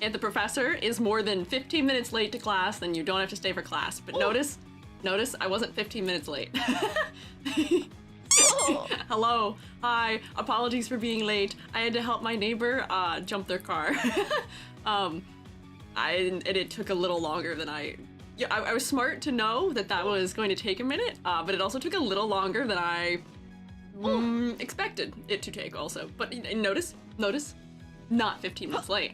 If the professor is more than 15 minutes late to class, then you don't have to stay for class. But notice, I wasn't 15 minutes late. Hello, hi, apologies for being late. I had to help my neighbor jump their car. And it took a little longer than I was smart to know that was going to take a minute, but it also took a little longer than I expected it to take also. But notice, not 15 minutes late.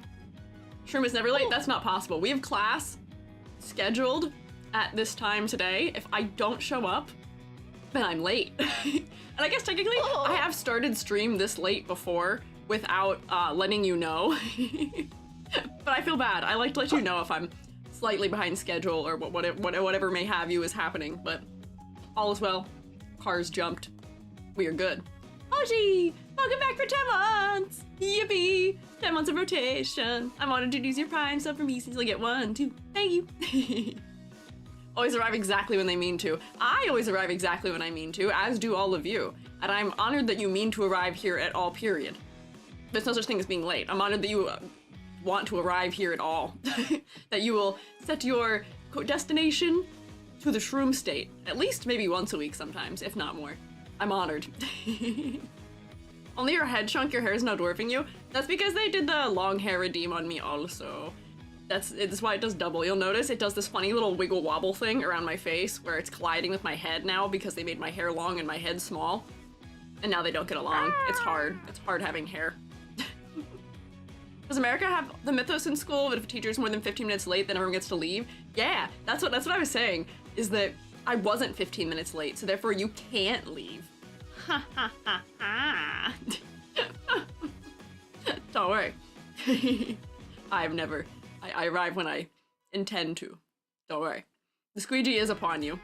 Shroom is never late, that's not possible. We have class scheduled at this time today. If I don't show up, then I'm late. And I guess technically, I have started stream this late before without letting you know. But I feel bad. I like to let you know if I'm slightly behind schedule or whatever may have you is happening, but all is well. Cars jumped. We are good. Oji! Welcome back for 10 months! Yippee! 10 months of rotation. I'm honored to use your Prime sub for me since you'll get 1, 2. Thank you. Always arrive exactly when they mean to. I always arrive exactly when I mean to, as do all of you. And I'm honored that you mean to arrive here at all, period. There's no such thing as being late. I'm honored that you want to arrive here at all. That you will set your destination to the shroom state. At least maybe once a week sometimes, if not more. I'm honored. Only your head chunk, your hair is now dwarfing you. That's because they did the long hair redeem on me also. That's why it does double. You'll notice it does this funny little wiggle wobble thing around my face where it's colliding with my head now because they made my hair long and my head small. And now they don't get along. It's hard. It's hard having hair. Does America have the mythos in school that if a teacher's more than 15 minutes late, then everyone gets to leave? Yeah, that's what I was saying, is that I wasn't 15 minutes late, so therefore you can't leave. Ha ha ha ha. Don't worry. I arrive when I intend to. Don't worry. The squeegee is upon you.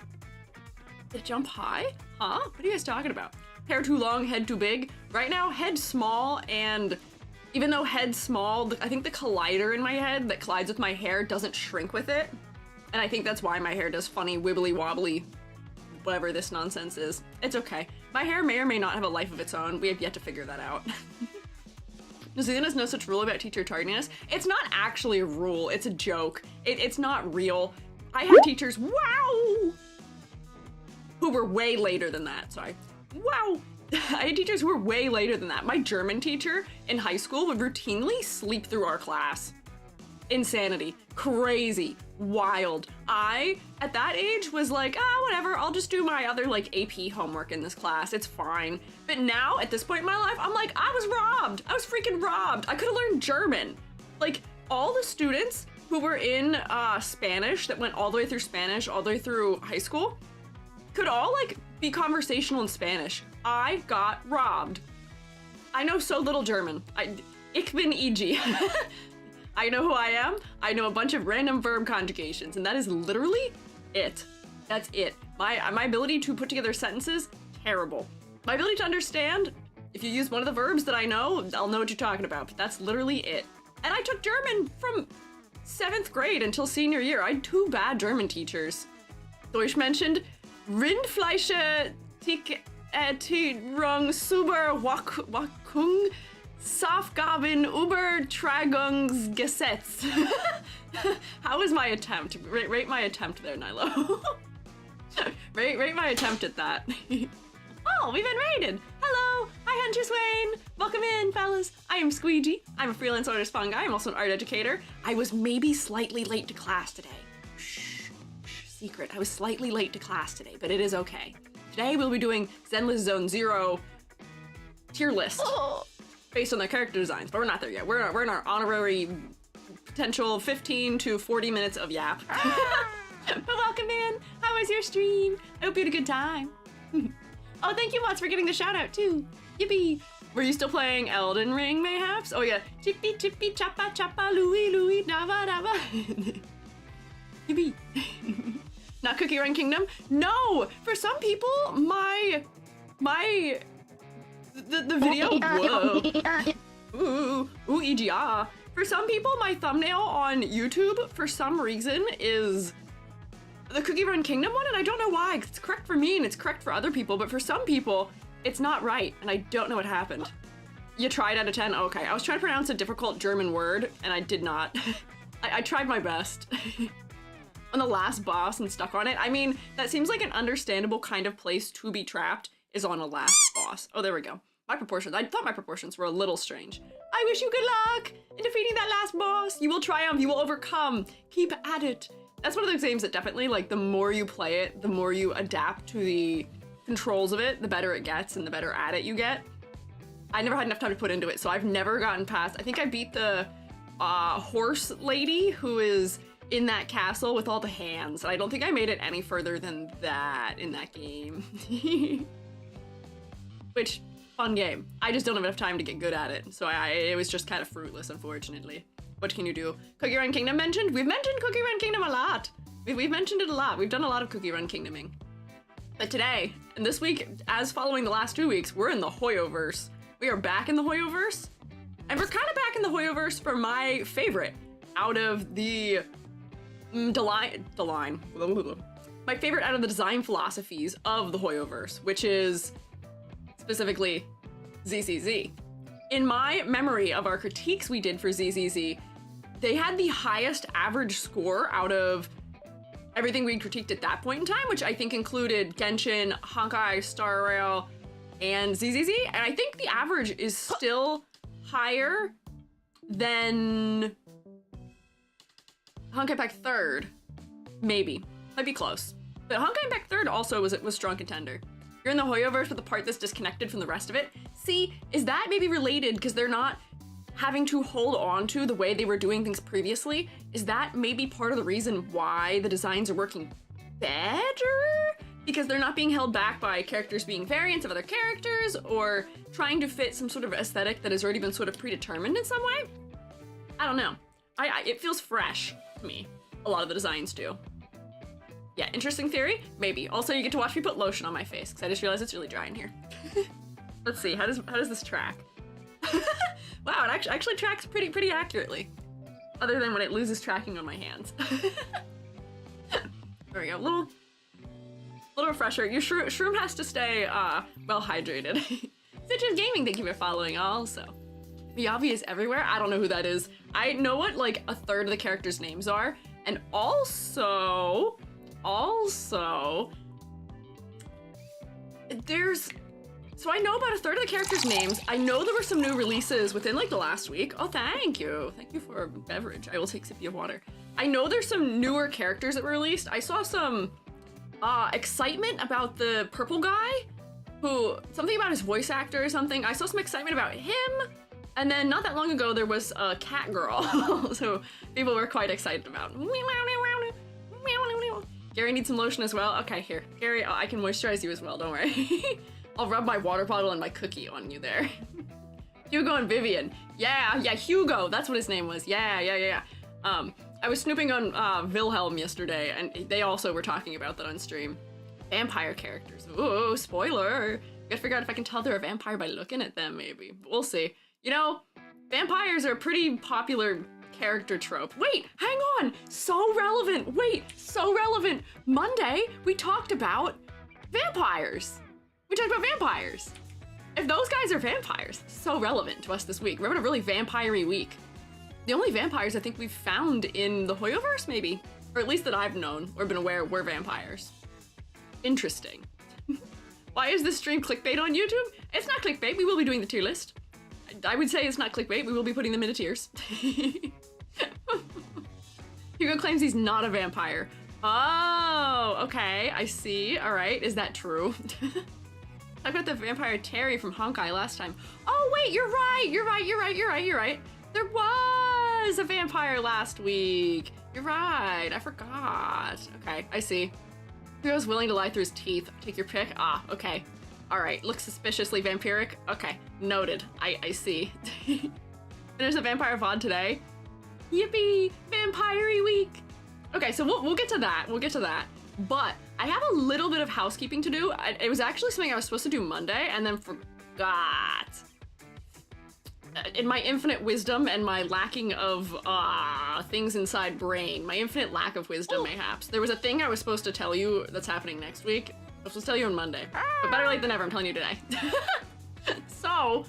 Did it jump high? Huh? What are you guys talking about? Hair too long, head too big? Right now, head small, and even though head's small, I think the collider in my head that collides with my hair doesn't shrink with it. And I think that's why my hair does funny wibbly wobbly, whatever this nonsense is. It's okay. My hair may or may not have a life of its own. We have yet to figure that out. New Zealand has no such rule about teacher tardiness. It's not actually a rule, it's a joke. It's not real. I had teachers, wow, who were way later than that, sorry. Wow. I had teachers who were way later than that. My German teacher in high school would routinely sleep through our class. Insanity. Crazy. Wild. I, at that age, was like, whatever, I'll just do my other, like, AP homework in this class. It's fine. But now, at this point in my life, I'm like, I was robbed. I was freaking robbed. I could have learned German. Like, all the students who were in Spanish, that went all the way through Spanish, all the way through high school, could all, like, be conversational in Spanish. I got robbed. I know so little German. Ich bin EG. I know who I am. I know a bunch of random verb conjugations, and that is literally it. That's it. My ability to put together sentences, terrible. My ability to understand, if you use one of the verbs that I know, I'll know what you're talking about, but that's literally it. And I took German from 7th grade until senior year. I had 2 bad German teachers. Deutsch mentioned, Rindfleische Tickerung super Wakung Saufgaben Übertragungsgesetz. How was my attempt? Rate my attempt there, Nilo. rate my attempt at that. Oh, we've been raided. Hello, hi Hunter Swain. Welcome in, fellas. I am Squiiji. I'm a freelance artist fungi. I'm also an art educator. I was maybe slightly late to class today. Shh, secret. I was slightly late to class today, but it is okay. Today we'll be doing Zenless Zone 0 tier list. Based on their character designs, but we're not there yet. We're in our honorary potential 15 to 40 minutes of yap. But welcome in. How was your stream? I hope you had a good time. Oh, thank you, Mots, for getting the shout out too. Yippee. Were you still playing Elden Ring, mayhaps? Oh yeah. Chippy chippy chappa chappa Louie Louie dava dava. Yippee. Not Cookie Run Kingdom? No! For some people, the video, whoa. Ooh, EGR. For some people, my thumbnail on YouTube, for some reason, is the Cookie Run Kingdom one, and I don't know why. It's correct for me, and it's correct for other people, but for some people, it's not right, and I don't know what happened. You tried out of 10? Okay, I was trying to pronounce a difficult German word, and I did not. I tried my best. On the last boss and stuck on it. I mean, that seems like an understandable kind of place to be trapped, is on a last boss. Oh, there we go. My proportions. I thought my proportions were a little strange. I wish you good luck in defeating that last boss. You will triumph. You will overcome. Keep at it. That's one of those games that definitely, like, the more you play it, the more you adapt to the controls of it, the better it gets and the better at it you get. I never had enough time to put into it, so I've never gotten past. I think I beat the horse lady who is in that castle with all the hands. And I don't think I made it any further than that in that game. Which, fun game. I just don't have enough time to get good at it. So it was just kind of fruitless, unfortunately. What can you do? Cookie Run Kingdom mentioned? We've mentioned Cookie Run Kingdom a lot. We've mentioned it a lot. We've done a lot of Cookie Run Kingdoming. But today, and this week, as following the last 2 weeks, we're in the Hoyoverse. We are back in the Hoyoverse. And we're kind of back in the Hoyoverse for my favorite out of the my favorite out of the design philosophies of the Hoyoverse, which is specifically ZZZ. In my memory of our critiques we did for ZZZ, they had the highest average score out of everything we critiqued at that point in time, which I think included Genshin, Honkai Star Rail, and ZZZ, and I think the average is still higher than Honkai Impact 3rd. Maybe. Might be close. But Honkai Impact 3rd also was strong contender. You're in the Hoyoverse with the part that's disconnected from the rest of it. See, is that maybe related because they're not having to hold on to the way they were doing things previously? Is that maybe part of the reason why the designs are working better? Because they're not being held back by characters being variants of other characters or trying to fit some sort of aesthetic that has already been sort of predetermined in some way? I don't know. It feels fresh to me. A lot of the designs do. Yeah, interesting theory? Maybe. Also, you get to watch me put lotion on my face because I just realized it's really dry in here. Let's see, how does this track? Wow, it actually tracks pretty accurately. Other than when it loses tracking on my hands. There we go, little refresher. Your shroom has to stay well hydrated. Stitches Gaming, thank you for following also. Miyavi is everywhere? I don't know who that is. I know what like a third of the characters' names are, and also, so I know about a third of the characters' names. I know there were some new releases within like the last week. Oh, thank you. Thank you for a beverage. I will take a sip of water. I know there's some newer characters that were released. I saw some excitement about the purple guy, something about his voice actor or something. I saw some excitement about him. And then not that long ago, there was a cat girl. So people were quite excited about. Gary needs some lotion as well. Okay, here. Gary, I can moisturize you as well, don't worry. I'll rub my water bottle and my cookie on you there. Hugo and Vivian. Yeah, Hugo. That's what his name was. Yeah. I was snooping on Wilhelm yesterday, and they also were talking about that on stream. Vampire characters. Ooh, spoiler. Gotta figure out if I can tell they're a vampire by looking at them, maybe. But we'll see. You know, vampires are a pretty popular character trope. Wait, hang on. So relevant. Monday, we talked about vampires. If those guys are vampires, so relevant to us this week. We're having a really vampire-y week. The only vampires I think we've found in the Hoyoverse, maybe, or at least that I've known or been aware were vampires. Interesting. Why is this stream clickbait on YouTube? It's not clickbait. We will be doing the tier list. I would say it's not clickbait. We will be putting them into tiers. Hugo claims he's not a vampire. Oh, okay. I see. All right. Is that true? I got the vampire Terry from Honkai last time. Oh, wait. You're right. There was a vampire last week. You're right. I forgot. Okay. I see. Hugo's willing to lie through his teeth. Take your pick. Ah, okay. All right, looks suspiciously vampiric. Okay, noted. I see. There's a vampire VOD today. Yippee, vampire-y week. Okay, so we'll get to that. But I have a little bit of housekeeping to do. It was actually something I was supposed to do Monday and then forgot. In my infinite wisdom and my lacking of things inside brain, my infinite lack of wisdom mayhaps, there was a thing I was supposed to tell you that's happening next week. I was supposed to tell you on Monday, but better late than never, I'm telling you today. So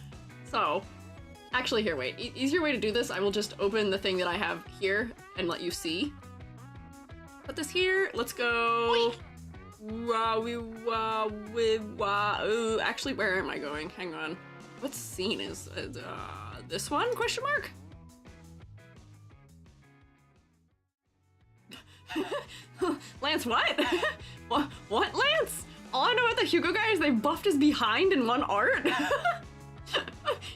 So, actually here, wait. Easier way to do this, I will just open the thing that I have here and let you see. Put this here, let's go. Ooh, actually, where am I going? Hang on. What scene is this one? Question mark? Lance, what? What, Lance? All I know about the Hugo guy is they buffed his behind in one art.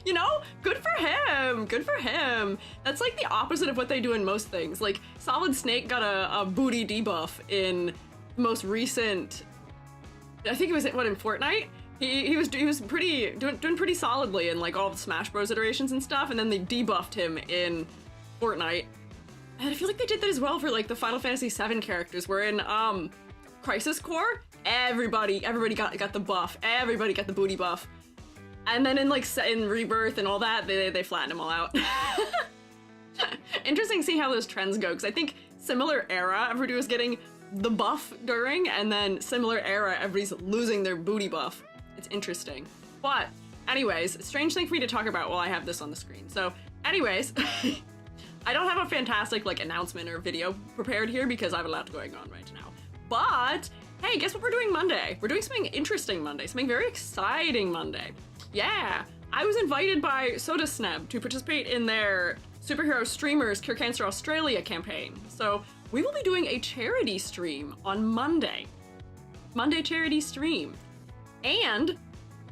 You know, good for him. Good for him. That's like the opposite of what they do in most things. Like Solid Snake got a booty debuff in the most recent. I think it was in Fortnite. He was pretty doing pretty solidly in like all the Smash Bros iterations and stuff, and then they debuffed him in Fortnite. And I feel like they did that as well for like the Final Fantasy VII characters. Where in Crisis Core, everybody got the buff. Everybody got the booty buff. And then in like in Rebirth and all that, they flattened them all out. Interesting seeing how those trends go, because I think similar era, everybody was getting the buff during, and then similar era, everybody's losing their booty buff. It's interesting. But anyways, strange thing for me to talk about while I have this on the screen. So anyways, I don't have a fantastic like announcement or video prepared here because I have a lot going on right now. But hey, guess what we're doing Monday? We're doing something interesting Monday, something very exciting Monday. Yeah, I was invited by SodaSneb to participate in their Superhero Streamers Cure Cancer Australia campaign. So we will be doing a charity stream on Monday. Monday charity stream. And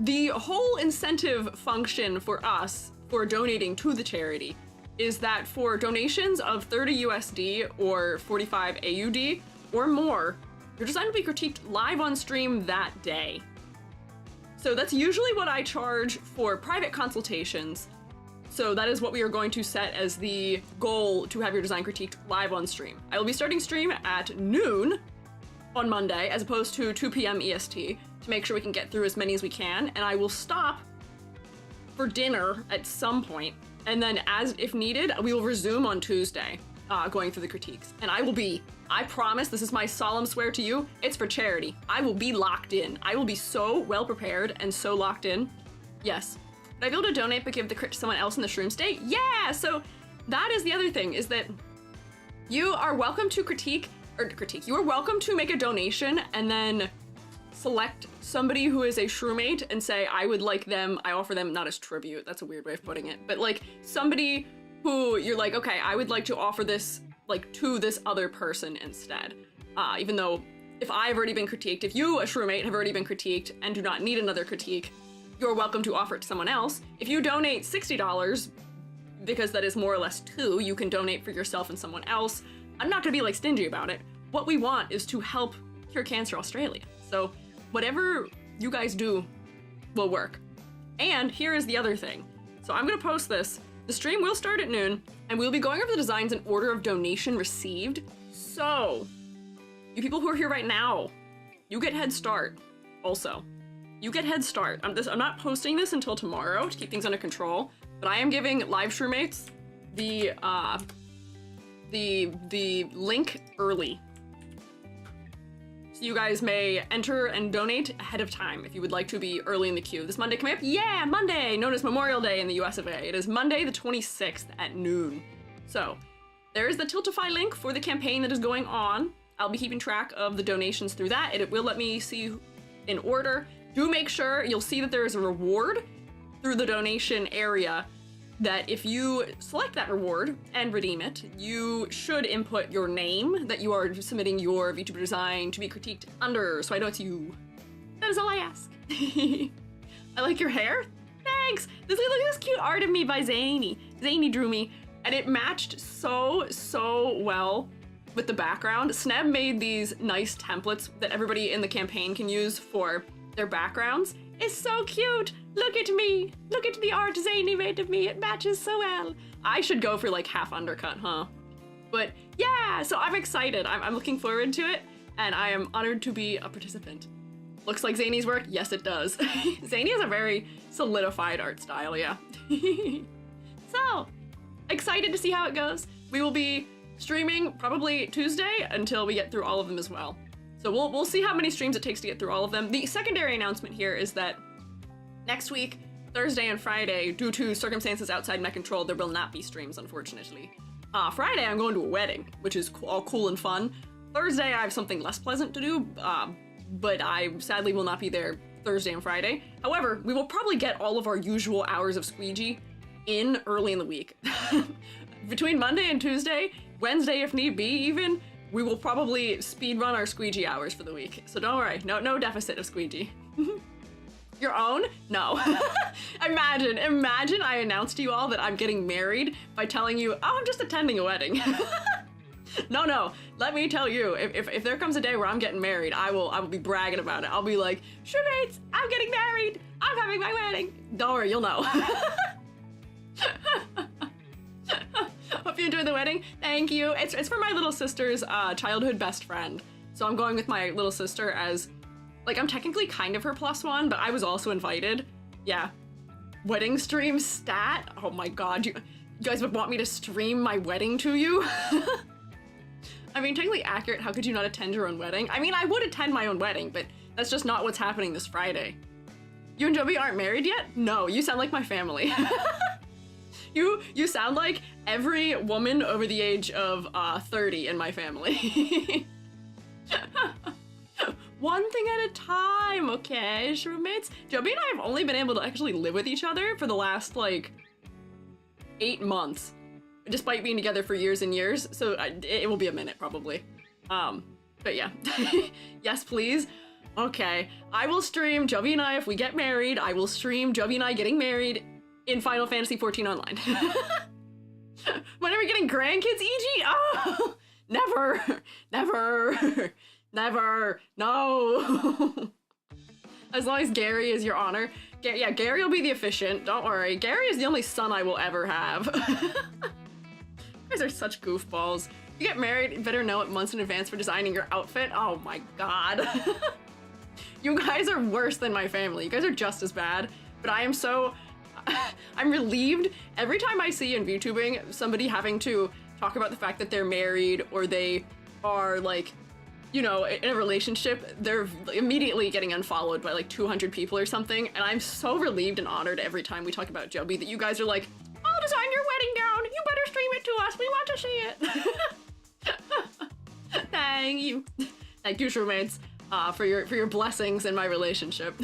the whole incentive function for us for donating to the charity is that for donations of 30 USD or 45 AUD or more, your design will be critiqued live on stream that day. So that's usually what I charge for private consultations. So that is what we are going to set as the goal to have your design critiqued live on stream. I will be starting stream at noon on Monday as opposed to 2 p.m. EST to make sure we can get through as many as we can. And I will stop for dinner at some point. And then as if needed, we will resume on Tuesday going through the critiques. And I promise, this is my solemn swear to you, it's for charity. I will be locked in. I will be so well prepared and so locked in. Yes. Would I be able to donate but give the crit to someone else in the shroom state? Yeah! So that is the other thing, is that you are welcome to you are welcome to make a donation and then select somebody who is a shroomate and say, I would like them, I offer them, not as tribute, that's a weird way of putting it, but like somebody who you're like, okay, I would like to offer this like to this other person instead. Even though if I've already been critiqued, if you, a shroomate, have already been critiqued and do not need another critique, you're welcome to offer it to someone else. If you donate $60, because that is more or less two, you can donate for yourself and someone else. I'm not gonna be like stingy about it. What we want is to help Cure Cancer Australia. So whatever you guys do will work. And here is the other thing. So I'm gonna post this. The stream will start at noon, and we'll be going over the designs in order of donation received. So, you people who are here right now, you get head start. Also, you get head start. I'm not posting this until tomorrow to keep things under control, but I am giving live shroommates the link early. So you guys may enter and donate ahead of time if you would like to be early in the queue. This Monday coming up, yeah, Monday, known as Memorial Day in the US of A. It is Monday the 26th at noon. So there is the Tiltify link for the campaign that is going on. I'll be keeping track of the donations through that. It will let me see in order. Do make sure you'll see that there is a reward through the donation area that if you select that reward and redeem it, you should input your name that you are submitting your VTuber design to be critiqued under, so I know it's you. That is all I ask. I like your hair. Thanks. Look at this cute art of me by Zany. Zany drew me, and it matched so well with the background. Sneb made these nice templates that everybody in the campaign can use for their backgrounds. It's so cute. Look at me. Look at the art Zany made of me. It matches so well. I should go for like half undercut, huh? But yeah, so I'm excited. I'm looking forward to it, and I am honored to be a participant. Looks like Zany's work? Yes, it does. Zany has a very solidified art style, yeah. So, excited to see how it goes. We will be streaming probably Tuesday until we get through all of them as well. So we'll see how many streams it takes to get through all of them. The secondary announcement here is that next week, Thursday and Friday, due to circumstances outside my control, there will not be streams, unfortunately. Friday, I'm going to a wedding, which is all cool and fun. Thursday, I have something less pleasant to do, but I sadly will not be there Thursday and Friday. However, we will probably get all of our usual hours of Squiiji in early in the week. Between Monday and Tuesday, Wednesday if need be even, we will probably speed run our Squiiji hours for the week. So don't worry, no deficit of Squiiji. Your own? No. Imagine I announced to you all that I'm getting married by telling you, oh, I'm just attending a wedding. No, let me tell you, if there comes a day where I'm getting married, I will be bragging about it. I'll be like, Showmates, I'm getting married, I'm having my wedding. Don't worry, you'll know. Hope you enjoyed the wedding. Thank you. It's for my little sister's childhood best friend. So I'm going with my little sister as, like, I'm technically kind of her +1, but I was also invited. Yeah. Wedding stream stat? Oh my god, you guys would want me to stream my wedding to you? I mean, technically accurate, how could you not attend your own wedding? I mean, I would attend my own wedding, but that's just not what's happening this Friday. You and Joby aren't married yet? No, you sound like my family. You sound like every woman over the age of 30 in my family. One thing at a time, okay, roommates? Joby and I have only been able to actually live with each other for the last, like, 8 months, despite being together for years and years, so it will be a minute, probably. But yeah. Yes, please. Okay, I will stream Joby and I, if we get married, I will stream Joby and I getting married in Final Fantasy XIV Online. When are we getting grandkids, EG? Oh, never, no. As long as Gary is your honor. Yeah, Gary will be the officiant, don't worry. Gary is the only son I will ever have. You guys are such goofballs. You get married, you better know it months in advance for designing your outfit. Oh my god. You guys are worse than my family. You guys are just as bad, but I am so... I'm relieved every time I see in VTubing somebody having to talk about the fact that they're married or they are, like, you know, in a relationship. They're immediately getting unfollowed by like 200 people or something, and I'm so relieved and honored every time we talk about Joby that you guys are like, I'll design your wedding gown, you better stream it to us, we want to see it. Thank you. Thank you, roommates, for your blessings in my relationship.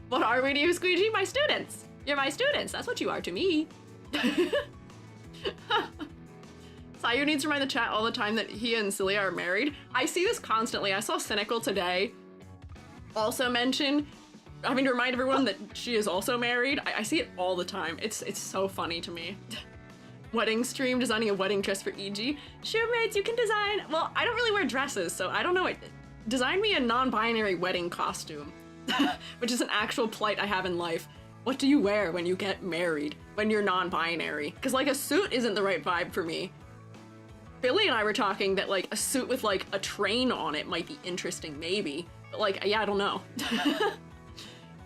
What are we to you, Squiiji? My students. You're my students. That's what you are to me. Sayu needs to remind the chat all the time that he and Celia are married. I see this constantly. I saw Cynical today also mention having to remind everyone that she is also married. I see it all the time. It's so funny to me. Wedding stream, designing a wedding dress for EG. Sure, mates, you can design. Well, I don't really wear dresses, so I don't know. Design me a non-binary wedding costume, which is an actual plight I have in life. What do you wear when you get married, when you're non-binary? Because, like, a suit isn't the right vibe for me. Billy and I were talking that, like, a suit with, like, a train on it might be interesting, maybe. But, like, yeah, I don't know.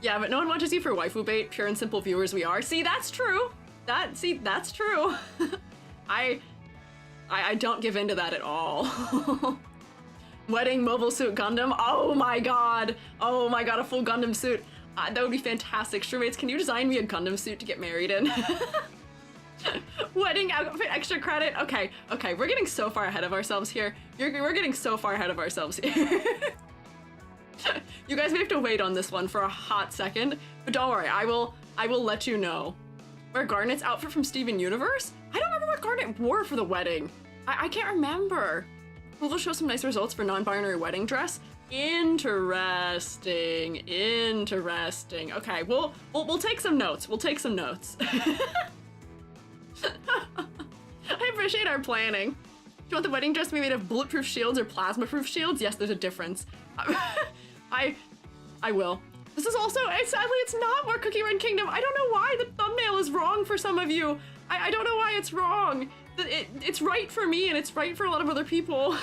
Yeah, but no one watches you for waifu bait, pure and simple viewers we are. See, that's true. That's true. I don't give into that at all. Wedding mobile suit Gundam. Oh my god, a full Gundam suit. That would be fantastic. Shroommates, can you design me a Gundam suit to get married in? Wedding outfit extra credit. Okay, we're getting so far ahead of ourselves here. We're getting so far ahead of ourselves here. You guys may have to wait on this one for a hot second, but don't worry, I will let you know. Wear Garnet's outfit from Steven Universe? I don't remember what Garnet wore for the wedding. I can't remember. We'll show some nice results for non-binary wedding dress. Interesting. Okay, we'll take some notes. I appreciate our planning. Do you want the wedding dress to be made of bulletproof shields or plasma-proof shields? Yes, there's a difference. I will. This is also, sadly, it's not more Cookie Run Kingdom. I don't know why the thumbnail is wrong for some of you. I don't know why it's wrong. It's right for me and it's right for a lot of other people.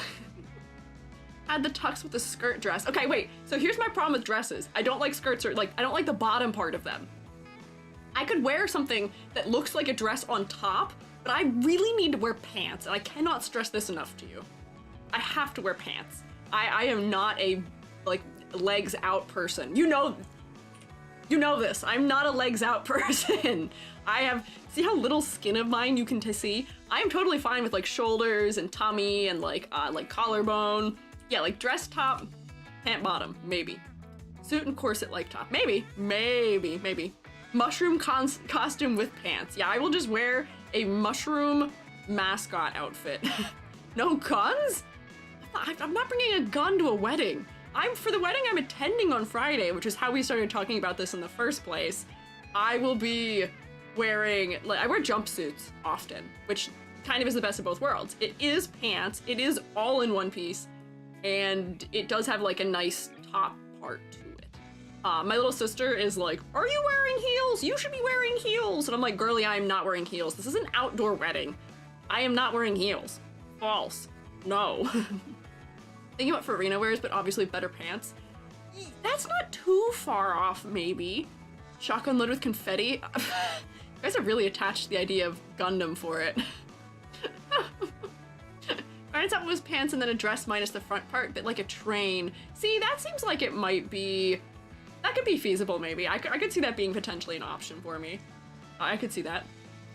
Add the tux with the skirt dress. Okay, wait, so here's my problem with dresses. I don't like skirts, or like, I don't like the bottom part of them. I could wear something that looks like a dress on top, but I really need to wear pants, and I cannot stress this enough to you. I have to wear pants. I am not a, like, legs out person. You know You know this. I'm not a legs out person. I have, see how little skin of mine you can see? I am totally fine with like shoulders and tummy and like collarbone. Yeah, like dress top, pant bottom, maybe. Suit and corset like top, maybe. Mushroom costume with pants. Yeah, I will just wear a mushroom mascot outfit. No guns? I'm not bringing a gun to a wedding. For the wedding I'm attending on Friday, which is how we started talking about this in the first place. I will be wearing, I wear jumpsuits often, which kind of is the best of both worlds. It is pants, it is all in one piece, and it does have like a nice top part to it. My little sister is like, are you wearing heels? You should be wearing heels. And I'm like, girly, I am not wearing heels. This is an outdoor wedding. I am not wearing heels. False. No. Thinking about Farina wears, but obviously better pants. That's not too far off, maybe. Shotgun loaded with confetti. You guys are really attached to the idea of Gundam for it. I thought it was pants and then a dress minus the front part, but like a train. See, that seems like it might be... That could be feasible, maybe. I could see that being potentially an option for me. I could see that.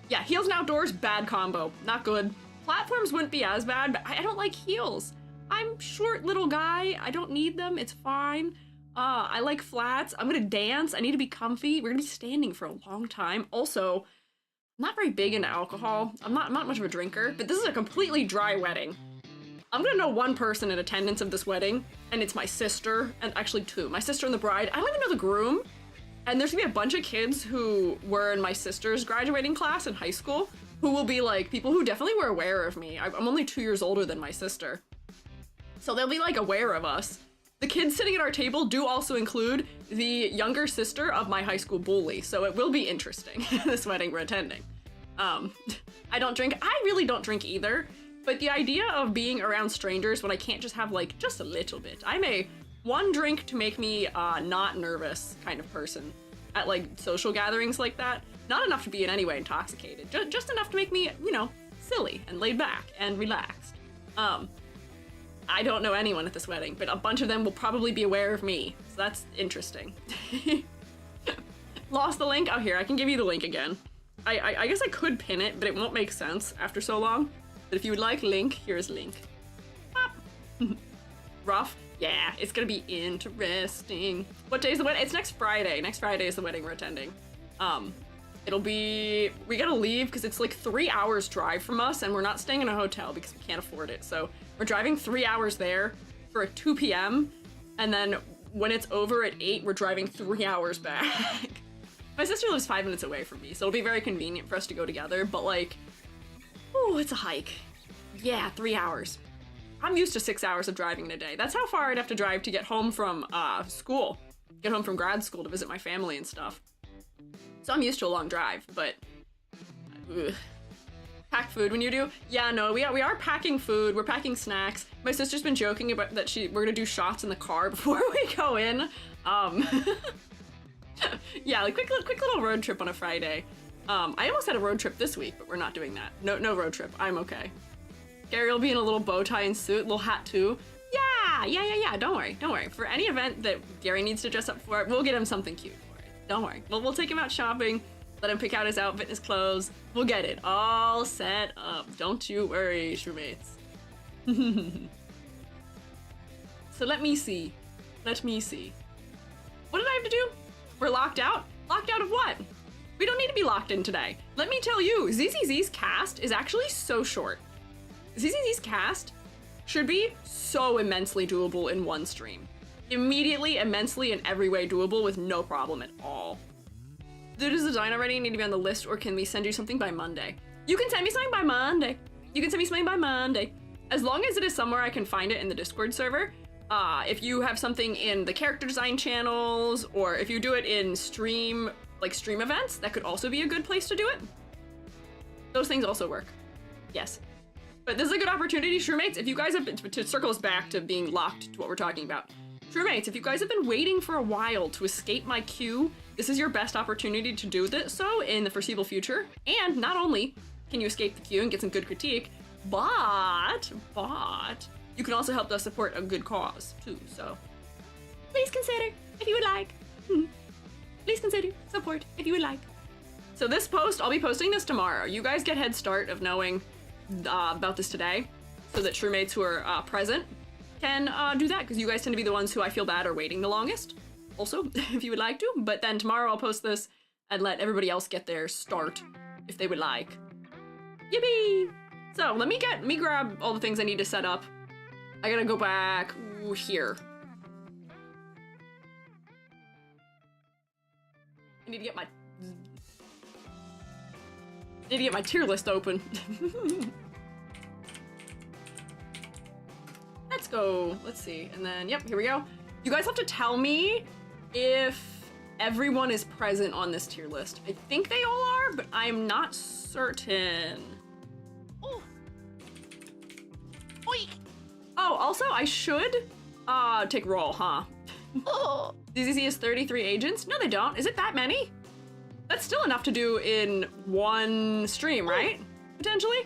Yeah, heels and outdoors, bad combo. Not good. Platforms wouldn't be as bad, but I don't like heels. I'm short little guy. I don't need them. It's fine. I like flats. I'm gonna dance. I need to be comfy. We're gonna be standing for a long time. Also, I'm not very big into alcohol. I'm not much of a drinker, but this is a completely dry wedding. I'm gonna know one person in attendance of this wedding, and it's my sister, and actually two. My sister and the bride. I don't even know the groom. And there's gonna be a bunch of kids who were in my sister's graduating class in high school, who will be like people who definitely were aware of me. I'm only 2 years older than my sister. So they'll be like aware of us. The kids sitting at our table do also include the younger sister of my high school bully, so it will be interesting, this wedding we're attending. I don't drink. I really don't drink either, but the idea of being around strangers when I can't just have like just a little bit. I'm a one drink to make me not nervous kind of person at like social gatherings like that. Not enough to be in any way intoxicated, just enough to make me, you know, silly and laid back and relaxed. I don't know anyone at this wedding, but a bunch of them will probably be aware of me, so that's interesting. Lost the link? Oh, here, I can give you the link again. I guess I could pin it, but it won't make sense after so long. But if you would like link, here's link. Rough? Yeah, it's gonna be interesting. What day is the wedding? It's next Friday. Next Friday is the wedding we're attending. It'll be, we gotta leave because it's like 3 hours drive from us and we're not staying in a hotel because we can't afford it. So we're driving 3 hours there for a 2 p.m. and then when it's over at 8, we're driving 3 hours back. My sister lives 5 minutes away from me, so it'll be very convenient for us to go together, but like, oh, it's a hike. Yeah, 3 hours. I'm used to 6 hours of driving in a day. That's how far I'd have to drive to get home from school, get home from grad school to visit my family and stuff. So I'm used to a long drive, but ugh. Pack food when you do? Yeah, no, we are packing food. We're packing snacks. My sister's been joking about that we're gonna do shots in the car before we go in. Yeah, like quick little road trip on a Friday. I almost had a road trip this week, but we're not doing that. No road trip. I'm okay. Gary will be in a little bow tie and suit, little hat too. Yeah. Don't worry. For any event that Gary needs to dress up for, we'll get him something cute for it. Don't worry. We'll take him out shopping. Let him pick out his outfit and his clothes. We'll get it all set up. Don't you worry, shroommates. So let me see. What did I have to do? We're locked out? Locked out of what? We don't need to be locked in today. Let me tell you, ZZZ's cast is actually so short. ZZZ's cast should be so immensely doable in one stream. Immediately, immensely, in every way doable with no problem at all. Did his design already need to be on the list, or can we send you something by Monday? You can send me something by Monday. As long as it is somewhere I can find it in the Discord server. If you have something in the character design channels, or if you do it in stream events, that could also be a good place to do it. Those things also work. Yes. But this is a good opportunity, shroommates, if you guys have been, to circle us back to being locked to what we're talking about. Shroommates, if you guys have been waiting for a while to escape my queue, this is your best opportunity to do so in the foreseeable future. And not only can you escape the queue and get some good critique, but you can also help us support a good cause too, so please consider if you would like. please consider support if you would like. So this post, I'll be posting this tomorrow. You guys get head start of knowing about this today, so that shroommates who are present can do that, because you guys tend to be the ones who I feel bad are waiting the longest. Also, if you would like to. But then tomorrow I'll post this and let everybody else get their start if they would like. Yippee! So let me grab all the things I need to set up. I gotta go back here. I need to get my tier list open. Let's go. Let's see. And then, yep, here we go. You guys have to tell me if everyone is present on this tier list. I think they all are, but I'm not certain. Oh. Oink. Oh, also, I should take roll, huh? Oh. ZZZ has 33 agents? No, they don't. Is it that many? That's still enough to do in one stream, right? Potentially?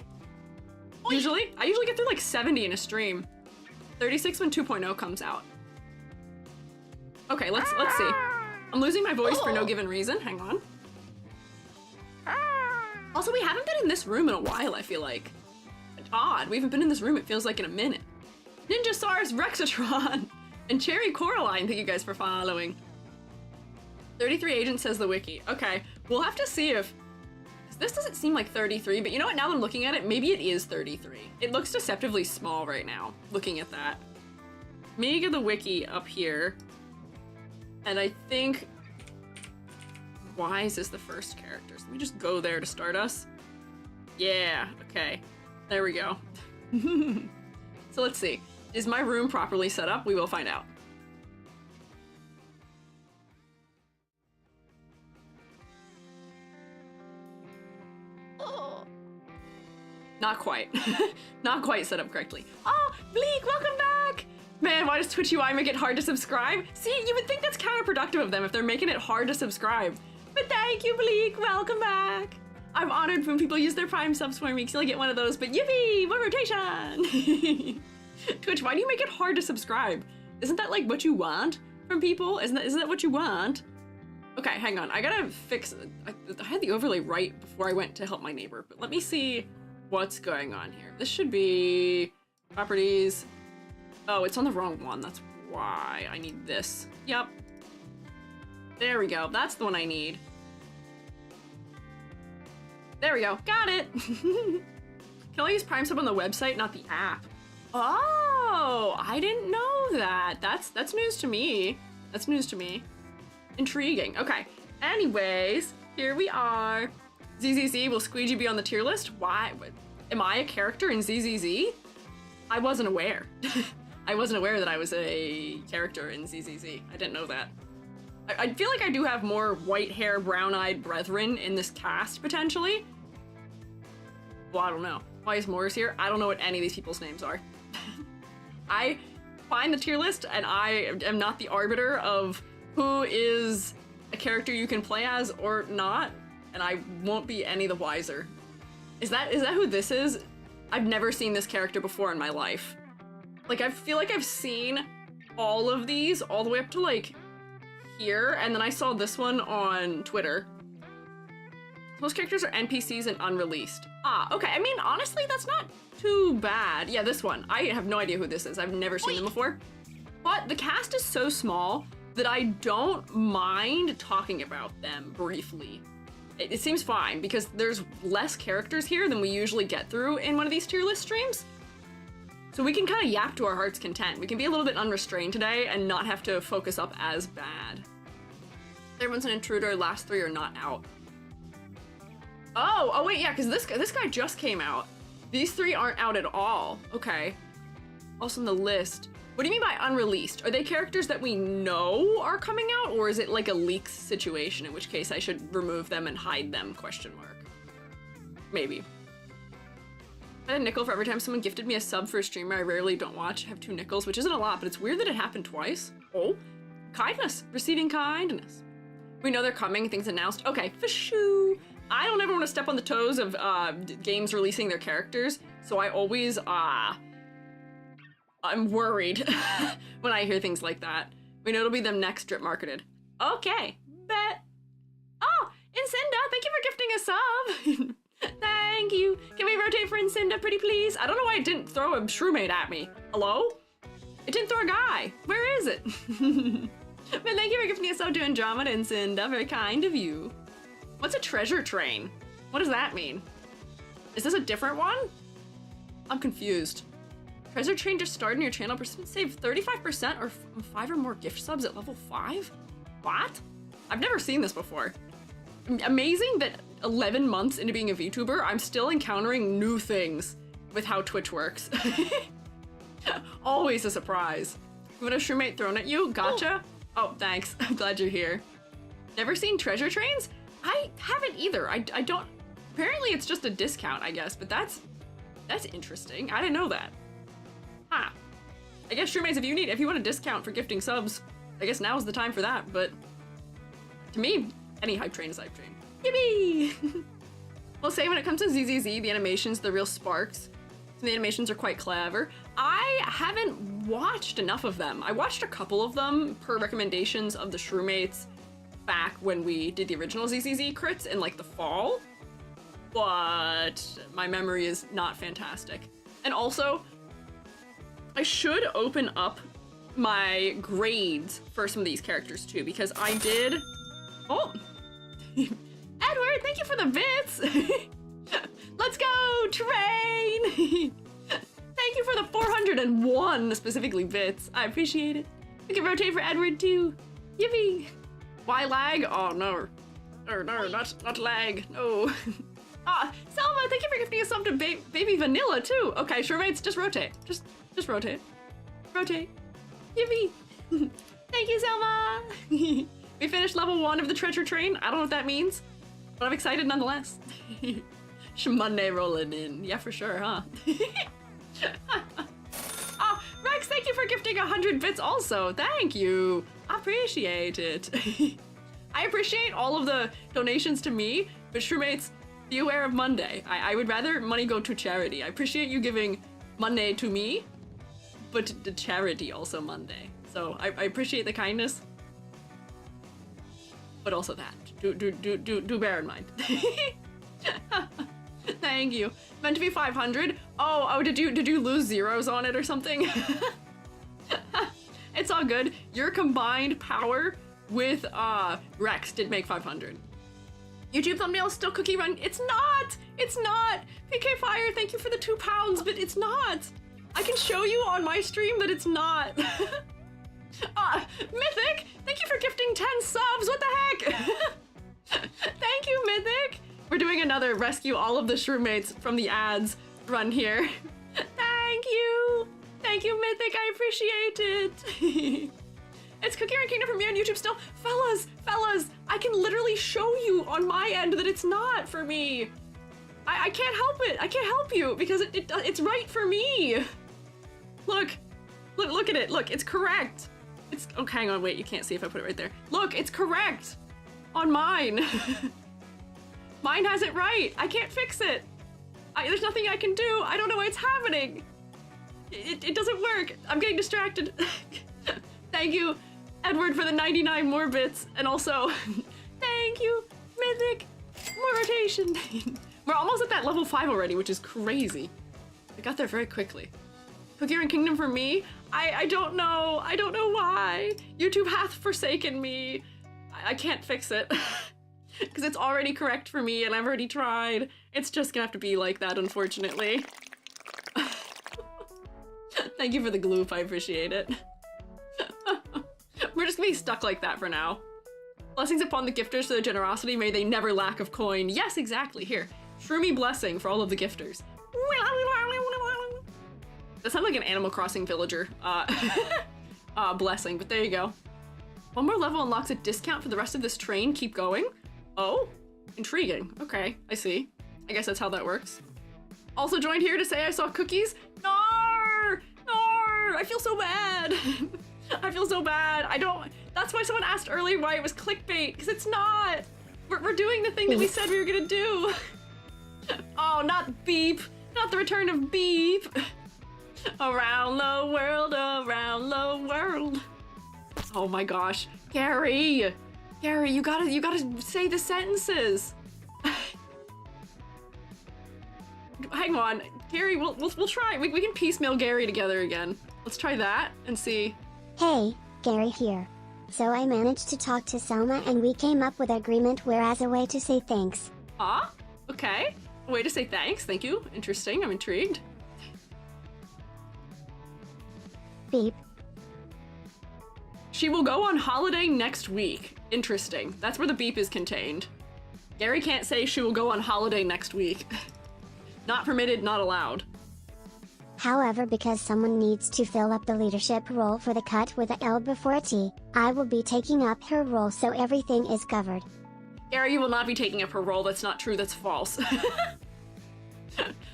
Usually? I usually get through like 70 in a stream. 36 when 2.0 comes out. Okay, let's see. I'm losing my voice for no given reason. Hang on. Also, we haven't been in this room in a while, I feel like. It's odd. We haven't been in this room, it feels like, in a minute. Ninja Sars Rexatron and Cherry Coraline, thank you guys for following. 33 agents says the wiki. Okay, we'll have to see if... This doesn't seem like 33, but you know what? Now that I'm looking at it, maybe it is 33. It looks deceptively small right now, looking at that. Me get the wiki up here. And I think... Wise is the first character. So let me just go there to start us. Yeah, okay. There we go. So let's see. Is my room properly set up? We will find out. Not quite. Not quite set up correctly. Oh, Bleak, welcome back! Man, why does Twitch UI make it hard to subscribe? See, you would think that's counterproductive of them if they're making it hard to subscribe. But thank you, Bleak, welcome back! I'm honored when people use their Prime subs for me, because you'll get one of those, but yippee, more rotation! Twitch, why do you make it hard to subscribe? Isn't that like what you want from people? Isn't that what you want? Okay, hang on, I gotta fix... I had the overlay right before I went to help my neighbor, but let me see what's going on here. This should be properties. Oh, it's on the wrong one. That's why I need this. Yep. There we go. That's the one I need. There we go. Got it. Can I use Prime Sub on the website, not the app? Oh, I didn't know that. That's news to me. That's news to me. Intriguing. Okay. Anyways, here we are. ZZZ, will Squiiji be on the tier list? Why? Am I a character in ZZZ? I wasn't aware. I wasn't aware that I was a character in ZZZ. I didn't know that. I feel like I do have more white hair, brown-eyed brethren in this cast, potentially. Well, I don't know. Why is Morris here? I don't know what any of these people's names are. I find the tier list, and I am not the arbiter of who is a character you can play as or not. And I won't be any the wiser. Is that who this is? I've never seen this character before in my life. Like, I feel like I've seen all of these all the way up to, like, here, and then I saw this one on Twitter. Most characters are NPCs and unreleased. Ah, okay, I mean, honestly, that's not too bad. Yeah, this one. I have no idea who this is. I've never seen them before. But the cast is so small that I don't mind talking about them briefly. It seems fine, because there's less characters here than we usually get through in one of these tier list streams. So we can kind of yap to our heart's content. We can be a little bit unrestrained today and not have to focus up as bad. Everyone's an intruder, last three are not out. Oh wait, yeah, because this guy just came out. These three aren't out at all. Okay. Also on the list. What do you mean by unreleased? Are they characters that we know are coming out, or is it like a leaks situation, in which case I should remove them and hide them, question mark? Maybe. I had a nickel for every time someone gifted me a sub for a streamer I rarely don't watch. I have 2 nickels, which isn't a lot, but it's weird that it happened twice. Oh, kindness, receiving kindness. We know they're coming, things announced. Okay, for shoo. I don't ever want to step on the toes of games releasing their characters, so I always, I'm worried when I hear things like that. We know it'll be them next drip marketed. Okay, bet. Incinda, thank you for gifting a sub. Thank you. Can we rotate for Incinda, pretty please? I don't know why it didn't throw a shroomate at me. Hello? It didn't throw a guy. Where is it? But thank you for gifting a sub to Andromeda, Incinda. Very kind of you. What's a treasure train? What does that mean? Is this a different one? I'm confused. Treasure train just started in your channel. Save 35% or 5 or more gift subs at level 5? What? I've never seen this before. Amazing that 11 months into being a VTuber, I'm still encountering new things with how Twitch works. Always a surprise. You want a shroomate thrown at you? Gotcha. Oh, thanks. I'm glad you're here. Never seen treasure trains? I haven't either. I don't. Apparently it's just a discount, I guess, but that's interesting. I didn't know that. Huh. I guess shroommates, if you want a discount for gifting subs, I guess now's the time for that, but to me, any hype train is hype train. Yippee! We'll say when it comes to ZZZ, the animations, the real sparks, the animations are quite clever. I haven't watched enough of them. I watched a couple of them per recommendations of the shroommates back when we did the original ZZZ crits in like the fall, but my memory is not fantastic. And also, I should open up my grades for some of these characters too, because I did... Oh! Edward, thank you for the bits! Let's go, train! Thank you for the 401 specifically bits. I appreciate it. We can rotate for Edward too. Yippee! Why lag? Oh no. No, not lag. No. Selma, thank you for gifting a sub to Baby Vanilla too. Okay, shroommates, just rotate. Just rotate. Rotate. Yippee! Thank you, Selma! We finished level 1 of the treasure train. I don't know what that means, but I'm excited nonetheless. Monday rolling in. Yeah, for sure, huh? Oh, Rex, thank you for gifting 100 bits also. Thank you. I appreciate it. I appreciate all of the donations to me, but shroommates, be aware of Monday. I would rather money go to charity. I appreciate you giving Monday to me, but to charity also Monday. So I appreciate the kindness, but also that. Do bear in mind. Thank you. Meant to be 500. Oh, did you lose zeros on it or something? It's all good. Your combined power with Rex did make 500. YouTube thumbnail is still cookie run. It's not. It's not. PK Fire, thank you for the 2 pounds, but it's not. I can show you on my stream that it's not. Mythic, thank you for gifting 10 subs. What the heck? Thank you, Mythic. We're doing another rescue all of the shroommates from the ads run here. Thank you. Thank you, Mythic. I appreciate it. It's Cookie Run Kingdom from me on YouTube still. Fellas, I can literally show you on my end that it's not for me. I can't help it. I can't help you because it's right for me. Look at it. Look, it's correct. It's, oh, hang on, wait, you can't see if I put it right there. Look, it's correct on mine. Mine has it right. I can't fix it. There's nothing I can do. I don't know why it's happening. It doesn't work. I'm getting distracted. Thank you, Edward, for the 99 more bits. And also, thank you, Mythic. More rotation. We're almost at that level 5 already, which is crazy. I got there very quickly. Cookie Run Kingdom for me? I don't know. I don't know why. YouTube hath forsaken me. I can't fix it. Because it's already correct for me and I've already tried. It's just gonna have to be like that, unfortunately. Thank you for the gloop, I appreciate it. We're just gonna be stuck like that for now. Blessings upon the gifters for their generosity, may they never lack of coin. Yes, exactly, here. Shroomy blessing for all of the gifters. That sounds like an Animal Crossing villager blessing, but there you go. One more level unlocks a discount for the rest of this train. Keep going. Oh, intriguing. Okay, I see. I guess that's how that works. Also joined here to say I saw cookies. No, I feel so bad. I feel so bad. I don't, that's why someone asked earlier why it was clickbait, because it's not. We're doing the thing that we said we were gonna do. Oh, not beep. Not the return of beep. Around the world, around the world. Oh my gosh. Gary! Gary, you gotta say the sentences. Hang on, Gary, we'll try. We can piecemeal Gary together again. Let's try that and see. Hey, Gary here. So I managed to talk to Selma and we came up with an agreement where as a way to say thanks. Ah, okay. A way to say thanks, thank you. Interesting, I'm intrigued. Beep. She will go on holiday next week. Interesting. That's where the beep is contained. Gary can't say she will go on holiday next week. Not permitted, not allowed. However, because someone needs to fill up the leadership role for the cut with a L before a T, I will be taking up her role so everything is covered. Gary will not be taking up her role. That's not true, that's false.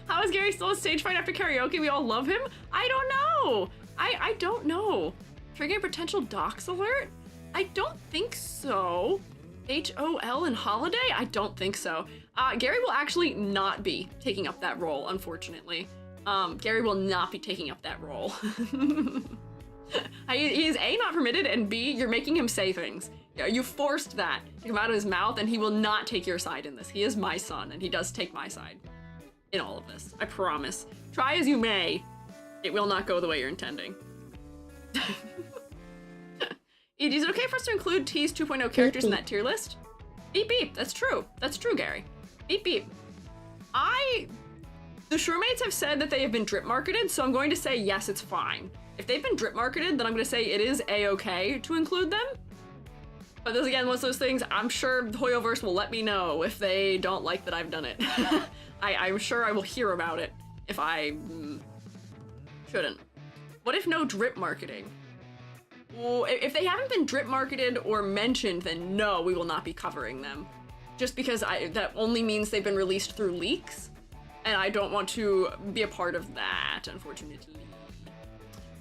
How is Gary still a stage fright after karaoke? We all love him? I don't know. I don't know. Triggering potential dox alert? I don't think so. HOL and holiday? I don't think so. Gary will actually not be taking up that role, unfortunately. Gary will not be taking up that role. He is A, not permitted, and B, you're making him say things. You forced that to come out of his mouth, and he will not take your side in this. He is my son, and he does take my side in all of this. I promise. Try as you may, it will not go the way you're intending. Is it okay for us to include T's 2.0 characters in that tier list? Beep beep, that's true. That's true, Gary. Beep beep. The Shrewmates have said that they have been drip marketed, so I'm going to say yes, it's fine. If they've been drip marketed, then I'm going to say it is a-okay to include them. But this again, one of those things, I'm sure Hoyoverse will let me know if they don't like that I've done it. I'm sure I will hear about it if I shouldn't. What if no drip marketing? Well, if they haven't been drip marketed or mentioned, then no, we will not be covering them. Just because that only means they've been released through leaks, and I don't want to be a part of that, unfortunately.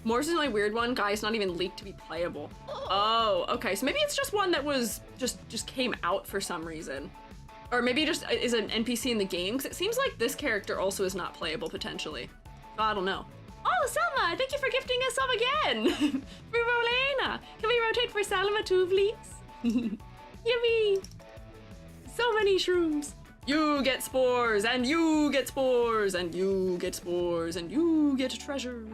Morse is the only weird one. Guy, it's not even leaked to be playable. Oh, okay, so maybe it's just one that was just came out for some reason. Or maybe it just is an NPC in the game, because it seems like this character also is not playable, potentially. I don't know. Oh, Selma, thank you for gifting us sub again. For Rolena. Can we rotate for Selma too, please? Yummy. So many shrooms. You get spores, and you get spores, and you get spores, and you get treasure.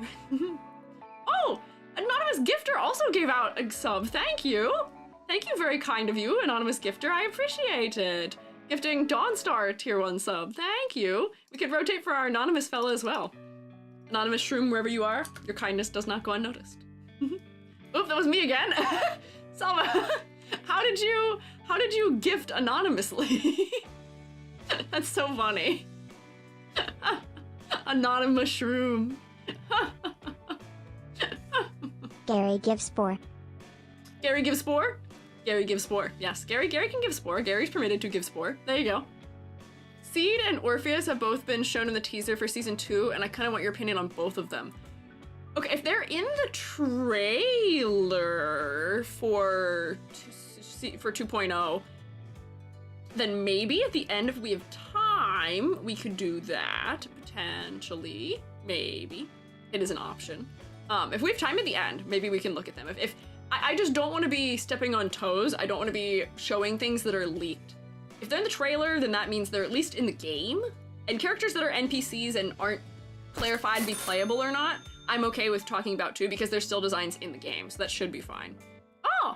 Oh, Anonymous Gifter also gave out a sub. Thank you. Thank you, very kind of you, Anonymous Gifter. I appreciate it. Gifting Dawnstar tier 1 sub. Thank you. We could rotate for our Anonymous fella as well. Anonymous Shroom, wherever you are, your kindness does not go unnoticed. Oop, that was me again. Selma, how did you gift anonymously? That's so funny. Anonymous Shroom. Gary gives spore. Gary gives spore? Gary gives spore. Yes, Gary can give spore. Gary's permitted to give spore. There you go. Seed and Orpheus have both been shown in the teaser for season 2, and I kind of want your opinion on both of them. Okay, if they're in the trailer for 2.0, then maybe at the end, if we have time, we could do that, potentially. Maybe. It is an option. If we have time at the end, maybe we can look at them. If I just don't want to be stepping on toes. I don't want to be showing things that are leaked. If they're in the trailer, then that means they're at least in the game. And characters that are NPCs and aren't clarified to be playable or not, I'm okay with talking about too, because they're still designs in the game, so that should be fine. Oh!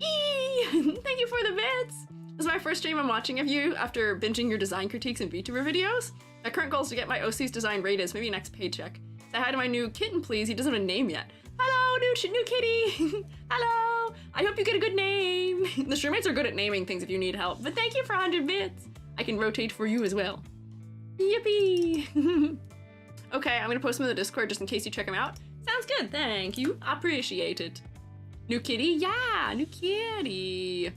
Eee! Thank you for the bits! This is my first stream I'm watching of you after binging your design critiques and VTuber videos. My current goal is to get my OC's design rated, maybe next paycheck. Say hi to my new kitten, please. He doesn't have a name yet. Hello, new kitty! Hello! I hope you get a good name. The Shrewmates are good at naming things if you need help, but thank you for 100 bits. I can rotate for you as well. Yippee! Okay, I'm gonna post them in the Discord just in case you check them out. Sounds good, thank you. I appreciate it. New kitty? Yeah, new kitty.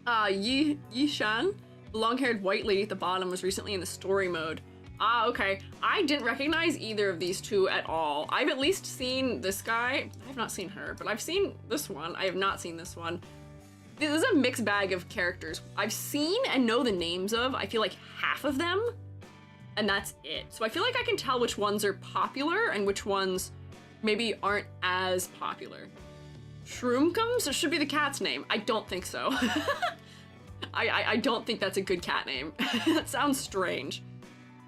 Yishan, the long-haired white lady at the bottom, was recently in the story mode. Ah, okay. I didn't recognize either of these two at all. I've at least seen this guy. I have not seen her, but I've seen this one. I have not seen this one. This is a mixed bag of characters. I've seen and know the names of, I feel like half of them, and that's it. So I feel like I can tell which ones are popular and which ones maybe aren't as popular. Shroomkums should be the cat's name. I don't think so. I don't think that's a good cat name. That sounds strange.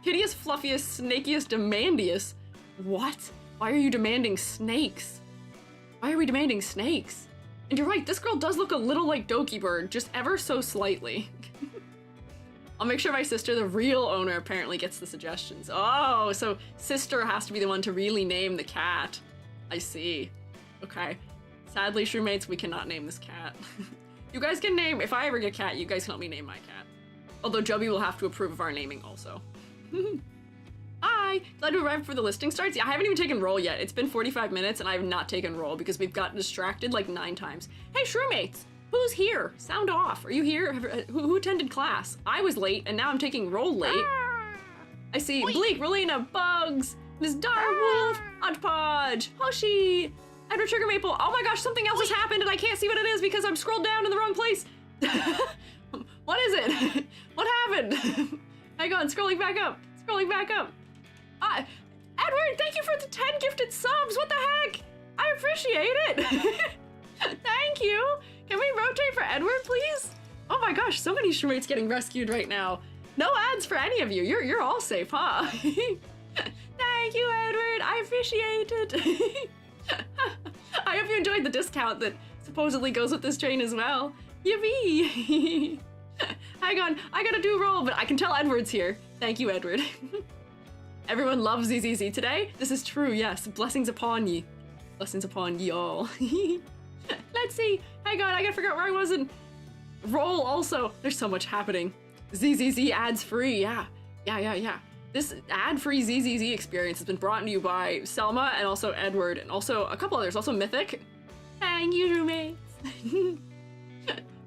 Kittiest, fluffiest, snakiest, demandiest. What? Why are you demanding snakes? Why are we demanding snakes? And you're right, this girl does look a little like Doki Bird, just ever so slightly. I'll make sure my sister, the real owner, apparently gets the suggestions. Oh, so sister has to be the one to really name the cat. I see. Okay. Sadly, Shroommates, we cannot name this cat. You guys can name, if I ever get a cat, you guys can help me name my cat. Although Joby will have to approve of our naming also. Hi, glad to arrive for the listing starts. Yeah, I haven't even taken roll yet. It's been 45 minutes and I have not taken roll because we've gotten distracted like 9 times. Hey, Shroommates, who's here? Sound off. Are you here? Who attended class? I was late and now I'm taking roll late. I see Bleak, Rolena, Bugs, Ms. Darwolf, Hodgepodge, Hoshi, Edward Sugar Maple. Oh my gosh, something else has happened and I can't see what it is because I'm scrolled down in the wrong place. What is it? What happened? Hang on, scrolling back up. Scrolling back up. Edward, thank you for the 10 gifted subs. What the heck? I appreciate it. Thank you. Can we rotate for Edward, please? Oh my gosh, so many Shroommates getting rescued right now. No ads for any of you. You're all safe, huh? Thank you, Edward. I appreciate it. I hope you enjoyed the discount that supposedly goes with this train as well. Yippee! Hang on, I gotta do a roll, but I can tell Edward's here. Thank you, Edward. Everyone loves ZZZ today. This is true, yes. Blessings upon ye. Blessings upon ye all. Let's see. Hang on, I gotta figure out where I was in roll also. There's so much happening. ZZZ ads free, yeah. Yeah. This ad-free ZZZ experience has been brought to you by Selma and also Edward and also a couple others, also Mythic. Thank you, roommates.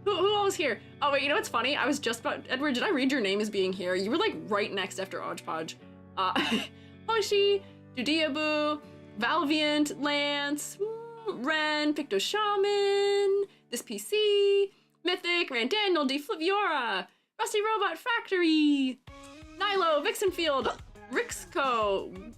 Who else here? Oh wait, you know what's funny? I was just about, Edward, did I read your name as being here? You were like right next after Hodgepodge. Hoshi, Judiabu, Valviant, Lance, Ren, Picto Shaman, This PC, Mythic, Randaniel, D. Flaviora, Rusty Robot Factory, Nilo, Vixenfield, Rixco,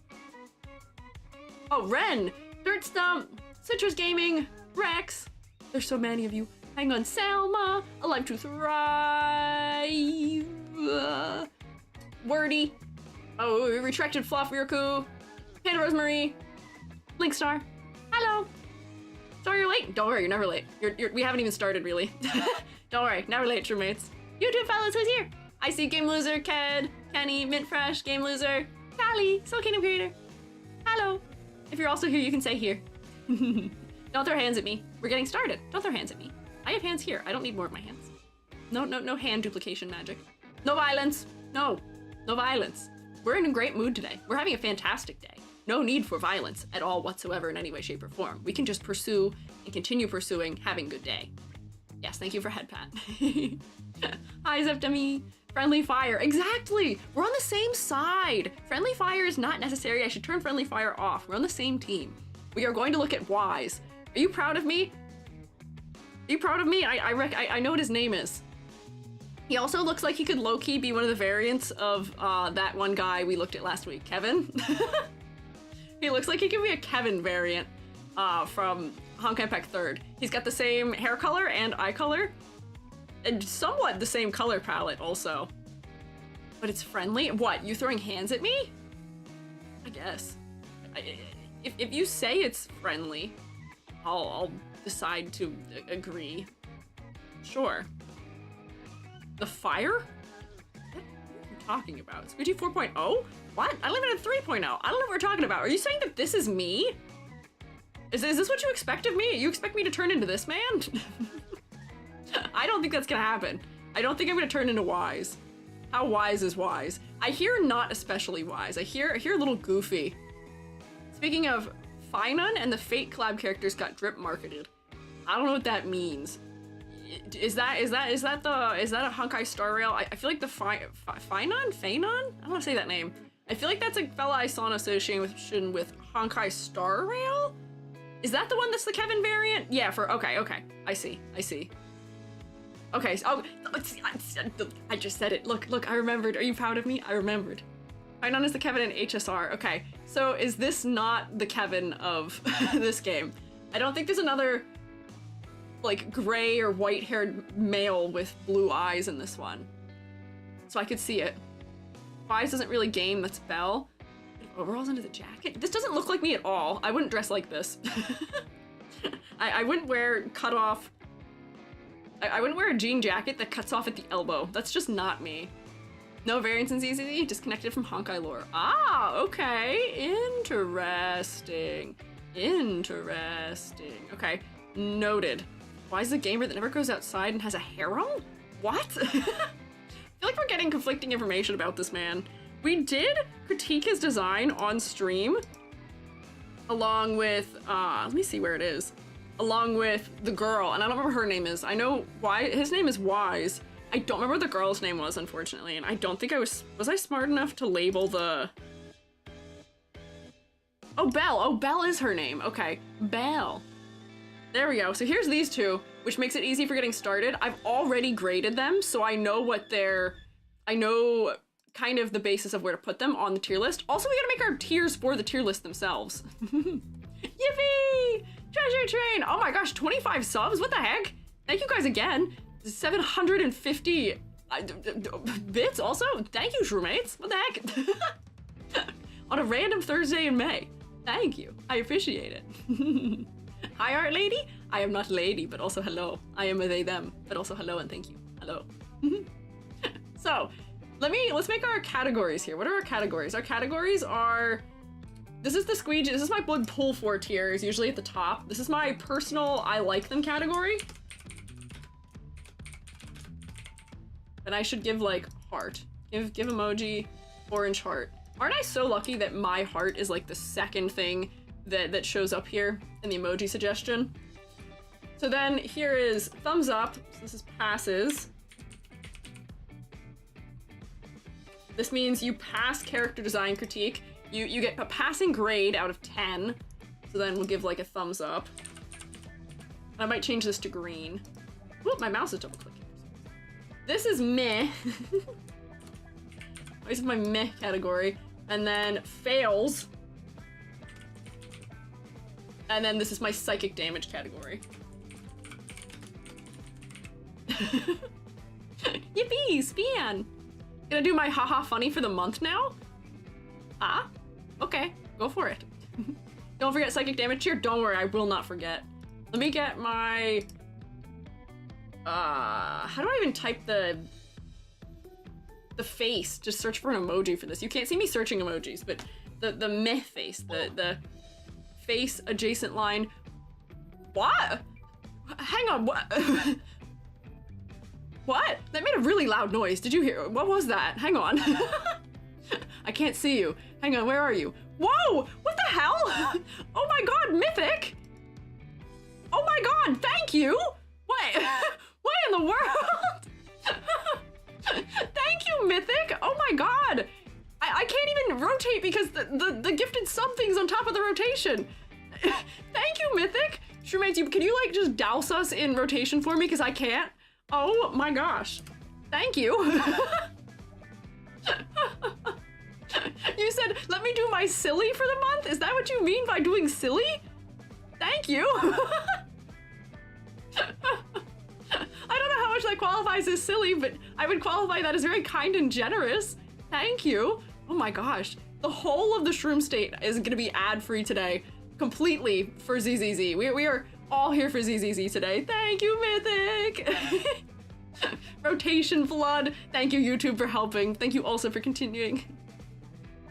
oh, Ren, Dirt Stump, Citrus Gaming, Rex. There's so many of you. Hang on, Selma, Alive to Thrive, Wordy, oh, Retracted Fluff, Ryuku, Panda Rosemary, Linkstar, hello. Sorry you're late. Don't worry, you're never late. We haven't even started, really. Don't worry, never late, Shroommates. You two fellas, who's here? I see Game Loser, Ked, Kenny, Mint Fresh, Game Loser, Callie, Soul Kingdom Creator. Hello. If you're also here, you can say here. Don't throw hands at me. We're getting started. Don't throw hands at me. I have hands here. I don't need more of my hands. No hand duplication magic. No violence. No violence. We're in a great mood today. We're having a fantastic day. No need for violence at all whatsoever in any way, shape, or form. We can just pursue and continue pursuing having a good day. Yes, thank you for head pat. Hi, Zeptami. Friendly fire. Exactly. We're on the same side. Friendly fire is not necessary. I should turn friendly fire off. We're on the same team. We are going to look at Wise. Are you proud of me? Are you proud of me? I know what his name is. He also looks like he could low-key be one of the variants of that one guy we looked at last week, Kevin. He looks like he could be a Kevin variant from Honkai Pack 3rd. He's got the same hair color and eye color, and somewhat the same color palette also. But it's friendly? What, you throwing hands at me? I guess. If you say it's friendly, I'll decide to agree. Sure. The fire? What are you talking about? Squiiji 4.0? What? I live in a 3.0. I don't know what we're talking about. Are you saying that this is me? Is this what you expect of me? You expect me to turn into this man? I don't think that's gonna happen. I don't think I'm gonna turn into Wise. How wise is Wise? I hear not especially wise. I hear a little goofy. Speaking of, Finon and the Fate collab characters got drip marketed. I don't know what that means. Is that a Honkai Star Rail? I feel like the Finon? Phanon? I don't want to say that name. I feel like that's a fella I saw an association with Honkai Star Rail? Is that the one that's the Kevin variant? Yeah, okay. I see. Okay, so, I just said it. Look, I remembered. Are you proud of me? I remembered. Finon is the Kevin in HSR. Okay, so is this not the Kevin of this game? I don't think there's another like gray or white-haired male with blue eyes in this one. So I could see it. Wise doesn't really game, that's Belle. Overalls under the jacket? This doesn't look like me at all. I wouldn't dress like this. I wouldn't wear cut off. I wouldn't wear a jean jacket that cuts off at the elbow. That's just not me. No variance in ZZZ, disconnected from Honkai lore. Ah, okay, interesting. Interesting. Okay, noted. Why is the gamer that never goes outside and has a harem? What? I feel like we're getting conflicting information about this man. We did critique his design on stream, along with, let me see where it is. Along with the girl, and I don't remember her name is. I know why his name is Wise. I don't remember what the girl's name was, unfortunately, and I don't think I was I smart enough to label the... Oh, Belle. Oh, Belle is her name. Okay, Belle. There we go. So here's these two, which makes it easy for getting started. I've already graded them, so I know what they're... I know kind of the basis of where to put them on the tier list. Also, we gotta make our tiers for the tier list themselves. Yippee! Treasure train! Oh my gosh, 25 subs? What the heck? Thank you guys again. 750 bits also? Thank you, Shroomates. What the heck? On a random Thursday in May. Thank you. I appreciate it. Hi, Art Lady. I am not lady, but also hello. I am a they, them, but also hello and thank you. Hello. So, let's make our categories here. What are our categories? Our categories are... This is the Squiiji. This is my blood pull for tiers, usually at the top. This is my personal I like them category. And I should give like heart. Give emoji, orange heart. Aren't I so lucky that my heart is like the second thing that shows up here in the emoji suggestion? So then here is thumbs up. So this is passes. This means you pass character design critique. You get a passing grade out of 10. So then we'll give like a thumbs up. I might change this to green. Whoop, my mouse is double clicking. This is meh. This is my meh category. And then fails. And then this is my psychic damage category. Yippee, Span! Gonna do my haha funny for the month now? Ah, okay, go for it. Don't forget psychic damage here. Don't worry, I will not forget. Let me get my... how do I even type the face? Just search for an emoji for this. You can't see me searching emojis, but the meh face, the face adjacent line. What? Hang on, what? What? That made a really loud noise. Did you hear? What was that? Hang on. I can't see you. Hang on, where are you? Whoa! What the hell? Oh my god, Mythic! Oh my god, thank you! Wait, what in the world? Thank you, Mythic! Oh my god! I can't even rotate because the gifted something's on top of the rotation. Thank you, Mythic! Shroomates, can you like just douse us in rotation for me? Because I can't. Oh my gosh. Thank you. You said, let me do my silly for the month? Is that what you mean by doing silly? Thank you. I don't know how much that qualifies as silly, but I would qualify that as very kind and generous. Thank you. Oh my gosh. The whole of the Shroom State is going to be ad-free today. Completely for ZZZ. We are all here for ZZZ today. Thank you, Mythic. Rotation flood. Thank you, YouTube, for helping. Thank you also for continuing.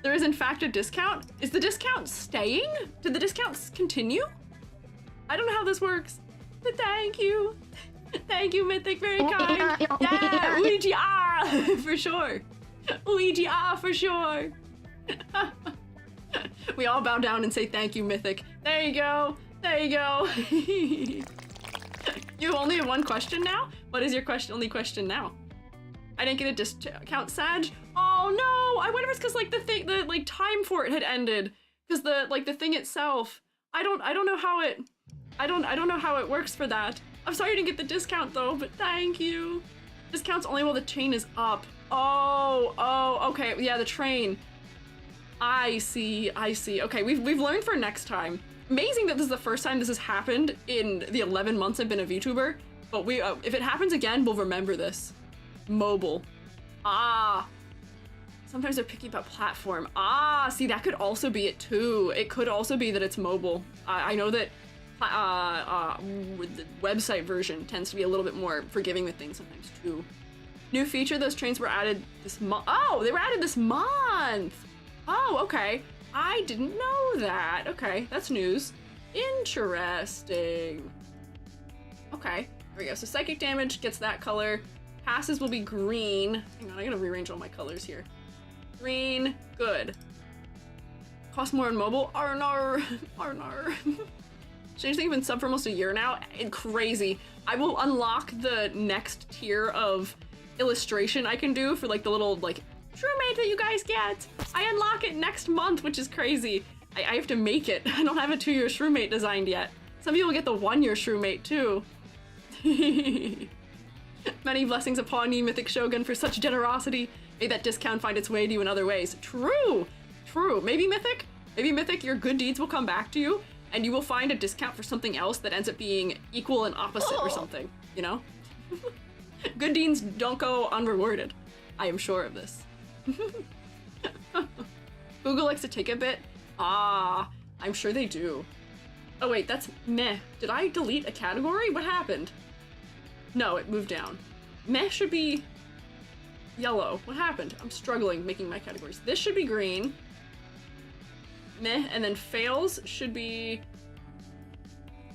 There is in fact a discount. Is the discount staying? Did the discounts continue? I don't know how this works, but thank you. Thank you, Mythic, very kind. Yeah, Luigi, for sure. Luigi, for sure. We all bow down and say thank you, Mythic. There you go. There you go. You only have one question now? What is your only question now? I didn't get a discount, Sag. Oh no! I wonder if it's because like the time for it had ended. Because the thing itself. I don't know how it. I don't know how it works for that. I'm sorry you didn't get the discount though, but thank you. Discounts only while the chain is up. Oh, okay, yeah, the train. I see. Okay, we've learned for next time. amazing that this is the first time this has happened in the 11 months I've been a VTuber, but if it happens again, we'll remember this. Mobile. Ah. Sometimes they're picky about platform. Ah, see, that could also be it too. It could also be that it's mobile. I know that the website version tends to be a little bit more forgiving with things sometimes too. New feature, those trains were added this month. Oh, they were added this month. Oh, okay. I didn't know that. Okay, that's news. Interesting. Okay, there we go. So psychic damage gets that color. Passes will be green. Hang on, I gotta rearrange all my colors here. Green, good. Cost more on mobile? Arnar, Arnar. Strange thing, I've been sub for almost a year now. Crazy. I will unlock the next tier of illustration I can do for like the little like shroomate that you guys get. I unlock it next month, which is crazy. I have to make it. I don't have a 2-year shroomate designed yet. Some people get the 1-year shroomate too. Many blessings upon you, Mythic Shogun, for such generosity. May that discount find its way to you in other ways. True, true. Maybe Mythic, your good deeds will come back to you and you will find a discount for something else that ends up being equal and opposite or something, you know? Good deeds don't go unrewarded. I am sure of this. Google likes to take a bit. Ah, I'm sure they do. Oh wait, that's meh. Did I delete a category? What happened? No, it moved down. Meh should be yellow. What happened? I'm struggling making my categories. This should be green. Meh, and then fails should be...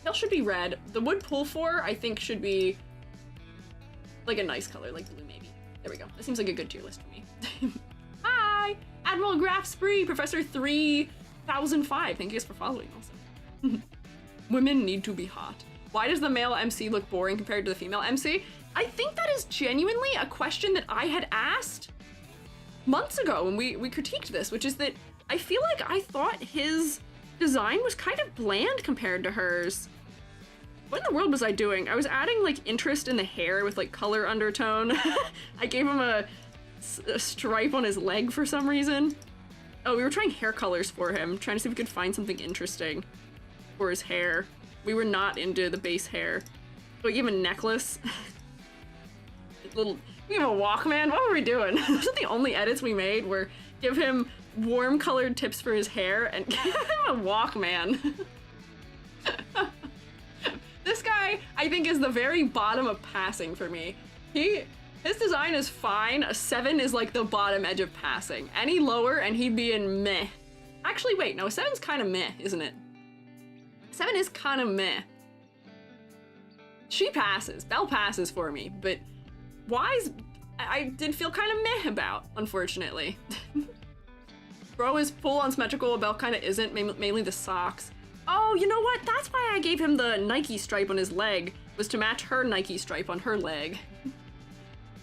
Fail should be red. The wood pull for, I think, should be like a nice color, like blue maybe. There we go. That seems like a good tier list for me. Hi! Admiral Graph Spree, Professor 3005. Thank you guys for following also. Women need to be hot. Why does the male MC look boring compared to the female MC? I think that is genuinely a question that I had asked months ago when we critiqued this, which is that I feel like I thought his design was kind of bland compared to hers. What in the world was I doing? I was adding like interest in the hair with like color undertone. I gave him a stripe on his leg for some reason. Oh, we were trying hair colors for him, trying to see if we could find something interesting for his hair. We were not into the base hair. Oh, we gave him a necklace. We gave him a Walkman. What were we doing? Those are the only edits we made were give him warm colored tips for his hair and give him a Walkman. This guy, I think, is the very bottom of passing for me. His design is fine. A 7 is like the bottom edge of passing. Any lower and he'd be in meh. Actually, wait, no, a 7's kind of meh, isn't it? 7 is kind of meh. She passes. Belle passes for me, but Wise, I did feel kind of meh about, unfortunately. Bro is full on symmetrical, Belle kind of isn't, mainly the socks. Oh, you know what? That's why I gave him the Nike stripe on his leg, was to match her Nike stripe on her leg.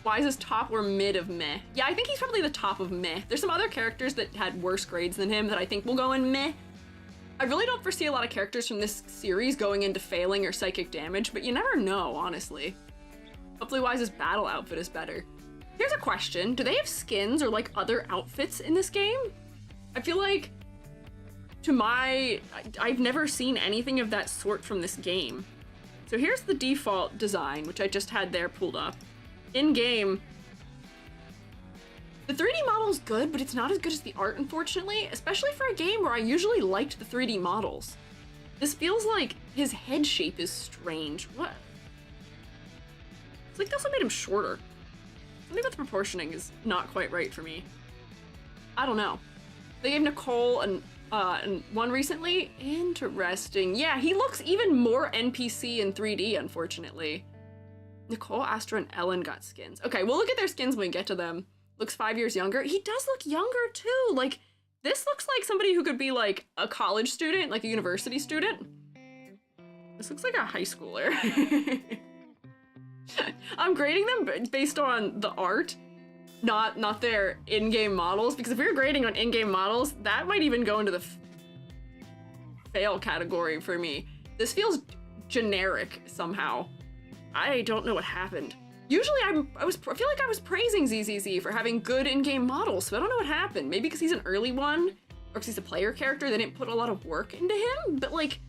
Wise's top or mid of meh. Yeah, I think he's probably the top of meh. There's some other characters that had worse grades than him that I think will go in meh. I really don't foresee a lot of characters from this series going into failing or psychic damage, but you never know, honestly. Hopefully Wise's battle outfit is better. Here's a question. Do they have skins or like other outfits in this game? I feel like I've never seen anything of that sort from this game. So here's the default design, which I just had there pulled up. In-game, the 3D model's good, but it's not as good as the art, unfortunately, especially for a game where I usually liked the 3D models. This feels like his head shape is strange. What? It's like they also made him shorter. I think the proportioning is not quite right for me. I don't know. They gave Nicole and one recently. Interesting. Yeah, he looks even more NPC in 3D, unfortunately. Nicole, Astra, and Ellen got skins. Okay, we'll look at their skins when we get to them. Looks 5 years younger. He does look younger too. Like, this looks like somebody who could be like a college student, like a university student. This looks like a high schooler. I'm grading them based on the art, not their in-game models, because if we were grading on in-game models, that might even go into the fail category for me. This feels generic somehow. I don't know what happened. Usually I feel like I was praising ZZZ for having good in-game models, so I don't know what happened. Maybe because he's an early one, or because he's a player character, they didn't put a lot of work into him, but like,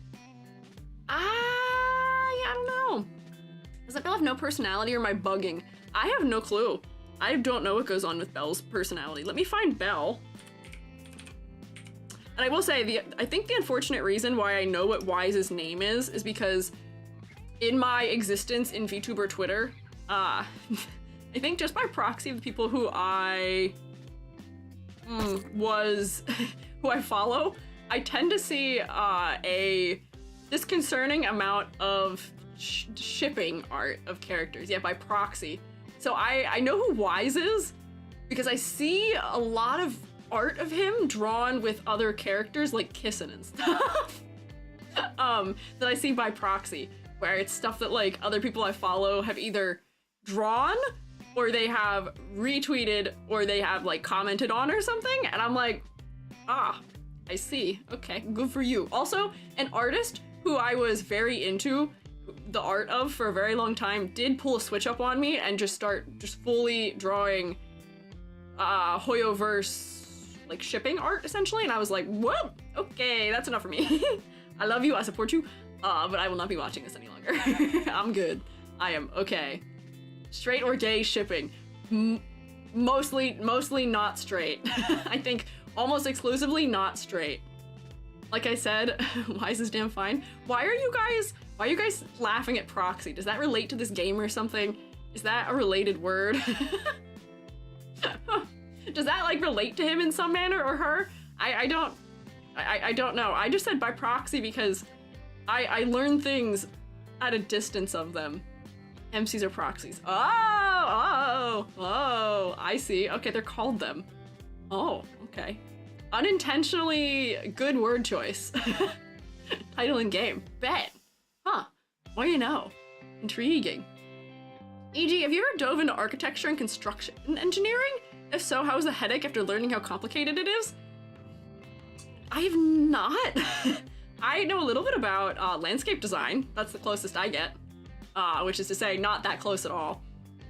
I don't know. Does that Belle have no personality or am I bugging? I have no clue. I don't know what goes on with Belle's personality. Let me find Belle. And I will say, I think the unfortunate reason why I know what Wise's name is because in my existence in VTuber Twitter, I think just by proxy of the people who I who I follow, I tend to see a disconcerting amount of shipping art of characters, yeah, by proxy. So I know who Wise is because I see a lot of art of him drawn with other characters like kissing and stuff that I see by proxy, where it's stuff that like other people I follow have either drawn or they have retweeted or they have like commented on or something, and I'm like, ah, I see, okay, good for you. Also, an artist who I was very into the art of for a very long time did pull a switch up on me and just start fully drawing Hoyoverse like shipping art essentially, and I was like, whoa, okay, that's enough for me. I love you, I support you, but I will not be watching this any longer. I'm good. I am okay. Straight or gay shipping? Mostly not straight. I think almost exclusively not straight. Like I said, Wise is damn fine. Why are you guys laughing at proxy? Does that relate to this game or something? Is that a related word? Does that like relate to him in some manner or her? I don't know. I just said by proxy because I learn things at a distance of them. MCs are proxies. Oh, I see. Okay, they're called them. Oh, okay. Unintentionally good word choice. Title and game. Bet. Huh. What do you know? Intriguing. E.g., have you ever dove into architecture and construction engineering? If so, how was the headache after learning how complicated it is? I have not. I know a little bit about landscape design. That's the closest I get, which is to say not that close at all.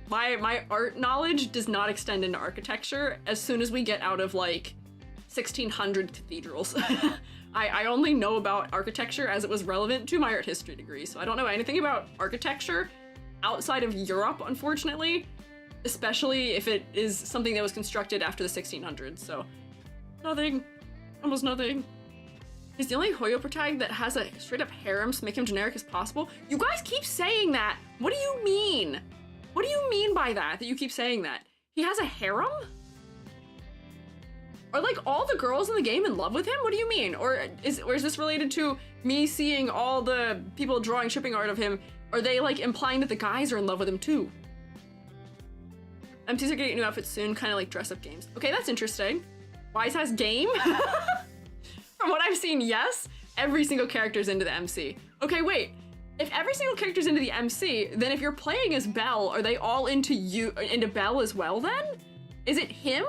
My art knowledge does not extend into architecture as soon as we get out of like 1600 cathedrals. I only know about architecture as it was relevant to my art history degree, so I don't know anything about architecture outside of Europe, unfortunately, especially if it is something that was constructed after the 1600s, so nothing, almost nothing. He's the only Hoyo protag that has a straight up harem, so make him generic as possible. You guys keep saying that. What do you mean? What do you mean by that you keep saying that? He has a harem? Are like all the girls in the game in love with him? What do you mean? Or is this related to me seeing all the people drawing shipping art of him? Are they like implying that the guys are in love with him too? MCs are getting new outfits soon, kind of like dress up games. Okay, that's interesting. Wise has game? From what I've seen, yes. Every single character's into the MC. Okay, wait. If every single character's into the MC, then if you're playing as Belle, are they all into Belle as well then? Is it him?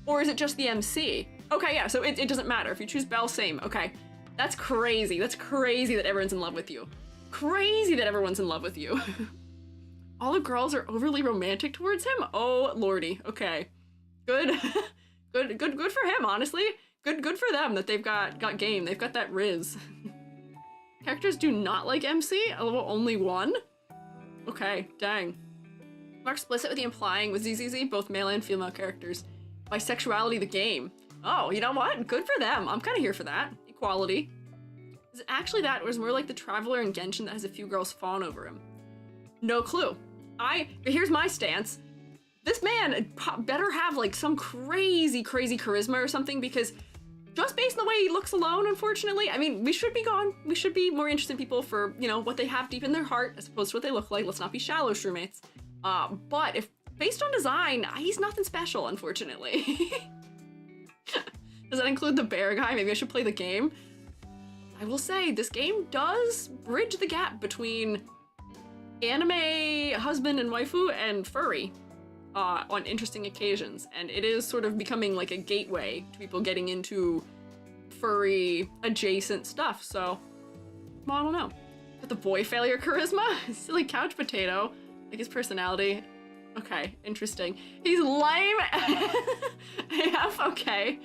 Or is it just the MC? Okay, yeah, so it doesn't matter. If you choose Belle, same. Okay. That's crazy. That's crazy that everyone's in love with you. Crazy that everyone's in love with you. All the girls are overly romantic towards him? Oh, lordy. Okay. Good. good for him, honestly. Good for them that they've got game. They've got that riz. Characters do not like MC? Although only one? Okay, dang. More explicit with the implying with ZZZ, both male and female characters. Bisexuality the game. Oh, you know what? Good for them. I'm kind of here for that. Equality. Is it actually that, or is it more like the Traveler in Genshin that has a few girls fawn over him? No clue. Here's my stance. This man better have like some crazy charisma or something, because just based on the way he looks alone, unfortunately, I mean, we should be more interested in people for, you know, what they have deep in their heart as opposed to what they look like. Let's not be shallow, shroommates. But if based on design, he's nothing special, unfortunately. Does that include the bear guy? Maybe I should play the game. I will say, this game does bridge the gap between anime husband and waifu and furry on interesting occasions, and it is sort of becoming like a gateway to people getting into furry adjacent stuff, so I don't know. But the boy failure charisma? Silly couch potato. Like his personality. Okay, interesting. He's lame AF, okay.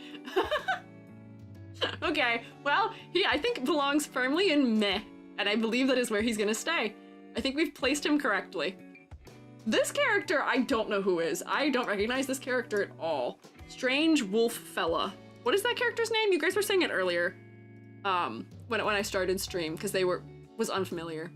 Okay, well, he, I think, belongs firmly in meh, and I believe that is where he's gonna stay. I think we've placed him correctly. This character, I don't know who is. I don't recognize this character at all. Strange Wolf Fella. What is that character's name? You guys were saying it earlier. When I started stream, because was unfamiliar.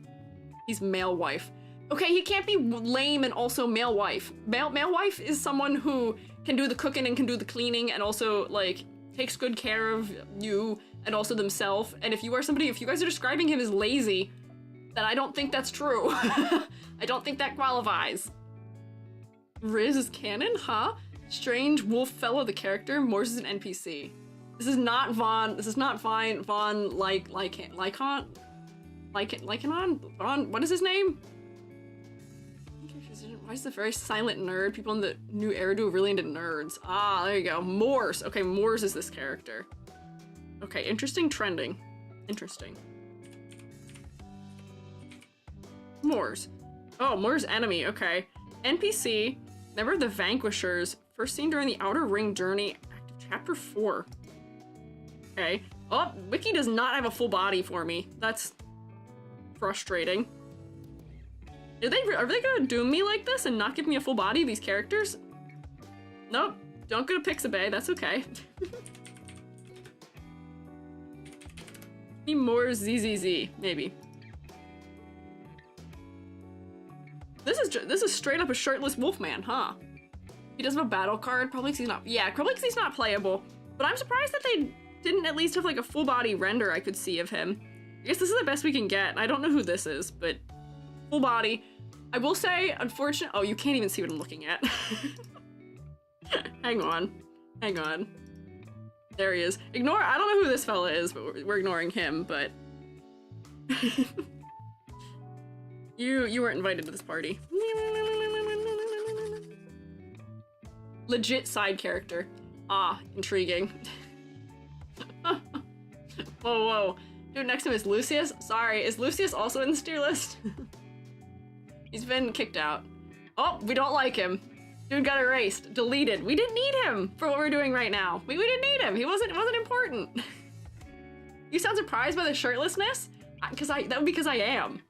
He's male wife. Okay, he can't be lame and also male wife. Male wife is someone who can do the cooking and can do the cleaning and also, like, takes good care of you and also themselves. And if you guys are describing him as lazy, then I don't think that's true. I don't think that qualifies. Riz is canon, huh? Strange Wolf Fellow, the character. Morse is an NPC. This is not Vaughn. This is not Vaughn. Vaughn Lycanon? Vaughn, what is his name? Why is the very silent nerd? People in the new era do really into nerds. Ah, there you go. Morse. Okay, Morse is this character. Okay, interesting trending. Interesting. Morse. Oh, Morse enemy. Okay. NPC. Member of the Vanquishers. First seen during the Outer Ring Journey. Active Chapter 4. Okay. Oh, Wiki does not have a full body for me. That's frustrating. Are they gonna doom me like this and not give me a full body, these characters? Nope. Don't go to Pixabay. That's okay. Need more ZZZ, maybe. This is straight up a shirtless Wolfman, huh? He does have a battle card. Probably because he's not. Yeah, probably because he's not playable. But I'm surprised that they didn't at least have like a full body render I could see of him. I guess this is the best we can get. I don't know who this is, but full body. I will say, unfortunately, oh, you can't even see what I'm looking at. Hang on. There he is. I don't know who this fella is, but we're ignoring him, but you weren't invited to this party. Legit side character. Ah, intriguing. Whoa. Dude, next to him is Lucius. Sorry, is Lucius also in the tier list? He's been kicked out. Oh, we don't like him. Dude got erased, deleted. We didn't need him for what we're doing right now. We didn't need him. It wasn't important. You sound surprised by the shirtlessness? That would be because I am.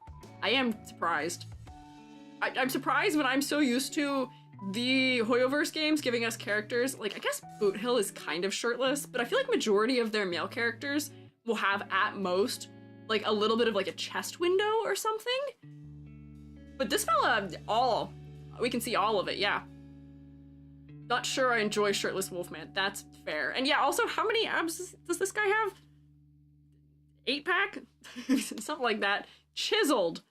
I am surprised. I'm surprised when I'm so used to the Hoyoverse games giving us characters. Like, I guess Boot Hill is kind of shirtless, but I feel like majority of their male characters will have at most like a little bit of like a chest window or something. But this fella, we can see all of it, yeah. Not sure I enjoy shirtless Wolfman, that's fair. And yeah, also, how many abs does this guy have? 8-pack? Something like that. Chiseled,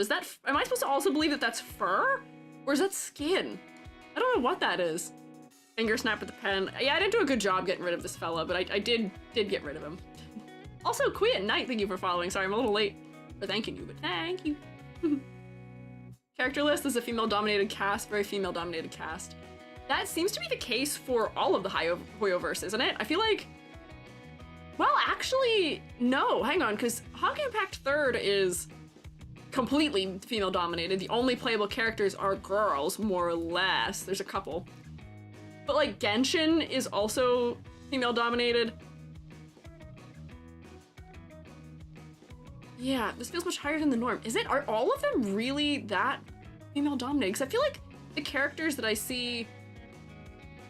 is that, am I supposed to also believe that that's fur? Or is that skin? I don't know what that is. Finger snap with the pen. Yeah, I didn't do a good job getting rid of this fella, but I did get rid of him. Also, Queen at Night, thank you for following. Sorry, I'm a little late for thanking you, but thank you. Character list is a female-dominated cast, very female-dominated cast. That seems to be the case for all of the Hoyoverse, isn't it? I feel like, well, actually, no, hang on, because Hawk Impact 3rd is completely female-dominated. The only playable characters are girls, more or less. There's a couple. But, like, Genshin is also female-dominated. Yeah, this feels much higher than the norm. Is it? Are all of them really that female-dominated? Because I feel like the characters that I see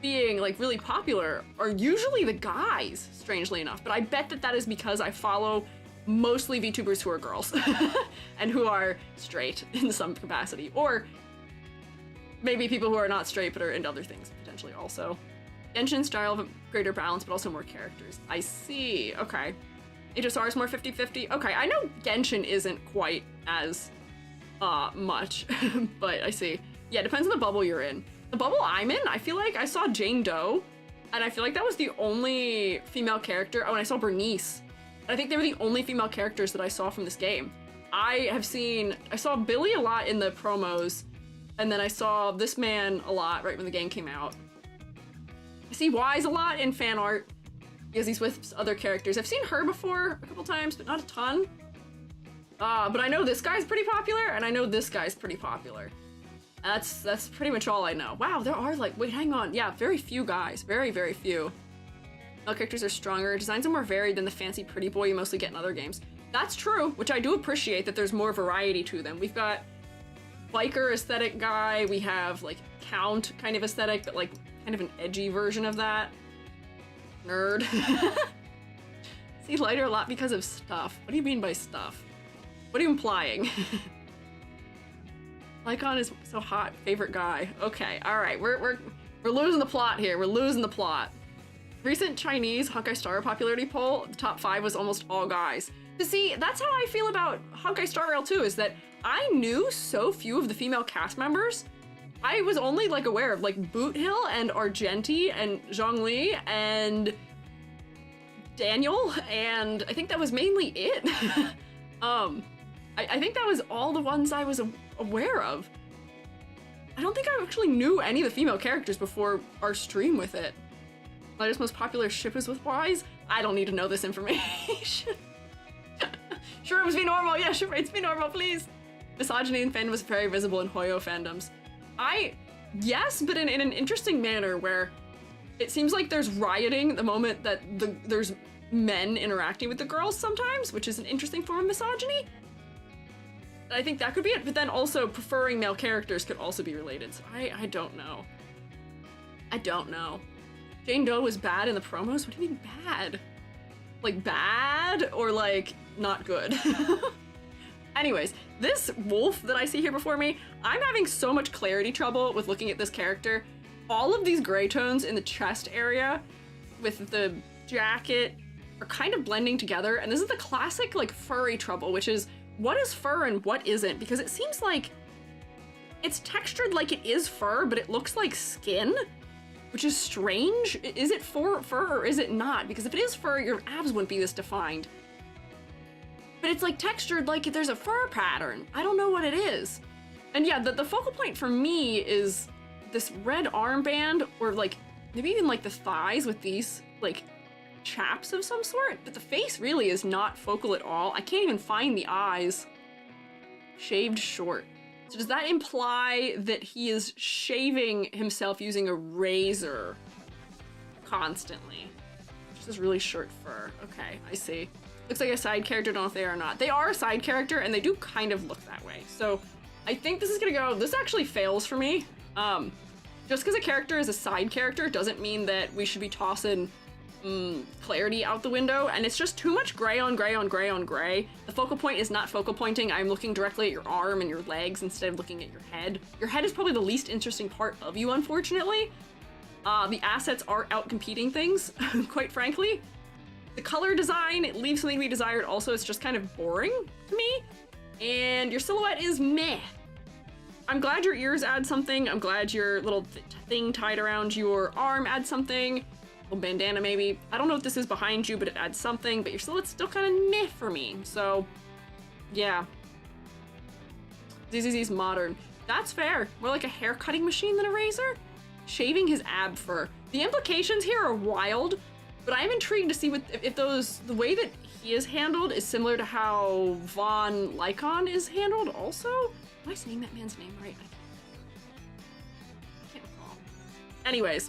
being, like, really popular are usually the guys, strangely enough. But I bet that is because I follow mostly VTubers who are girls and who are straight in some capacity. Or maybe people who are not straight but are into other things, potentially also. Genshin style of a greater balance, but also more characters. I see, okay. HSR is more 50-50. Okay, I know Genshin isn't quite as much, but I see. Yeah, it depends on the bubble you're in. The bubble I'm in, I feel like I saw Jane Doe, and I feel like that was the only female character. Oh, and I saw Bernice. I think they were the only female characters that I saw from this game. I saw Billy a lot in the promos, and then I saw this man a lot right when the game came out. I see Wise a lot in fan art, because he's with other characters. I've seen her before a couple times, but not a ton. But I know this guy's pretty popular, and I know this guy's pretty popular. That's pretty much all I know. Wow, there are like, wait, hang on. Yeah, very few guys. Very, very few. Male characters are stronger. Designs are more varied than the fancy pretty boy you mostly get in other games. That's true, which I do appreciate that there's more variety to them. We've got biker aesthetic guy, we have like count kind of aesthetic, but like kind of an edgy version of that. Nerd. See lighter a lot because of stuff. What do you mean by stuff? What are you implying? Lycon is so hot. Favorite guy. Okay, all right. We're losing the plot here. We're losing the plot. Recent Chinese Honkai Star popularity poll, the top 5 was almost all guys. To see, that's how I feel about Honkai Star Rail 2, is that I knew so few of the female cast members. I was only like aware of like Boot Hill and Argenti and Zhongli and Daniel, and I think that was mainly it. I think that was all the ones I was aware of. I don't think I actually knew any of the female characters before our stream with it. Latest most popular ship is with Wise? I don't need to know this information. Shrooms be normal, yeah, ship rates be normal, please. Misogyny and fandom was very visible in Hoyo fandoms. Yes, but in an interesting manner where it seems like there's rioting the moment that there's men interacting with the girls sometimes, which is an interesting form of misogyny. I think that could be it, but then also preferring male characters could also be related, so I don't know. I don't know. Jane Doe was bad in the promos? What do you mean bad? Like bad or like not good? Anyways, this wolf that I see here before me, I'm having so much clarity trouble with looking at this character. All of these gray tones in the chest area with the jacket are kind of blending together, and this is the classic like furry trouble, which is what is fur and what isn't, because it seems like it's textured like it is fur, but it looks like skin, which is strange. Is it fur or is it not? Because if it is fur, your abs wouldn't be this defined. But it's like textured like there's a fur pattern. I don't know what it is. And yeah, the focal point for me is this red armband, or like maybe even like the thighs with these like chaps of some sort, but the face really is not focal at all. I can't even find the eyes. Shaved short. So does that imply that he is shaving himself using a razor constantly? This is really short fur. Okay, I see. Looks like a side character, don't know if they are or not. They are a side character, and they do kind of look that way. So I think this is gonna go, this actually fails for me. Just because a character is a side character doesn't mean that we should be tossing clarity out the window, and it's just too much gray on gray on gray on gray. The focal point is not focal pointing. I'm looking directly at your arm and your legs instead of looking at your head. Your head is probably the least interesting part of you, unfortunately. The assets are out competing things, quite frankly. The color design, it leaves something to be desired. Also, it's just kind of boring to me. And your silhouette is meh. I'm glad your ears add something. I'm glad your little thing tied around your arm adds something. Little bandana maybe. I don't know what this is behind you, but it adds something. But your silhouette's still kind of meh for me. So, yeah. ZZZ's modern. That's fair. More like a hair cutting machine than a razor. Shaving his ab fur. The implications here are wild. But I'm intrigued to see if the way that he is handled is similar to how Von Lycon is handled also? Am I saying that man's name right? I can't recall. Anyways.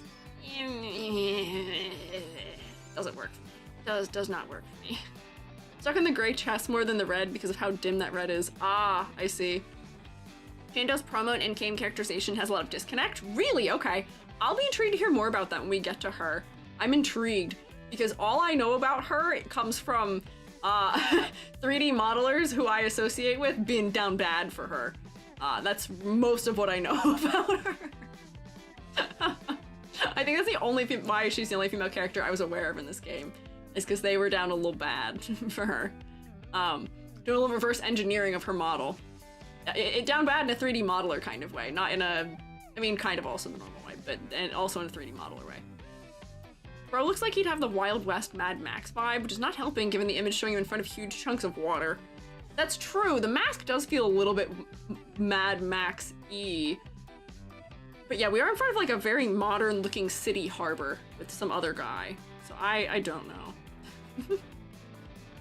Doesn't work for me. Does not work for me. Stuck in the gray chest more than the red because of how dim that red is. Ah, I see. Jane Doe's promo and in-game characterization has a lot of disconnect. Really? Okay. I'll be intrigued to hear more about that when we get to her. I'm intrigued. Because all I know about her, it comes from 3D modelers who I associate with being down bad for her. That's most of what I know about her. I think that's the only why she's the only female character I was aware of in this game, is because they were down a little bad for her. Doing a little reverse engineering of her model. It down bad in a 3D modeler kind of way, not in a, I mean, kind of also in the normal way, but and also in a 3D modeler way. Bro looks like he'd have the Wild West Mad Max vibe, which is not helping given the image showing you in front of huge chunks of water. That's true, the mask does feel a little bit Mad Max-y. But yeah, we are in front of like a very modern looking city harbor with some other guy. So I don't know.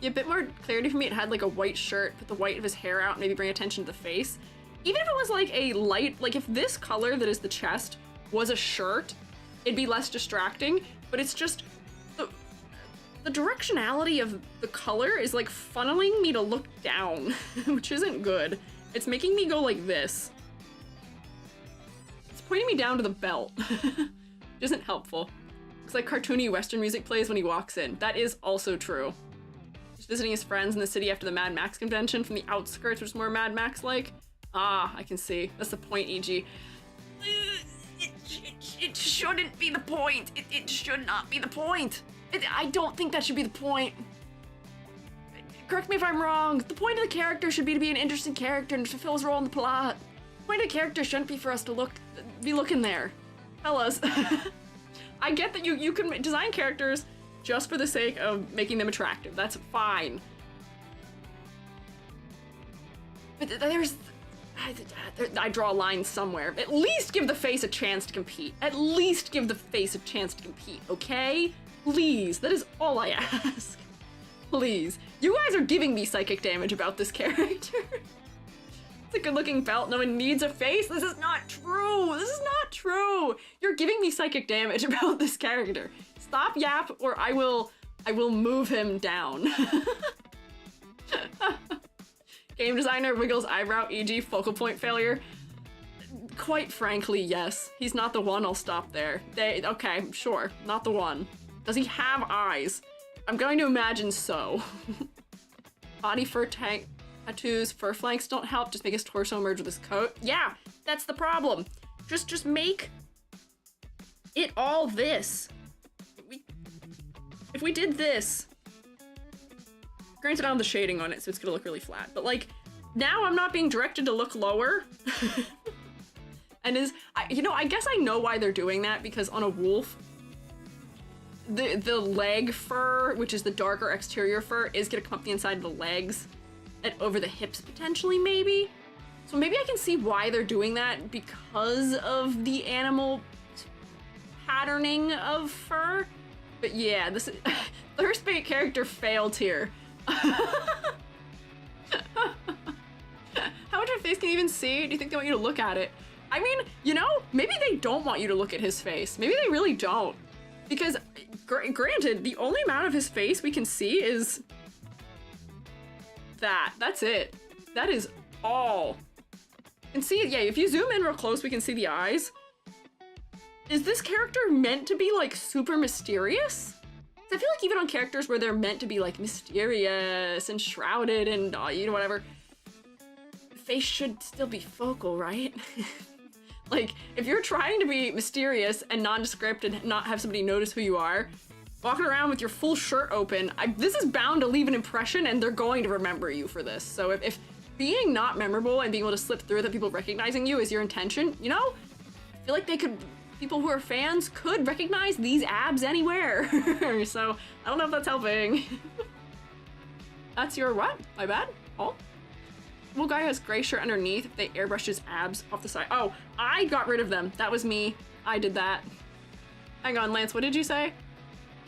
Yeah, a bit more clarity for me. It had like a white shirt, put the white of his hair out, maybe bring attention to the face. Even if it was like a light, like if this color that is the chest was a shirt, it'd be less distracting. But it's just the directionality of the color is like funneling me to look down, which isn't good. It's making me go like this. It's pointing me down to the belt, which isn't helpful. Looks like cartoony Western music plays when he walks in. That is also true. Just visiting his friends in the city after the Mad Max convention from the outskirts, which is more Mad Max-like. Ah, I can see. That's the point, E.G. It shouldn't be the point. It should not be the point. I don't think that should be the point. Correct me if I'm wrong. The point of the character should be to be an interesting character and fulfill his role in the plot. The point of the character shouldn't be for us to be looking there. Fellas. I get that you can design characters just for the sake of making them attractive. That's fine. But I draw a line somewhere. At least give the face a chance to compete. At least give the face a chance to compete, okay? Please, that is all I ask. Please. You guys are giving me psychic damage about this character. It's a good-looking belt. No one needs a face. This is not true. This is not true. You're giving me psychic damage about this character. Stop yap, or I will move him down. Game designer wiggles eyebrow, e.g. focal point failure. Quite frankly, yes. He's not the one. I'll stop there. Okay, sure. Not the one. Does he have eyes? I'm going to imagine so. Body fur tattoos, fur flanks don't help. Just make his torso merge with his coat. Yeah, that's the problem. Just make it all this. If we did this, granted I don't have the shading on it, so it's gonna look really flat, but like, now I'm not being directed to look lower. And I guess I know why they're doing that, because on a wolf, the leg fur, which is the darker exterior fur, is gonna come up the inside of the legs and over the hips potentially, maybe. So maybe I can see why they're doing that, because of the animal patterning of fur. But yeah, this is Thirst Bait character failed here. How much of a face can you even see? Do you think they want you to look at it? I mean, maybe they don't want you to look at his face. Maybe they really don't. Because, granted, the only amount of his face we can see is that. That's it. That is all. And see, yeah, if you zoom in real close, we can see the eyes. Is this character meant to be, like, super mysterious? I feel like even on characters where they're meant to be, like, mysterious and shrouded and, whatever, the face should still be focal, right? Like, if you're trying to be mysterious and nondescript and not have somebody notice who you are, walking around with your full shirt open, this is bound to leave an impression, and they're going to remember you for this. So if being not memorable and being able to slip through that people recognizing you is your intention, I feel like people who are fans could recognize these abs anywhere. So I don't know if that's helping. That's your what? My bad? Oh. Little guy has gray shirt underneath. If they airbrushed his abs off the side. Oh, I got rid of them. That was me. I did that. Hang on, Lance, what did you say?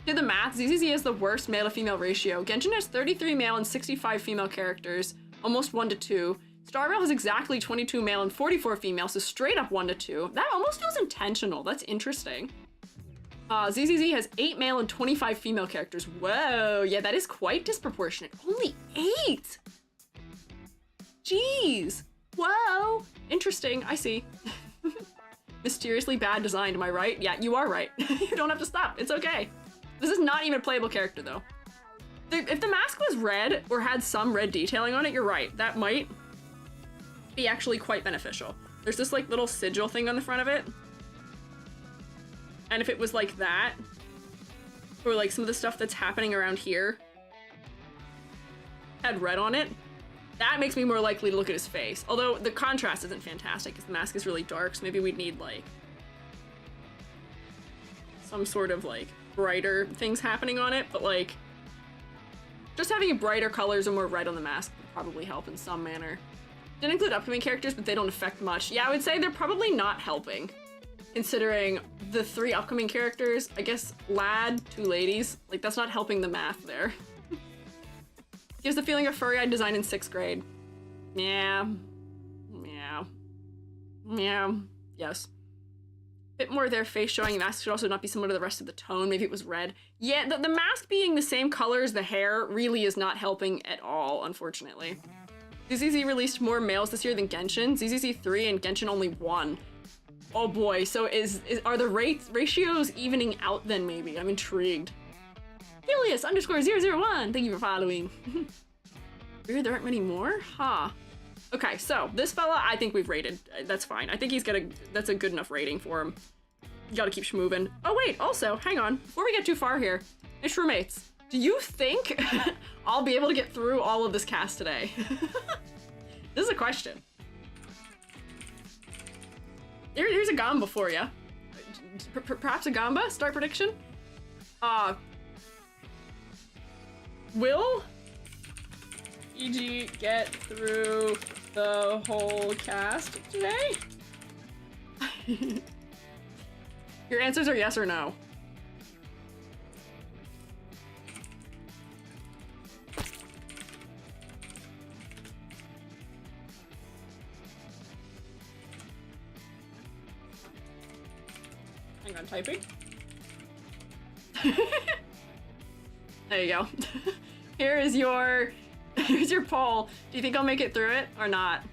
Did the math. ZZZ has the worst male to female ratio. Genshin has 33 male and 65 female characters. Almost 1-2. Star Rail has exactly 22 male and 44 female, so straight up 1-2. That almost feels intentional. That's interesting. ZZZ has 8 male and 25 female characters. Whoa, yeah, that is quite disproportionate. Only 8! Jeez! Whoa! Interesting, I see. Mysteriously bad design, am I right? Yeah, you are right. You don't have to stop, it's okay. This is not even a playable character, though. If the mask was red, or had some red detailing on it, you're right. That might be actually quite beneficial. There's this, like, little sigil thing on the front of it. And if it was like that, or like some of the stuff that's happening around here had red on it, that makes me more likely to look at his face. Although the contrast isn't fantastic because the mask is really dark, so maybe we'd need like some sort of like brighter things happening on it, but like just having brighter colors and more red on the mask would probably help in some manner. Didn't include upcoming characters, but they don't affect much. Yeah, I would say they're probably not helping, considering the 3 upcoming characters. I guess lad, 2 ladies, like that's not helping the math there. Gives the feeling of furry-eyed design in 6th grade. Yeah. Yeah. Yeah. Yes. Bit more of their face showing. Mask should also not be similar to the rest of the tone. Maybe it was red. Yeah, the mask being the same color as the hair really is not helping at all, unfortunately. ZZZ released more males this year than Genshin. ZZZ 3 and Genshin only 1. Oh boy, so are the ratios evening out then maybe? I'm intrigued. Helios_001, thank you for following. Weird, there aren't many more? Huh. Okay, so this fella, I think we've rated. That's fine. I think that's a good enough rating for him. You gotta keep schmoving. Oh wait, also, hang on. Before we get too far here, my roommates, do you think I'll be able to get through all of this cast today? This is a question. Here's a Gamba for you. Perhaps a Gamba? Start prediction? Will EG get through the whole cast today? Your answers are yes or no. Hang on, typing. There you go. Here's your poll. Do you think I'll make it through it or not?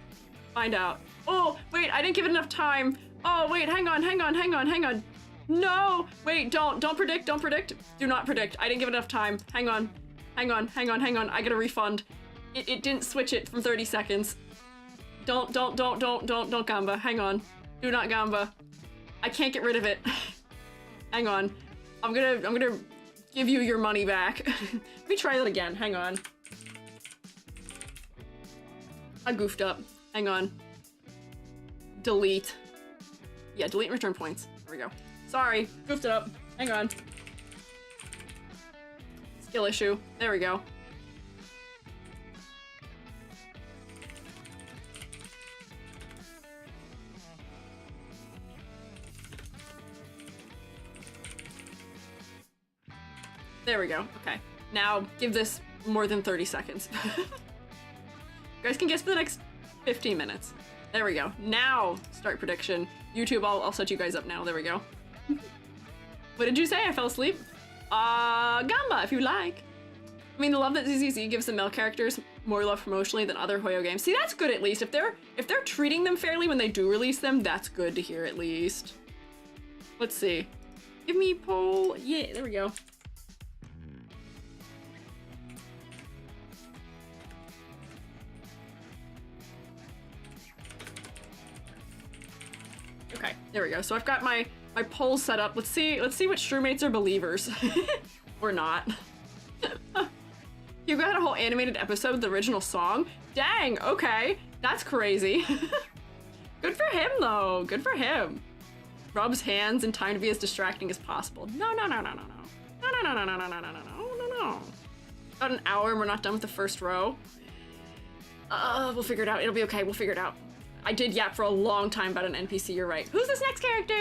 Find out. Oh, wait, I didn't give it enough time. Oh, wait, hang on. No, wait, don't predict. Do not predict. I didn't give it enough time. Hang on. I get a refund. It didn't switch it from 30 seconds. Don't Gamba. Hang on. Do not Gamba. I can't get rid of it. Hang on. I'm gonna give you your money back. Let me try that again. Hang on. I goofed up. Hang on. Delete. Yeah, delete and return points. There we go. Sorry, goofed it up. Hang on. Skill issue. There we go. There we go. Okay. Now give this more than 30 seconds. You guys can guess for the next 15 minutes. There we go. Now start prediction. YouTube, I'll set you guys up now. There we go. What did you say? I fell asleep? Gamba, if you like. I mean, the love that ZZZ gives the male characters more love promotionally than other Hoyo games. See, that's good at least. If they're treating them fairly when they do release them, that's good to hear at least. Let's see. Give me poll. Yeah, there we go. Okay, there we go. So I've got my polls set up. Let's see what Shrewmates are believers. Or not. Hugo had a whole animated episode with the original song. Dang, okay. That's crazy. Good for him though. Good for him. Rubs hands and time to be as distracting as possible. No. About an hour and we're not done with the first row. We'll figure it out. It'll be okay. We'll figure it out. I did yap for a long time about an NPC, you're right. Who's this next character?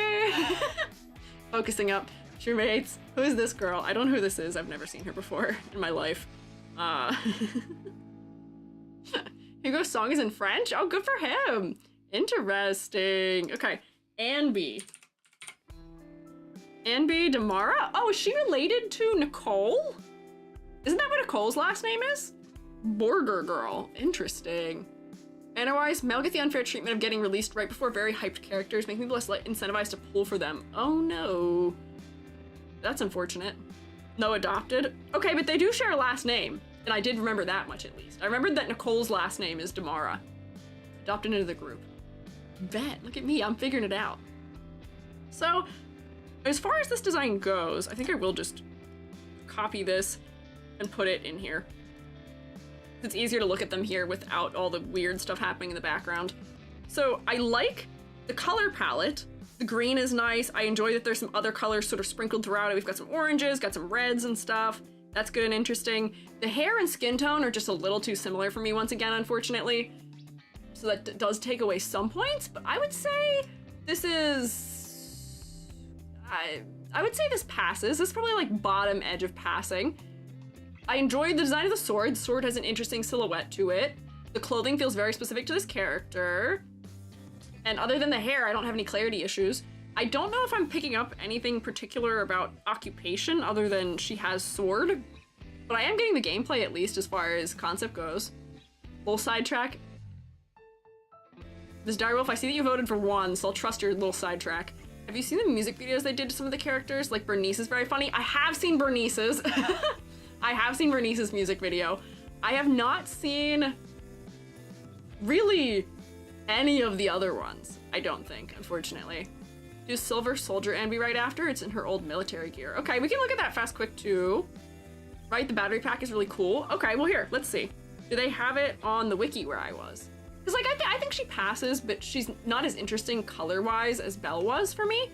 Focusing up. Shrewmates. Who's this girl? I don't know who this is. I've never seen her before in my life. Hugo's song is in French? Oh, good for him. Interesting. Okay. Anby Damara? Oh, is she related to Nicole? Isn't that what Nicole's last name is? Border Girl. Interesting. Otherwise, Mel get the unfair treatment of getting released right before very hyped characters, making people less incentivized to pull for them. Oh no. That's unfortunate. No adopted. Okay, but they do share a last name, and I did remember that much at least. I remembered that Nicole's last name is Damara. Adopted into the group. Bet, look at me, I'm figuring it out. So, as far as this design goes, I think I will just copy this and put it in here. It's easier to look at them here without all the weird stuff happening in the background. So I like the color palette. The green is nice. I enjoy that there's some other colors sort of sprinkled throughout it. We've got some oranges, got some reds and stuff. That's good and interesting. The hair and skin tone are just a little too similar for me once again, unfortunately. So that does take away some points, but I would say this is... I would say this passes. This is probably like bottom edge of passing. I enjoyed the design of the sword. The sword has an interesting silhouette to it. The clothing feels very specific to this character. And other than the hair, I don't have any clarity issues. I don't know if I'm picking up anything particular about occupation other than she has sword, but I am getting the gameplay at least as far as concept goes. Little sidetrack. This Direwolf, I see that you voted for one, so I'll trust your little sidetrack. Have you seen the music videos they did to some of the characters? Like Bernice is very funny. I have seen Bernice's. I have seen Bernice's music video. I have not seen really any of the other ones, I don't think, unfortunately. Do Silver Soldier and be right after? It's in her old military gear. Okay, we can look at that fast quick too. Right, the battery pack is really cool. Okay, well here, let's see. Do they have it on the wiki where I was? Because like, I think she passes, but she's not as interesting color-wise as Belle was for me.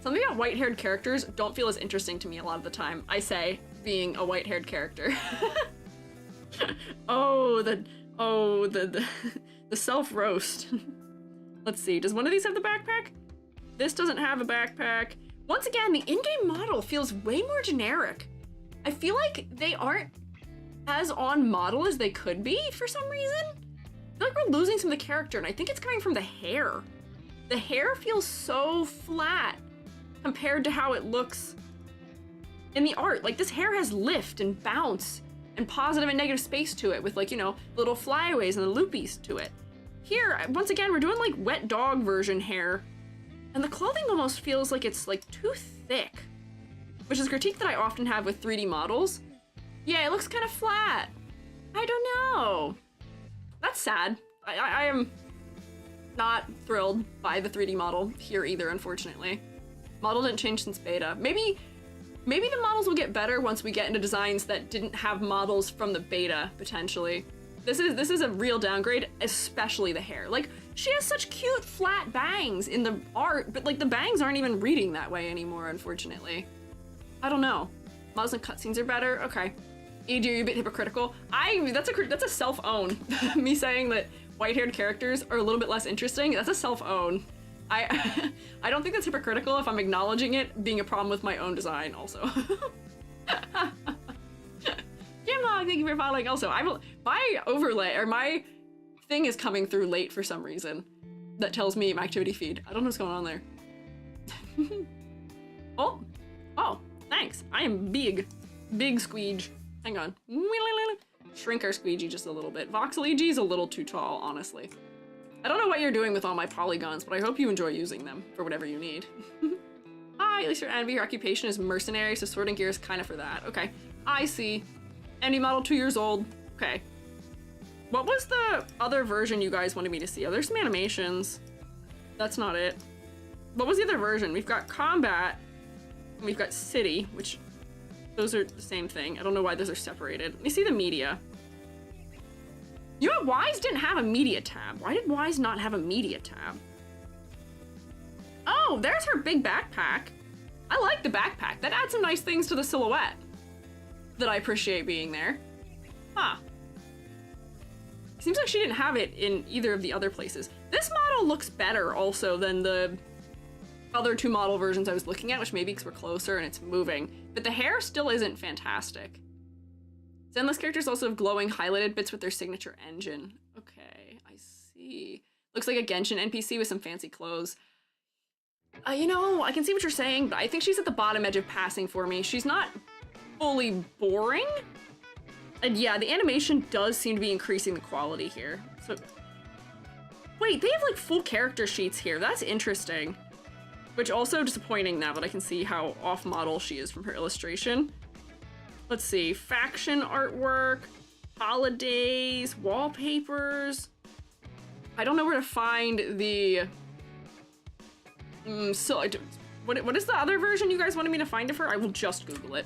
Something about white-haired characters don't feel as interesting to me a lot of the time, I say, being a white-haired character. the self-roast. Let's see, does one of these have the backpack? This doesn't have a backpack. Once again, the in-game model feels way more generic. I feel like they aren't as on model as they could be for some reason. I feel like we're losing some of the character, and I think it's coming from the hair. The hair feels so flat compared to how it looks in the art. Like, this hair has lift and bounce and positive and negative space to it with, like, you know, little flyaways and the loopies to it. Here, once again, we're doing like wet dog version hair, and the clothing almost feels like it's like too thick, which is a critique that I often have with 3D models. Yeah, it looks kind of flat. I don't know. That's sad. I am not thrilled by the 3D model here either, unfortunately. Model didn't change since beta. Maybe the models will get better once we get into designs that didn't have models from the beta, potentially. This is a real downgrade, especially the hair. Like, she has such cute flat bangs in the art, but like the bangs aren't even reading that way anymore, unfortunately. I don't know. Models and cutscenes are better? Okay. EG, are you a bit hypocritical? That's a self-own. Me saying that white-haired characters are a little bit less interesting, that's a self-own. I don't think that's hypocritical if I'm acknowledging it being a problem with my own design also. Jimlog, thank you for following also. My overlay, or my thing is coming through late for some reason. That tells me my activity feed. I don't know what's going on there. Oh, thanks. I am big Squiiji. Hang on. Shrink our Squiiji just a little bit. Voxel EG is a little too tall, honestly. I don't know what you're doing with all my polygons, but I hope you enjoy using them for whatever you need. Hi, at least your envy, your occupation is mercenary, so sorting gear is kind of for that. Okay, I see. Envy model 2 years old. Okay. What was the other version you guys wanted me to see? Oh, there's some animations. That's not it. What was the other version? We've got combat, and we've got city, which those are the same thing. I don't know why those are separated. Let me see the media. You know what? Wise didn't have a media tab. Why did Wise not have a media tab? Oh, there's her big backpack. I like the backpack. That adds some nice things to the silhouette that I appreciate being there. Huh. Seems like she didn't have it in either of the other places. This model looks better also than the other 2 model versions I was looking at, which maybe because we're closer and it's moving. But the hair still isn't fantastic. Zenless characters also have glowing highlighted bits with their signature engine. Okay, I see. Looks like a Genshin NPC with some fancy clothes. You know, I can see what you're saying, but I think she's at the bottom edge of passing for me. She's not fully boring. And yeah, the animation does seem to be increasing the quality here. So, wait, they have like full character sheets here. That's interesting. Which also disappointing now that I can see how off model she is from her illustration. Let's see, faction artwork, holidays, wallpapers. I don't know where to find the, what is the other version you guys wanted me to find of her? I will just Google it.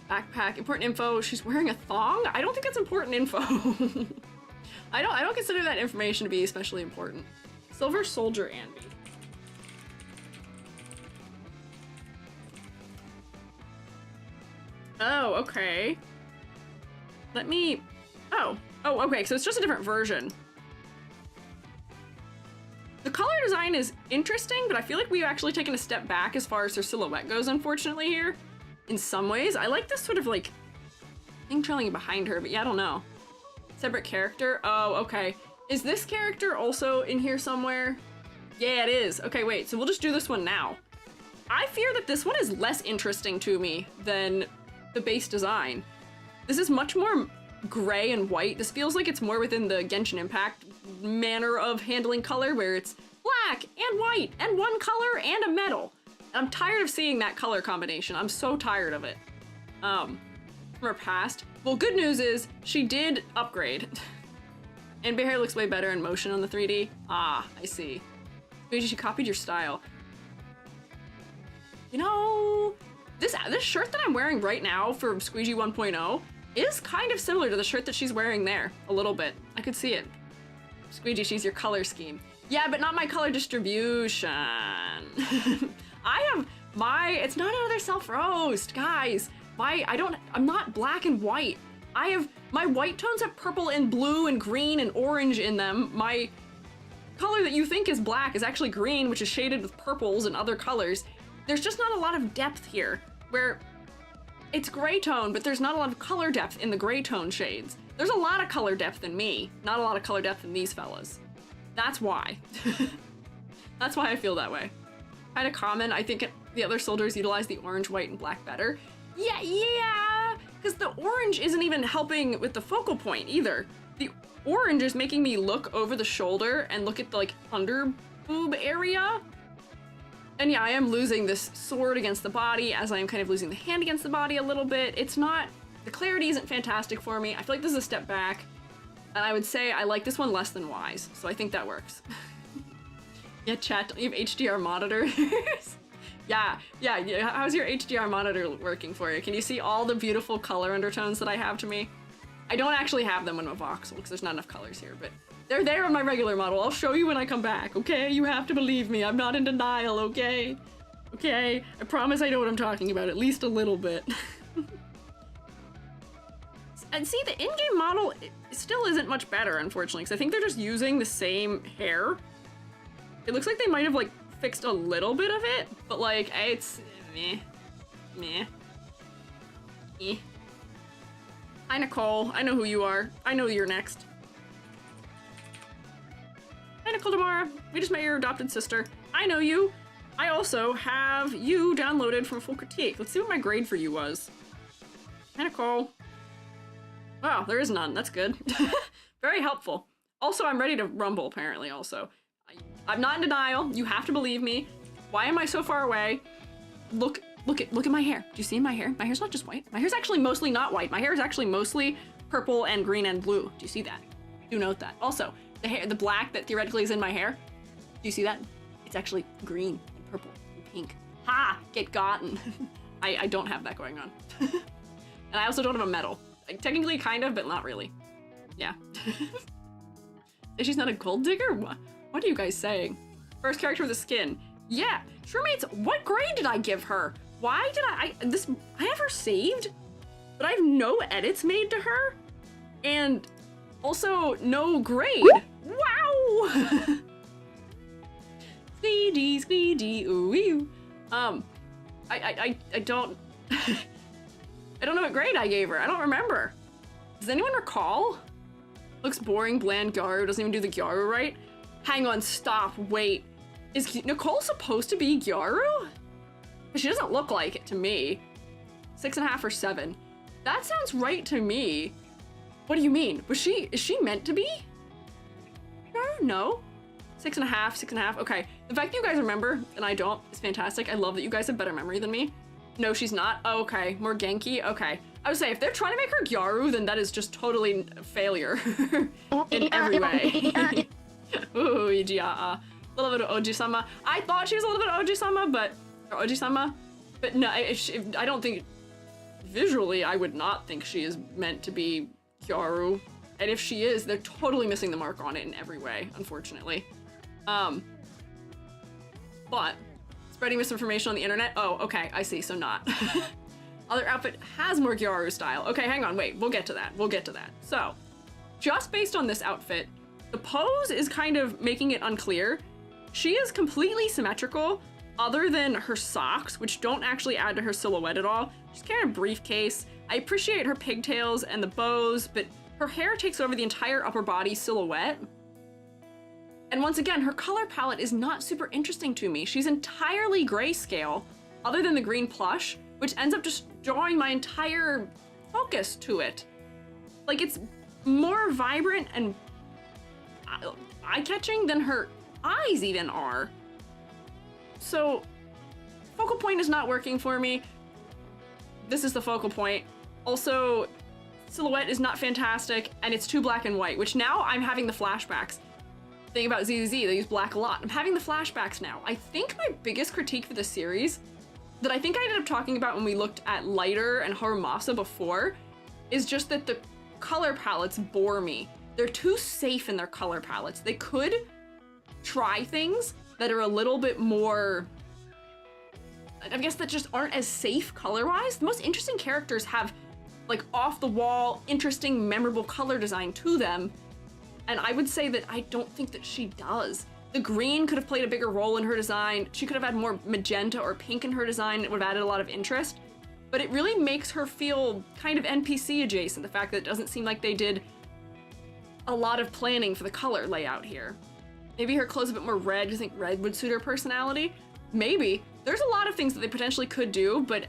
Backpack, important info, she's wearing a thong? I don't think that's important info. I don't consider that information to be especially important. Silver Soldier Anby. Oh, okay. Let me... Oh, okay, so it's just a different version. The color design is interesting, but I feel like we've actually taken a step back as far as her silhouette goes, unfortunately, here. In some ways. I like this sort of, like, thing trailing behind her, but yeah, I don't know. Separate character? Oh, okay. Is this character also in here somewhere? Yeah, it is. Okay, wait, so we'll just do this one now. I fear that this one is less interesting to me than the base design. This is much more gray and white. This feels like it's more within the Genshin Impact manner of handling color, where it's black and white and one color and a metal. I'm tired of seeing that color combination. I'm so tired of it. From her past. Well, good news is she did upgrade. And Behair looks way better in motion on the 3D. Ah, I see. Squeiji, she copied your style. You know, this shirt that I'm wearing right now for Squeiji 1.0 is kind of similar to the shirt that she's wearing there. A little bit. I could see it. Squeiji, she's your color scheme. Yeah, but not my color distribution. It's not another self-roast, guys. I'm not black and white. My white tones have purple and blue and green and orange in them. My color that you think is black is actually green, which is shaded with purples and other colors. There's just not a lot of depth here, where it's gray tone, but there's not a lot of color depth in the gray tone shades. There's a lot of color depth in me, not a lot of color depth in these fellas. That's why. That's why I feel that way. Kind of common, I think the other soldiers utilize the orange, white, and black better. Yeah, because the orange isn't even helping with the focal point either. The orange is making me look over the shoulder and look at the like under boob area. And yeah, I am losing this sword against the body as I am kind of losing the hand against the body a little bit. The clarity isn't fantastic for me. I feel like this is a step back. And I would say I like this one less than Wise, so I think that works. Yeah, chat, don't you have HDR monitors? Yeah, how's your HDR monitor working for you? Can you see all the beautiful color undertones that I have to me? I don't actually have them on my voxel because there's not enough colors here, but they're there on my regular model. I'll show you when I come back, okay? You have to believe me. I'm not in denial, okay? Okay? I promise I know what I'm talking about, at least a little bit. And see, the in-game model still isn't much better, unfortunately, because I think they're just using the same hair. It looks like they might have, like, fixed a little bit of it, but, like, it's meh. Hi, Nicole. I know who you are. I know you're next. Hi, Nicole Damara. We just met your adopted sister. I know you. I also have you downloaded from Full Critique. Let's see what my grade for you was. Hi, Nicole. Wow, there is none. That's good. Very helpful. Also, I'm ready to rumble, apparently, also. I'm not in denial. You have to believe me. Why am I so far away? Look at my hair. Do you see my hair? My hair's not just white. My hair's actually mostly not white. My hair is actually mostly purple and green and blue. Do you see that? Do note that. Also, the black that theoretically is in my hair. Do you see that? It's actually green and purple and pink. Ha! Get gotten. I don't have that going on. And I also don't have a medal. Like, technically, kind of, but not really. Yeah. She's not a gold digger? What are you guys saying? First character with a skin. Yeah. Shroomates, what grade did I give her? Why did I have her saved? But I have no edits made to her? And also no grade. Wow! Squeegee, ooh, ew. I don't... I don't know what grade I gave her. I don't remember. Does anyone recall? Looks boring, bland Gyaru. Doesn't even do the Gyaru right. Hang on, stop, wait. Is Nicole supposed to be Gyaru? She doesn't look like it to me. 6.5 or 7. That sounds right to me. What do you mean? Is she meant to be? No. 6.5, 6.5. Okay. The fact that you guys remember and I don't is fantastic. I love that you guys have better memory than me. No, she's not. Oh, okay. More Genki. Okay. I would say if they're trying to make her Gyaru, then that is just totally a failure in every way. Ooh, Iji-a-a. A little bit of Oji-sama. I thought she was a little bit of Oji-sama, but no, I don't think visually I would not think she is meant to be Gyaru. And if she is, they're totally missing the mark on it in every way, unfortunately. But spreading misinformation on the internet? Oh, okay, I see, so not. Other outfit has more Gyaru style. Okay, hang on, wait, we'll get to that. So, just based on this outfit, the pose is kind of making it unclear. She is completely symmetrical, other than her socks, which don't actually add to her silhouette at all. She's carrying a briefcase. I appreciate her pigtails and the bows, but her hair takes over the entire upper body silhouette. And once again, her color palette is not super interesting to me. She's entirely grayscale, other than the green plush, which ends up just drawing my entire focus to it. Like, it's more vibrant and eye-catching than her eyes even are. So, focal point is not working for me. This is the focal point. Also, silhouette is not fantastic, and it's too black and white, which now I'm having the flashbacks. Thing about ZZ, they use black a lot. I'm having the flashbacks now. I think my biggest critique for the series, that I think I ended up talking about when we looked at Lighter and Horomasa before, is just that the color palettes bore me. They're too safe in their color palettes. They could try things that are a little bit more, I guess, that just aren't as safe color-wise. The most interesting characters have like off-the-wall, interesting, memorable color design to them. And I would say that I don't think that she does. The green could have played a bigger role in her design. She could have had more magenta or pink in her design. It would have added a lot of interest. But it really makes her feel kind of NPC adjacent, the fact that it doesn't seem like they did a lot of planning for the color layout here. Maybe her clothes a bit more red. Do you think red would suit her personality? Maybe. There's a lot of things that they potentially could do, but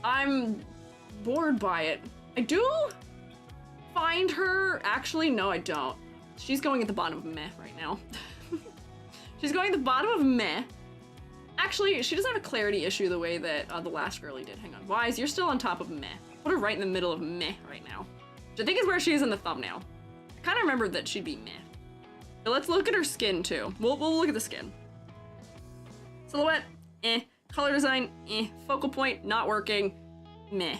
I'm bored by it. I do find her, actually, no, I don't. She's going at the bottom of meh right now. She's going at the bottom of meh. Actually, she doesn't have a clarity issue the way that the last girlie did. Hang on, Wise, you're still on top of meh. Put her right in the middle of meh right now, which I think is where she is in the thumbnail. I kind of remembered that she'd be meh. But let's look at her skin too. We'll look at the skin. Silhouette, eh. Color design, eh. Focal point, not working, meh.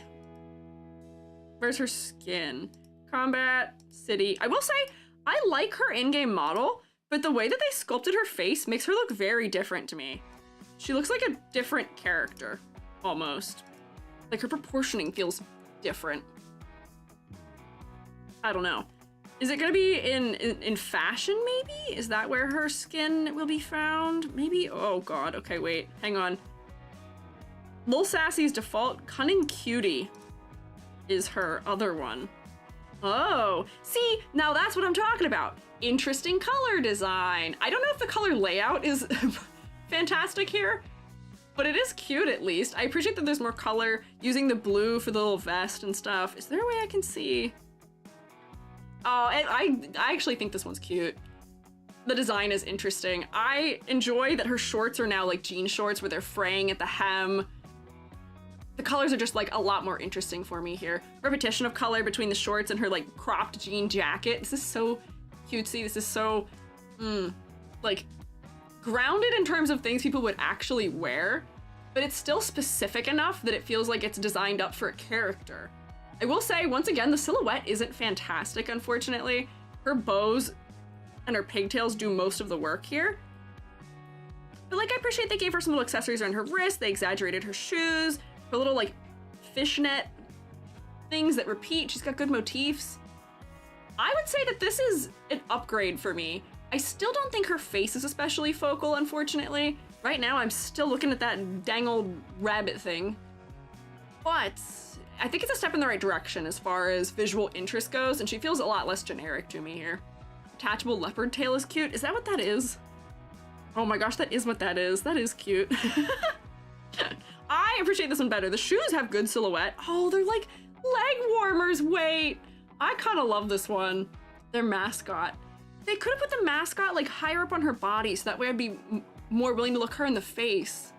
Where's her skin? Combat, city. I will say, I like her in-game model, but the way that they sculpted her face makes her look very different to me. She looks like a different character, almost. Like her proportioning feels different. I don't know. Is it gonna be in fashion, maybe? Is that where her skin will be found? Maybe? Oh god, okay, wait, hang on. Lil Sassy's default, Cunning Cutie, is her other one. Oh, see, now that's what I'm talking about. Interesting color design. I don't know if the color layout is fantastic here, but it is cute at least. I appreciate that there's more color, using the blue for the little vest and stuff. Is there a way I can see? Oh, I actually think this one's cute. The design is interesting. I enjoy that her shorts are now like jean shorts where they're fraying at the hem. The colors are just like a lot more interesting for me here. Repetition of color between the shorts and her like cropped jean jacket. This is so cutesy. This is so, like grounded in terms of things people would actually wear, but it's still specific enough that it feels like it's designed up for a character. I will say, once again, the silhouette isn't fantastic, unfortunately. Her bows and her pigtails do most of the work here. But like, I appreciate they gave her some little accessories around her wrist. They exaggerated her shoes, her little like fishnet things that repeat. She's got good motifs. I would say that this is an upgrade for me. I still don't think her face is especially focal, unfortunately. Right now, I'm still looking at that dang old rabbit thing. But I think it's a step in the right direction as far as visual interest goes, and she feels a lot less generic to me here. Attachable leopard tail is cute. Is that what that is? Oh my gosh, that is what that is. That is cute. I appreciate this one better. The shoes have good silhouette. Oh, they're like leg warmers. Wait, I kind of love this one. Their mascot. They could have put the mascot like higher up on her body, so that way I'd be more willing to look her in the face.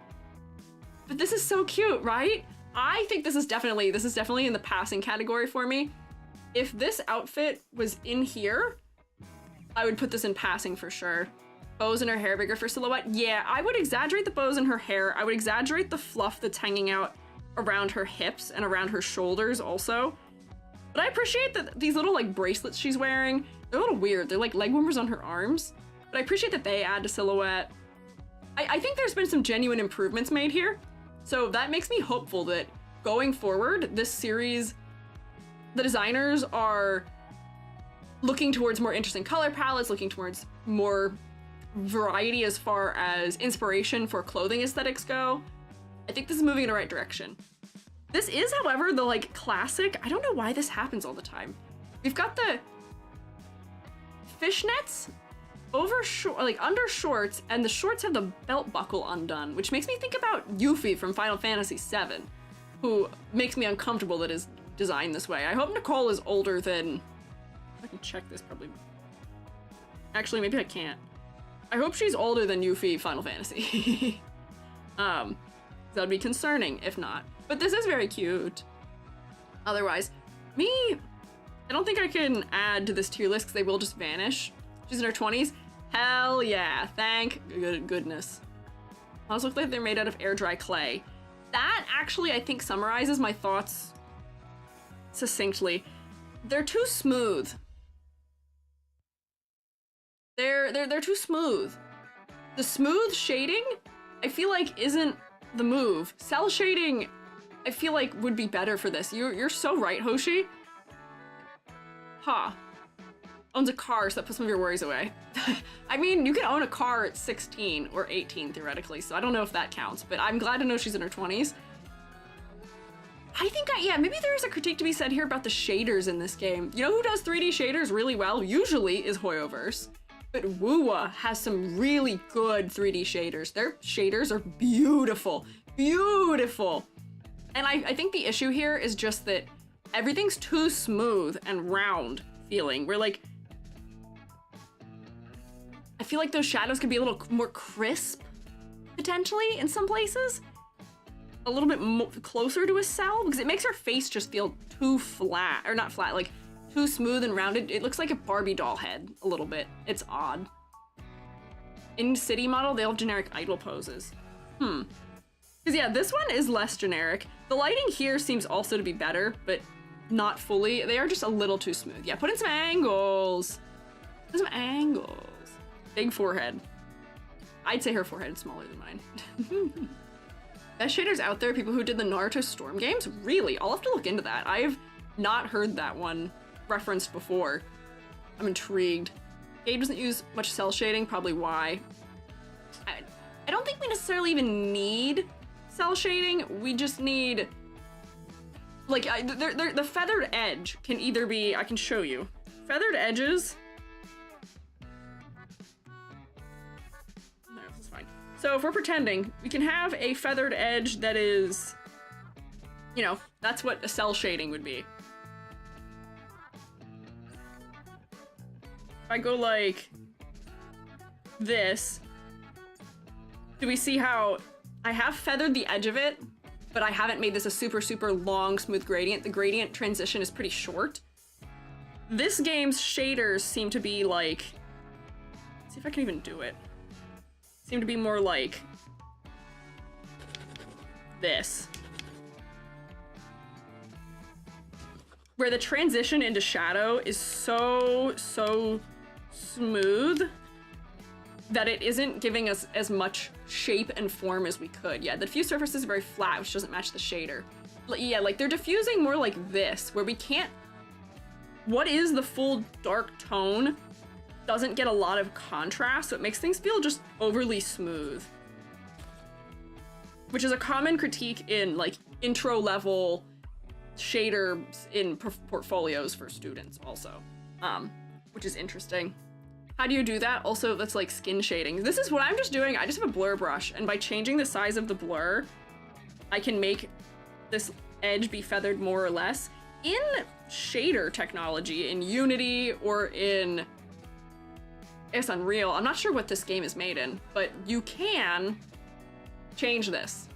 But this is so cute, right? I think this is definitely in the passing category for me. If this outfit was in here, I would put this in passing for sure. Bows in her hair bigger for silhouette. Yeah, I would exaggerate the bows in her hair. I would exaggerate the fluff that's hanging out around her hips and around her shoulders also. But I appreciate that these little like bracelets she's wearing, they're a little weird. They're like leg warmers on her arms. But I appreciate that they add to silhouette. I think there's been some genuine improvements made here. So that makes me hopeful that going forward, this series, the designers are looking towards more interesting color palettes, looking towards more variety as far as inspiration for clothing aesthetics go. I think this is moving in the right direction. This is, however, the like classic, I don't know why this happens all the time. We've got the fishnets under shorts, and the shorts have the belt buckle undone, which makes me think about Yuffie from Final Fantasy VII, who makes me uncomfortable that is designed this way. I hope Nicole is older than... I can check this probably. Actually, maybe I can't. I hope she's older than Yuffie Final Fantasy. That'd be concerning if not. But this is very cute. Otherwise, I don't think I can add to this tier list because they will just vanish. She's in her 20s. Hell yeah, thank goodness. Those look like they're made out of air dry clay. That actually, I think, summarizes my thoughts succinctly. They're too smooth. They're too smooth. The smooth shading, I feel like, isn't the move. Cell shading, I feel like, would be better for this. You're so right, Hoshi. Owns a car, so that puts some of your worries away. I mean, you can own a car at 16 or 18, theoretically, so I don't know if that counts, but I'm glad to know she's in her 20s. I think yeah, maybe there is a critique to be said here about the shaders in this game. You know who does 3D shaders really well? Usually is Hoyoverse. But Wuwa has some really good 3D shaders. Their shaders are beautiful. Beautiful! And I think the issue here is just that everything's too smooth and round feeling. We're like... I feel like those shadows could be a little more crisp, potentially, in some places. A little bit closer to a cell, because it makes her face just feel too flat, or not flat, like too smooth and rounded. It looks like a Barbie doll head, a little bit. It's odd. In City model, they all have generic idle poses. Because yeah, this one is less generic. The lighting here seems also to be better, but not fully. They are just a little too smooth. Yeah, put in some angles. Put some angles. Big forehead. I'd say her forehead is smaller than mine. Best shaders out there, people who did the Naruto Storm games? Really? I'll have to look into that. I've not heard that one referenced before. I'm intrigued. Gabe doesn't use much cell shading, probably why. I don't think we necessarily even need cell shading. We just need... Like, the feathered edge can either be... I can show you. Feathered edges... So if we're pretending, we can have a feathered edge that is, you know, that's what a cell shading would be. If I go like this, do we see how I have feathered the edge of it, but I haven't made this a super, super long, smooth gradient? The gradient transition is pretty short. This game's shaders seem to be like, let's see if I can even do it. Seem to be more like this. Where the transition into shadow is so smooth that it isn't giving us as much shape and form as we could. Yeah, the diffuse surface is very flat, which doesn't match the shader. Yeah, like they're diffusing more like this, where we can't... What is the full dark tone doesn't get a lot of contrast, so it makes things feel just overly smooth. Which is a common critique in like intro level shaders in portfolios for students also, which is interesting. How do you do that? Also, that's like skin shading. This is what I'm just doing. I just have a blur brush, and by changing the size of the blur, I can make this edge be feathered more or less. In shader technology, in Unity or in... It's Unreal. I'm not sure what this game is made in, but you can change this.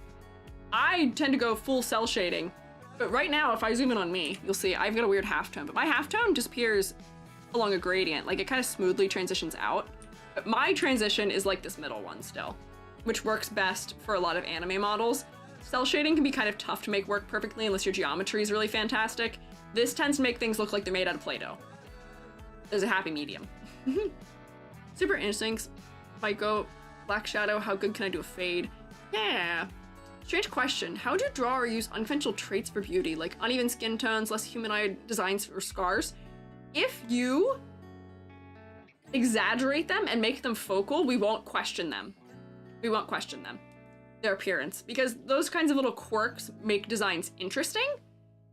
I tend to go full cell shading, but right now, if I zoom in on me, you'll see I've got a weird halftone, but my halftone disappears along a gradient. Like, it kind of smoothly transitions out, but my transition is like this middle one still, which works best for a lot of anime models. Cell shading can be kind of tough to make work perfectly unless your geometry is really fantastic. This tends to make things look like they're made out of Play-Doh. There's a happy medium. Super instincts. If I go black shadow, how good can I do a fade? Yeah. Strange question. How do you draw or use unconventional traits for beauty, like uneven skin tones, less humanoid designs, or scars? If you exaggerate them and make them focal, we won't question them. We won't question them. Their appearance. Because those kinds of little quirks make designs interesting.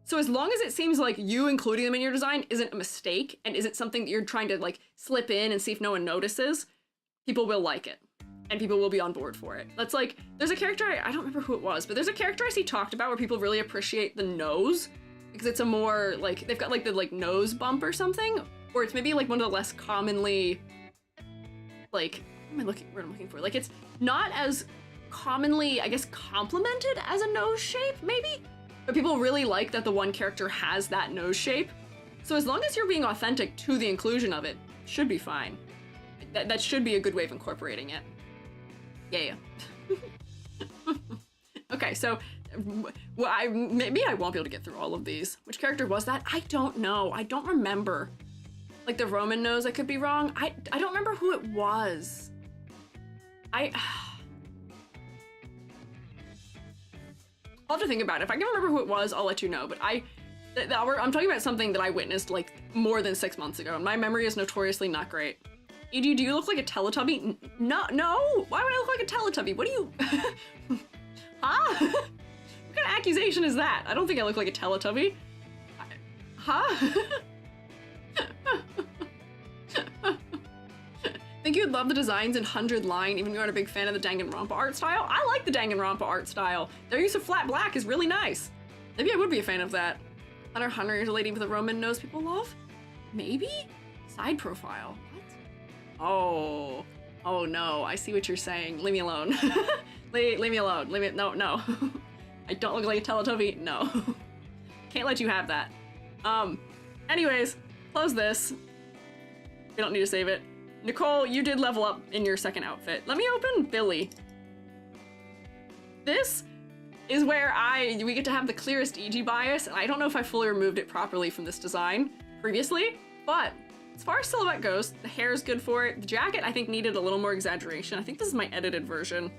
So as long as it seems like you including them in your design isn't a mistake and isn't something that you're trying to like slip in and see if no one notices, people will like it. And people will be on board for it. That's like, there's a character, I don't remember who it was, but there's a character I see talked about where people really appreciate the nose because it's a more like, they've got like the like nose bump or something, or it's maybe like one of the less commonly, like, what am I'm looking for? Like it's not as commonly, I guess, complimented as a nose shape, maybe? But people really like that the one character has that nose shape. So as long as you're being authentic to the inclusion of it, should be fine. That should be a good way of incorporating it. Yeah. Okay, so maybe I won't be able to get through all of these. Which character was that? I don't know. I don't remember. Like the Roman nose, I could be wrong. I don't remember who it was. I'll have to think about it. If I can remember who it was, I'll let you know. But I'm talking about something that I witnessed like more than 6 months ago. And my memory is notoriously not great. EG, do you look like a Teletubby? No. Why would I look like a Teletubby? What do you... Huh? What kind of accusation is that? I don't think I look like a Teletubby. Huh? Think you'd love the designs in 100 line, even if you aren't a big fan of the Danganronpa art style? I like the Danganronpa art style. Their use of flat black is really nice. Maybe I would be a fan of that. Hunter x Hunter is a lady with a Roman nose people love? Maybe? Side profile. Oh no, I see what you're saying. Leave me alone. leave me alone. No. I don't look like a Teletubby. No. Can't let you have that. Anyways, close this. We don't need to save it. Nicole, you did level up in your second outfit. Let me open Billy. This is where we get to have the clearest EG bias, and I don't know if I fully removed it properly from this design previously, but as far as silhouette goes, the hair is good for it. The jacket, I think, needed a little more exaggeration. I think this is my edited version.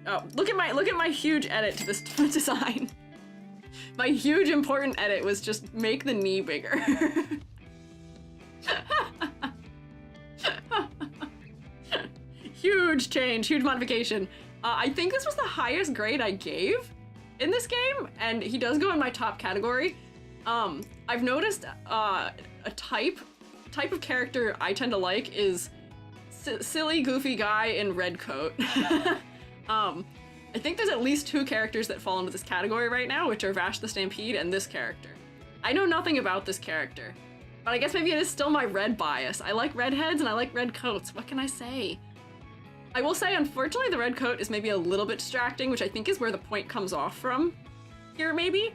Oh, look at my huge edit to this design. My huge important edit was just make the knee bigger. Huge change, huge modification. I think this was the highest grade I gave in this game, and he does go in my top category. I've noticed a type of character I tend to like is silly, goofy guy in red coat. I think there's at least 2 characters that fall into this category right now, which are Vash the Stampede and this character. I know nothing about this character, but I guess maybe it is still my red bias. I like redheads and I like red coats. What can I say? I will say, unfortunately, the red coat is maybe a little bit distracting, which I think is where the point comes off from here, maybe.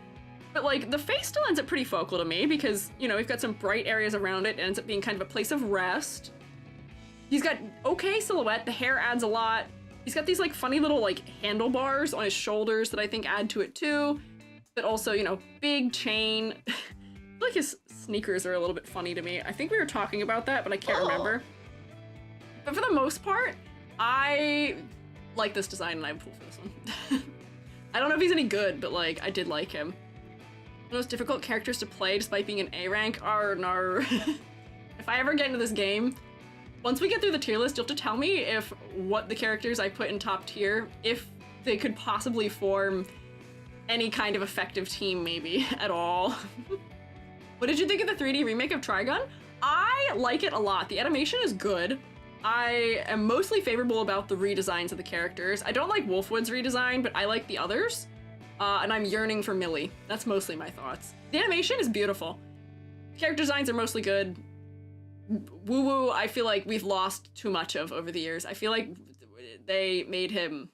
But like, the face still ends up pretty focal to me because, you know, we've got some bright areas around it. It ends up being kind of a place of rest. He's got okay silhouette. The hair adds a lot. He's got these like funny little like handlebars on his shoulders that I think add to it too. But also, you know, big chain. I feel like his sneakers are a little bit funny to me. I think we were talking about that, but I can't remember. But for the most part, I like this design and I pull for this one. I don't know if he's any good, but like, I did like him. The most difficult characters to play despite being an A rank are nar. If I ever get into this game, once we get through the tier list, you'll have to tell me if what the characters I put in top tier, if they could possibly form any kind of effective team maybe at all. What did you think of the 3D remake of Trigun? I like it a lot. The animation is good. I am mostly favorable about the redesigns of the characters. I don't like Wolfwood's redesign, but I like the others. And I'm yearning for Millie. That's mostly my thoughts. The animation is beautiful. Character designs are mostly good. Woo-woo, I feel like we've lost too much of over the years. I feel like they made him...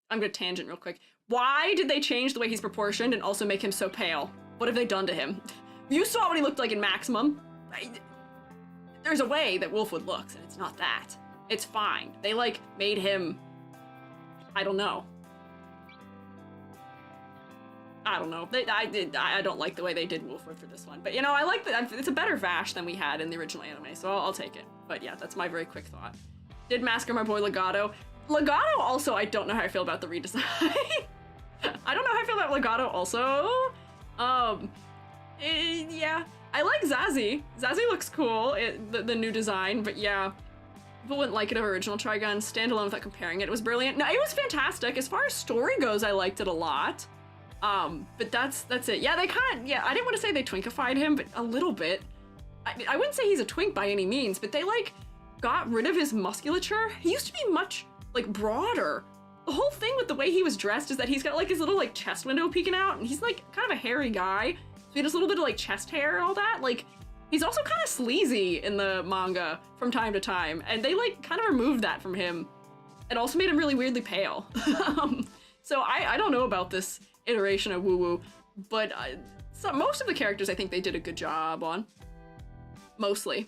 I'm gonna tangent real quick. Why did they change the way he's proportioned and also make him so pale? What have they done to him? You saw what he looked like in Maximum. There's a way that Wolfwood looks, and it's not that. It's fine. They, like, made him... I don't know. I don't know. I don't like the way they did Wolfwood for this one. But, you know, I like that. It's a better Vash than we had in the original anime, so I'll take it. But, yeah, that's my very quick thought. Did masker my boy Legato. Legato also, I don't know how I feel about the redesign. I don't know how I feel about Legato also. Yeah. I like Zazie. Zazie looks cool, the new design, but yeah. People wouldn't like it of original Trigun. Standalone without comparing it. It was brilliant. No, it was fantastic. As far as story goes, I liked it a lot. But that's it. Yeah, they kind of, yeah, I didn't want to say they twinkified him, but a little bit. I wouldn't say he's a twink by any means, but they like got rid of his musculature. He used to be much like broader. The whole thing with the way he was dressed is that he's got like his little like chest window peeking out, and he's like kind of a hairy guy. So he has a little bit of like chest hair and all that. Like, he's also kind of sleazy in the manga from time to time, and they like kind of removed that from him. It also made him really weirdly pale. So I don't know about this iteration of Woo Woo, but so most of the characters I think they did a good job on. Mostly.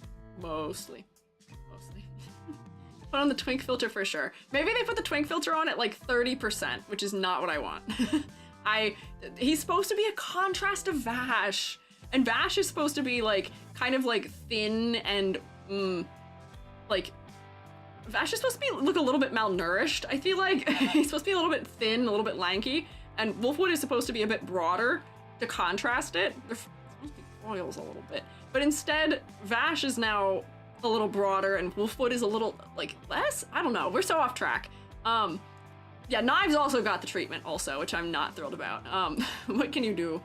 Put on the twink filter for sure. Maybe they put the twink filter on at like 30%, which is not what I want. He's supposed to be a contrast to Vash, and Vash is supposed to be like kind of like thin and like Vash is supposed to look a little bit malnourished. I feel like he's supposed to be a little bit thin, a little bit lanky, and Wolfwood is supposed to be a bit broader to contrast it. They're supposed to be foils a little bit, but instead Vash is now a little broader and Wolfwood is a little like less. I don't know. We're so off track. Yeah, Knives also got the treatment also, which I'm not thrilled about. What can you do?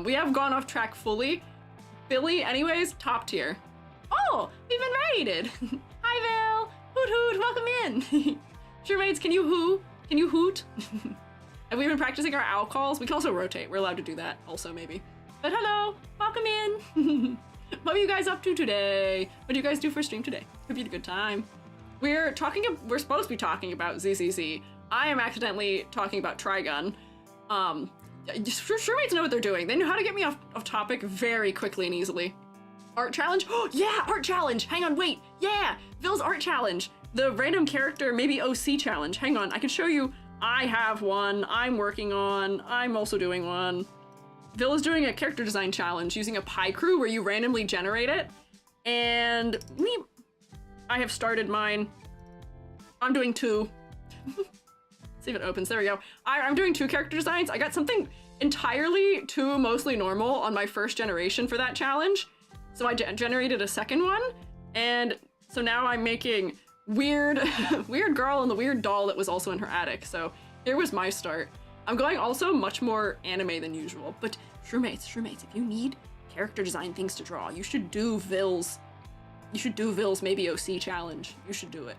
We have gone off track fully. Billy, anyways, top tier. Oh, we've been raided. Hi, Val. Hoot hoot, welcome in. Sure, mates, can you hoo? Can you hoot? Have we been practicing our owl calls? We can also rotate. We're allowed to do that also, maybe. But hello, welcome in. What are you guys up to today? What do you guys do for stream today? Hope you had a good time. We're supposed to be talking about ZZZ. I am accidentally talking about Trigun. Sure mates know what they're doing. They know how to get me off topic very quickly and easily. Art challenge? Oh, yeah, art challenge. Hang on, wait. Yeah, Vill's art challenge. The random character, maybe OC challenge. Hang on, I can show you. I have one. I'm working on. I'm also doing one. Vill is doing a character design challenge using a pie crew where you randomly generate it. And I have started mine. I'm doing 2. See if it opens. There we go. I'm doing 2 character designs. I got something entirely too mostly normal on my first generation for that challenge. So I generated a second one. And so now I'm making weird girl and the weird doll that was also in her attic. So here was my start. I'm going also much more anime than usual, but Shrewmates, if you need character design things to draw, you should do Vill's maybe OC challenge. You should do it.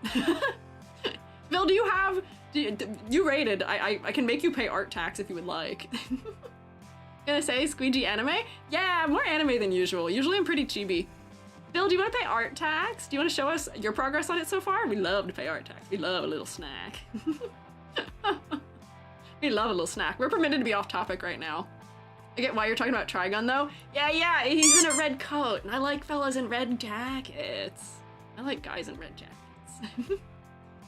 Vill, you rated. I can make you pay art tax if you would like. Gonna say Squiiji anime? Yeah, more anime than usual. Usually I'm pretty chibi. Vill, do you want to pay art tax? Do you want to show us your progress on it so far? We love to pay art tax. We love a little snack. We love a little snack. We're permitted to be off topic right now. I get why you're talking about Trigun though. Yeah, he's in a red coat, and I like fellas in red jackets. I like guys in red jackets.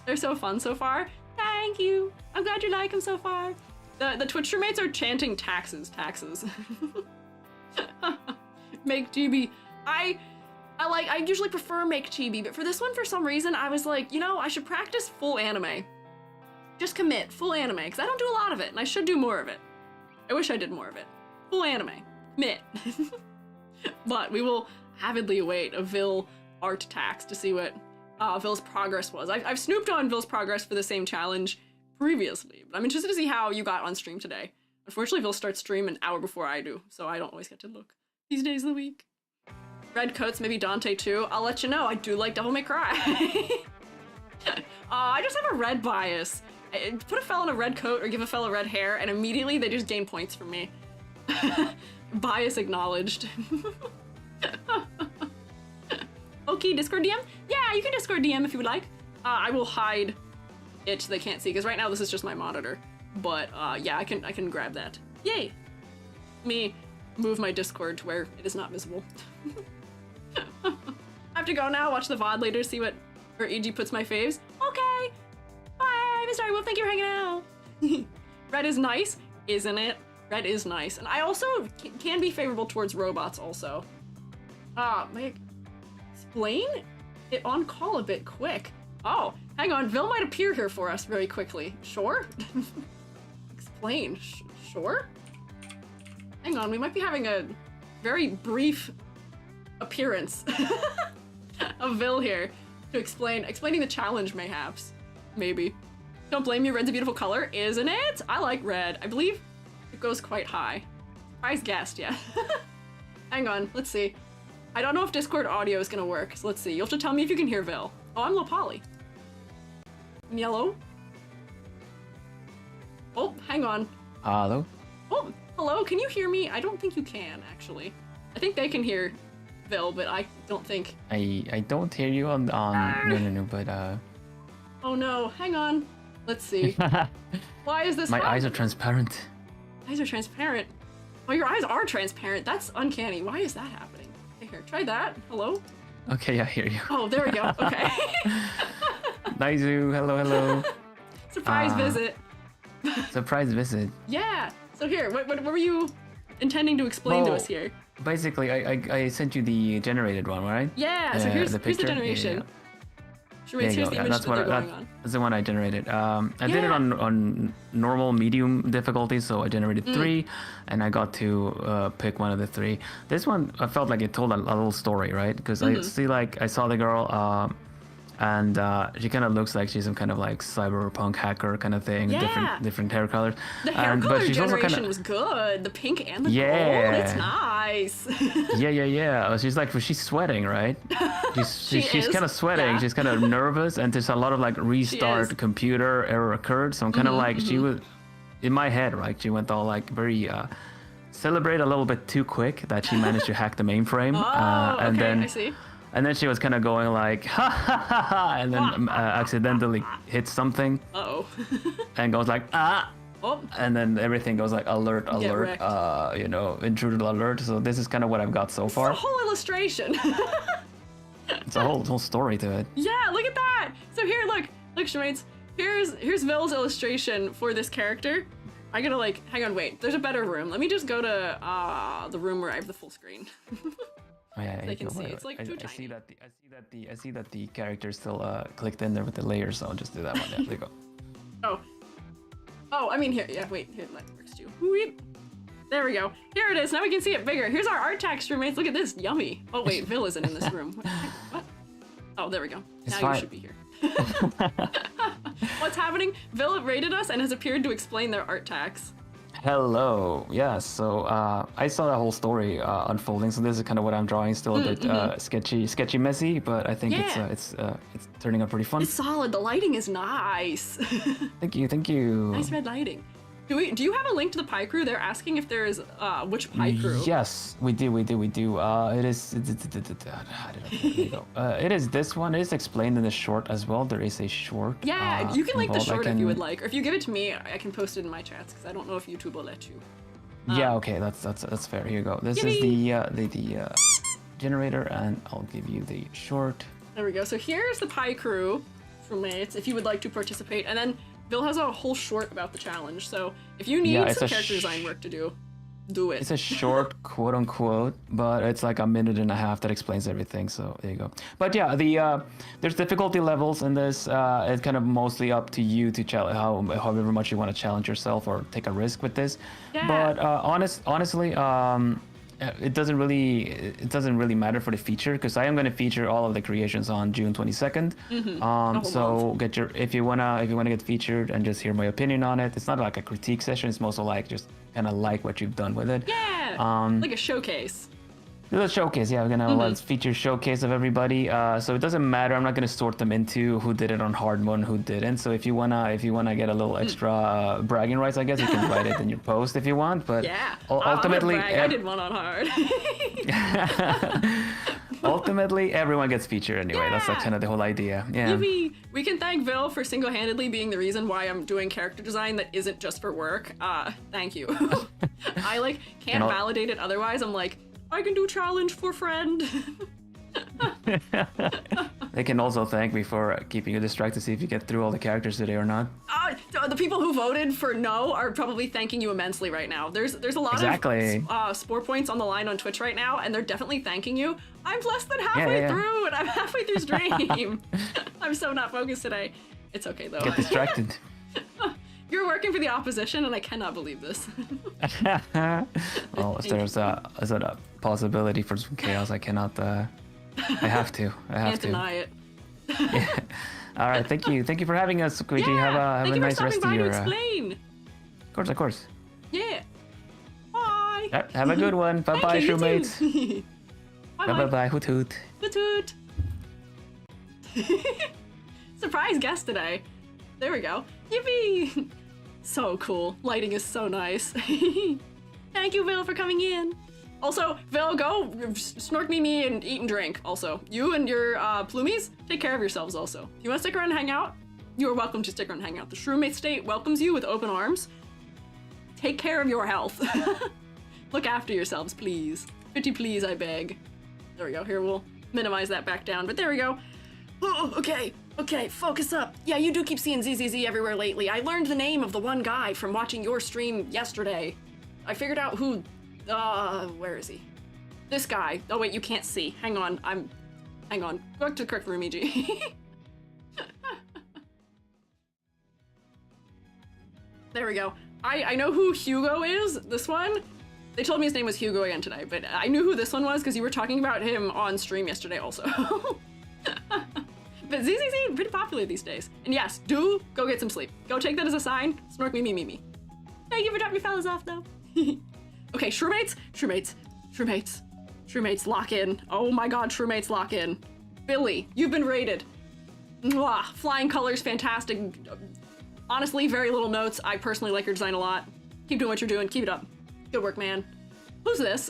They're so fun so far. Thank you. I'm glad you like them so far. The Twitch mates are chanting taxes. Make chibi. I usually prefer make chibi, but for this one, for some reason, I was like, you know, I should practice full anime. Just commit full anime, because I don't do a lot of it, and I should do more of it. I wish I did more of it. Full anime. Commit. But we will avidly await a Vill art tax to see what Vill's progress was. I've snooped on Vill's progress for the same challenge previously, but I'm interested to see how you got on stream today. Unfortunately, Vill starts stream an hour before I do, so I don't always get to look these days of the week. Red coats, maybe Dante too. I'll let you know. I do like Devil May Cry. I just have a red bias. Put a fella in a red coat or give a fella red hair, and immediately they just gain points from me. Bias acknowledged. Okay, Discord DM? Yeah, you can Discord DM if you would like. I will hide it so they can't see, because right now this is just my monitor. But yeah, I can grab that. Yay! Let me move my Discord to where it is not visible. I have to go now, watch the VOD later, see where EG puts my faves. Okay! Bye, Mr. Wolf, thank you for hanging out. Red is nice, isn't it? Red is nice. And I also can be favorable towards robots also. Explain it on call a bit quick. Oh, hang on, Vill might appear here for us very quickly. Sure? Explain, sure? Hang on, we might be having a very brief appearance of Vill here. to explaining the challenge, mayhaps. Maybe. Don't blame me, red's a beautiful color, isn't it? I like red. I believe it goes quite high. Surprise guessed, yeah. Hang on, let's see. I don't know if Discord audio is gonna work, so let's see. You'll have to tell me if you can hear Vil. Oh, I'm low poly. Yellow. Oh, hang on. Hello? Oh, hello, can you hear me? I don't think you can, actually. I think they can hear Vil, but I don't think... I don't hear you on no, but Oh no, hang on. Let's see. Why is this my happening? eyes are transparent. Eyes are transparent. Oh, your eyes are transparent. That's uncanny. Why is that happening? Okay, here, try that. Hello? Okay, I hear you. Oh, there we go. Okay. Naizu, hello. Surprise visit. Surprise visit. Yeah. So here, what were you intending to explain to us here? Basically, I sent you the generated one, right? Yeah. So here's the generation. Yeah. Here's the image that they're going on. That's the one I generated. I did it on normal, medium difficulty, so I generated 3, and I got to pick one of the 3. This one, I felt like it told a little story, right? Because I saw the girl, and she kind of looks like she's some kind of like cyberpunk hacker kind of thing, different hair colors. The hair color but she's generation was good. The pink and the gold, it's nice. yeah. She's sweating, right? She's kind of sweating. Yeah. She's kind of nervous, and there's a lot of like restart computer error occurred. So I'm kind of like she was in my head, right? She went all like very celebrate a little bit too quick that she managed to hack the mainframe, and then I see. And then she was kind of going like, ha ha ha ha, and then accidentally hits something. Uh-oh. And goes like, ah. Oh. And then everything goes like alert, intruder alert. So this is kind of what I've got so far. It's a whole illustration. It's a whole story to it. Yeah, look at that. So here, look, Shmates. Here's Vil's illustration for this character. I gotta like, hang on, wait. There's a better room. Let me just go to the room where I have the full screen. Oh, yeah, they can see. It's like too tiny. I see that the character's still clicked in there with the layers, so I'll just do that one. Yeah, there you go. Oh, I mean here. Yeah, wait. Here, that works too. Weep. There we go. Here it is. Now we can see it bigger. Here's our art texture, mates. Look at this. Yummy. Oh wait, Vil isn't in this room. What? Oh, there we go. It's now fine. You should be here. What's happening? Vil rated us and has appeared to explain their art tags. Hello. Yeah, so I saw that whole story unfolding. So this is kind of what I'm drawing. Still a bit sketchy, messy, but I think it's turning out pretty fun. It's solid. The lighting is nice. Thank you. Nice red lighting. Do you have a link to the pie crew? They're asking if there is which pie crew. Yes, we do. It is. There you go. It is this one. It is explained in the short as well. There is a short. Yeah, you can link the short if you would like, or if you give it to me, I can post it in my chats because I don't know if YouTube will let you. Yeah. Okay. That's fair. Here you go. This is the generator, and I'll give you the short. There we go. So here's the pie crew for mates if you would like to participate, and then Vil has a whole short about the challenge, so if you need some character design work to do it. It's a short, quote unquote, but it's like a minute and a half that explains everything, so there you go. But yeah, there's difficulty levels in this. It's kind of mostly up to you to challenge however much you want to challenge yourself or take a risk with this. Yeah. But honestly, it doesn't really matter for the feature because I am going to feature all of the creations on June 22nd. So if you wanna get featured and just hear my opinion on it. It's not like a critique session. It's mostly like just kind of like what you've done with it. Yeah. Like a showcase. It's a showcase, yeah. We're gonna have a feature showcase of everybody. So it doesn't matter. I'm not gonna sort them into who did it on hard mode and who didn't. So if you wanna get a little extra bragging rights, I guess you can write it in your post if you want. But yeah, ultimately, I did one on hard. Ultimately, everyone gets featured anyway. Yeah. That's like kind of the whole idea. Yeah. Yippee. We can thank Vil for single-handedly being the reason why I'm doing character design that isn't just for work. Thank you. I can't validate it otherwise. I'm like, I can do challenge for friend. They can also thank me for keeping you distracted to see if you get through all the characters today or not. The people who voted for no are probably thanking you immensely right now. There's a lot of spore points on the line on Twitch right now, and they're definitely thanking you. I'm less than halfway through, and I'm halfway through stream. I'm so not focused today. It's okay though. Get distracted. You're working for the opposition, and I cannot believe this. Well, if there's a possibility for some chaos, I cannot. I have to. Can't deny it. Yeah. All right, thank you for having us, Squiiji. Yeah, Have a nice rest of your. Explain. Of course. Yeah. Bye. Have a good one. Bye bye, shroommates. Bye. Hoot hoot. Hoot hoot. Surprise guest today. There we go. Yippee! So cool. Lighting is so nice. Thank you, Vil, for coming in. Also, Vil, go snork me and eat and drink. Also, you and your plumies, take care of yourselves also. If you want to stick around and hang out, you are welcome to stick around and hang out. The Shroommate State welcomes you with open arms. Take care of your health. Look after yourselves, please. Pretty please, I beg. There we go. Here, we'll minimize that back down, but there we go. Oh, okay, focus up. Yeah, you do keep seeing ZZZ everywhere lately. I learned the name of the one guy from watching your stream yesterday. I figured out who, where is he? This guy. Oh wait, you can't see. Hang on, hang on. Go back to the correct room, EG. There we go. I know who Hugo is, this one. They told me his name was Hugo again today, but I knew who this one was because you were talking about him on stream yesterday also. But ZZZ, pretty popular these days. And yes, do go get some sleep. Go take that as a sign. Snork me. Thank you for dropping your fellas off, though. Okay, Shroomates, lock in. Oh my god, Shroomates, lock in. Billy, you've been rated. Mwah, flying colors, fantastic. Honestly, very little notes. I personally like your design a lot. Keep doing what you're doing. Keep it up. Good work, man. Who's this?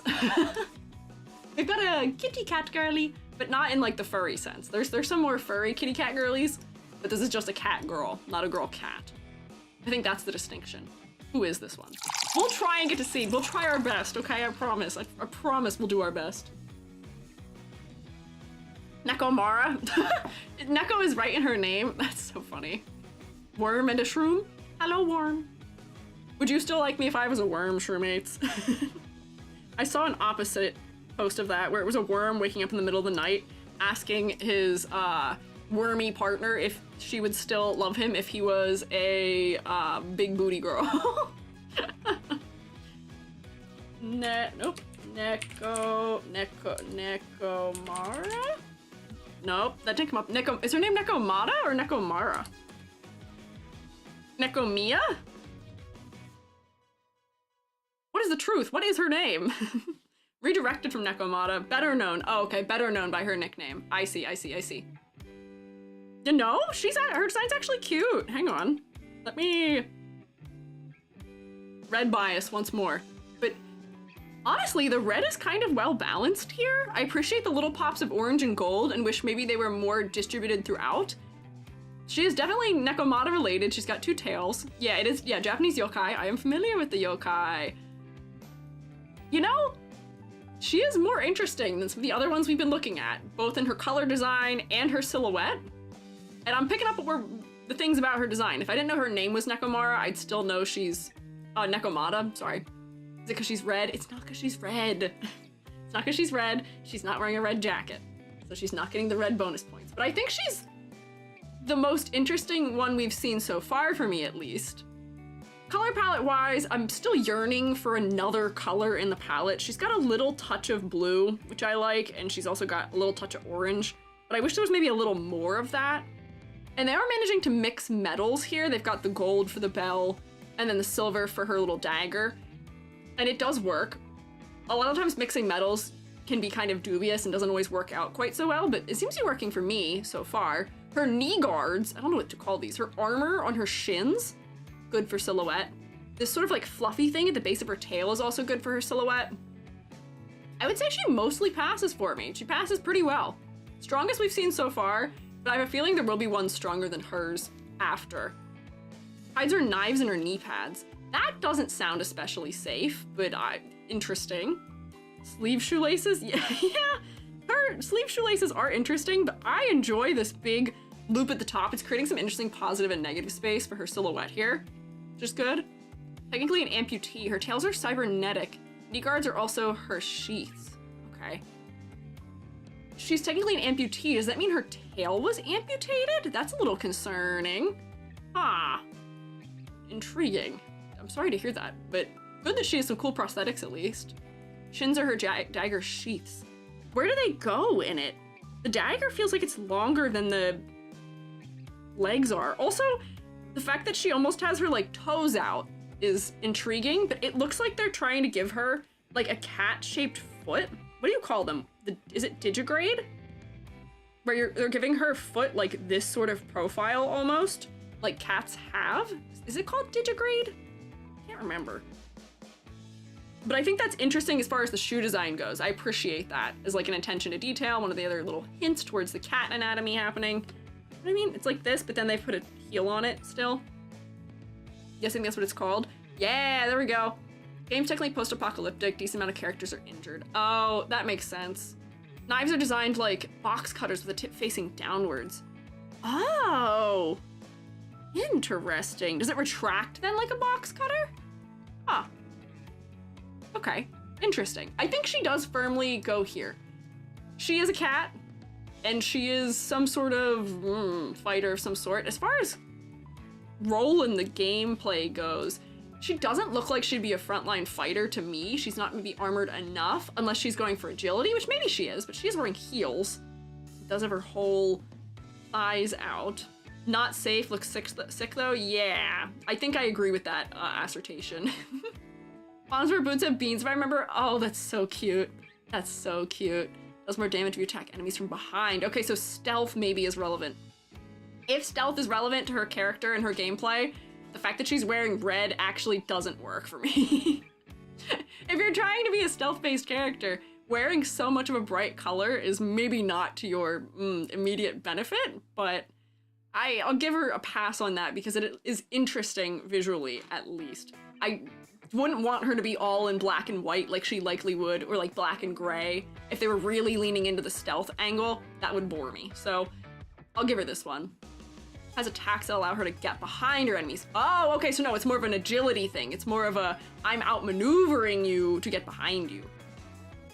We've got a kitty cat girly, but not in like the furry sense. There's some more furry kitty cat girlies, but this is just a cat girl, not a girl cat. I think that's the distinction. Who is this one? We'll try and get to see. We'll try our best, okay? I promise. I promise we'll do our best. Nekomara. Neko is right in her name. That's so funny. Worm and a shroom? Hello, worm. Would you still like me if I was a worm, Shroomates? I saw an opposite post of that where it was a worm waking up in the middle of the night asking his wormy partner if she would still love him if he was a big booty girl. Nope. Nekomara? Nope, that didn't come up. Is her name Nekomata or Nekomara? Nekomiya? What is the truth? What is her name? Redirected from Nekomata. Better known. Oh, okay. Better known by her nickname. I see. You know, her design's actually cute. Hang on. Let me... Red bias once more. But honestly, the red is kind of well balanced here. I appreciate the little pops of orange and gold and wish maybe they were more distributed throughout. She is definitely Nekomata related. She's got two tails. Yeah, it is. Yeah, Japanese yokai. I am familiar with the yokai. You know, she is more interesting than some of the other ones we've been looking at, both in her color design and her silhouette. And I'm picking up the things about her design. If I didn't know her name was Nekomara, I'd still know she's Nekomata, sorry. Is it because she's red? It's not because she's red. It's not because she's red. She's not wearing a red jacket, so she's not getting the red bonus points. But I think she's the most interesting one we've seen so far, for me at least. Color palette wise, I'm still yearning for another color in the palette. She's got a little touch of blue, which I like, and she's also got a little touch of orange, but I wish there was maybe a little more of that. And they are managing to mix metals here. They've got the gold for the bell, and then the silver for her little dagger. And it does work. A lot of times mixing metals can be kind of dubious and doesn't always work out quite so well, but it seems to be working for me so far. Her knee guards, I don't know what to call these, her armor on her shins, good for silhouette. This sort of like fluffy thing at the base of her tail is also good for her silhouette. I would say she mostly passes for me. She passes pretty well. Strongest we've seen so far, but I have a feeling there will be one stronger than hers after. Hides her knives and her knee pads. That doesn't sound especially safe, but interesting. Sleeve shoelaces? Yeah. Her sleeve shoelaces are interesting, but I enjoy this big loop at the top. It's creating some interesting positive and negative space for her silhouette here, which is good. Technically an amputee. Her tails are cybernetic. Knee guards are also her sheaths. Okay. She's technically an amputee. Does that mean her tail was amputated? That's a little concerning. Ah. Intriguing. I'm sorry to hear that, but good that she has some cool prosthetics at least. Shins are her dagger sheaths. Where do they go in it? The dagger feels like it's longer than the legs are. Also, the fact that she almost has her like toes out is intriguing, but it looks like they're trying to give her like a cat-shaped foot. What do you call them? Is it digigrade? Where they're giving her foot like this sort of profile almost, like cats have? Is it called digigrade? Can't remember. But I think that's interesting as far as the shoe design goes. I appreciate that as like an attention to detail, one of the other little hints towards the cat anatomy happening. You know what I mean? It's like this, but then they put a heel on it still. Guessing that's what it's called. Yeah, there we go. Game's technically post-apocalyptic, decent amount of characters are injured. Oh, that makes sense. Knives are designed like box cutters with the tip facing downwards. Oh, interesting. Does it retract then like a box cutter? Huh. Okay, interesting. I think she does firmly go here. She is a cat, and she is some sort of fighter of some sort. As far as role in the gameplay goes, she doesn't look like she'd be a frontline fighter to me. She's not maybe armored enough, unless she's going for agility, which maybe she is, but she is wearing heels. Does have her whole thighs out. Not safe, looks sick though? Yeah, I think I agree with that assertion. Bonds where boots have beans, if I remember. Oh, that's so cute. That's so cute. Does more damage if you attack enemies from behind. Okay, so stealth maybe is relevant. If stealth is relevant to her character and her gameplay, the fact that she's wearing red actually doesn't work for me. If you're trying to be a stealth-based character, wearing so much of a bright color is maybe not to your immediate benefit, but I'll give her a pass on that because it is interesting visually, at least. I wouldn't want her to be all in black and white like she likely would, or like black and gray. If they were really leaning into the stealth angle, that would bore me. So I'll give her this one. Has attacks that allow her to get behind her enemies. Oh, okay, so no, it's more of an agility thing. It's more of a, I'm outmaneuvering you to get behind you.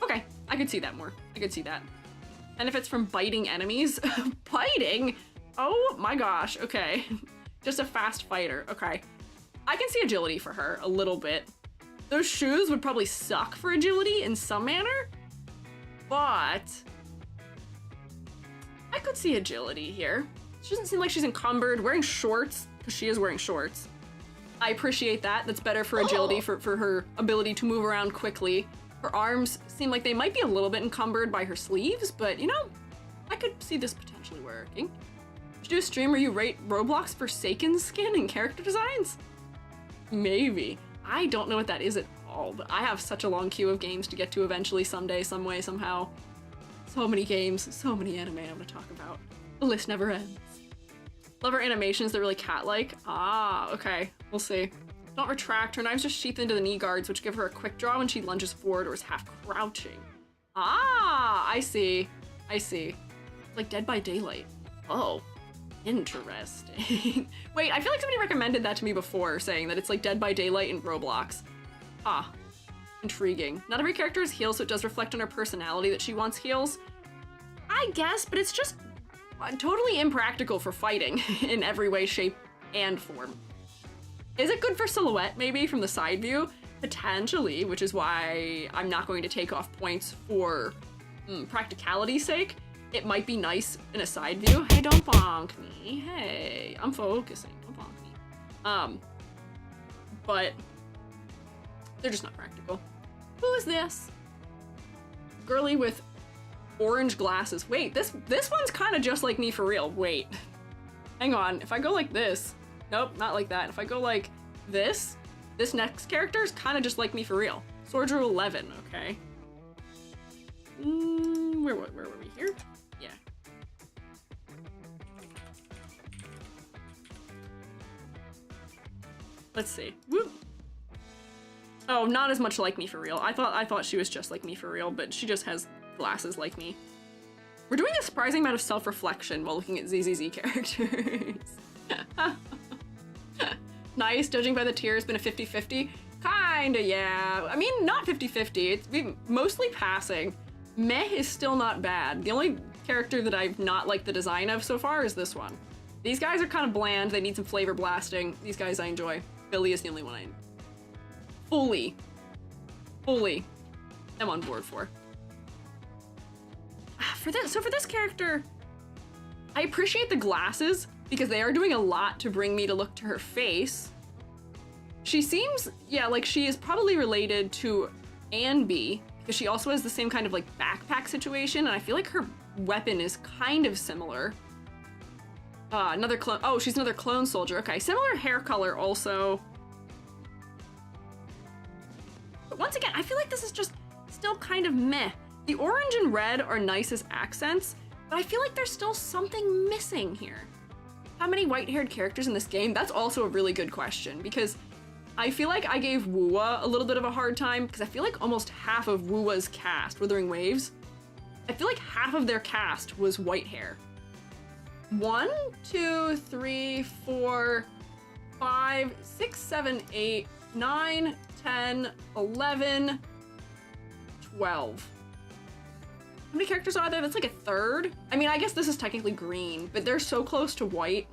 Okay, I could see that more. I could see that. Benefits from biting enemies. Biting? Oh my gosh, okay. Just a fast fighter, okay. I can see agility for her a little bit. Those shoes would probably suck for agility in some manner, but I could see agility here. She doesn't seem like she's encumbered, wearing shorts, because she is wearing shorts. I appreciate that. That's better for agility, for her ability to move around quickly. Her arms seem like they might be a little bit encumbered by her sleeves, but you know, I could see this potentially working. Should you do a stream where you rate Roblox Forsaken skin and character designs? Maybe. I don't know what that is at all, but I have such a long queue of games to get to eventually someday, some way, somehow. So many games, so many anime I want to talk about. The list never ends. Love her animations, they're really cat-like. Ah, okay, we'll see. Don't retract, her knives just sheath into the knee guards, which give her a quick draw when she lunges forward or is half crouching. Ah, I see. I see. It's like Dead by Daylight. Oh, interesting. Wait, I feel like somebody recommended that to me before, saying that it's like Dead by Daylight in Roblox. Ah, intriguing. Not every character has heals, so it does reflect on her personality that she wants heals. I guess, but it's just totally impractical for fighting in every way, shape, and form. Is it good for silhouette, maybe, from the side view? Potentially, which is why I'm not going to take off points for practicality's sake. It might be nice in a side view. Hey, don't bonk me. Hey, I'm focusing. Don't bonk me. But they're just not practical. Who is this? Girly with orange glasses. Wait, this one's kind of just like me for real. Wait, hang on. If I go like this, nope, not like that. If I go like this next character is kind of just like me for real. Soldier 11, okay. Where were we here? Yeah. Let's see. Whoop. Oh, not as much like me for real. I thought she was just like me for real, but she just has glasses like me. We're doing a surprising amount of self-reflection while looking at ZZZ characters. Nice, judging by the tier, it's been a 50-50. Kinda, yeah. I mean, not 50-50, it's been mostly passing. Meh is still not bad. The only character that I've not liked the design of so far is this one. These guys are kind of bland, they need some flavor blasting. These guys I enjoy. Billy is the only one I fully am on board for. for this character, I appreciate the glasses because they are doing a lot to bring me to look to her face. She seems, yeah, like she is probably related to Anby because she also has the same kind of like backpack situation, and I feel like her weapon is kind of similar. Another clone. Oh, she's another clone soldier. Okay, similar hair color also. But once again, I feel like this is just still kind of meh. The orange and red are nice as accents, but I feel like there's still something missing here. How many white-haired characters in this game? That's also a really good question, because I feel like I gave Wuwa a little bit of a hard time, because I feel like almost half of Wuwa's cast, Withering Waves, I feel like half of their cast was white hair. 1, 2, 3, 4, 5, 6, 7, 8, 9, 10, 11, 12. How many characters are there? That's like a third. I mean, I guess this is technically green, but they're so close to white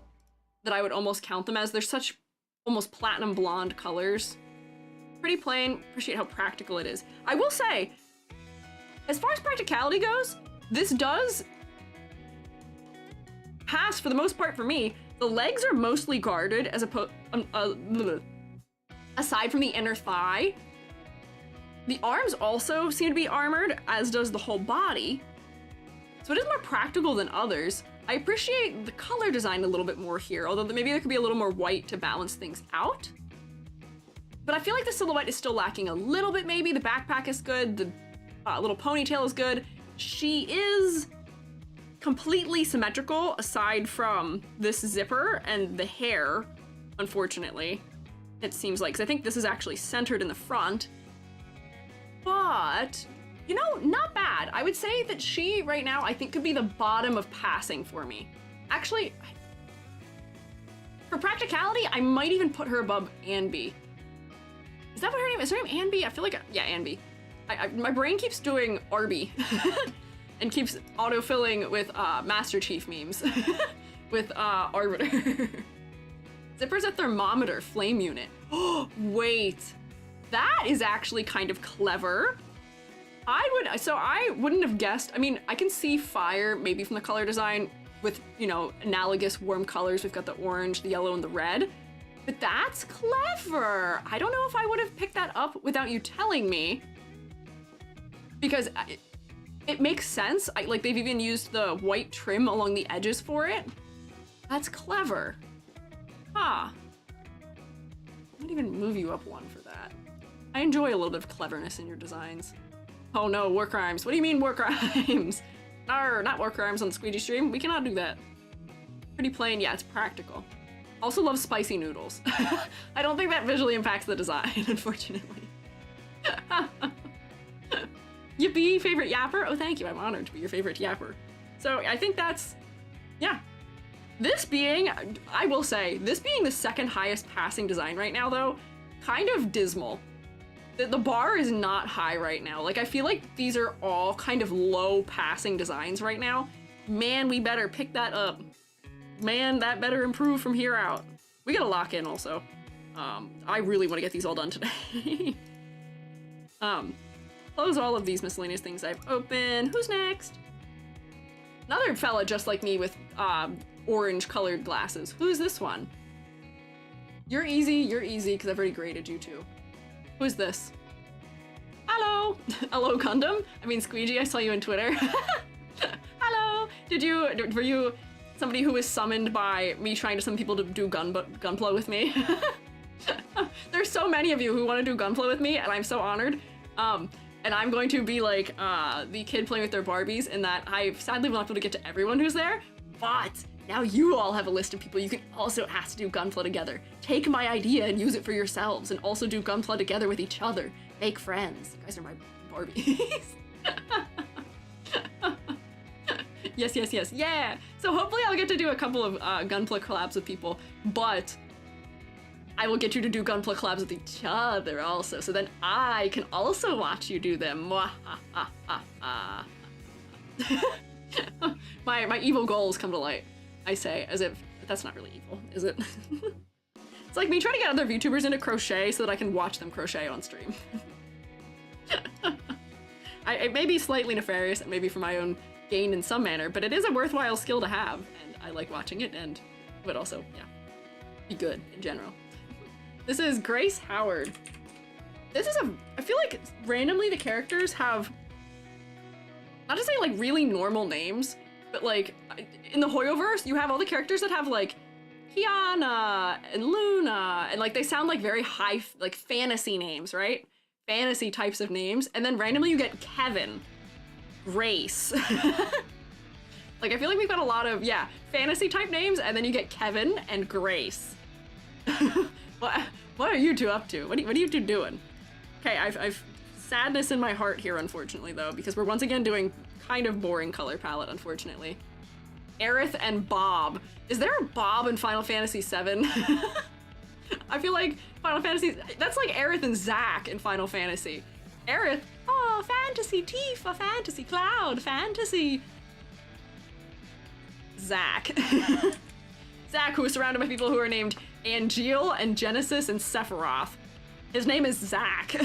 that I would almost count them as. They're such almost platinum blonde colors. Pretty plain. Appreciate how practical it is. I will say, as far as practicality goes, this does pass for the most part for me. The legs are mostly guarded as opposed, aside from the inner thigh. The arms also seem to be armored, as does the whole body. So it is more practical than others. I appreciate the color design a little bit more here, although maybe there could be a little more white to balance things out. But I feel like the silhouette is still lacking a little bit maybe. The backpack is good, the little ponytail is good. She is completely symmetrical aside from this zipper and the hair, unfortunately. It seems like, 'cause I think this is actually centered in the front. But, you know, not bad. I would say that she, right now, I think could be the bottom of passing for me. Actually, for practicality, I might even put her above Anby. Is that what her name is? Her name Anby? I feel like, yeah, Anby. My brain keeps doing Arby and keeps autofilling with Master Chief memes with Arbiter. Zipper's a thermometer flame unit. Oh, wait. That is actually kind of clever. I wouldn't have guessed. I mean, I can see fire maybe from the color design with, you know, analogous warm colors. We've got the orange, the yellow, and the red. But that's clever. I don't know if I would have picked that up without you telling me. Because it makes sense. Like, they've even used the white trim along the edges for it. That's clever. Huh. I might even move you up one for that. I enjoy a little bit of cleverness in your designs. Oh no, war crimes. What do you mean war crimes? No, not war crimes on the Squiiji stream. We cannot do that. Pretty plain, yeah, it's practical. Also love spicy noodles. I don't think that visually impacts the design, unfortunately. Yippee, favorite yapper? Oh, thank you, I'm honored to be your favorite yapper. So I think that's, yeah. This being, I will say, this being the second highest passing design right now though, kind of dismal. The bar is not high right now. Like, I feel like these are all kind of low passing designs right now. Man, we better pick that up. Man, that better improve from here out. We gotta lock in also. I really want to get these all done today. Close all of these miscellaneous things I've opened. Who's next? Another fella just like me with orange colored glasses. Who's this one? You're easy, because I've already graded you too. Who's this? Hello! Hello, Gundam? I mean, Squiiji, I saw you on Twitter. Hello! Were you somebody who was summoned by me trying to summon people to do gunpla with me? There's so many of you who want to do gunpla with me, and I'm so honored. And I'm going to be like the kid playing with their Barbies, in that I sadly will not be able to get to everyone who's there, but now you all have a list of people you can also ask to do gunpla together. Take my idea and use it for yourselves, and also do gunpla together with each other. Make friends. You guys are my Barbies. Yes, yes, yes, yeah! So hopefully I'll get to do a couple of gunpla collabs with people, but I will get you to do gunpla collabs with each other also, so then I can also watch you do them. My evil goals come to light, I say, as if that's not really evil, is it? It's like me trying to get other VTubers into crochet so that I can watch them crochet on stream. It may be slightly nefarious, maybe for my own gained in some manner, but it is a worthwhile skill to have, and I like watching it, and would also, yeah, be good in general. This is Grace Howard. This is I feel like randomly the characters have, not to say like really normal names, but like in the Hoyoverse, you have all the characters that have like Kiana and Luna, and like they sound like very high, like fantasy names, right? Fantasy types of names, and then randomly you get Kevin, Grace. Like I feel like we've got a lot of, yeah, fantasy type names, and then you get Kevin and Grace. What are you two up to? What are you two doing? Okay, I've sadness in my heart here, unfortunately, though, because we're once again doing kind of boring color palette, unfortunately. Aerith and Bob. Is there a Bob in Final Fantasy VII? I feel like Final Fantasy, that's like Aerith and Zack in Final Fantasy. Aerith, oh, Fantasy Tifa, Fantasy Cloud, Fantasy... Zack. Zack, who is surrounded by people who are named Angeal and Genesis and Sephiroth. His name is Zack.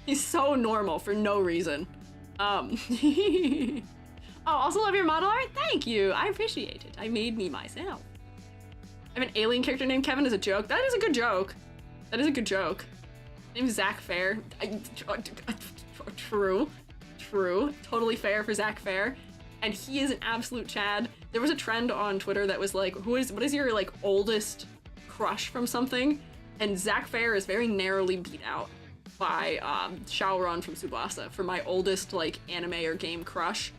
He's so normal for no reason. Oh, also love your model art? Thank you. I appreciate it. I made me myself. I have an alien character named Kevin as a joke. That is a good joke. That is a good joke. Name's Zack Fair. True. Totally fair for Zack Fair. And he is an absolute Chad. There was a trend on Twitter that was like, what is your like oldest crush from something? And Zack Fair is very narrowly beat out by Shaoran from Tsubasa for my oldest like anime or game crush.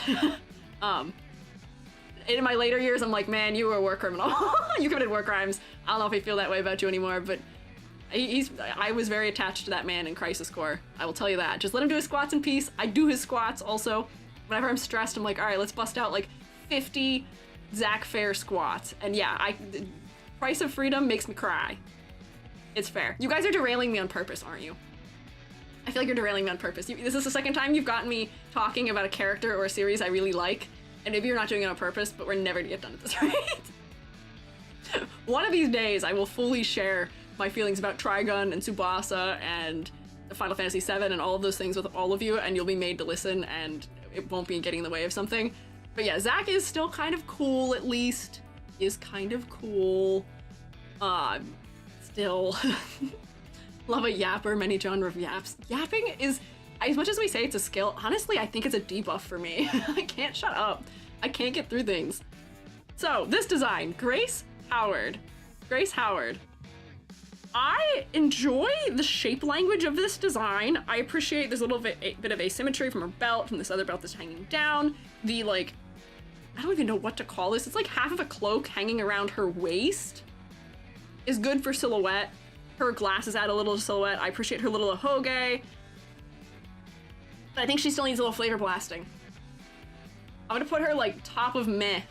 In my later years, I'm like, man, you were a war criminal. You committed war crimes. I don't know if I feel that way about you anymore, but I was very attached to that man in Crisis Core. I will tell you that. Just let him do his squats in peace. I do his squats also. Whenever I'm stressed, I'm like, all right, let's bust out like 50 Zack Fair squats. And yeah, Price of Freedom makes me cry. It's fair. You guys are derailing me on purpose, aren't you? I feel like you're derailing me on purpose. This is the second time you've gotten me talking about a character or a series I really like, and maybe you're not doing it on purpose, but we're never gonna get done at this rate. One of these days, I will fully share my feelings about Trigun and Tsubasa and Final Fantasy VII and all of those things with all of you, and you'll be made to listen, and it won't be getting in the way of something. But yeah, Zack is still kind of cool, at least. He is kind of cool. Still. Love a yapper, many genre of yaps. Yapping is, as much as we say it's a skill, honestly, I think it's a debuff for me. I can't shut up. I can't get through things. So, this design, Grace Howard. Grace Howard. I enjoy the shape language of this design. I appreciate there's a little bit of asymmetry from her belt, from this other belt that's hanging down. The, like, I don't even know what to call this. It's like half of a cloak hanging around her waist is good for silhouette. Her glasses add a little silhouette. I appreciate her little ahoge. But I think she still needs a little flavor blasting. I'm gonna put her like top of meh.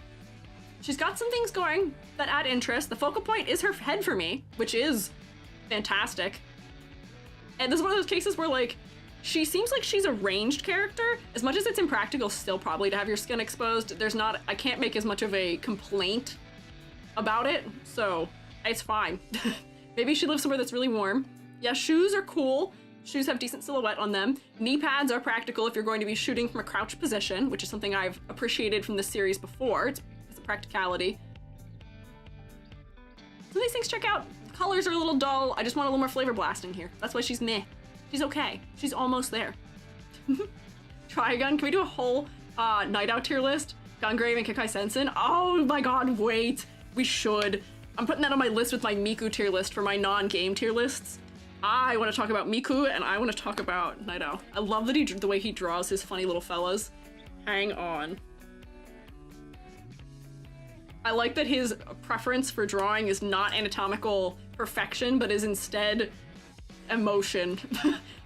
She's got some things going that add interest. The focal point is her head for me, which is fantastic. And this is one of those cases where like, she seems like she's a ranged character. As much as it's impractical still probably to have your skin exposed, I can't make as much of a complaint about it, so it's fine. Maybe she lives somewhere that's really warm. Yeah, shoes are cool. Shoes have decent silhouette on them. Knee pads are practical if you're going to be shooting from a crouch position, which is something I've appreciated from this series before. It's a practicality. Some of these things check out. The colors are a little dull. I just want a little more flavor blasting here. That's why she's meh. She's okay. She's almost there. Trigun, can we do a whole night out tier list? Gungrave and Kekai Sensen. Oh my god, wait. We should. I'm putting that on my list with my Miku tier list for my non-game tier lists. I want to talk about Miku, and I want to talk about Night Owl. I love that the way he draws his funny little fellas. Hang on. I like that his preference for drawing is not anatomical perfection, but is instead emotion.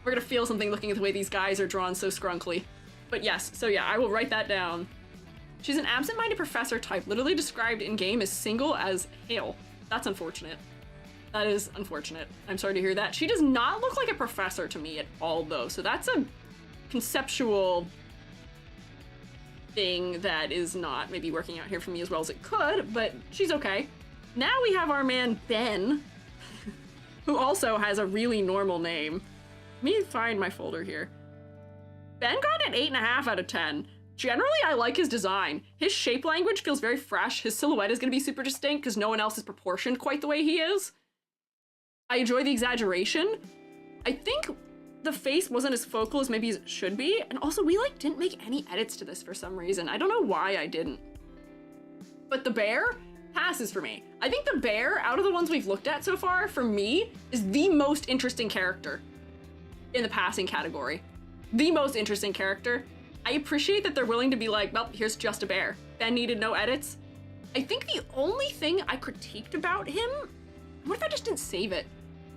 We're gonna feel something looking at the way these guys are drawn so scrunkly. But yes, so yeah, I will write that down. She's an absent-minded professor type, literally described in-game as single as hail. That's unfortunate. That is unfortunate. I'm sorry to hear that. She does not look like a professor to me at all, though, so that's a conceptual thing that is not maybe working out here for me as well as it could, but she's okay. Now we have our man, Ben, who also has a really normal name. Let me find my folder here. Ben got an 8.5 out of 10. Generally, I like his design. His shape language feels very fresh. His silhouette is going to be super distinct because no one else is proportioned quite the way he is. I enjoy the exaggeration. I think the face wasn't as focal as maybe it should be. And also, we like didn't make any edits to this for some reason. I don't know why I didn't. But the bear passes for me. I think the bear, out of the ones we've looked at so far, for me, is the most interesting character in the passing category. The most interesting character. I appreciate that they're willing to be like, well, here's just a bear. Ben needed no edits. I think the only thing I critiqued about him, what if I just didn't save it?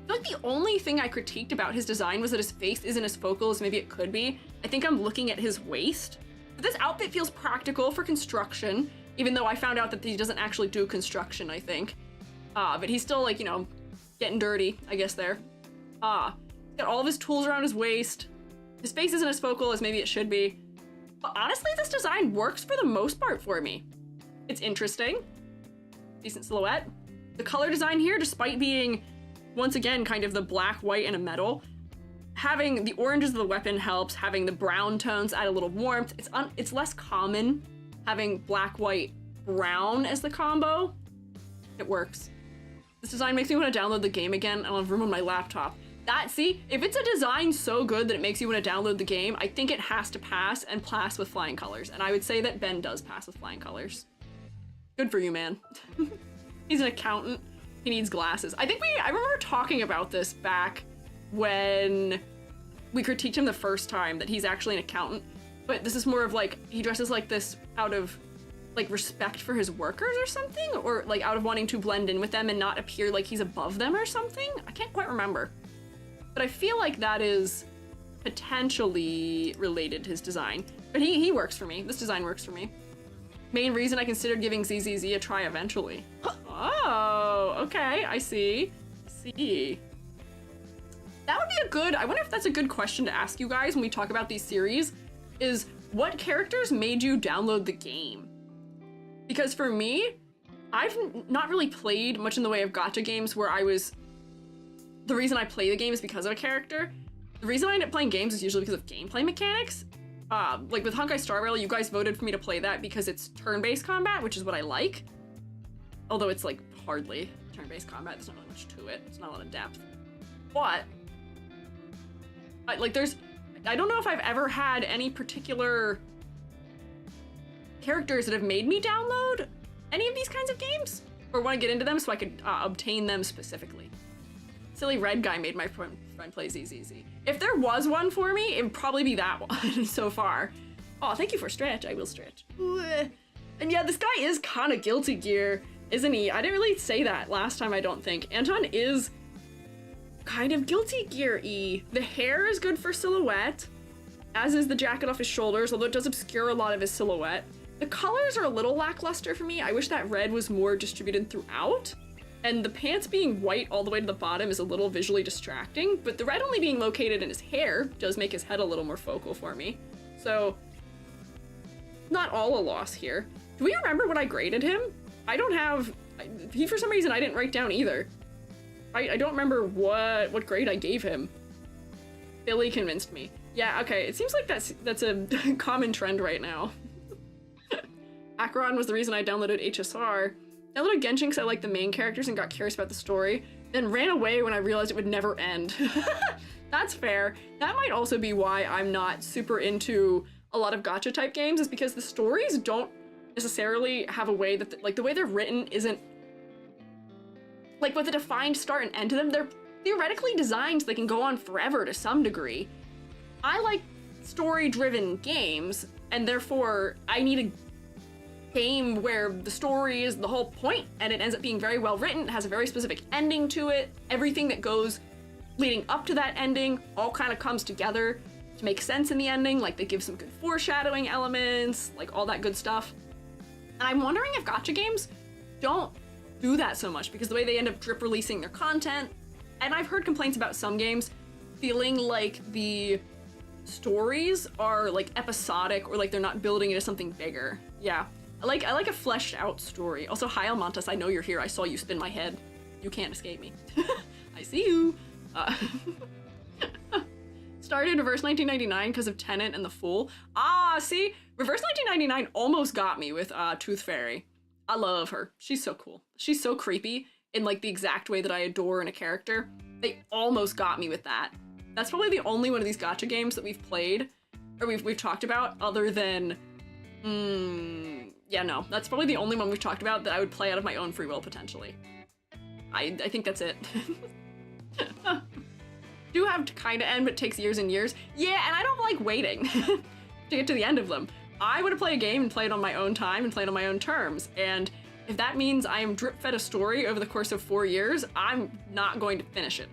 I feel like the only thing I critiqued about his design was that his face isn't as focal as maybe it could be. I think I'm looking at his waist. But this outfit feels practical for construction, even though I found out that he doesn't actually do construction, I think. But he's still like, you know, getting dirty, I guess there. He's got all of his tools around his waist. His face isn't as focal as maybe it should be. But honestly, this design works for the most part for me. It's interesting. Decent silhouette. The color design here, despite being, once again, kind of the black, white, and a metal, having the oranges of the weapon helps, having the brown tones add a little warmth. It's less common having black, white, brown as the combo. It works. This design makes me want to download the game again. I don't have room on my laptop. See, if it's a design so good that it makes you want to download the game, I think it has to pass and pass with flying colors. And I would say that Ben does pass with flying colors. Good for you, man. He's an accountant. He needs glasses. I remember talking about this back when we critiqued him the first time, that he's actually an accountant. But this is more of like, he dresses like this out of like respect for his workers or something, or like out of wanting to blend in with them and not appear like he's above them or something. I can't quite remember. But I feel like that is potentially related to his design. But he works for me. This design works for me. Main reason I considered giving ZZZ a try eventually. Oh, okay, I see. That would be a good, I wonder if that's a good question to ask you guys when we talk about these series, is what characters made you download the game? Because for me, I've not really played much in the way of gacha games where the reason I play the game is because of a character. The reason I end up playing games is usually because of gameplay mechanics. Like with Honkai Star Rail, you guys voted for me to play that because it's turn-based combat, which is what I like. Although it's like hardly turn-based combat, there's not really much to it. It's not a lot of depth. But, I don't know if I've ever had any particular characters that have made me download any of these kinds of games, or want to get into them so I could obtain them specifically. Silly red guy made my friend play ZZZ. If there was one for me, it would probably be that one so far. Oh, thank you for stretch. I will stretch. And yeah, this guy is kind of Guilty Gear, isn't he? I didn't really say that last time, I don't think. Anton is kind of Guilty Gear-y. The hair is good for silhouette, as is the jacket off his shoulders, although it does obscure a lot of his silhouette. The colors are a little lackluster for me. I wish that red was more distributed throughout. And the pants being white all the way to the bottom is a little visually distracting, but the red only being located in his hair does make his head a little more focal for me. So, not all a loss here. Do we remember what I graded him? For some reason I didn't write down either. I don't remember what grade I gave him. Billy convinced me. Yeah, okay, it seems like that's a common trend right now. Acheron was the reason I downloaded HSR. Downloaded Genshin because I liked the main characters and got curious about the story, then ran away when I realized it would never end. That's fair. That might also be why I'm not super into a lot of gacha type games, is because the stories don't necessarily have a way that, the way they're written isn't, like with a defined start and end to them, they're theoretically designed so they can go on forever to some degree. I like story-driven games, and therefore I need a game where the story is the whole point and it ends up being very well written, it has a very specific ending to it, everything that goes leading up to that ending all kind of comes together to make sense in the ending, like they give some good foreshadowing elements, like all that good stuff. And I'm wondering if gacha games don't do that so much because the way they end up drip releasing their content, and I've heard complaints about some games feeling like the stories are like episodic or like they're not building into something bigger. Yeah. I like a fleshed out story. Also, hi Almontas, I know you're here. I saw you spin my head. You can't escape me. I see you. started Reverse 1999 because of Tenet and The Fool. Ah, see? Reverse 1999 almost got me with Tooth Fairy. I love her. She's so cool. She's so creepy in like the exact way that I adore in a character. They almost got me with that. That's probably the only one of these gacha games that we've played, or we've talked about, other than, yeah, no. That's probably the only one we've talked about that I would play out of my own free will, potentially. I think that's it. Do have to kind of end, but it takes years and years. Yeah, and I don't like waiting to get to the end of them. I want to play a game and play it on my own time and play it on my own terms. And if that means I am drip-fed a story over the course of 4 years, I'm not going to finish it.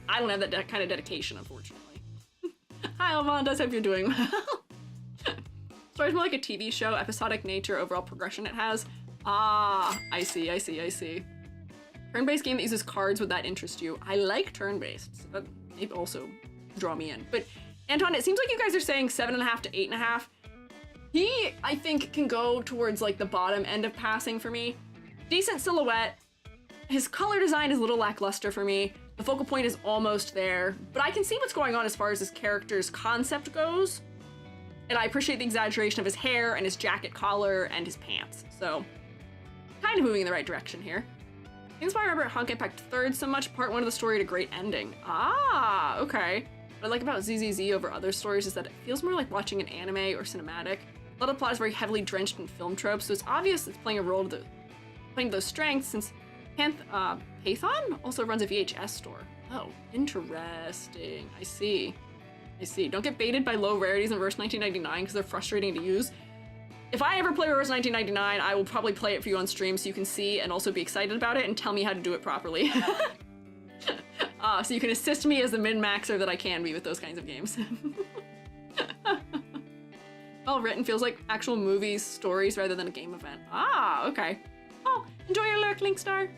I don't have that kind of dedication, unfortunately. Hi, Almondas, hope you're doing well. Story's more like a TV show, episodic nature, overall progression it has. Ah, I see. Turn-based game that uses cards, would that interest you? I like turn-based, so that may also draw me in. But Anton, it seems like you guys are saying 7.5 to 8.5. He, I think, can go towards like the bottom end of passing for me. Decent silhouette. His color design is a little lackluster for me. The focal point is almost there, but I can see what's going on as far as his character's concept goes. And I appreciate the exaggeration of his hair and his jacket collar and his pants. So, kind of moving in the right direction here. That's why I remember Honk Impact 3rd so much. Part 1 of the story had a great ending. Ah, okay. What I like about ZZZ over other stories is that it feels more like watching an anime or cinematic. A lot of the plot is very heavily drenched in film tropes, so it's obvious it's playing a role to playing those strengths, since Python also runs a VHS store. Oh, interesting. I see. Don't get baited by low rarities in Reverse 1999 because they're frustrating to use. If I ever play Reverse 1999, I will probably play it for you on stream so you can see and also be excited about it and tell me how to do it properly. So you can assist me as the min-maxer that I can be with those kinds of games. Well written, feels like actual movies, stories, rather than a game event. Ah, okay. Oh, enjoy your lurk, Linkstar.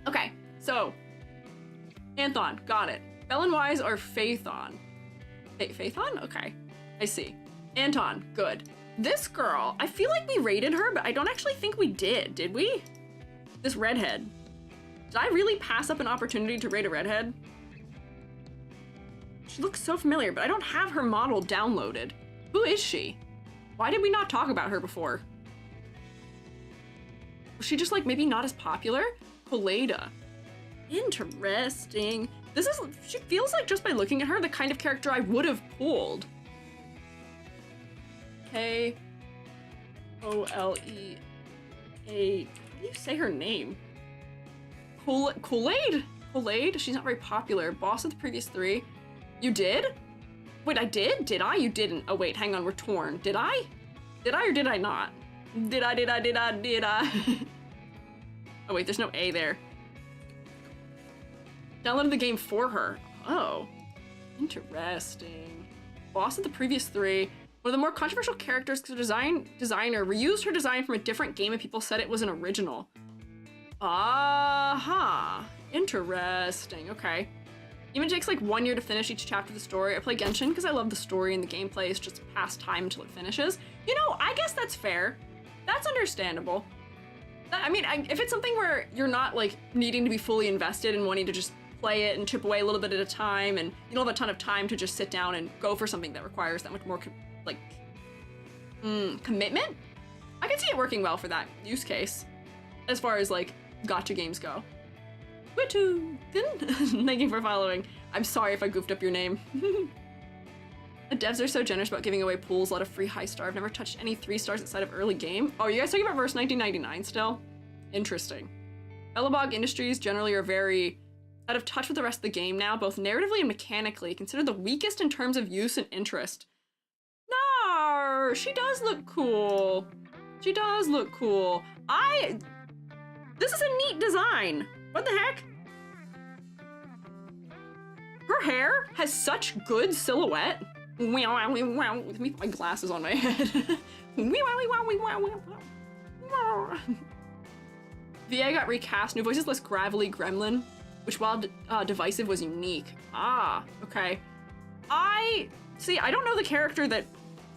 Okay, so Anthon, got it. Felon-wise or Phaethon? Phaethon? Okay, I see. Anton, good. This girl, I feel like we rated her, but I don't actually think we did we? This redhead. Did I really pass up an opportunity to rate a redhead? She looks so familiar, but I don't have her model downloaded. Who is she? Why did we not talk about her before? Was she just like maybe not as popular? Colada. Interesting. She feels like just by looking at her, the kind of character I would have pulled. K-O-L-E-A. How do you say her name? Kool-Aid? Kool-Aid? She's not very popular. Boss of the previous 3. You did? Wait, I did? Did I? You didn't. Oh wait, hang on, we're torn. Did I? Did I or did I not? Did I? Oh wait, there's no A there. Downloaded the game for her. Oh, interesting. Boss of the previous 3. One of the more controversial characters because the designer reused her design from a different game and people said it was an original. Aha, interesting, okay. Even takes like 1 year to finish each chapter of the story. I play Genshin because I love the story and the gameplay is just past time until it finishes. You know, I guess that's fair. That's understandable. I mean, if it's something where you're not like needing to be fully invested and wanting to just play it and chip away a little bit at a time and you don't have a ton of time to just sit down and go for something that requires that much more commitment, I can see it working well for that use case as far as like gacha games go. Witu! Thank you for following. I'm sorry if I goofed up your name. The devs are so generous about giving away pools, a lot of free high star. I've never touched any 3 stars outside of early game. Oh, are you guys talking about Verse 1999 still? Interesting. Bellabog Industries generally are very out of touch with the rest of the game now, both narratively and mechanically, considered the weakest in terms of use and interest. No, she does look cool. She does look cool. This is a neat design. What the heck? Her hair has such good silhouette. With my glasses on my head. VA got recast. New voices less gravelly gremlin, which while divisive was unique. Ah, okay. I don't know the character that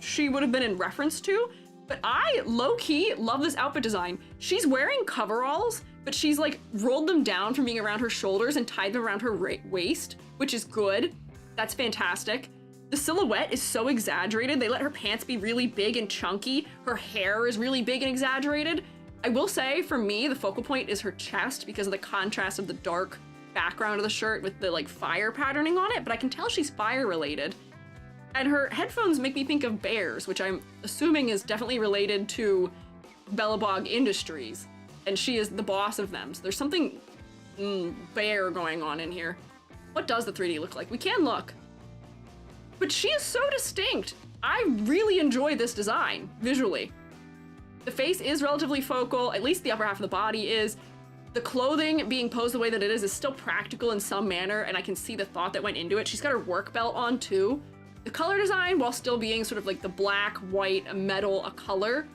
she would have been in reference to, but I low-key love this outfit design. She's wearing coveralls, but she's like rolled them down from being around her shoulders and tied them around her waist, which is good. That's fantastic. The silhouette is so exaggerated. They let her pants be really big and chunky. Her hair is really big and exaggerated. I will say, for me, the focal point is her chest because of the contrast of the dark background of the shirt with the like fire patterning on it, but I can tell she's fire related. And her headphones make me think of bears, which I'm assuming is definitely related to Bellabog Industries, and she is the boss of them. So there's something bear going on in here. What does the 3D look like? We can look. But she is so distinct. I really enjoy this design, visually. The face is relatively focal, at least the upper half of the body is. The clothing being posed the way that it is still practical in some manner, and I can see the thought that went into it. She's got her work belt on too. The color design, while still being sort of like the black, white, metal, a color,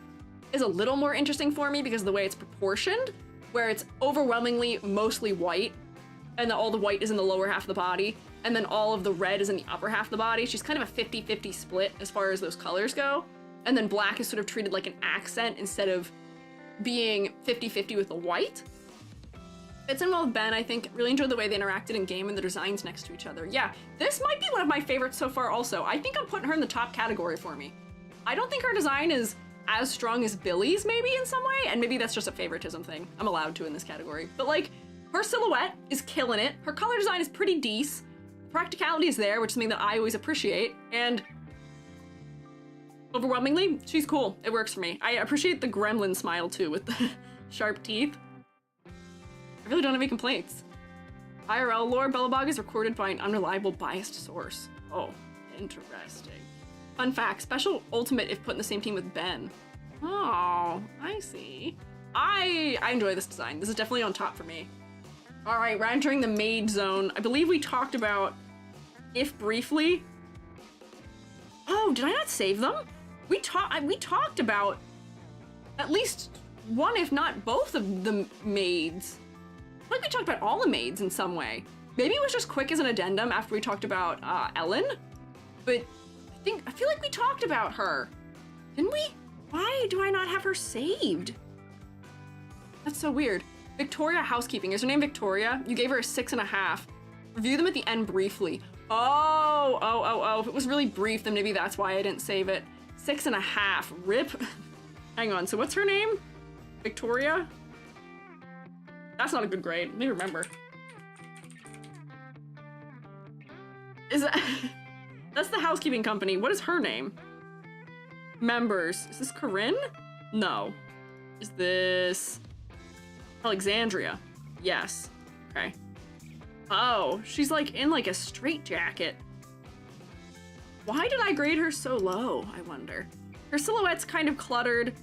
is a little more interesting for me because of the way it's proportioned, where it's overwhelmingly mostly white, and then all the white is in the lower half of the body, and then all of the red is in the upper half of the body. She's kind of a 50-50 split as far as those colors go. And then black is sort of treated like an accent instead of being 50-50 with the white. Fits in well with Ben, I think. Really enjoyed the way they interacted in game and the designs next to each other. Yeah, this might be one of my favorites so far also. I think I'm putting her in the top category for me. I don't think her design is as strong as Billy's maybe in some way, and maybe that's just a favoritism thing. I'm allowed to in this category. But like, her silhouette is killing it. Her color design is pretty decent. Practicality is there, which is something that I always appreciate, and overwhelmingly, she's cool. It works for me. I appreciate the gremlin smile too with the sharp teeth. I really don't have any complaints. IRL lore, Bellabog is recorded by an unreliable biased source. Oh, interesting. Fun fact, special ultimate if put in the same team with Ben. Oh, I see. I enjoy this design. This is definitely on top for me. All right, we're entering the maid zone. I believe we talked about, if briefly. Oh, did I not save them? We talked about at least one, if not both of the maids. I feel like we talked about all the maids in some way. Maybe it was just quick as an addendum after we talked about Ellen, but I feel like we talked about her. Didn't we? Why do I not have her saved? That's so weird. Victoria Housekeeping. Is her name Victoria? You gave her a 6.5. Review them at the end briefly. Oh. If it was really brief, then maybe that's why I didn't save it. 6.5. Rip. Hang on. So what's her name? Victoria? That's not a good grade. Let me remember. Is that... That's the housekeeping company. What is her name? Members. Is this Corinne? No. Is this... Alexandria? Yes. Okay. Oh, she's like in like a straitjacket. Why did I grade her so low, I wonder? Her silhouette's kind of cluttered.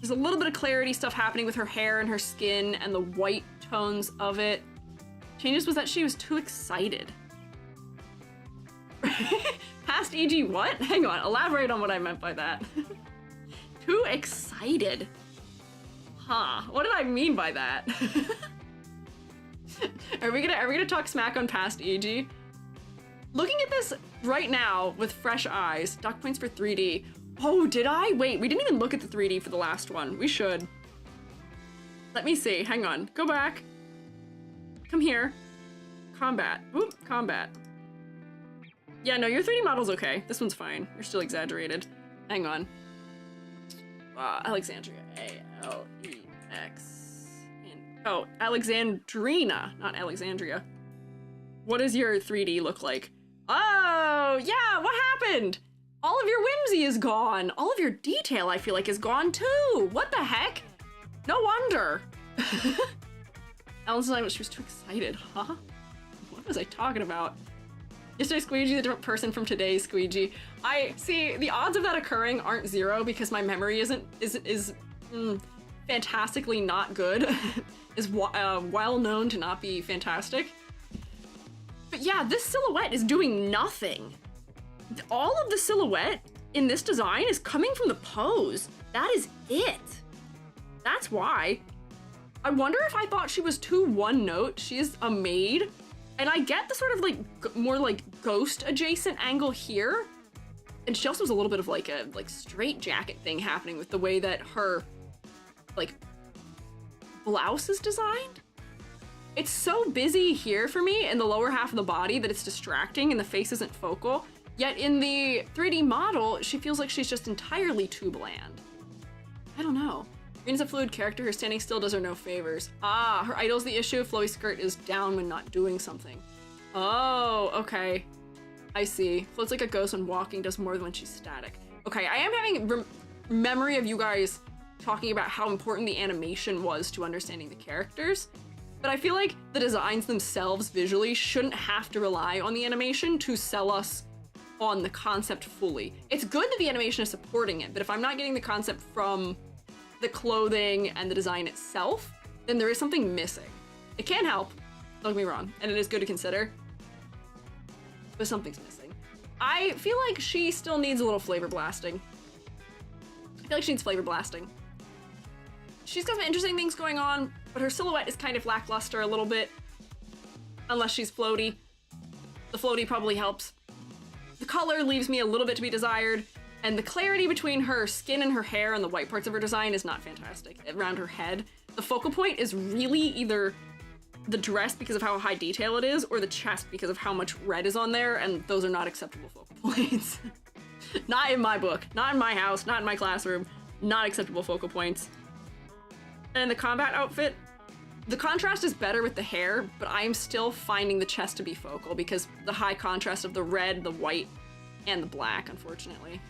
There's a little bit of clarity stuff happening with her hair and her skin and the white tones of it. Changes was that she was too excited. Past EG what? Hang on, elaborate on what I meant by that. Too excited. Huh, what did I mean by that? Are we gonna talk smack on past EG? Looking at this right now with fresh eyes, dock points for 3D. Oh, did I? Wait, we didn't even look at the 3D for the last one. We should. Let me see, hang on, go back. Come here. Combat, oop, combat. Yeah, no, your 3D model's okay. This one's fine. You're still exaggerated. Hang on. Alexandria, A-L-E-X. Oh, Alexandrina, not Alexandria. What does your 3D look like? Oh, yeah, what happened? All of your whimsy is gone. All of your detail, I feel like, is gone too. What the heck? No wonder. Ellen's design was she was too excited, huh? What was I talking about? Yesterday's Squiiji, the different person from today's Squiiji. I see the odds of that occurring aren't zero because my memory is fantastically not good. Is well known to not be fantastic. But yeah, this silhouette is doing nothing. All of the silhouette in this design is coming from the pose. That is it. That's why. I wonder if I thought she was too one note. She is a maid. And I get the sort of like more like ghost adjacent angle here. And she also has a little bit of like a straight jacket thing happening with the way that her like blouse is designed. It's so busy here for me in the lower half of the body that it's distracting and the face isn't focal. Yet in the 3D model, she feels like she's just entirely too bland. I don't know. Green's a fluid character, her standing still does her no favors. Ah, her idol's the issue, flowy skirt is down when not doing something. Oh, okay. I see. Floats like a ghost when walking, does more than when she's static. Okay, I am having memory of you guys talking about how important the animation was to understanding the characters, but I feel like the designs themselves visually shouldn't have to rely on the animation to sell us on the concept fully. It's good that the animation is supporting it, but if I'm not getting the concept from the clothing and the design itself, then there is something missing. It can help, don't get me wrong, and it is good to consider, but something's missing. I feel like she still needs a little flavor blasting. I feel like she needs flavor blasting. She's got some interesting things going on, but her silhouette is kind of lackluster a little bit, unless she's floaty. The floaty probably helps. The color leaves me a little bit to be desired, and the clarity between her skin and her hair and the white parts of her design is not fantastic. Around her head, the focal point is really either the dress because of how high detail it is, or the chest because of how much red is on there, and those are not acceptable focal points. Not in my book, not in my house, not in my classroom, not acceptable focal points. And the combat outfit, the contrast is better with the hair, but I am still finding the chest to be focal because the high contrast of the red, the white, and the black, unfortunately.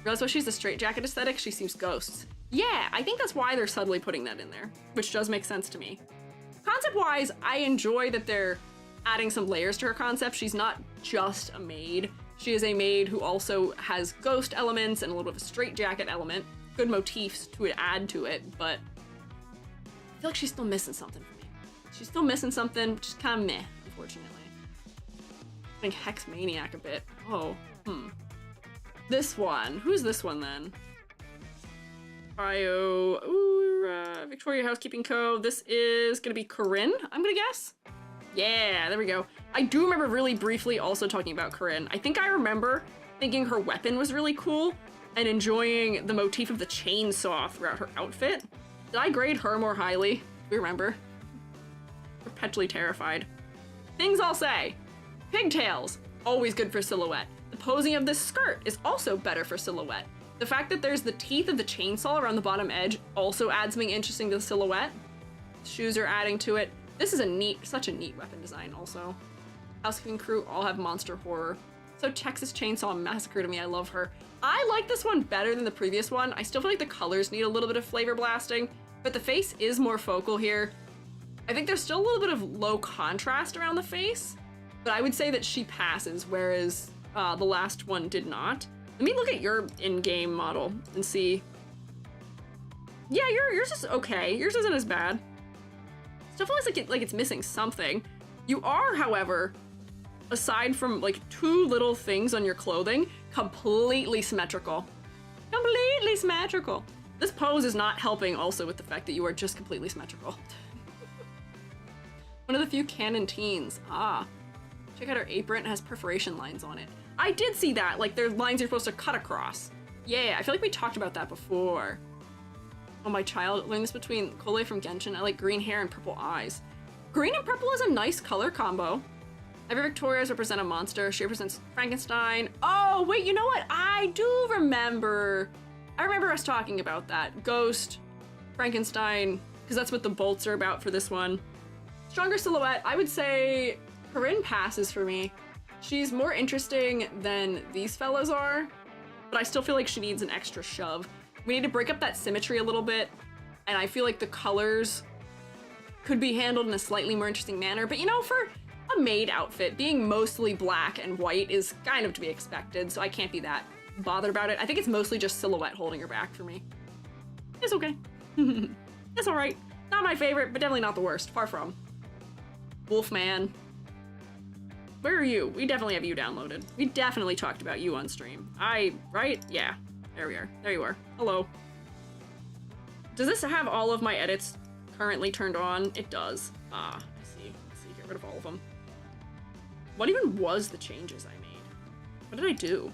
Realize why she's the straitjacket aesthetic? She seems ghosts. Yeah, I think that's why they're subtly putting that in there, which does make sense to me. Concept-wise, I enjoy that they're adding some layers to her concept. She's not just a maid. She is a maid who also has ghost elements and a little bit of a straitjacket element. Good motifs to add to it, but I feel like she's still missing something for me. She's still missing something, which is kind of meh, unfortunately. I think Hex Maniac a bit. Oh, This one. Who's this one then? Victoria Housekeeping Co. This is gonna be Corinne, I'm gonna guess. Yeah, there we go. I do remember really briefly also talking about Corinne. I think I remember thinking her weapon was really cool and enjoying the motif of the chainsaw throughout her outfit. Did I grade her more highly? We remember. Perpetually terrified. Things I'll say. Pigtails, always good for silhouette. The posing of this skirt is also better for silhouette. The fact that there's the teeth of the chainsaw around the bottom edge also adds something interesting to the silhouette. Shoes are adding to it. This is such a neat weapon design also. Housekeeping crew all have monster horror. So Texas Chainsaw Massacre to me, I love her. I like this one better than the previous one. I still feel like the colors need a little bit of flavor blasting, but the face is more focal here. I think there's still a little bit of low contrast around the face, but I would say that she passes, whereas the last one did not. Let me look at your in-game model and see. Yeah, yours is okay. Yours isn't as bad. Still feels like it's missing something. You are, however, aside from like two little things on your clothing, completely symmetrical. Completely symmetrical. This pose is not helping also with the fact that you are just completely symmetrical. One of the few canon teens. Ah. Check out her apron, it has perforation lines on it. I did see that, like there's lines you're supposed to cut across. Yeah, I feel like we talked about that before. Oh, my child, learned this between Kole from Genshin. I like green hair and purple eyes. Green and purple is a nice color combo. Every Victoria's represent a monster. She represents Frankenstein. Oh, wait, you know what? I do remember. I remember us talking about that. Ghost, Frankenstein, because that's what the bolts are about for this one. Stronger silhouette, I would say Corinne passes for me. She's more interesting than these fellas are, but I still feel like she needs an extra shove. We need to break up that symmetry a little bit, and I feel like the colors could be handled in a slightly more interesting manner, but you know, for a maid outfit, being mostly black and white is kind of to be expected, so I can't be that bothered about it. I think it's mostly just silhouette holding her back for me. It's okay. It's alright. Not my favorite, but definitely not the worst. Far from. Wolfman. Where are you? We definitely have you downloaded. We definitely talked about you on stream. Right? Yeah. There we are. There you are. Hello. Does this have all of my edits currently turned on? It does. Ah, I see. Let's see. Get rid of all of them. What even was the changes I made? What did I do?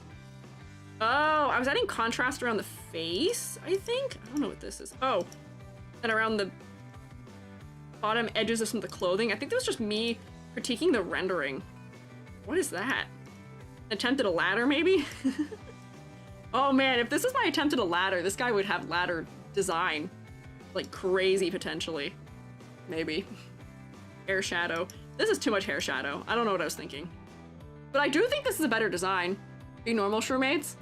Oh, I was adding contrast around the face, I think? I don't know what this is. Oh, and around the bottom edges of some of the clothing. I think that was just me critiquing the rendering. What is that? Attempt at a ladder, maybe? Oh man, if this is my attempt at a ladder, this guy would have ladder design. Like crazy, potentially. Maybe. Hair shadow. This is too much hair shadow. I don't know what I was thinking. But I do think this is a better design. Be normal, shroommates?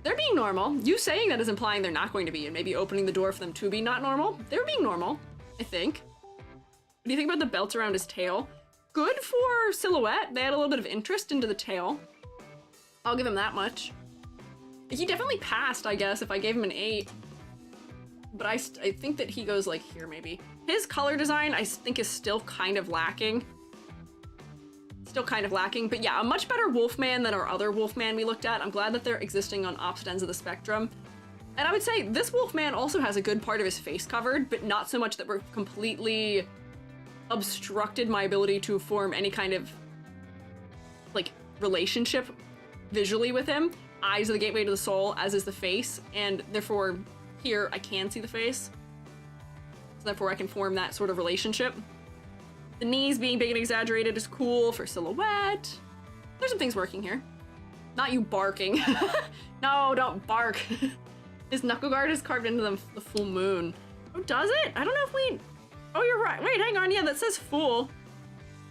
They're being normal. You saying that is implying they're not going to be, and maybe opening the door for them to be not normal. They're being normal, I think. What do you think about the belt around his tail? Good for silhouette. They had a little bit of interest into the tail. I'll give him that much. He definitely passed, I guess, if I gave him an 8. But I think that he goes like here, maybe. His color design, I think, is still kind of lacking. Still kind of lacking, but yeah, a much better Wolfman than our other Wolfman we looked at. I'm glad that they're existing on opposite ends of the spectrum. And I would say this Wolfman also has a good part of his face covered, but not so much that we're completely obstructed my ability to form any kind of, like, relationship visually with him. Eyes are the gateway to the soul, as is the face, and therefore here I can see the face. So therefore I can form that sort of relationship. The knees being big and exaggerated is cool for silhouette. There's some things working here. Not you barking. No, don't bark. His knuckle guard is carved into the full moon. Oh, does it? I don't know if we... Oh, you're right. Wait, hang on. Yeah, that says full.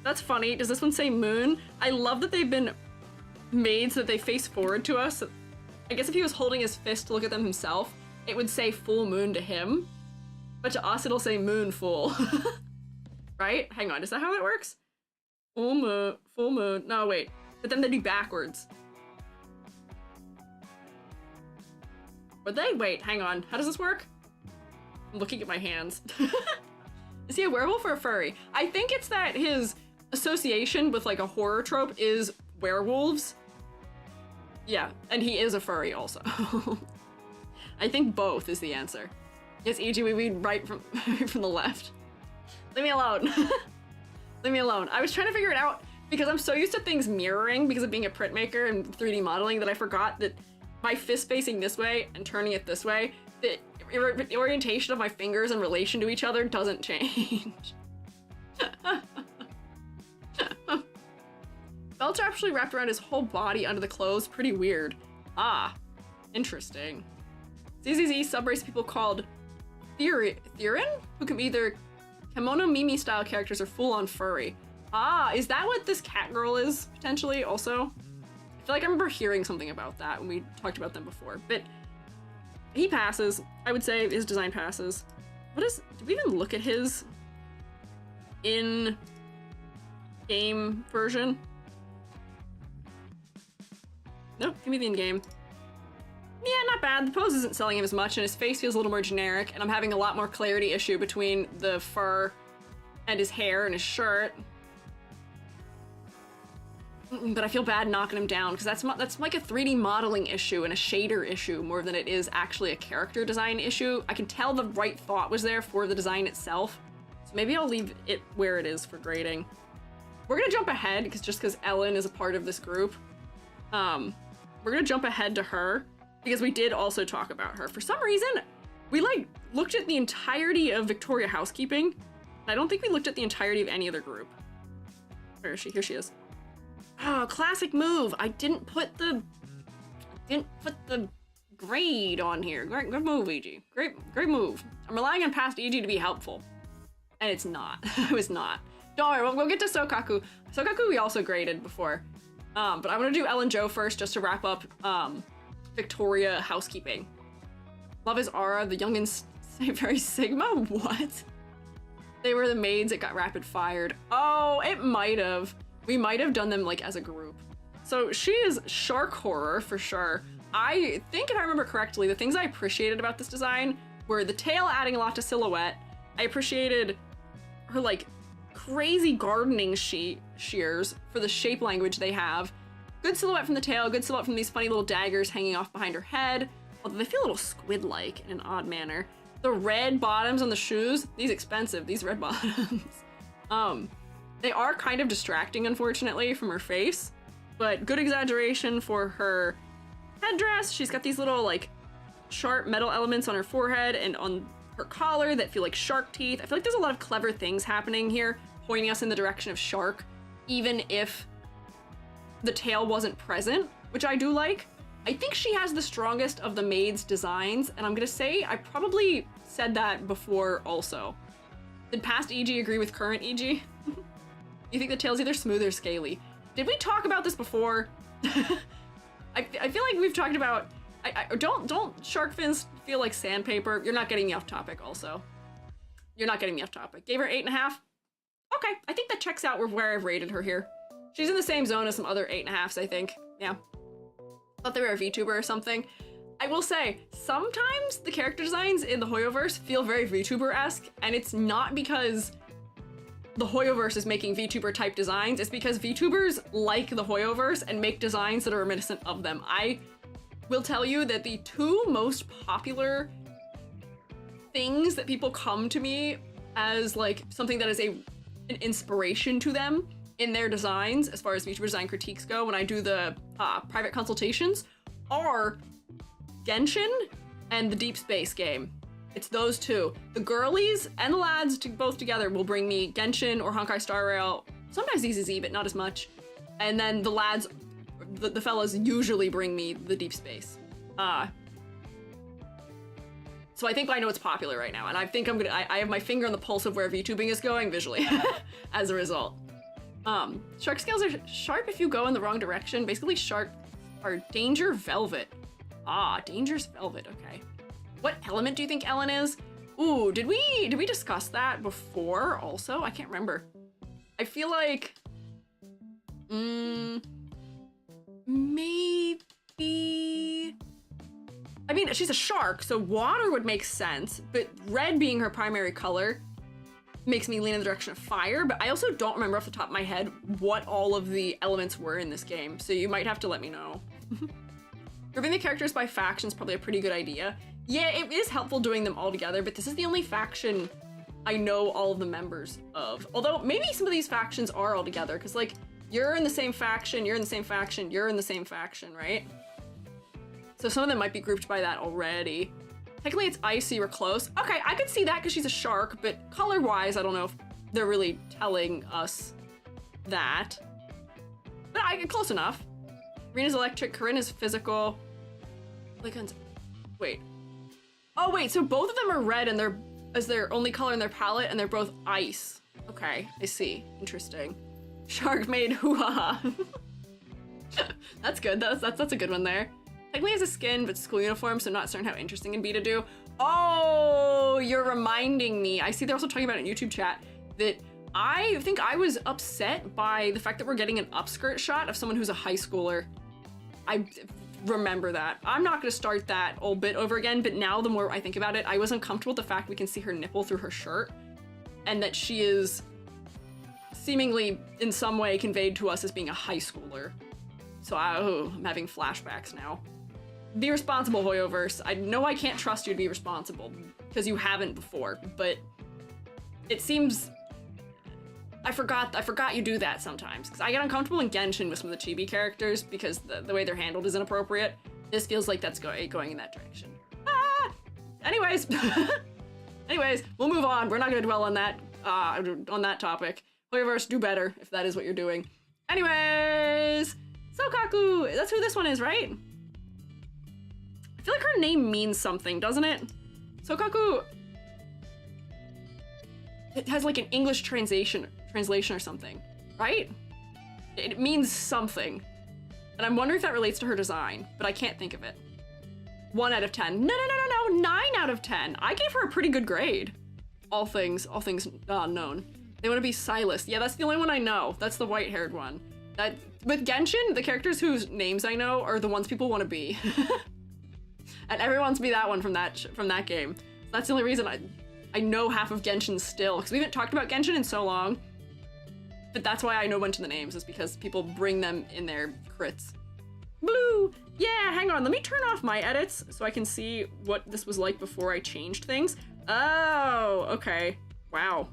That's funny. Does this one say moon? I love that they've been made so that they face forward to us. I guess if he was holding his fist to look at them himself, it would say full moon to him. But to us, it'll say moon full. Right? Hang on, is that how that works? Full moon, no wait. But then they'd be backwards. Would they? Wait, hang on. How does this work? I'm looking at my hands. Is he a werewolf or a furry? I think it's that his association with like a horror trope is werewolves. Yeah, and he is a furry also. I think both is the answer. Yes, E.G., we read right from the left. Leave me alone. Leave me alone. I was trying to figure it out because I'm so used to things mirroring because of being a printmaker and 3D modeling that I forgot that my fist facing this way and turning it this way, the orientation of my fingers in relation to each other doesn't change. Belts are actually wrapped around his whole body under the clothes. Pretty weird. Ah, interesting. ZZZ subrace people called Therin, who can be either Kimono Mimi style characters or full-on furry. Ah, is that what this cat girl is, potentially, also? I feel like I remember hearing something about that when we talked about them before, but he passes. I would say his design passes. Did we even look at his in-game version? Nope, give me the in-game. Yeah, not bad. The pose isn't selling him as much, and his face feels a little more generic, and I'm having a lot more clarity issue between the fur and his hair and his shirt. But I feel bad knocking him down, because that's like a 3D modeling issue and a shader issue more than it is actually a character design issue. I can tell the right thought was there for the design itself, so maybe I'll leave it where it is for grading. We're gonna jump ahead, because Ellen is a part of this group. We're gonna jump ahead to her, because we did also talk about her. For some reason, we like looked at the entirety of Victoria Housekeeping. I don't think we looked at the entirety of any other group. Where is she? Here she is. Oh, classic move. I didn't put the grade on here. Great move, EG. Great move. I'm relying on past EG to be helpful. And it's not. It was not. Don't worry, we'll get to Sokaku. Sokaku we also graded before. But I'm gonna do Ellen Jo first just to wrap up Victoria Housekeeping. Love his aura. The youngins say very Sigma? What? They were the maids that got rapid fired. Oh, it might have. We might have done them like as a group. So she is shark horror for sure. I think if I remember correctly, the things I appreciated about this design were the tail adding a lot to silhouette. I appreciated her like crazy gardening shears for the shape language they have. Good silhouette from the tail, good silhouette from these funny little daggers hanging off behind her head, although they feel a little squid-like in an odd manner. The red bottoms on the shoes, these expensive, these red bottoms. They are kind of distracting, unfortunately, from her face, but good exaggeration for her headdress. She's got these little, like, sharp metal elements on her forehead and on her collar that feel like shark teeth. I feel like there's a lot of clever things happening here, pointing us in the direction of shark, even if the tail wasn't present, which I do like. I think she has the strongest of the maid's designs, and I'm gonna say I probably said that before also. Did past EG agree with current EG? You think the tail's either smooth or scaly? Did we talk about this before? I feel like we've talked about, don't shark fins feel like sandpaper? You're not getting me off topic also. You're not getting me off topic. Gave her 8.5. Okay, I think that checks out with where I've rated her here. She's in the same zone as some other 8.5s, I think. Yeah. Thought they were a VTuber or something. I will say, sometimes the character designs in the Hoyoverse feel very VTuber-esque, and it's not because the Hoyoverse is making VTuber-type designs, it's because VTubers like the Hoyoverse and make designs that are reminiscent of them. I will tell you that the two most popular things that people come to me as like something that is an inspiration to them in their designs, as far as VTuber design critiques go, when I do the private consultations, are Genshin and the Deep Space game. It's those two. The girlies and the lads both together will bring me Genshin or Honkai Star Rail, sometimes ZZZ, but not as much. And then the lads, the fellas usually bring me the Deep Space. So I think I know it's popular right now, and I think I have my finger on the pulse of where VTubing is going visually as a result. Shark scales are sharp if you go in the wrong direction. Basically, shark are danger velvet. Ah, danger's velvet, okay. What element do you think Ellen is? Ooh, did we discuss that before also? I can't remember. I feel like, maybe, I mean, she's a shark, so water would make sense, but red being her primary color makes me lean in the direction of fire, but I also don't remember off the top of my head what all of the elements were in this game, so you might have to let me know. Grouping the characters by faction is probably a pretty good idea. Yeah, it is helpful doing them all together, but this is the only faction I know all of the members of. Although, maybe some of these factions are all together, because, like, you're in the same faction, you're in the same faction, you're in the same faction, right? So some of them might be grouped by that already. Technically, it's icy or close. Okay, I could see that because she's a shark, but color-wise, I don't know if they're really telling us that. But close enough. Rena's electric, Corinna's physical. Wait. Oh wait, so both of them are red and they're as their only color in their palette, and they're both ice. Okay, I see. Interesting. Shark made hoo-ha. That's good. That's a good one there. Technically has a skin, but school uniform, so not certain how interesting it'd be to do. Oh, you're reminding me. I see they're also talking about it in YouTube chat that I think I was upset by the fact that we're getting an upskirt shot of someone who's a high schooler. I remember that. I'm not gonna start that old bit over again, but now the more I think about it, I was uncomfortable with the fact we can see her nipple through her shirt and that she is seemingly in some way conveyed to us as being a high schooler. So I'm having flashbacks now. Be responsible, Hoyoverse. I know I can't trust you to be responsible because you haven't before, but it seems I forgot you do that sometimes, because I get uncomfortable in Genshin with some of the chibi characters because the way they're handled is inappropriate. This feels like that's going in that direction. Ah! Anyways, we'll move on. We're not going to dwell on that topic. Hoyoverse, do better if that is what you're doing. Anyways, Sokaku, that's who this one is, right? I feel like her name means something, doesn't it? Sokaku, it has like an English translation or something, right? It means something. And I'm wondering if that relates to her design, but I can't think of it. 1 out of 10. No, 9 out of 10. I gave her a pretty good grade. All things known. They want to be Silas. Yeah, that's the only one I know. That's the white-haired one. With Genshin, the characters whose names I know are the ones people want to be. And everyone wants to be that one from that game. So that's the only reason I know half of Genshin still, because we haven't talked about Genshin in so long. But that's why I know a bunch of the names, is because people bring them in their crits. Blue! Yeah, hang on, let me turn off my edits so I can see what this was like before I changed things. Oh, okay. Wow.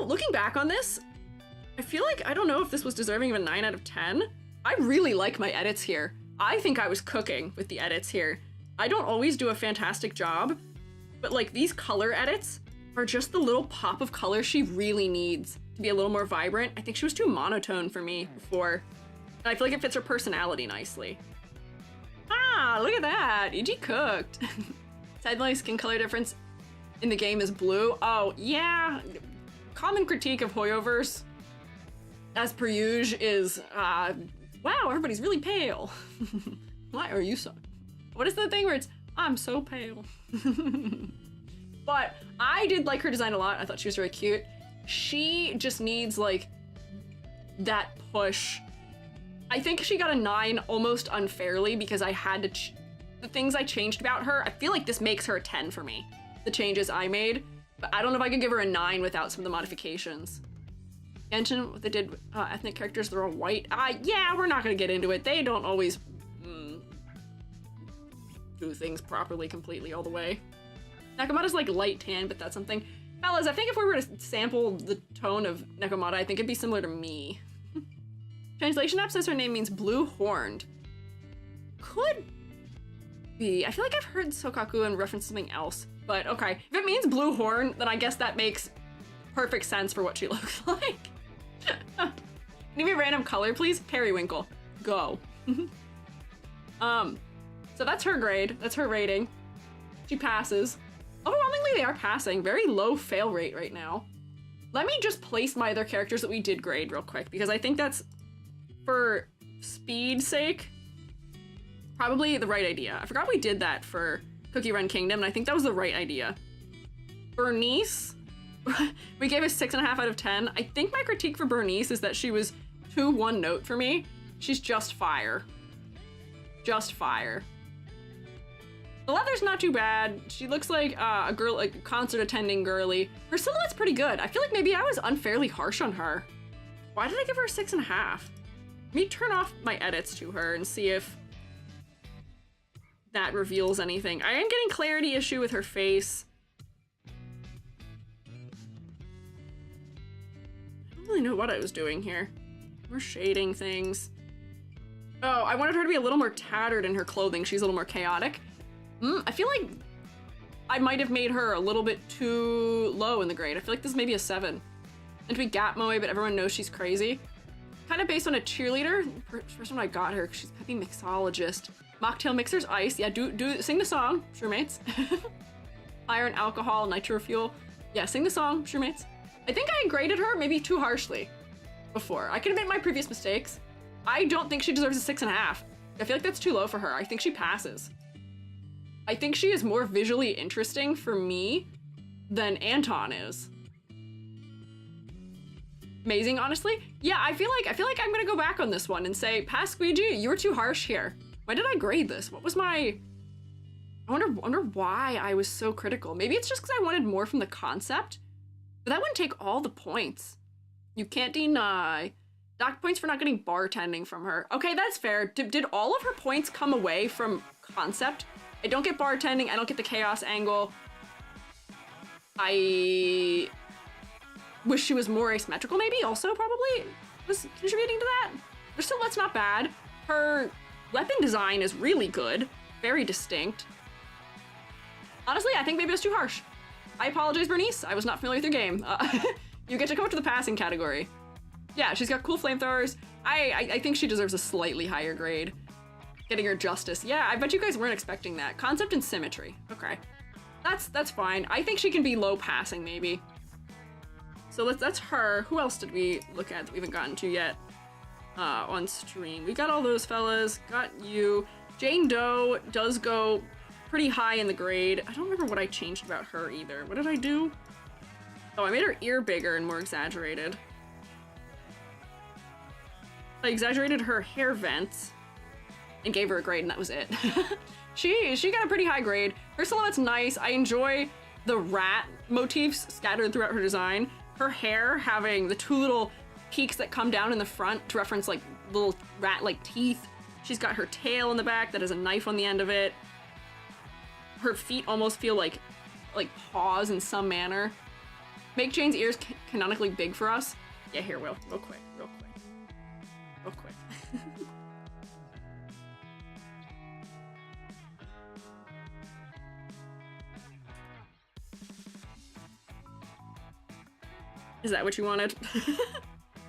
Looking back on this, I feel like I don't know if this was deserving of a 9 out of 10. I really like my edits here. I think I was cooking with the edits here. I don't always do a fantastic job, but like these color edits are just the little pop of color she really needs to be a little more vibrant. I think she was too monotone for me before. And I feel like it fits her personality nicely. Ah, look at that. EG cooked. Sadly, skin color difference in the game is blue. Oh, yeah. Common critique of Hoyoverse, as per usual, is, wow, everybody's really pale. Why are you so... What is the thing where it's, I'm so pale? But I did like her design a lot. I thought she was very cute. She just needs, like, that push. I think she got a 9 almost unfairly because I had to... the things I changed about her, I feel like this makes her a 10 for me. The changes I made. But I don't know if I could give her a 9 without some of the modifications. Genshin, what they did with ethnic characters, they're all white. Yeah, we're not gonna get into it. They don't always do things properly completely all the way. Nakamata's like light tan, but that's something. Fellas, I think if we were to sample the tone of Nakamata, I think it'd be similar to me. Translation app says her name means blue horned. Could be. I feel like I've heard Sokaku and reference something else, but okay. If it means blue horn, then I guess that makes perfect sense for what she looks like. Can you give me a random color, please? Periwinkle. Go. So that's her grade. That's her rating. She passes. Overwhelmingly, they are passing. Very low fail rate right now. Let me just place my other characters that we did grade real quick, because I think that's, for speed's sake, probably the right idea. I forgot we did that for Cookie Run Kingdom, and I think that was the right idea. Bernice, we gave a 6.5 out of 10. I think my critique for Bernice is that she was too one note for me. She's just fire. Just fire. The leather's not too bad. She looks like a girl, like a concert attending girly. Her silhouette's pretty good. I feel like maybe I was unfairly harsh on her. Why did I give her a 6.5? Let me turn off my edits to her and see if that reveals anything. I am getting clarity issue with her face. I don't really know what I was doing here. We're shading things. Oh, I wanted her to be a little more tattered in her clothing. She's a little more chaotic. I feel like I might have made her a little bit too low in the grade. I feel like this may be a 7. And to be Gap Moe, but everyone knows she's crazy. Kind of based on a cheerleader. First when I got her, she's Peppy Mixologist. Mocktail Mixer's Ice. Yeah, sing the song, sure mates. Iron, alcohol, nitro fuel. Yeah, sing the song, sure mates. I think I graded her maybe too harshly before. I could have made my previous mistakes. I don't think she deserves a 6.5. I feel like that's too low for her. I think she passes. I think she is more visually interesting for me than Anton is. Amazing, honestly. Yeah, I feel like I'm gonna go back on this one and say, pass Squiiji, you were too harsh here. Why did I grade this? What was my... I wonder why I was so critical. Maybe it's just because I wanted more from the concept, but that wouldn't take all the points. You can't deny. Dock points for not getting bartending from her. Okay, that's fair. Did all of her points come away from concept? I don't get bartending, I don't get the chaos angle. I wish she was more asymmetrical, maybe, also probably was contributing to that. But still, that's not bad. Her weapon design is really good, very distinct. Honestly, I think maybe it was too harsh. I apologize, Bernice, I was not familiar with your game. You get to come up to the passing category. Yeah, she's got cool flamethrowers. I think she deserves a slightly higher grade. Getting her justice. Yeah, I bet you guys weren't expecting that. Concept and symmetry. Okay. That's fine. I think she can be low passing, maybe. So that's her. Who else did we look at that we haven't gotten to yet on stream? We got all those fellas. Got you. Jane Doe does go pretty high in the grade. I don't remember what I changed about her either. What did I do? Oh, I made her ear bigger and more exaggerated. I exaggerated her hair vents and gave her a grade, and that was it. She got a pretty high grade. Her silhouette's nice. I enjoy the rat motifs scattered throughout her design. Her hair having the 2 little peaks that come down in the front to reference like little rat-like teeth. She's got her tail in the back that has a knife on the end of it. Her feet almost feel like paws in some manner. Make Jane's ears canonically big for us. Yeah, here, real quick. Is that what you wanted?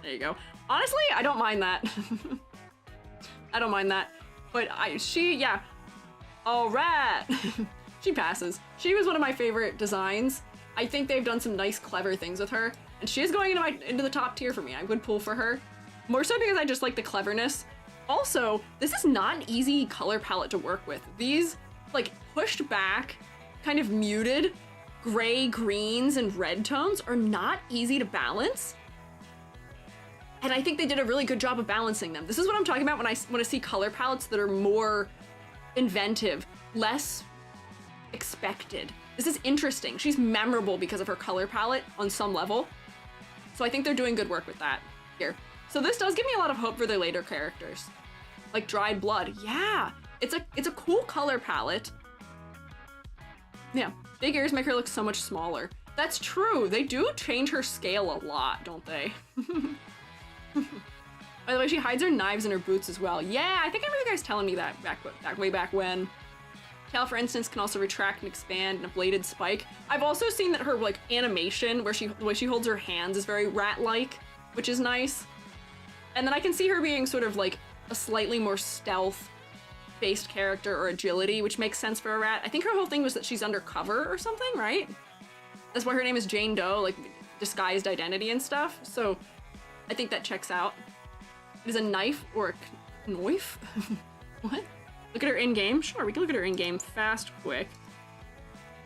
There you go. Honestly, I don't mind that. I don't mind that. But yeah. All right. She passes. She was one of my favorite designs. I think they've done some nice, clever things with her. And she is going into the top tier for me. I would pull for her. More so because I just like the cleverness. Also, this is not an easy color palette to work with. These, like, pushed back, kind of muted gray, greens, and red tones are not easy to balance. And I think they did a really good job of balancing them. This is what I'm talking about when I see color palettes that are more inventive, less expected. This is interesting. She's memorable because of her color palette on some level. So I think they're doing good work with that here. So this does give me a lot of hope for their later characters. Like Dried Blood. Yeah, it's a cool color palette. Yeah, big ears make her look so much smaller. That's true. They do change her scale a lot, don't they? By the way, she hides her knives in her boots as well. Yeah, I think I remember you guys telling me that way back when. Tail, for instance, can also retract and expand in a bladed spike. I've also seen that her like animation, the way she holds her hands, is very rat-like, which is nice. And then I can see her being sort of like a slightly more stealth-based character or agility, which makes sense for a rat. I think her whole thing was that she's undercover or something, right? That's why her name is Jane Doe, like disguised identity and stuff. So I think that checks out. It is a knife or a knife? What? Look at her in-game? Sure, we can look at her in-game fast, quick.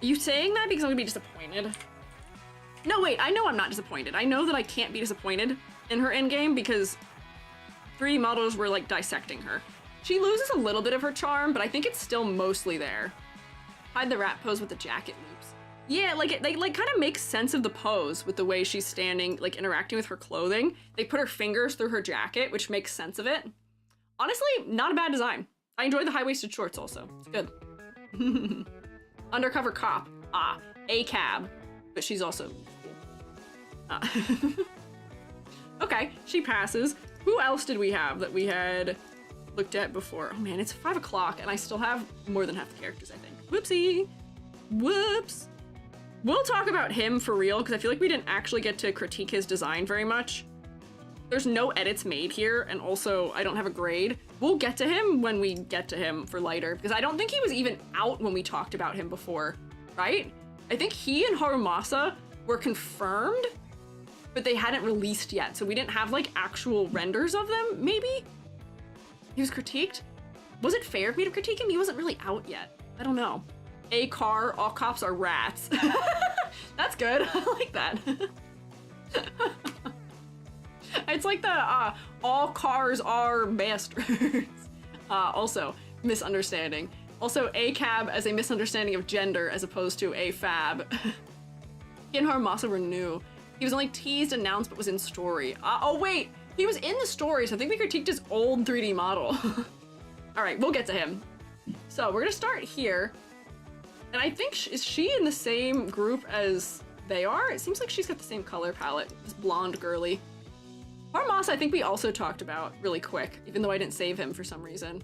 Are you saying that because I'm gonna be disappointed? No, wait, I know I'm not disappointed. I know that I can't be disappointed in her in-game because 3D models were like dissecting her. She loses a little bit of her charm, but I think it's still mostly there. Hide the rat pose with the jacket loops. Yeah, like they like kind of make sense of the pose with the way she's standing, like interacting with her clothing. They put her fingers through her jacket, which makes sense of it. Honestly, not a bad design. I enjoy the high-waisted shorts also. It's good. Undercover cop. Ah, a cab. But she's also cool. Okay, she passes. Who else did we have that we had looked at before? Oh man, it's 5 o'clock and I still have more than half the characters, I think. Whoopsie. Whoops. We'll talk about him for real because I feel like we didn't actually get to critique his design very much. There's no edits made here, and also I don't have a grade. We'll get to him when we get to him for later, because I don't think he was even out when we talked about him before, right? I think he and Harumasa were confirmed, but they hadn't released yet, so we didn't have like actual renders of them, maybe? He was critiqued? Was it fair of me to critique him? He wasn't really out yet. I don't know. A car, all cops are rats. That's good, I like that. It's like the all cars are bastards. Also, misunderstanding. Also, a cab as a misunderstanding of gender as opposed to a fab. He and Harumasa were new. He was only teased, announced, but was in story. Oh wait, he was in the story, so I think we critiqued his old 3D model. All right, we'll get to him. So we're gonna start here. And I think, is she in the same group as they are? It seems like she's got the same color palette, this blonde girly. Harumasa, I think we also talked about really quick, even though I didn't save him for some reason.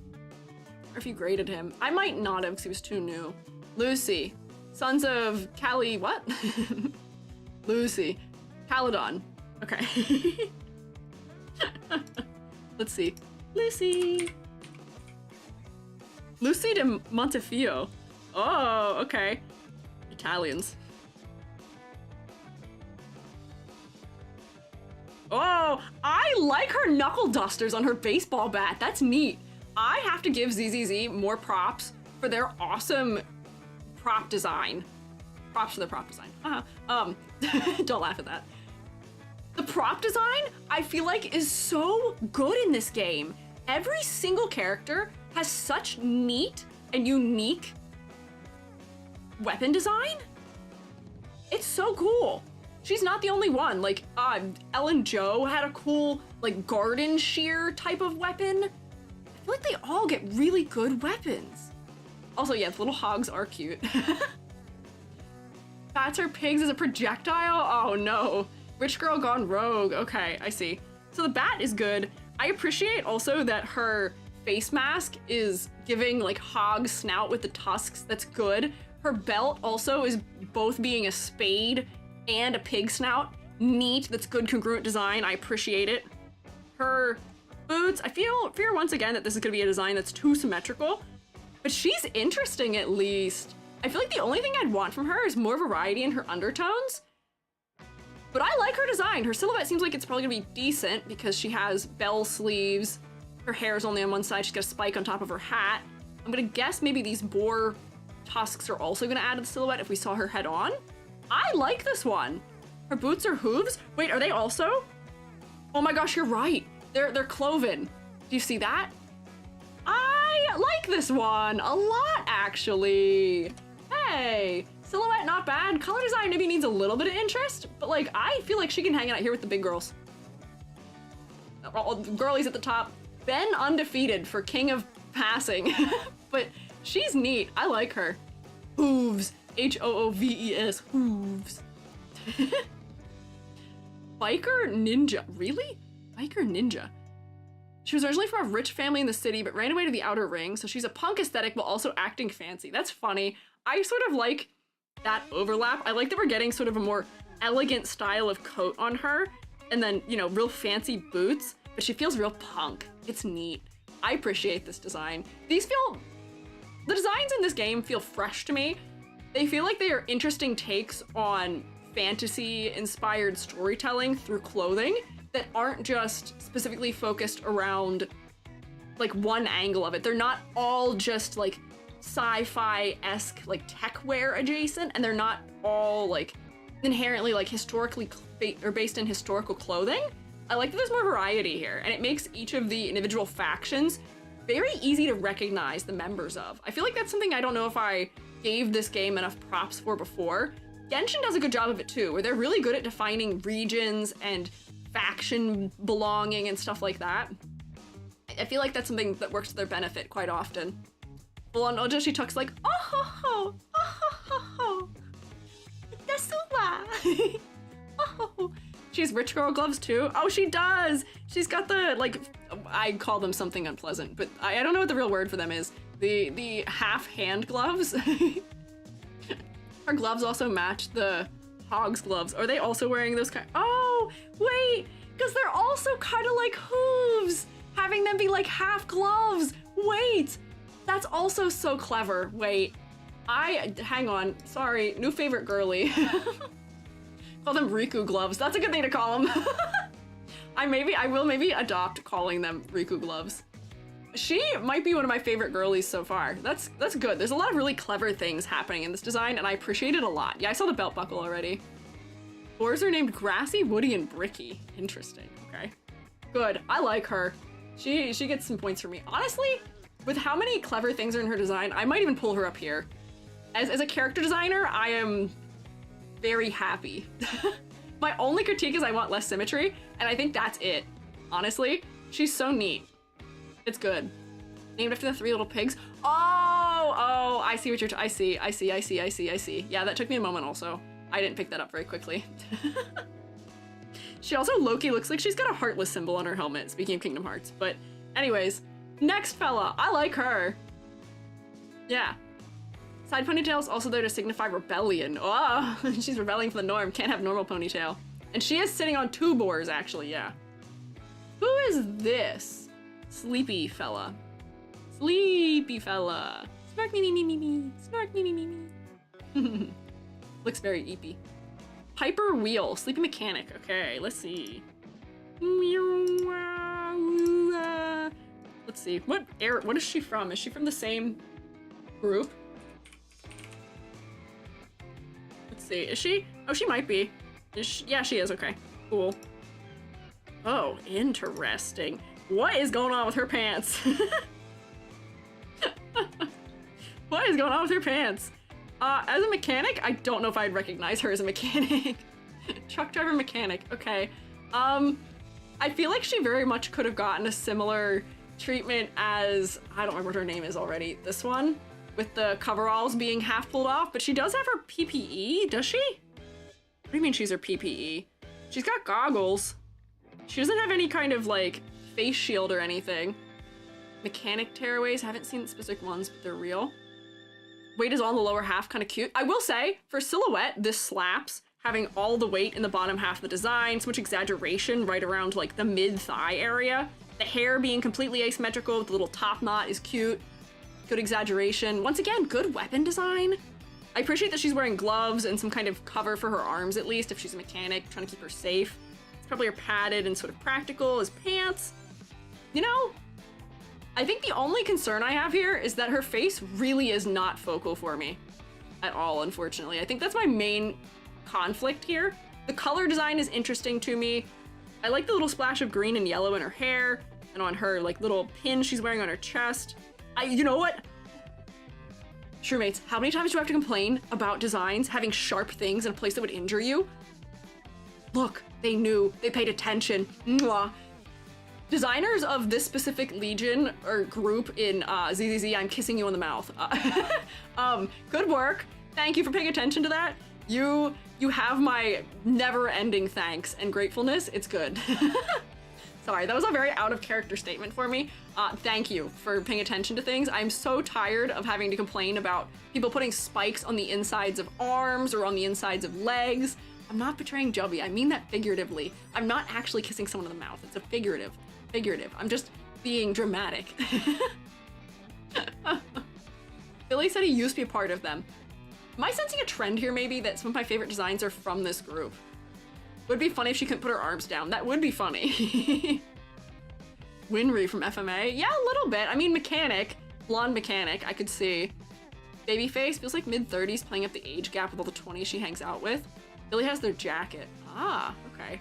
Or if you graded him. I might not have because he was too new. Lucy. Sons of Cali, what? Lucy. Caledon. Okay. Let's see. Lucy. Lucy de Montefiore. Oh, okay. Italians. Oh, I like her knuckle dusters on her baseball bat. That's neat. I have to give ZZZ more props for their awesome prop design. Props for the prop design. Don't laugh at that. The prop design, I feel like, is so good in this game. Every single character has such neat and unique weapon design. It's so cool. She's not the only one. Like, Ellen Jo had a cool, like, garden shear type of weapon. I feel like they all get really good weapons. Also, yeah, the little hogs are cute. Bats are pigs as a projectile? Oh no. Rich girl gone rogue. Okay, I see. So the bat is good. I appreciate also that her face mask is giving, like, hog snout with the tusks. That's good. Her belt also is both being a spade and a pig snout. neat, that's good congruent design. I appreciate it. Her boots, I fear once again that this is gonna be a design that's too symmetrical, but she's interesting at least. I feel like the only thing I'd want from her is more variety in her undertones, but I like her design. Her silhouette seems like it's probably gonna be decent because she has bell sleeves, her hair's only on one side, she's got a spike on top of her hat. I'm gonna guess maybe these boar tusks are also gonna add to the silhouette if we saw her head on. I like this one. Her boots are hooves. Wait, are they also? Oh my gosh, you're right. They're cloven. Do you see that? I like this one a lot, actually. Hey, silhouette not bad. Color design maybe needs a little bit of interest, but like I feel like she can hang out here with the big girls. All the girlies at the top. Ben undefeated for king of passing, but she's neat. I like her. Hooves. Hooves. Hooves. Biker ninja. Really? Biker ninja. She was originally from a rich family in the city, but ran away to the outer ring, so she's a punk aesthetic while also acting fancy. That's funny. I sort of like that overlap. I like that we're getting sort of a more elegant style of coat on her, and then, you know, real fancy boots, but she feels real punk. It's neat. I appreciate this design. The designs in this game feel fresh to me. They feel like they are interesting takes on fantasy-inspired storytelling through clothing that aren't just specifically focused around like one angle of it. They're not all just like sci-fi-esque like tech wear adjacent, and they're not all like inherently like historically or based in historical clothing. I like that there's more variety here, and it makes each of the individual factions very easy to recognize the members of. I feel like that's something I don't know if I gave this game enough props for before. Genshin does a good job of it too, where they're really good at defining regions and faction belonging and stuff like that. I feel like that's something that works to their benefit quite often. Full on Ojoshi Tuck's like, oh ho ho, oh ho ho ho, Dasuwa. Oh. She has rich girl gloves too. Oh, she does. She's got the, like, I call them something unpleasant, but I don't know what the real word for them is. The half hand gloves. Her gloves also match the hog's gloves. Are they also wearing those kind? Oh, wait, because they're also kind of like hooves, having them be like half gloves. Wait, that's also so clever. Wait, hang on. Sorry, new favorite girly. Call them Riku gloves. That's a good thing to call them. I will maybe adopt calling them Riku gloves. She might be one of my favorite girlies so far. That's good. There's a lot of really clever things happening in this design, and I appreciate it a lot. Yeah, I saw the belt buckle already. Boars are named Grassy, Woody, and Bricky. Interesting. Okay. Good. I like her. She gets some points for me. Honestly, with how many clever things are in her design, I might even pull her up here. As a character designer, I am very happy. My only critique is I want less symmetry, and I think that's it. Honestly, she's so neat. It's good. Named after the three little pigs. Oh, I see what you're, I see. Yeah, that took me a moment also. I didn't pick that up very quickly. She also, Loki, looks like she's got a heartless symbol on her helmet, speaking of Kingdom Hearts. But anyways, next fella, I like her. Yeah. Side ponytail's also there to signify rebellion. Oh, she's rebelling from the norm. Can't have normal ponytail. And she is sitting on two boars, actually, yeah. Who is this? Sleepy fella. Sleepy fella. Snark me me me me me. Snark me me me me. Looks very eepy. Piper Wheel. Sleepy mechanic. Okay, let's see. Let's see. What is she from? Is she from the same group? Let's see. Is she? Oh, she might be. Yeah, she is. Okay. Cool. Oh, interesting. What is going on with her pants? What is going on with her pants? As a mechanic, I don't know if I'd recognize her as a mechanic. Truck driver mechanic. Okay. I feel like she very much could have gotten a similar treatment as, I don't remember what her name is already. This one with the coveralls being half pulled off, but she does have her PPE, does she? What do you mean she's her PPE? She's got goggles. She doesn't have any kind of like face shield or anything. Mechanic tearaways, haven't seen specific ones, but they're real. Weight is on the lower half, kind of cute. I will say, for silhouette, this slaps. having all the weight in the bottom half of the design, so much exaggeration right around like the mid-thigh area. The hair being completely asymmetrical with the little top knot is cute. Good exaggeration. Once again, good weapon design. I appreciate that she's wearing gloves and some kind of cover for her arms at least if she's a mechanic, trying to keep her safe. It's probably her padded and sort of practical as pants. You know, I think the only concern I have here is that her face really is not focal for me at all, unfortunately. I think that's my main conflict here. The color design is interesting to me. I like the little splash of green and yellow in her hair and on her like little pin she's wearing on her chest. You know what? Shroommates, how many times do I have to complain about designs having sharp things in a place that would injure you? Look, they knew, they paid attention. Mwah. Designers of this specific legion or group in ZZZ, I'm kissing you on the mouth. Good work. Thank you for paying attention to that. You have my never-ending thanks and gratefulness. It's good. Sorry, that was a very out-of-character statement for me. Thank you for paying attention to things. I'm so tired of having to complain about people putting spikes on the insides of arms or on the insides of legs. I'm not betraying Jubby. I mean that figuratively. I'm not actually kissing someone in the mouth. It's a figurative. I'm just being dramatic. Billy said he used to be a part of them. Am I sensing a trend here maybe that some of my favorite designs are from this group? Would be funny if she couldn't put her arms down. That would be funny. Winry from FMA. Yeah, a little bit. I mean, mechanic. Blonde mechanic, I could see. Babyface feels like mid-30s, playing up the age gap with all the 20s she hangs out with. Billy has their jacket. Ah, okay.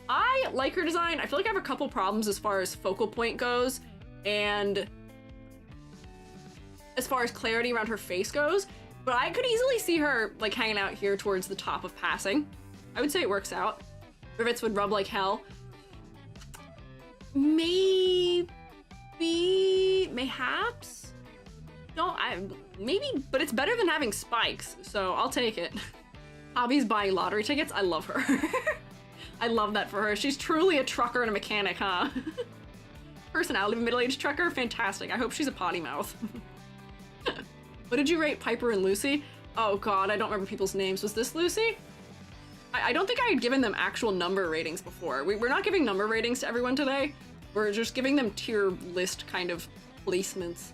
I like her design. I feel like I have a couple problems as far as focal point goes and as far as clarity around her face goes, but I could easily see her like hanging out here towards the top of passing. I would say it works out. Rivets would rub like hell. Maybe, mayhaps? Maybe, but it's better than having spikes, so I'll take it. Hobbies buying lottery tickets, I love her. I love that for her. She's truly a trucker and a mechanic, huh? Personality of a middle-aged trucker, fantastic. I hope she's a potty mouth. What did you rate Piper and Lucy? Oh god, I don't remember people's names. Was this Lucy? I don't think I had given them actual number ratings before. We're not giving number ratings to everyone today. We're just giving them tier list kind of placements.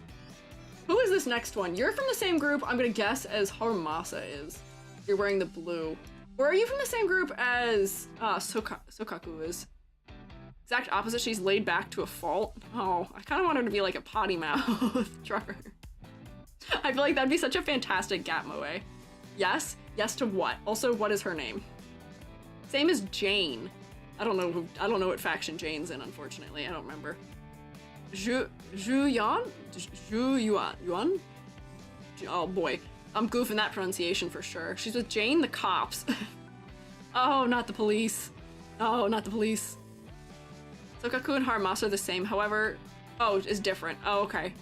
Who is this next one? You're from the same group, I'm gonna guess, as Harumasa is. You're wearing the blue. Or are you from the same group as Sokaku is? Exact opposite, she's laid back to a fault. Oh, I kind of want her to be like a potty mouth trucker. I feel like that'd be such a fantastic Gap Moe. Yes? Yes to what? Also, what is her name? Same as Jane. I don't know what faction Jane's in, unfortunately. I don't remember. Zhu Yuan? Oh boy. I'm goofing that pronunciation for sure. She's with Jane the cops. Oh, not the police. Oh, not the police. Sokaku and Harumasa are the same, however... Oh, it's different. Oh, okay.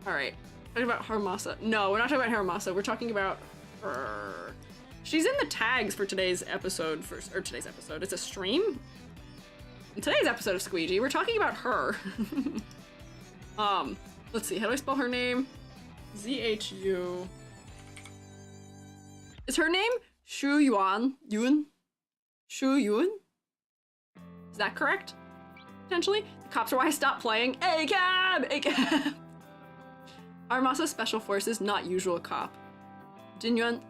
Alright. Talking about Harumasa. No, we're not talking about Harumasa. We're talking about her. She's in the tags for today's episode. It's a stream? In today's episode of Squiiji, we're talking about her. Let's see. How do I spell her name? Z-H-U... Is her name Shu Yuan? Shu Yuan? Is that correct? Potentially? The cops are why I stopped playing. A-cab! A-cab! Harumasa Special Forces, not usual cop. Jinyuan?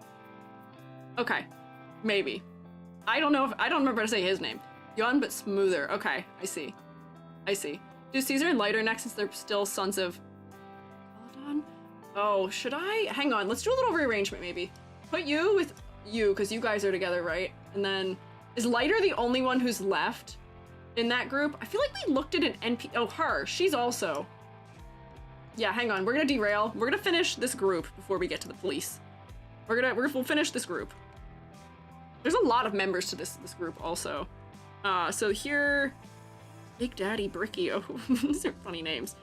Okay. Maybe. I don't remember how to say his name. Yuan, but smoother. Okay, I see. Do Caesar and Lighter next since they're still sons of... Peladon? Oh, should I? Hang on, let's do a little rearrangement maybe. Put you with you, because you guys are together, right? And then, is Lighter the only one who's left in that group? I feel like we looked at an NP... Oh, her. She's also... Yeah, hang on. We're gonna derail. We're gonna finish this group before we get to the police. We'll finish this group. There's a lot of members to this group also. So here... Big Daddy Bricky. Oh, these are funny names.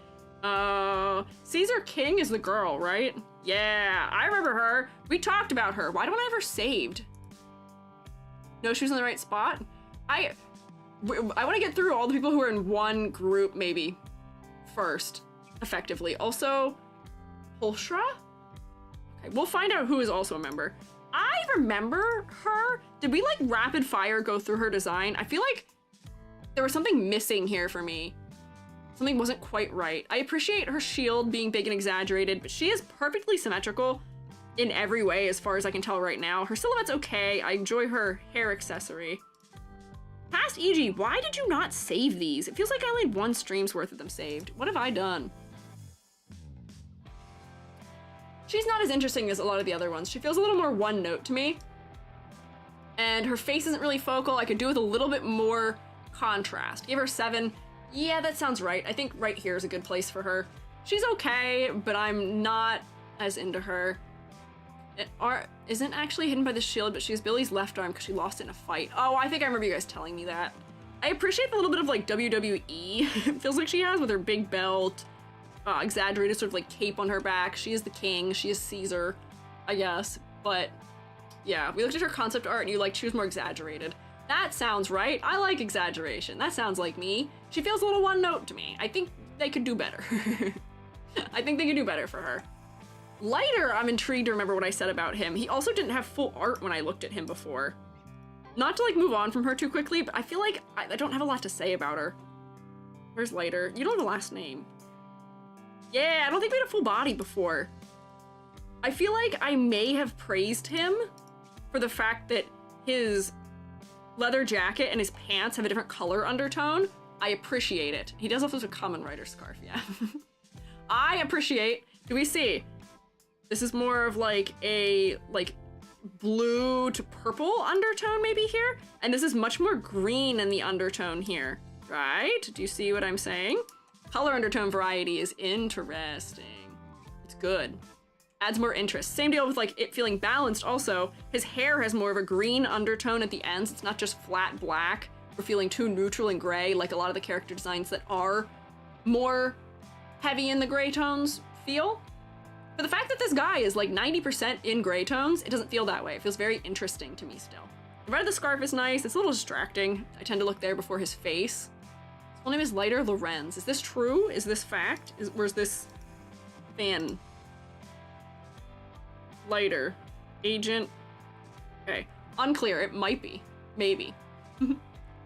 Caesar King is the girl, right? Yeah, I remember her. We talked about her. Why don't I have her saved? No, she was in the right spot? I want to get through all the people who are in one group, maybe, first, effectively. Also, Pulshra? Okay, we'll find out who is also a member. I remember her. Did we like rapid fire go through her design? I feel like there was something missing here for me. Something wasn't quite right. I appreciate her shield being big and exaggerated, but she is perfectly symmetrical in every way as far as I can tell right now. Her silhouette's okay. I enjoy her hair accessory. Past EG, why did you not save these? It feels like I only had one stream's worth of them saved. What have I done? She's not as interesting as a lot of the other ones. She feels a little more one note to me. And her face isn't really focal. I could do with a little bit more contrast. Give her 7. Yeah, that sounds right. I think right here is a good place for her. She's okay, but I'm not as into her. Isn't actually hidden by the shield, but she has Billy's left arm because she lost it in a fight. Oh, I think I remember you guys telling me that. I appreciate the little bit of like WWE it feels like she has with her big belt, exaggerated sort of like cape on her back. She is the king. She is Caesar, I guess. But yeah, we looked at her concept art and you liked she was more exaggerated. That sounds right. I like exaggeration. That sounds like me. She feels a little one note to me. I think they could do better. I think they could do better for her. Lighter, I'm intrigued to remember what I said about him. He also didn't have full art when I looked at him before. Not to like move on from her too quickly, but I feel like I don't have a lot to say about her. Where's Lighter? You don't have a last name. Yeah, I don't think we had a full body before. I feel like I may have praised him for the fact that his leather jacket and his pants have a different color undertone. I appreciate it. He does also have a Common Rider scarf, yeah. I appreciate, do we see? This is more of like a blue to purple undertone maybe here. And this is much more green in the undertone here, right? Do you see what I'm saying? Color undertone variety is interesting. It's good. Adds more interest. Same deal with like it feeling balanced also. His hair has more of a green undertone at the ends. It's not just flat black or feeling too neutral and gray like a lot of the character designs that are more heavy in the gray tones feel. But the fact that this guy is like 90% in gray tones, it doesn't feel that way. It feels very interesting to me still. The red of the scarf is nice. It's a little distracting. I tend to look there before his face. His full name is Lighter Lorenz. Is this true? Is this fact? Where's this fan? Lighter. Agent. Okay. Unclear. It might be. Maybe.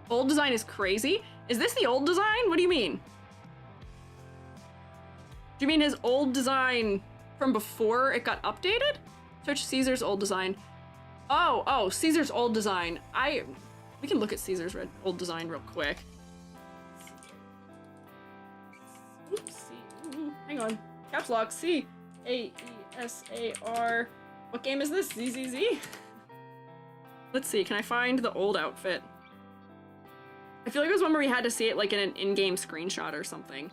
Old design is crazy. Is this the old design? What do you mean? Do you mean his old design from before it got updated? Search Caesar's old design. Oh, Caesar's old design. We can look at Caesar's old design real quick. Oops, hang on. Caps lock, C-A-E-S-A-R. What game is this? ZZZ? Let's see, can I find the old outfit? I feel like it was one where we had to see it like in an in-game screenshot or something.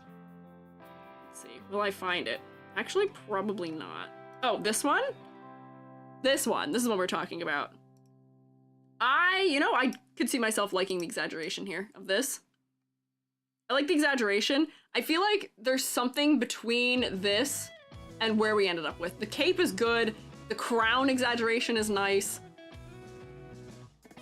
Let's see, will I find it? Actually, probably not. Oh, this one? This one. This is what we're talking about. I could see myself liking the exaggeration here of this. I like the exaggeration. I feel like there's something between this and where we ended up with. The cape is good. The crown exaggeration is nice.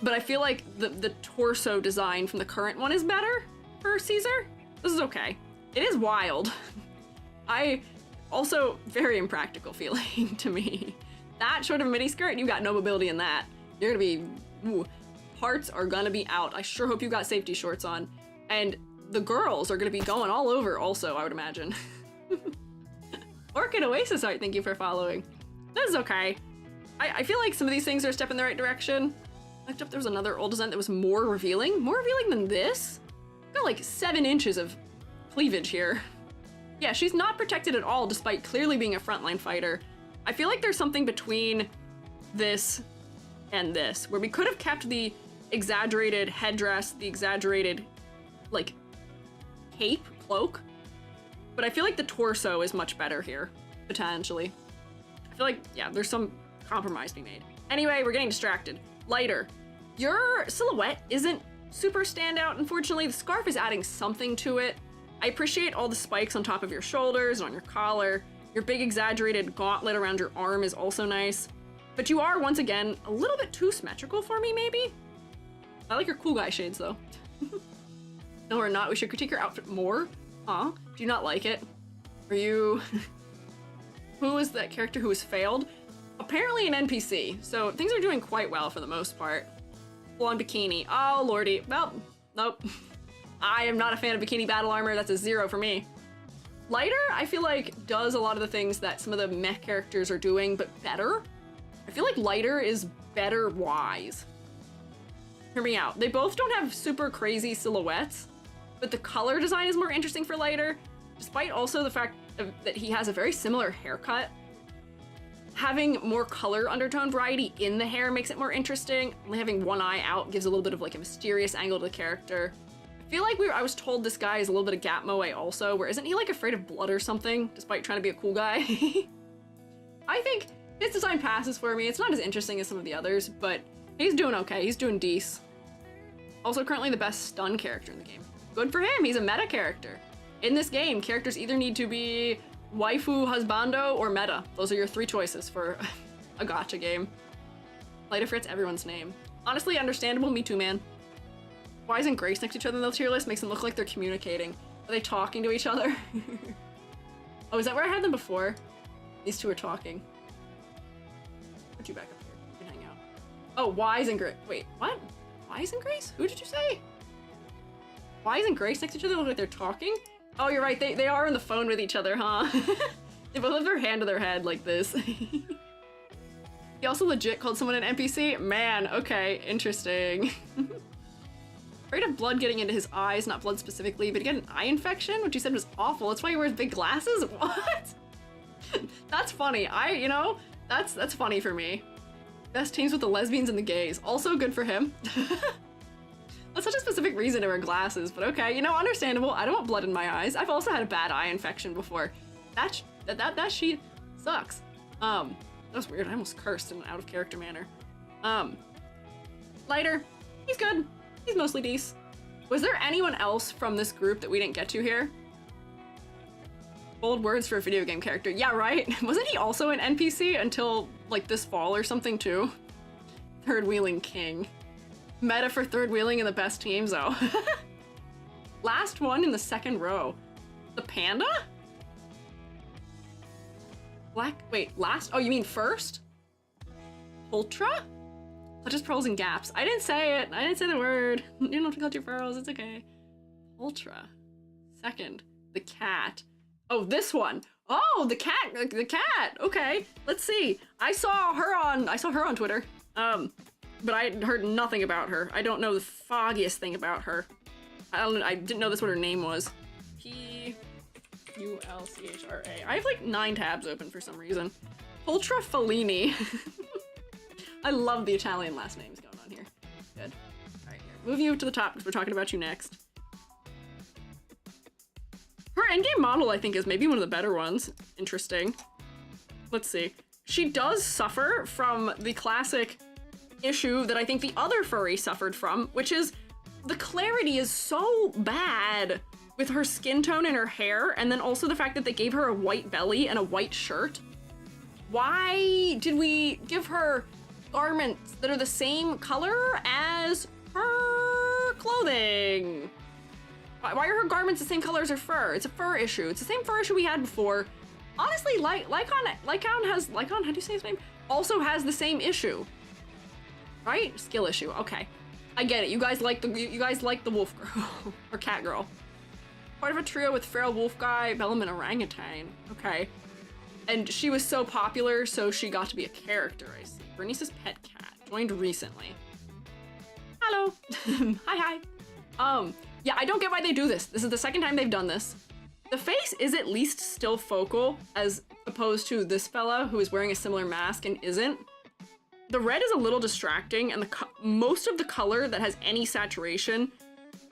But I feel like the torso design from the current one is better for Caesar. This is okay. It is wild. Also, very impractical feeling to me. That short of a miniskirt, you got no mobility in that. You're gonna be, parts are gonna be out. I sure hope you got safety shorts on. And the girls are gonna be going all over also, I would imagine. Orchid Oasis Art, thank you for following. This is okay. I feel like some of these things are a step in the right direction. I looked up, there was another old design that was more revealing than this. Got like 7 inches of cleavage here. Yeah, she's not protected at all despite clearly being a frontline fighter. I feel like there's something between this and this, where we could have kept the exaggerated headdress, the exaggerated, like, cape, cloak, but I feel like the torso is much better here, potentially. I feel like, yeah, there's some compromise to be made. Anyway, we're getting distracted. Lighter. Your silhouette isn't super standout, unfortunately. The scarf is adding something to it. I appreciate all the spikes on top of your shoulders and on your collar. Your big exaggerated gauntlet around your arm is also nice. But you are, once again, a little bit too symmetrical for me, maybe? I like your cool guy shades, though. No, we're not. We should critique your outfit more. Huh? Do you not like it? Are you... Who is that character who has failed? A apparently an NPC, so things are doing quite well for the most part. Full-on bikini. Oh, lordy. Well, nope. I am not a fan of bikini battle armor. That's a 0 for me. Lighter, I feel like, does a lot of the things that some of the mech characters are doing, but better. I feel like Lighter is better wise. Hear me out. They both don't have super crazy silhouettes, but the color design is more interesting for Lighter, despite also the fact that he has a very similar haircut. Having more color undertone variety in the hair makes it more interesting. Only having one eye out gives a little bit of like a mysterious angle to the character. I feel like I was told this guy is a little bit of Gap Moe also, where isn't he like afraid of blood or something, despite trying to be a cool guy? I think his design passes for me. It's not as interesting as some of the others, but he's doing okay. He's doing decent. Also currently the best stun character in the game. Good for him, he's a meta character. In this game, characters either need to be waifu, husbando, or meta. Those are your 3 choices for a gacha game. Lighter forgets everyone's name. Honestly, understandable, me too, man. Why isn't Grace next to each other in the tier list? Makes them look like they're communicating. Are they talking to each other? Oh, is that where I had them before? These two are talking. Put you back up here. You can hang out. Oh, why isn't Grace? Wait, what? Why isn't Grace? Who did you say? Why isn't Grace next to each other? They look like they're talking? Oh, you're right. They are on the phone with each other, huh? They both have their hand to their head like this. He also legit called someone an NPC? Man, okay, interesting. Afraid of blood getting into his eyes, not blood specifically, but he got an eye infection, which he said was awful. That's why he wears big glasses? What? That's funny. You know, that's funny for me. Best teams with the lesbians and the gays. Also good for him. That's such a specific reason to wear glasses, but okay, you know, understandable. I don't want blood in my eyes. I've also had a bad eye infection before. That shit sucks. That was weird. I almost cursed in an out of character manner. Lighter, he's good. He's mostly decent. Was there anyone else from this group that we didn't get to here? Bold words for a video game character. Yeah, right? Wasn't he also an NPC until like this fall or something too? Third wheeling king. Meta for third wheeling in the best teams though. Last one in the second row. The panda? Last? Oh, you mean first? Ultra? Clutches, pearls, and gaps. I didn't say it. I didn't say the word. You don't have to clutch your pearls. It's okay. Ultra. Second. The cat. Oh, this one. Oh, the cat. The cat. Okay. Let's see. I saw her on Twitter. But I heard nothing about her. I don't know the foggiest thing about her. I didn't know this what her name was. P-U-L-C-H-R-A. I have like 9 tabs open for some reason. Ultra Fellini. I love the Italian last names going on here. Good. Alright, here. Move you to the top because we're talking about you next. Her endgame model, I think, is maybe one of the better ones. Interesting. Let's see. She does suffer from the classic issue that I think the other furry suffered from, which is the clarity is so bad with her skin tone and her hair, and then also the fact that they gave her a white belly and a white shirt. Why did we give her garments that are the same color as her clothing? Why are her garments the same color as her fur? It's a fur issue. It's the same fur issue we had before. Honestly, Lycon has, how do you say his name? Also has the same issue. Right? Skill issue. Okay. I get it. You guys like the wolf girl or cat girl. Part of a trio with feral wolf guy, Bellum, and orangutan. Okay. And she was so popular, so she got to be a character, I see. Bernice's pet cat. Joined recently. Hello. Hi. Yeah, I don't get why they do this. This is the second time they've done this. The face is at least still focal, as opposed to this fella who is wearing a similar mask and isn't. The red is a little distracting, and most of the color that has any saturation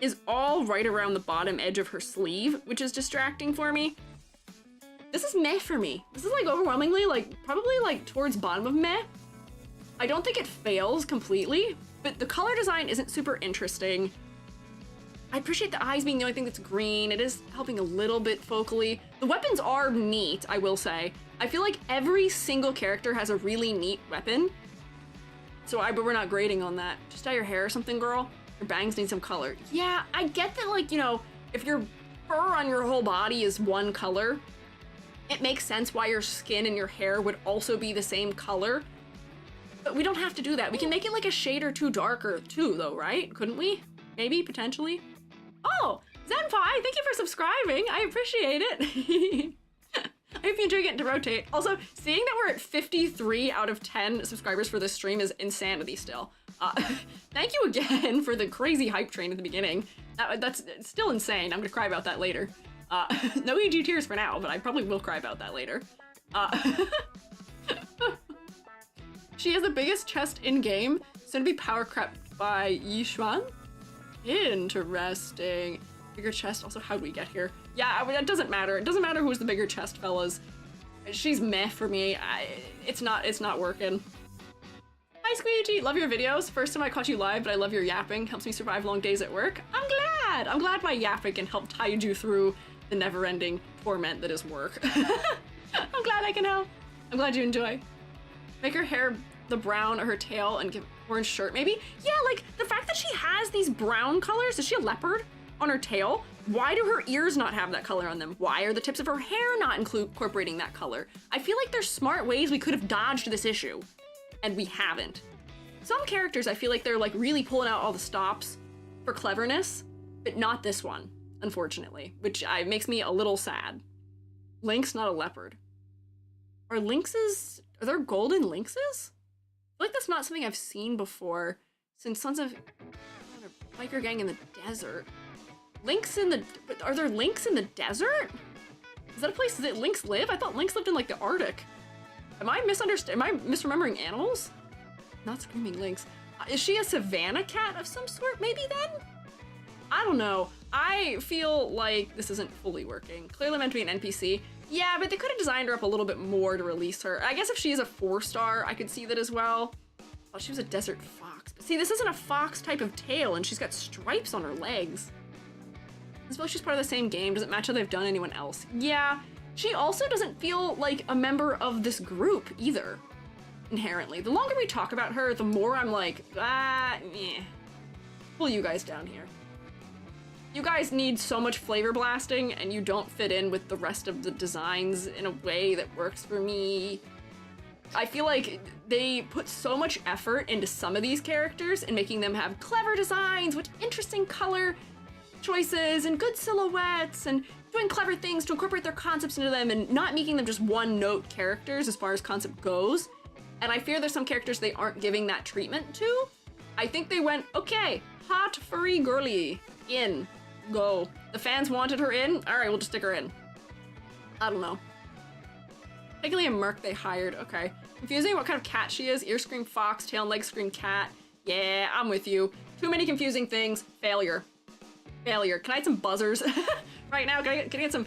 is all right around the bottom edge of her sleeve, which is distracting for me. This is meh for me. This is like overwhelmingly, probably towards bottom of meh. I don't think it fails completely, but the color design isn't super interesting. I appreciate the eyes being the only thing that's green. It is helping a little bit focally. The weapons are neat, I will say. I feel like every single character has a really neat weapon. But we're not grading on that. Just dye your hair or something, girl. Your bangs need some color. Yeah, I get that, if your fur on your whole body is one color, it makes sense why your skin and your hair would also be the same color. But we don't have to do that. We can make it like a shade or two darker too, though, right? Couldn't we? Maybe, potentially. Oh, Zenpai, thank you for subscribing. I appreciate it. I hope you enjoy getting to rotate. Also, seeing that we're at 53 out of 10 subscribers for this stream is insanity still. Thank you again for the crazy hype train at the beginning. That's still insane. I'm gonna cry about that later. No EG tears for now, but I probably will cry about that later. She has the biggest chest in-game, soon to be power crept by Yishuan. Interesting. Bigger chest, also how'd we get here? Yeah, it doesn't matter. It doesn't matter who's the bigger chest, fellas. She's meh for me. It's not working. Hi, Squiiji. Love your videos. First time I caught you live, but I love your yapping. Helps me survive long days at work. I'm glad. I'm glad my yapping can help tide you through the never-ending torment that is work. I'm glad I can help. I'm glad you enjoy. Make her hair the brown or her tail and give orange shirt, maybe? Yeah, like, the fact that she has these brown colors, is she a leopard on her tail? Why do her ears not have that color on them? Why are the tips of her hair not incorporating that color? I feel like there's smart ways we could have dodged this issue, and we haven't. Some characters, I feel like they're like really pulling out all the stops for cleverness, but not this one, unfortunately, which makes me a little sad. Lynx, not a leopard. Are there golden lynxes? I feel like that's not something I've seen before since Sons of Biker Gang in the Desert. Are there lynx in the desert? Is that a place that lynx live? I thought lynx lived in like the Arctic. Am I misremembering animals? Not screaming lynx. Is she a savanna cat of some sort maybe then? I don't know. I feel like this isn't fully working. Clearly meant to be an NPC. Yeah, but they could have designed her up a little bit more to release her. I guess if she is a 4-star, I could see that as well. Oh, she was a desert fox. But see, this isn't a fox type of tail, and she's got stripes on her legs. I suppose she's part of the same game. Doesn't match how they've done anyone else. Yeah, she also doesn't feel like a member of this group either, inherently. The longer we talk about her, the more I'm like, meh. Pull you guys down here. You guys need so much flavor blasting, and you don't fit in with the rest of the designs in a way that works for me. I feel like they put so much effort into some of these characters and making them have clever designs with interesting color choices and good silhouettes and doing clever things to incorporate their concepts into them and not making them just one-note characters as far as concept goes. And I fear there's some characters they aren't giving that treatment to. I think they went, okay, hot, furry, girly, in. Go. The fans wanted her in? Alright, we'll just stick her in. I don't know. Technically a merc they hired. Okay. Confusing what kind of cat she is. Ear scream fox, tail and leg scream cat. Yeah, I'm with you. Too many confusing things. Failure. Failure. Can I get some buzzers? Right now, can I get some...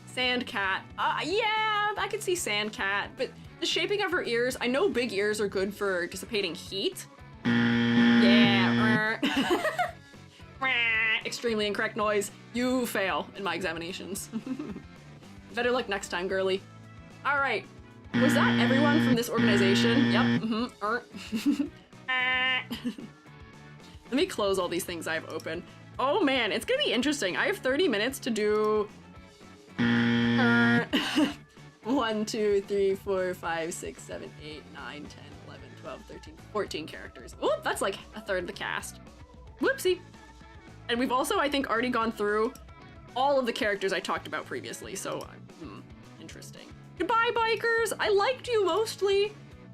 Sand cat. Yeah, I could see sand cat, but the shaping of her ears, I know big ears are good for dissipating heat. Yeah. Extremely incorrect noise. You fail in my examinations. Better luck next time, girly. All right. Was that everyone from this organization? Yep. Let me close all these things I have open. Oh man, it's gonna be interesting. I have 30 minutes to do 1, 2, 3, 4, 5, 6, 7, 8, 9, 10, 11, 12, 13, 14 characters. Oh, that's like a third of the cast. Whoopsie. And we've also, I think, already gone through all of the characters I talked about previously, so interesting. Goodbye, bikers! I liked you mostly.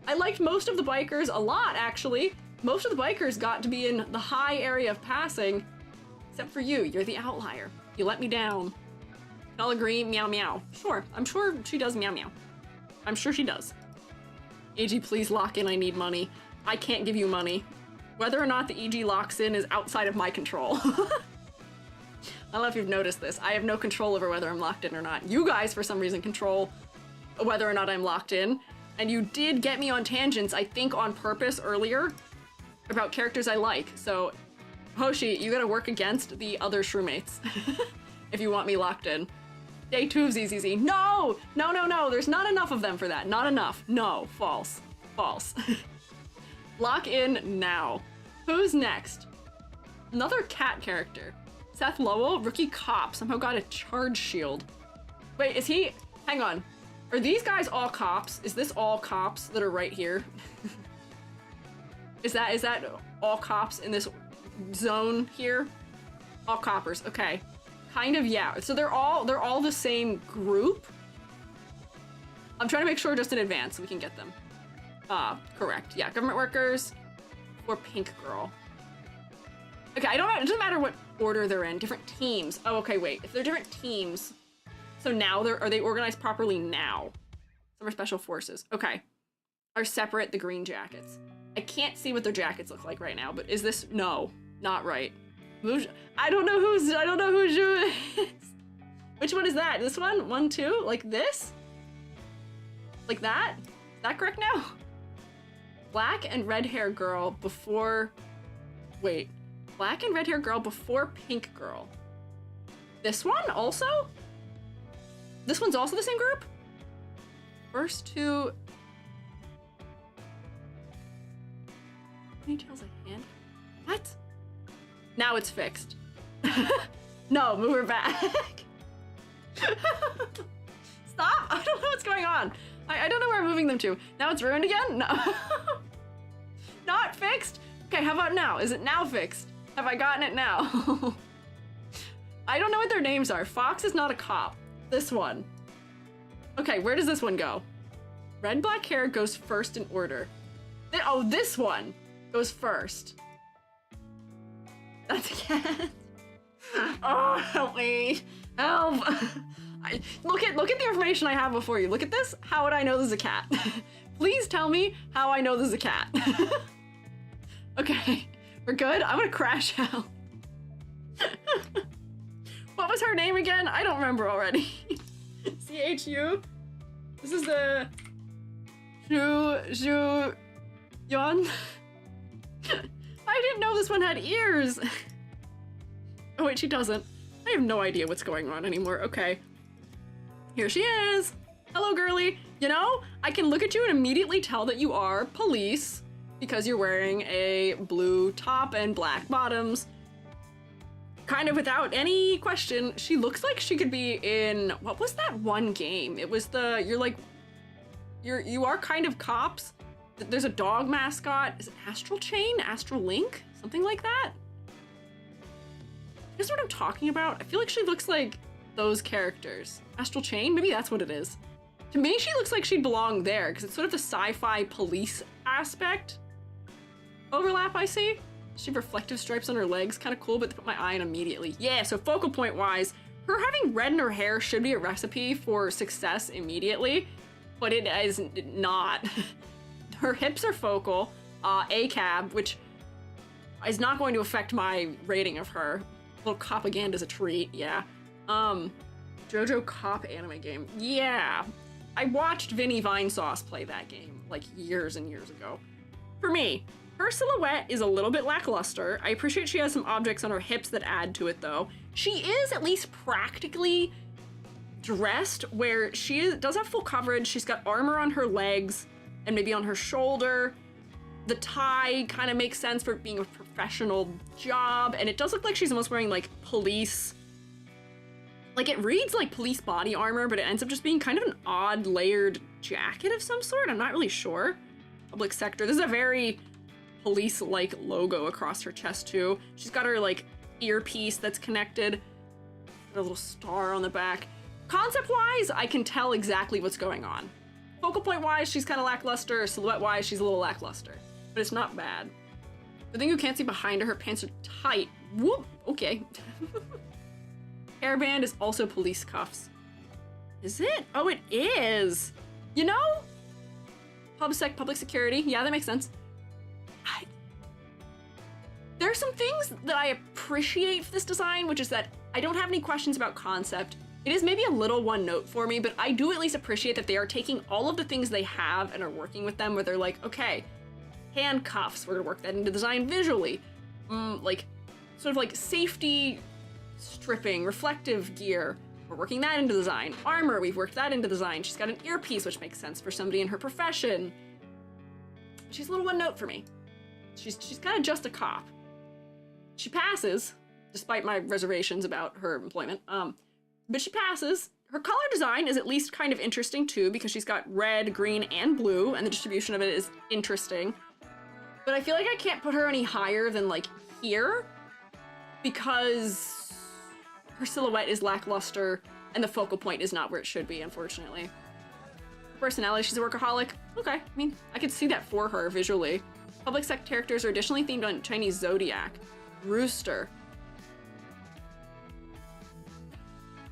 I liked most of the bikers a lot, actually. Most of the bikers got to be in the high area of passing, except for you. You're the outlier. You let me down. I'll agree, meow meow. Sure, I'm sure she does meow meow. I'm sure she does. AG, please lock in, I need money. I can't give you money. Whether or not the EG locks in is outside of my control. I don't know if you've noticed this. I have no control over whether I'm locked in or not. You guys, for some reason, control whether or not I'm locked in. And you did get me on tangents, I think on purpose earlier, about characters I like. So, Hoshi, you gotta work against the other shroommates if you want me locked in. Day 2 of ZZZ. No! No, no, no. There's not enough of them for that. Not enough. No. False. False. Lock in now. Who's next? Another cat character. Seth Lowell, rookie cop, somehow got a charge shield. Wait, is he? Hang on. Are these guys all cops? Is this all cops that are right here? Is that all cops in this zone here? All coppers. Okay. Kind of, yeah. So they're all the same group. I'm trying to make sure just in advance so we can get them. Correct. Yeah, government workers or pink girl. Okay, I don't know. It doesn't matter what order they're in. Different teams. Oh, okay, wait. If they're different teams, so now are they organized properly now? Summer Special Forces. Okay. Are separate the green jackets. I can't see what their jackets look like right now, but is this? No, not right. I don't know who Zhu is. Which one is that? This one? 1, 2? Like this? Like that? Is that correct now? Black and red hair girl before... Wait. Black and red hair girl before pink girl. This one also? This one's also the same group? First two... Ponytails a hand? What? Now it's fixed. No, move her back. Stop! I don't know what's going on. I don't know where I'm moving them to. Now it's ruined again? No. Not fixed? Okay, how about now? Is it now fixed? Have I gotten it now? I don't know what their names are. Fox is not a cop. This one. Okay, where does this one go? Red, black hair goes first in order. Oh, this one goes first. That's a cat. Oh, help me. Help. Look at the information I have before you. Look at this. How would I know this is a cat? Please tell me how I know this is a cat. Okay, we're good. I'm gonna crash out. What was her name again? I don't remember already. CHU? This is the Zhu Yuan. I didn't know this one had ears. Oh wait, she doesn't. I have no idea what's going on anymore. Okay. Here she is. Hello, girly. You know, I can look at you and immediately tell that you are police because you're wearing a blue top and black bottoms. Kind of without any question, she looks like she could be in, what was that one game? It was the, you are kind of cops. There's a dog mascot. Is it Astral Chain? Astral Link? Something like that? You guys know what I'm talking about? I feel like she looks like those characters. Astral Chain? Maybe that's what it is. To me, she looks like she'd belong there because it's sort of the sci-fi police aspect overlap I see. She have reflective stripes on her legs, kind of cool, but to put my eye on immediately. Yeah, so focal point wise, her having red in her hair should be a recipe for success immediately, but it is not. Her hips are focal, ACAB, which is not going to affect my rating of her. Little copaganda's a treat, yeah. JoJo Cop anime game. Yeah, I watched Vinny Vinesauce play that game like years and years ago. For me, her silhouette is a little bit lackluster. I appreciate she has some objects on her hips that add to it though. She is at least practically dressed where she does have full coverage. She's got armor on her legs and maybe on her shoulder. The tie kind of makes sense for it being a professional job, and it does look like she's almost wearing like police, like it reads like police body armor, but it ends up just being kind of an odd layered jacket of some sort. I'm not really sure. Public sector. This is a very police-like logo across her chest too. She's got her like earpiece that's connected. A little star on the back. Concept-wise, I can tell exactly what's going on. Focal point-wise, she's kind of lackluster. Silhouette-wise, she's a little lackluster. But it's not bad. The thing you can't see behind her, her pants are tight. Whoop, okay. Hairband is also police cuffs. Is it? Oh, it is. You know? Public security. Yeah, that makes sense. There are some things that I appreciate for this design, which is that I don't have any questions about concept. It is maybe a little one note for me, but I do at least appreciate that they are taking all of the things they have and are working with them, where they're like, okay, handcuffs, we're gonna work that into design visually. Like, sort of like safety stripping, reflective gear, we're working that into design. Armor, we've worked that into design. She's got an earpiece, which makes sense for somebody in her profession. She's a little one note for me. She's kind of just a cop. She passes, despite my reservations about her employment. But she passes. her color design is at least kind of interesting too, because she's got red, green, and blue, and the distribution of it is interesting. But I feel like I can't put her any higher than like here, because her silhouette is lackluster and the focal point is not where it should be, unfortunately. Personality, she's a workaholic. Okay, I mean, I could see that for her visually. Public sector characters are additionally themed on Chinese zodiac. Rooster.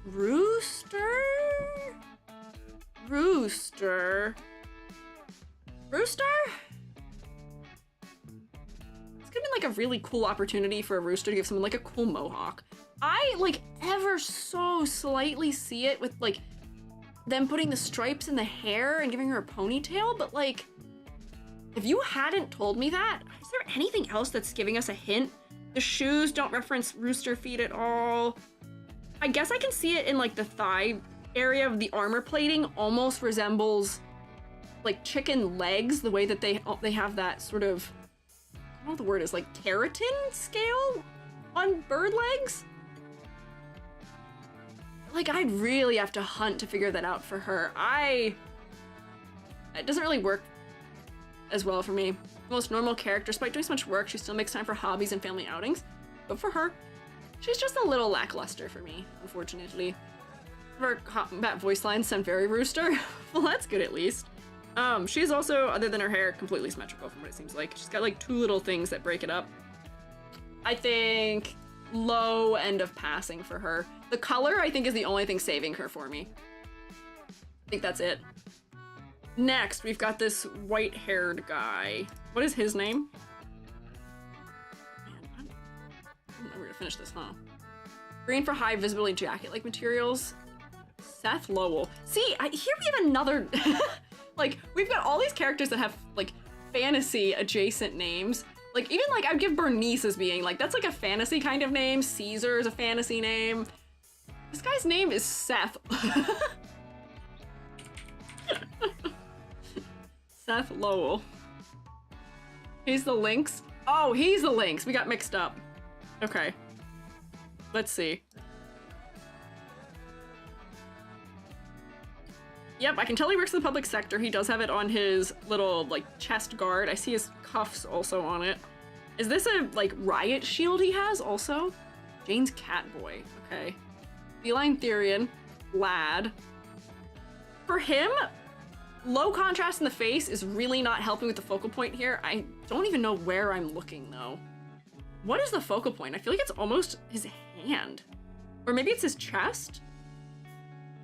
Rooster? Rooster? Rooster? This could have been like a really cool opportunity for a rooster to give someone like a cool mohawk. I like ever so slightly see it with like them putting the stripes in the hair and giving her a ponytail, but like, if you hadn't told me that, is there anything else that's giving us a hint? The shoes don't reference rooster feet at all. I guess I can see it in like the thigh area of the armor plating almost resembles like chicken legs, the way that they have that sort of, I don't know what the word is, like keratin scale on bird legs? Like, I'd really have to hunt to figure that out for her. It doesn't really work as well for me. Most normal character, despite doing so much work, she still makes time for hobbies and family outings. But for her, she's just a little lackluster for me, unfortunately. Her combat voice lines sound very rooster. Well, that's good at least. She's also, other than her hair, completely symmetrical from what it seems like. She's got like 2 little things that break it up. I think low end of passing for her. The color, I think, is the only thing saving her for me. I think that's it. Next, we've got this white-haired guy. What is his name? Man, I don't know where to finish this, huh? Green for high visibility jacket-like materials. Seth Lowell. See, here we have another... like, we've got all these characters that have, like, fantasy-adjacent names. Like, even, like, I'd give Bernice as being, like, that's, like, a fantasy kind of name. Caesar is a fantasy name. This guy's name is Seth. Seth Lowell. He's the Lynx. Oh, he's the Lynx. We got mixed up. Okay. Let's see. Yep, I can tell he works in the public sector. He does have it on his little, like, chest guard. I see his cuffs also on it. Is this a, like, riot shield he has also? Jane's Catboy. Okay. Feline Therian. Lad. For him, low contrast in the face is really not helping with the focal point here. I don't even know where I'm looking, though. What is the focal point? I feel like it's almost his hand. Or maybe it's his chest?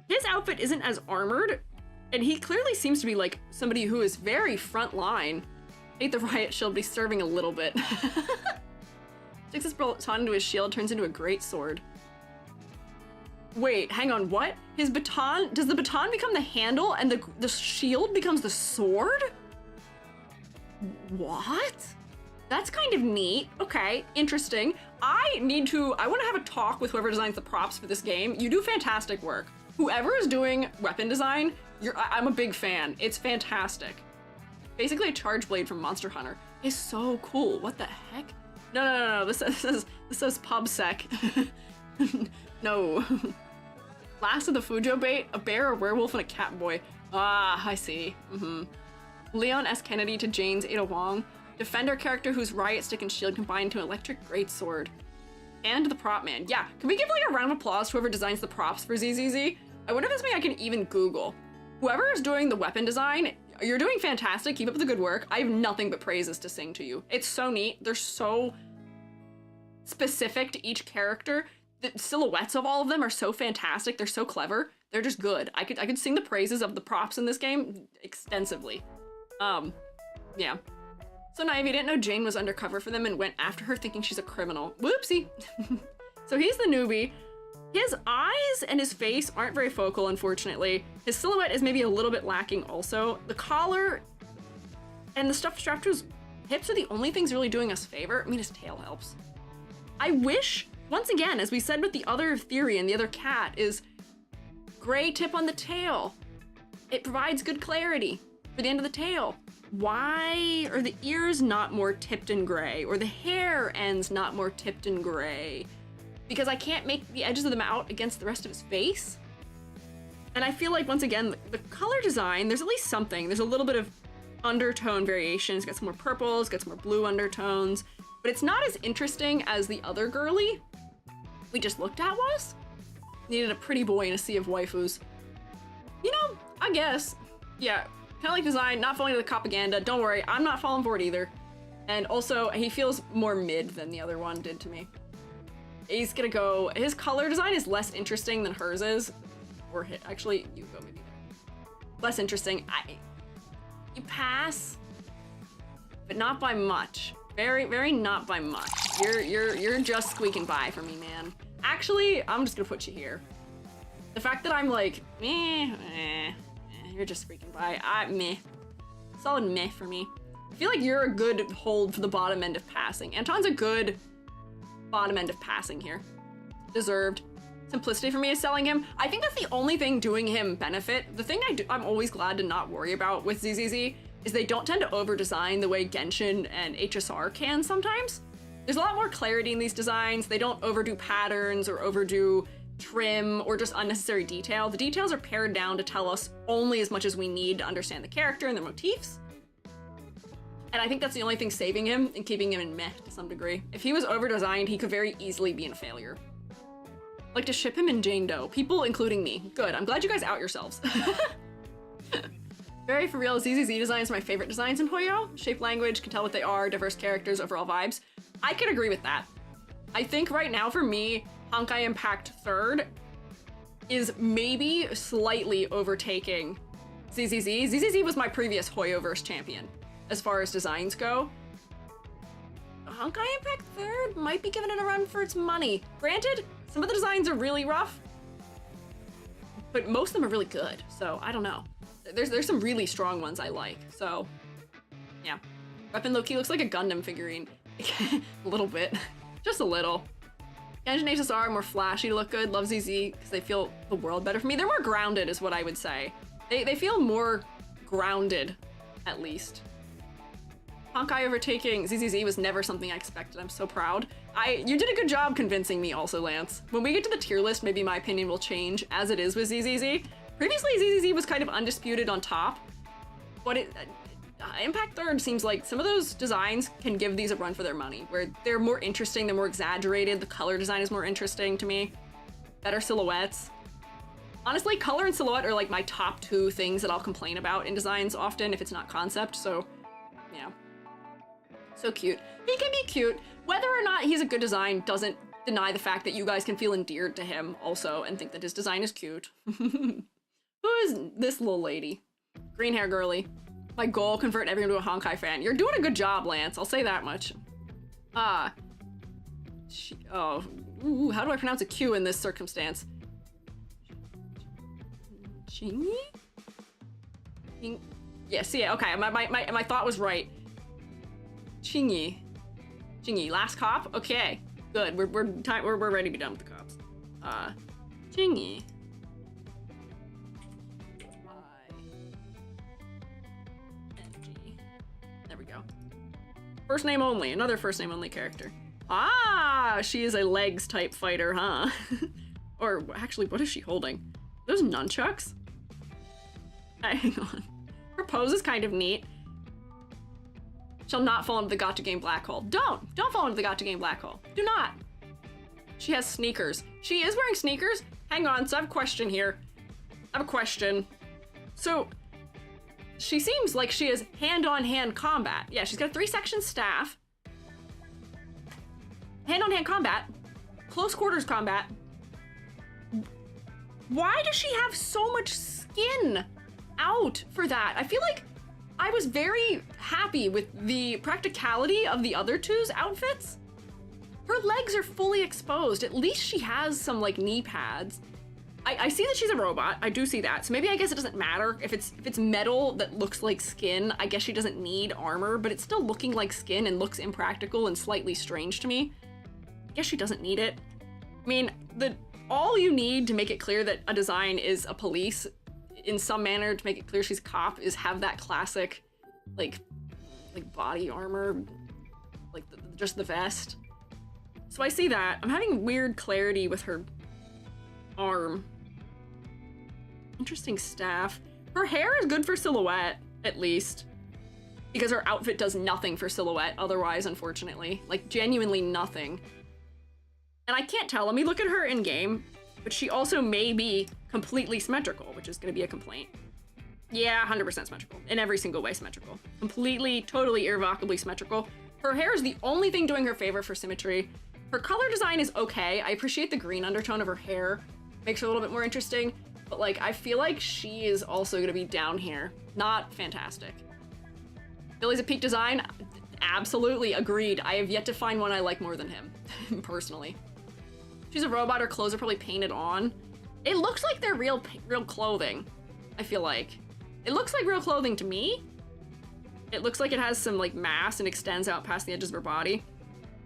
His outfit isn't as armored, and he clearly seems to be like somebody who is very front line. I hate the riot shield, but he's serving a little bit. Sticks his baton into his shield, turns into a great sword. Wait, hang on, what? His baton, does the baton become the handle and the shield becomes the sword? What? That's kind of neat. Okay, interesting. I want to have a talk with whoever designs the props for this game. You do fantastic work. Whoever is doing weapon design, I'm a big fan. It's fantastic. Basically a charge blade from Monster Hunter. It's so cool. What the heck? No. This says PubSec. No. Last of the Fujo bait, a bear, a werewolf, and a cat boy. Ah, I see. Leon S. Kennedy to Jane's Ada Wong. Defender character whose riot stick and shield combined to an electric greatsword. And the prop man. Yeah, can we give like a round of applause to whoever designs the props for ZZZ? I wonder if that's something I can even Google. Whoever is doing the weapon design, you're doing fantastic. Keep up the good work. I have nothing but praises to sing to you. It's so neat. They're so specific to each character. The silhouettes of all of them are so fantastic. They're so clever. They're just good. I could sing the praises of the props in this game extensively. Yeah. So naive, you didn't know Jane was undercover for them and went after her thinking she's a criminal. Whoopsie. So he's the newbie. His eyes and his face aren't very focal, unfortunately. His silhouette is maybe a little bit lacking also. The collar and the stuff strapped to his hips are the only things really doing us favor. I mean, his tail helps. I wish, once again, as we said with the other theory and the other cat, is gray tip on the tail. It provides good clarity for the end of the tail. Why are the ears not more tipped in gray, or the hair ends not more tipped in gray? Because I can't make the edges of them out against the rest of his face? And I feel like, once again, the color design, there's at least something. There's a little bit of undertone variation. It's got some more purple, it's got some more blue undertones, but it's not as interesting as the other girly we just looked at was. Needed a pretty boy in a sea of waifus. You know, I guess. Yeah, kind of like design, not falling to the propaganda. Don't worry, I'm not falling for it either. And also, he feels more mid than the other one did to me. He's gonna go, his color design is less interesting than hers is. Or actually, you go maybe there. Less interesting. You pass, but not by much. Very, very not by much. You're just squeaking by for me, man. Actually, I'm just gonna put you here. The fact that I'm like, you're just squeaking by. Meh. Solid meh for me. I feel like you're a good hold for the bottom end of passing. Anton's a good bottom end of passing here. Deserved. Simplicity for me is selling him. I think that's the only thing doing him benefit. The thing I'm always glad to not worry about with ZZZ is they don't tend to over-design the way Genshin and HSR can sometimes. There's a lot more clarity in these designs. They don't overdo patterns or overdo trim or just unnecessary detail. The details are pared down to tell us only as much as we need to understand the character and their motifs. And I think that's the only thing saving him and keeping him in meh to some degree. If he was over-designed, he could very easily be a failure. Like to ship him in Jane Doe. People, including me. Good, I'm glad you guys out yourselves. Very for real, ZZZ designs are my favorite designs in Hoyo. Shape language, can tell what they are, diverse characters, overall vibes. I can agree with that. I think right now for me, Honkai Impact 3rd is maybe slightly overtaking ZZZ. ZZZ was my previous Hoyoverse champion, as far as designs go. Honkai Impact 3rd might be giving it a run for its money. Granted, some of the designs are really rough, but most of them are really good, so I don't know. There's some really strong ones I like, so yeah. Weapon low-key looks like a Gundam figurine. A little bit. Just a little. Genshin HSR are more flashy to look good. Love ZZ because they feel the world better for me. They're more grounded is what I would say. They feel more grounded, at least. Honkai overtaking ZZZ was never something I expected. I'm so proud. You did a good job convincing me also, Lance. When we get to the tier list, maybe my opinion will change, as it is with ZZZ. Previously, ZZZ was kind of undisputed on top, but Impact 3rd seems like some of those designs can give these a run for their money, where they're more interesting, they're more exaggerated, the color design is more interesting to me. Better silhouettes. Honestly, color and silhouette are like my top two things that I'll complain about in designs often if it's not concept, so yeah. So cute. He can be cute. Whether or not he's a good design doesn't deny the fact that you guys can feel endeared to him also and think that his design is cute. Who is this little lady? Green hair girly. My goal, convert everyone to a Honkai fan. You're doing a good job, Lance. I'll say that much. How do I pronounce a Q in this circumstance? Chingy? Yes, yeah, okay, my thought was right. Chingy. Last cop? Okay, good. We're ready to be done with the cops. Chingy. There we go. First name only, another first name only character. Ah, she is a legs type fighter, huh? Or actually, what is she holding? Those nunchucks? Hang on. Her pose is kind of neat. Shall not fall into the gacha game black hole. Don't fall into the gacha game black hole. Do not. She has sneakers. She is wearing sneakers? Hang on, so I have a question here. I have a question. So, she seems like she has hand-on-hand combat. Yeah, she's got a 3-section staff. Hand-on-hand combat. Close quarters combat. Why does she have so much skin out for that? I feel like I was very happy with the practicality of the other two's outfits. Her legs are fully exposed. At least she has some like knee pads. I see that she's a robot. I do see that. So maybe I guess it doesn't matter if it's metal that looks like skin. I guess she doesn't need armor, but it's still looking like skin and looks impractical and slightly strange to me. I guess she doesn't need it. I mean, all you need to make it clear that a design is a police in some manner to make it clear she's a cop is have that classic like body armor, like just the vest. So I see that. I'm having weird clarity with her arm. Interesting staff. Her hair is good for silhouette, at least. Because her outfit does nothing for silhouette otherwise, unfortunately. Like, genuinely nothing. And I can't tell. Let me look at her in-game. But she also may be completely symmetrical, which is going to be a complaint. Yeah, 100% symmetrical. In every single way symmetrical. Completely, totally, irrevocably symmetrical. Her hair is the only thing doing her favor for symmetry. Her color design is okay. I appreciate the green undertone of her hair. Makes her a little bit more interesting. But, like, I feel like she is also going to be down here. Not fantastic. Billy's a peak design? Absolutely, agreed. I have yet to find one I like more than him, personally. She's a robot, her clothes are probably painted on. It looks like they're real clothing, I feel like. It looks like real clothing to me. It looks like it has some like mass and extends out past the edges of her body.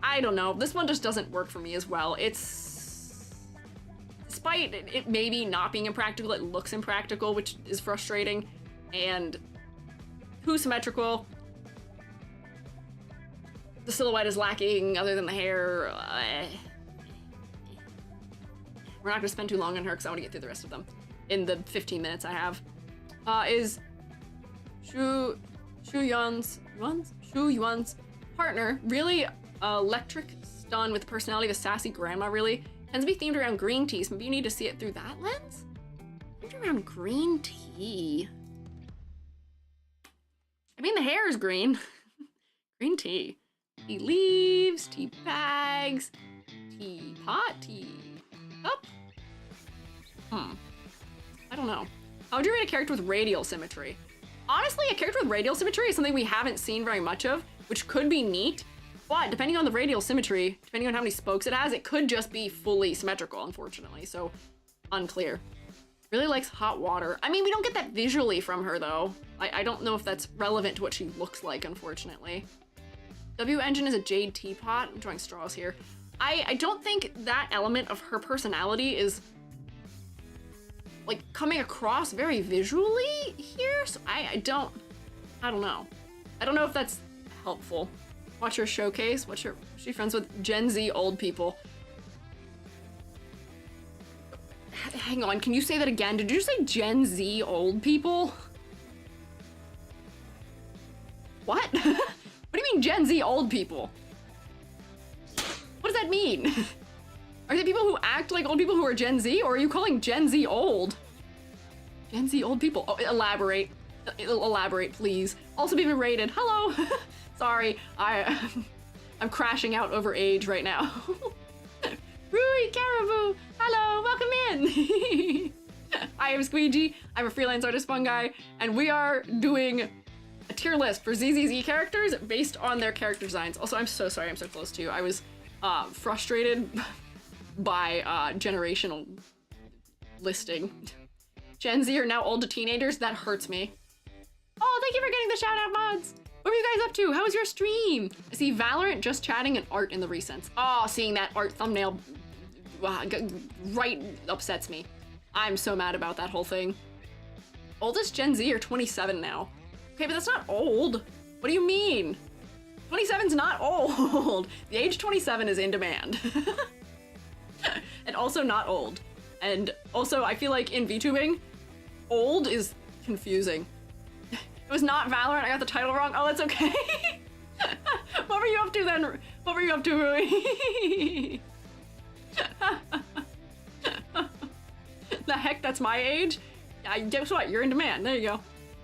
I don't know, this one just doesn't work for me as well. It's, despite it maybe not being impractical, it looks impractical, which is frustrating. And too symmetrical. The silhouette is lacking other than the hair. We're not gonna spend too long on her because I want to get through the rest of them in the 15 minutes I have. Is Shu Yuan's partner really electric stun with the personality of a sassy grandma, really? Tends to be themed around green tea, so maybe you need to see it through that lens? Themed around green tea. I mean, the hair is green. Green tea. Tea leaves, tea bags, tea pot, tea cup. I don't know. How would you rate a character with radial symmetry? Honestly, a character with radial symmetry is something we haven't seen very much of, which could be neat, but depending on the radial symmetry, depending on how many spokes it has, it could just be fully symmetrical, unfortunately, so unclear. Really likes hot water. I mean, we don't get that visually from her, though. I don't know if that's relevant to what she looks like, unfortunately. W engine is a jade teapot. I'm drawing straws here. I don't think that element of her personality is like coming across very visually here, so I don't know. I don't know if that's helpful. Watch her showcase. She's friends with Gen Z old people. Hang on, can you say that again? Did you say Gen Z old people? What? What do you mean Gen Z old people? What does that mean? Are they people who act like old people who are Gen Z, or are you calling Gen Z old? Gen Z old people. Oh, elaborate. Elaborate, please. Also be berated. Hello. Sorry, I'm crashing out over age right now. Rui Caribou. Hello, welcome in. I am Squiiji. I'm a freelance artist fungi, and we are doing a tier list for ZZZ characters based on their character designs. Also, I'm so sorry I'm so close to you. I was frustrated by generational listing. Gen Z are now old to teenagers. That hurts me. Oh, thank you for getting the shout out mods. What were you guys up to? How was your stream? I see Valorant just chatting and art in the recents. Oh, seeing that art thumbnail right upsets me. I'm so mad about that whole thing. Oldest Gen Z are 27 now. Okay, but that's not old. What do you mean? 27's not old. The age 27 is in demand. And also not old. And also, I feel like in VTubing, old is confusing. It was not Valorant, I got the title wrong. Oh, that's okay. What were you up to then? What were you up to, Rui? The heck, that's my age? Guess what, you're in demand, there you go.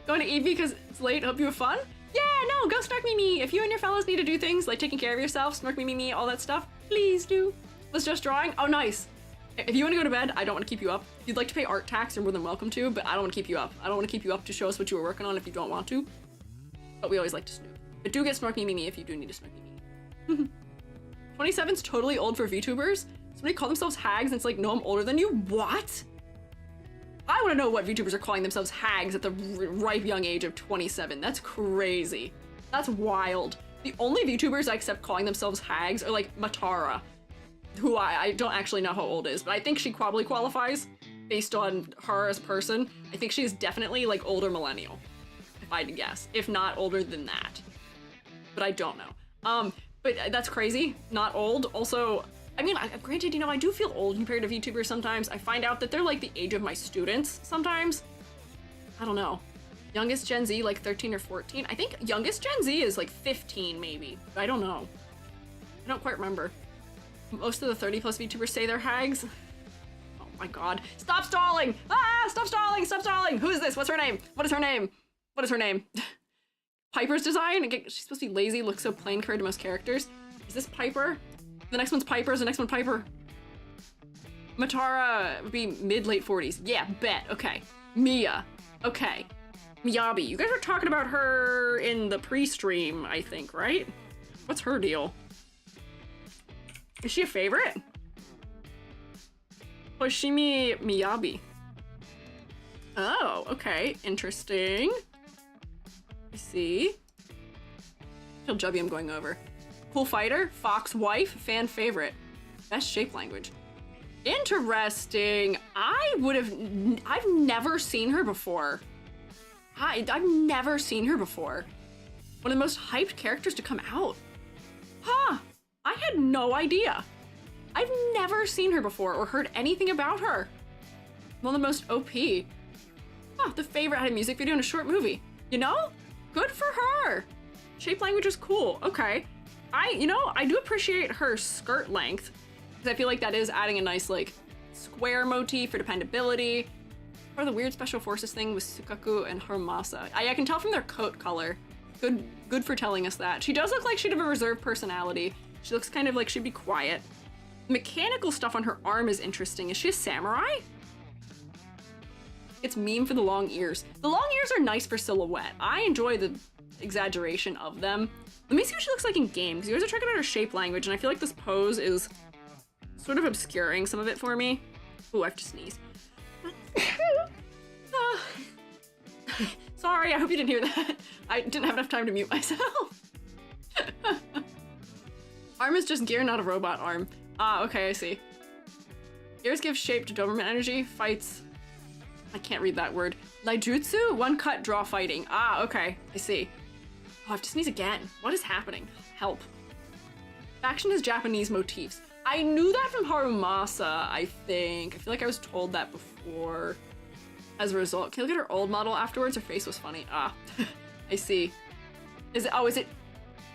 Going to Eevee because it's late, hope you have fun? Yeah, no, go snark me. If you and your fellas need to do things like taking care of yourself, snark me, all that stuff, please do. Was just drawing, oh nice. If you want to go to bed, I don't want to keep you up. If you'd like to pay art tax, you're more than welcome to, but I don't want to keep you up. I don't want to keep you up to show us what you were working on if you don't want to. But we always like to snoop. But do get snark me if you do need to snark me. 27's totally old for VTubers. Somebody call themselves hags and it's like, no, I'm older than you? What? I want to know what VTubers are calling themselves hags at the ripe young age of 27. That's crazy. That's wild. The only VTubers I accept calling themselves hags are like Matara, who I don't actually know how old is, but I think she probably qualifies based on her as a person. I think she's definitely like older millennial, if I had to guess, if not older than that. But I don't know. But that's crazy, not old. Also, I mean, granted, you know, I do feel old compared to VTubers sometimes. I find out that they're like the age of my students sometimes. I don't know. Youngest Gen Z, like 13 or 14. I think youngest Gen Z is like 15, maybe. I don't know. I don't quite remember. Most of the 30 plus VTubers say they're hags. Oh my god. Stop stalling! Ah! Stop stalling! Stop stalling! Who is this? What's her name? What is her name? What is her name? Piper's design? She's supposed to be lazy, looks so plain compared to most characters. Is this Piper? The next one's Piper. Is the next one Piper? Matara would be mid-late 40s. Yeah, bet. Okay. Mia. Okay. Miyabi. You guys were talking about her in the pre-stream, I think, right? What's her deal? Is she a favorite? Hoshimi Miyabi. Oh, okay. Interesting. I see. Feel jubby I'm going over. Cool fighter, fox wife, fan favorite. Best shape language. Interesting. I've never seen her before. I've never seen her before. One of the most hyped characters to come out. Huh. I had no idea. I've never seen her before or heard anything about her. One of the most OP. Huh, the favorite had a music video and a short movie. You know? Good for her. Shape language is cool. Okay. I do appreciate her skirt length because I feel like that is adding a nice like square motif for dependability. Or the weird special forces thing with Sukaku and Harumasa. I can tell from their coat color. Good for telling us that. She does look like she'd have a reserved personality. She looks kind of like she'd be quiet. Mechanical stuff on her arm is interesting. Is she a samurai? It's meme for the long ears. The long ears are nice for silhouette. I enjoy the exaggeration of them. Let me see what she looks like in game, because you guys are checking out her shape language, and I feel like this pose is sort of obscuring some of it for me. Ooh, I have to sneeze. Sorry, I hope you didn't hear that. I didn't have enough time to mute myself. Arm is just gear, not a robot arm. Ah, okay, I see. Ears give shape to Doberman energy. Fights. I can't read that word. Naijutsu? One cut, draw fighting. Ah, okay, I see. Oh, I have to sneeze again. What is happening? Help. Faction has Japanese motifs. I knew that from Harumasa, I think. I feel like I was told that before. As a result, can you look at her old model afterwards? Her face was funny. Ah, I see. Is it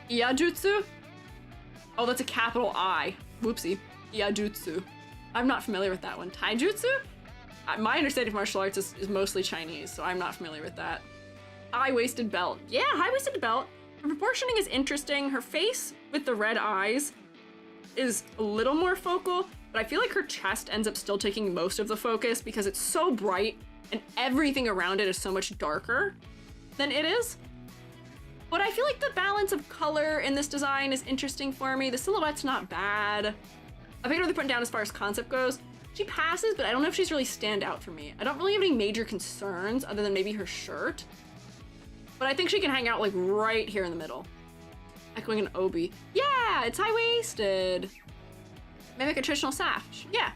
Iajutsu? Oh, that's a capital I. Whoopsie. Iajutsu. I'm not familiar with that one. Taijutsu? My understanding of martial arts is mostly Chinese, so I'm not familiar with that. High-waisted belt. Yeah, high-waisted belt. Her proportioning is interesting. Her face with the red eyes is a little more focal, but I feel like her chest ends up still taking most of the focus because it's so bright and everything around it is so much darker than it is. But I feel like the balance of color in this design is interesting for me. The silhouette's not bad. I think what they're putting down as far as concept goes. She passes, but I don't know if she's really stand out for me. I don't really have any major concerns other than maybe her shirt. But I think she can hang out like right here in the middle. Echoing an obi. Yeah, it's high-waisted. Mimic a traditional sash. Yeah.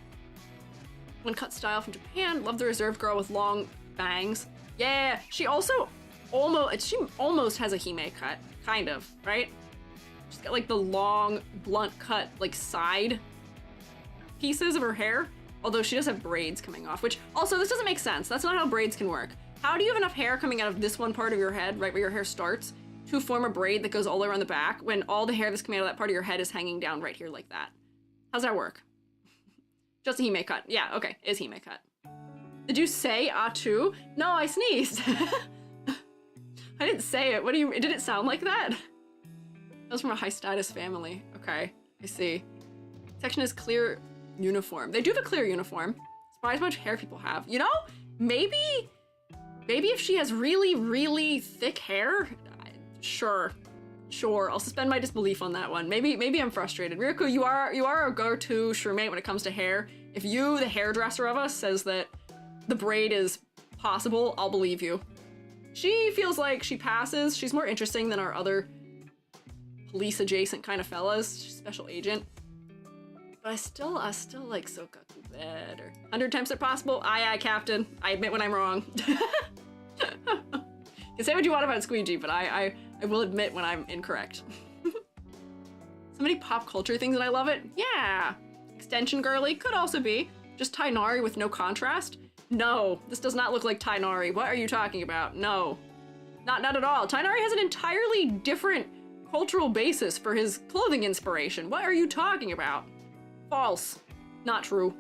One cut style from Japan. Love the reserved girl with long bangs. Yeah, she also almost has a hime cut, kind of, right? She's got like the long, blunt cut, like side pieces of her hair. Although she does have braids coming off, which also this doesn't make sense. That's not how braids can work. How do you have enough hair coming out of this one part of your head, right where your hair starts, to form a braid that goes all around the back when all the hair that's coming out of that part of your head is hanging down right here like that? How's that work? Just a hime cut. Yeah, okay, is hime cut. Did you say Atu? No, I sneezed. I didn't say it. What do you, did it sound like that? That was from a high status family. Okay, I see. Section is clear uniform. They do have a clear uniform. Surprised how much hair people have. You know, maybe if she has really, really thick hair, sure. I'll suspend my disbelief on that one. Maybe I'm frustrated. Riku, you are a go-to shroomate when it comes to hair. If you, the hairdresser of us, says that the braid is possible, I'll believe you. She feels like she passes. She's more interesting than our other police-adjacent kind of fellas. She's a special agent. But I still like Sokaku better. 100 times if possible. Aye, Captain. I admit when I'm wrong. You can say what you want about Squiiji, but I will admit when I'm incorrect. So many pop culture things and I love it. Yeah. Extension girly, could also be. Just Tainari with no contrast? No, this does not look like Tainari. What are you talking about? No, not at all. Tainari has an entirely different cultural basis for his clothing inspiration. What are you talking about? False. Not true.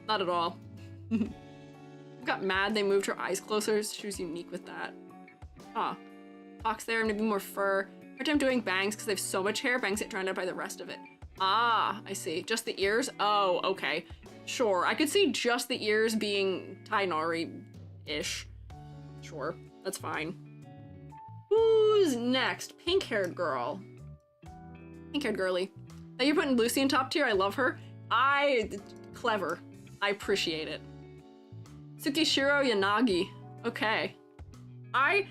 Not at all. Got mad they moved her eyes closer. She was unique with that. Huh. Hawks there, maybe more fur. Hard time doing bangs because they have so much hair. Bangs get drowned out by the rest of it. Ah, I see. Just the ears? Oh, okay. Sure. I could see just the ears being Tainari-ish. Sure. That's fine. Who's next? Pink-haired girl. Pink-haired girly. Now you're putting Lucy in top tier. I love her. Clever. I appreciate it. Tsukishiro Yanagi. Okay. I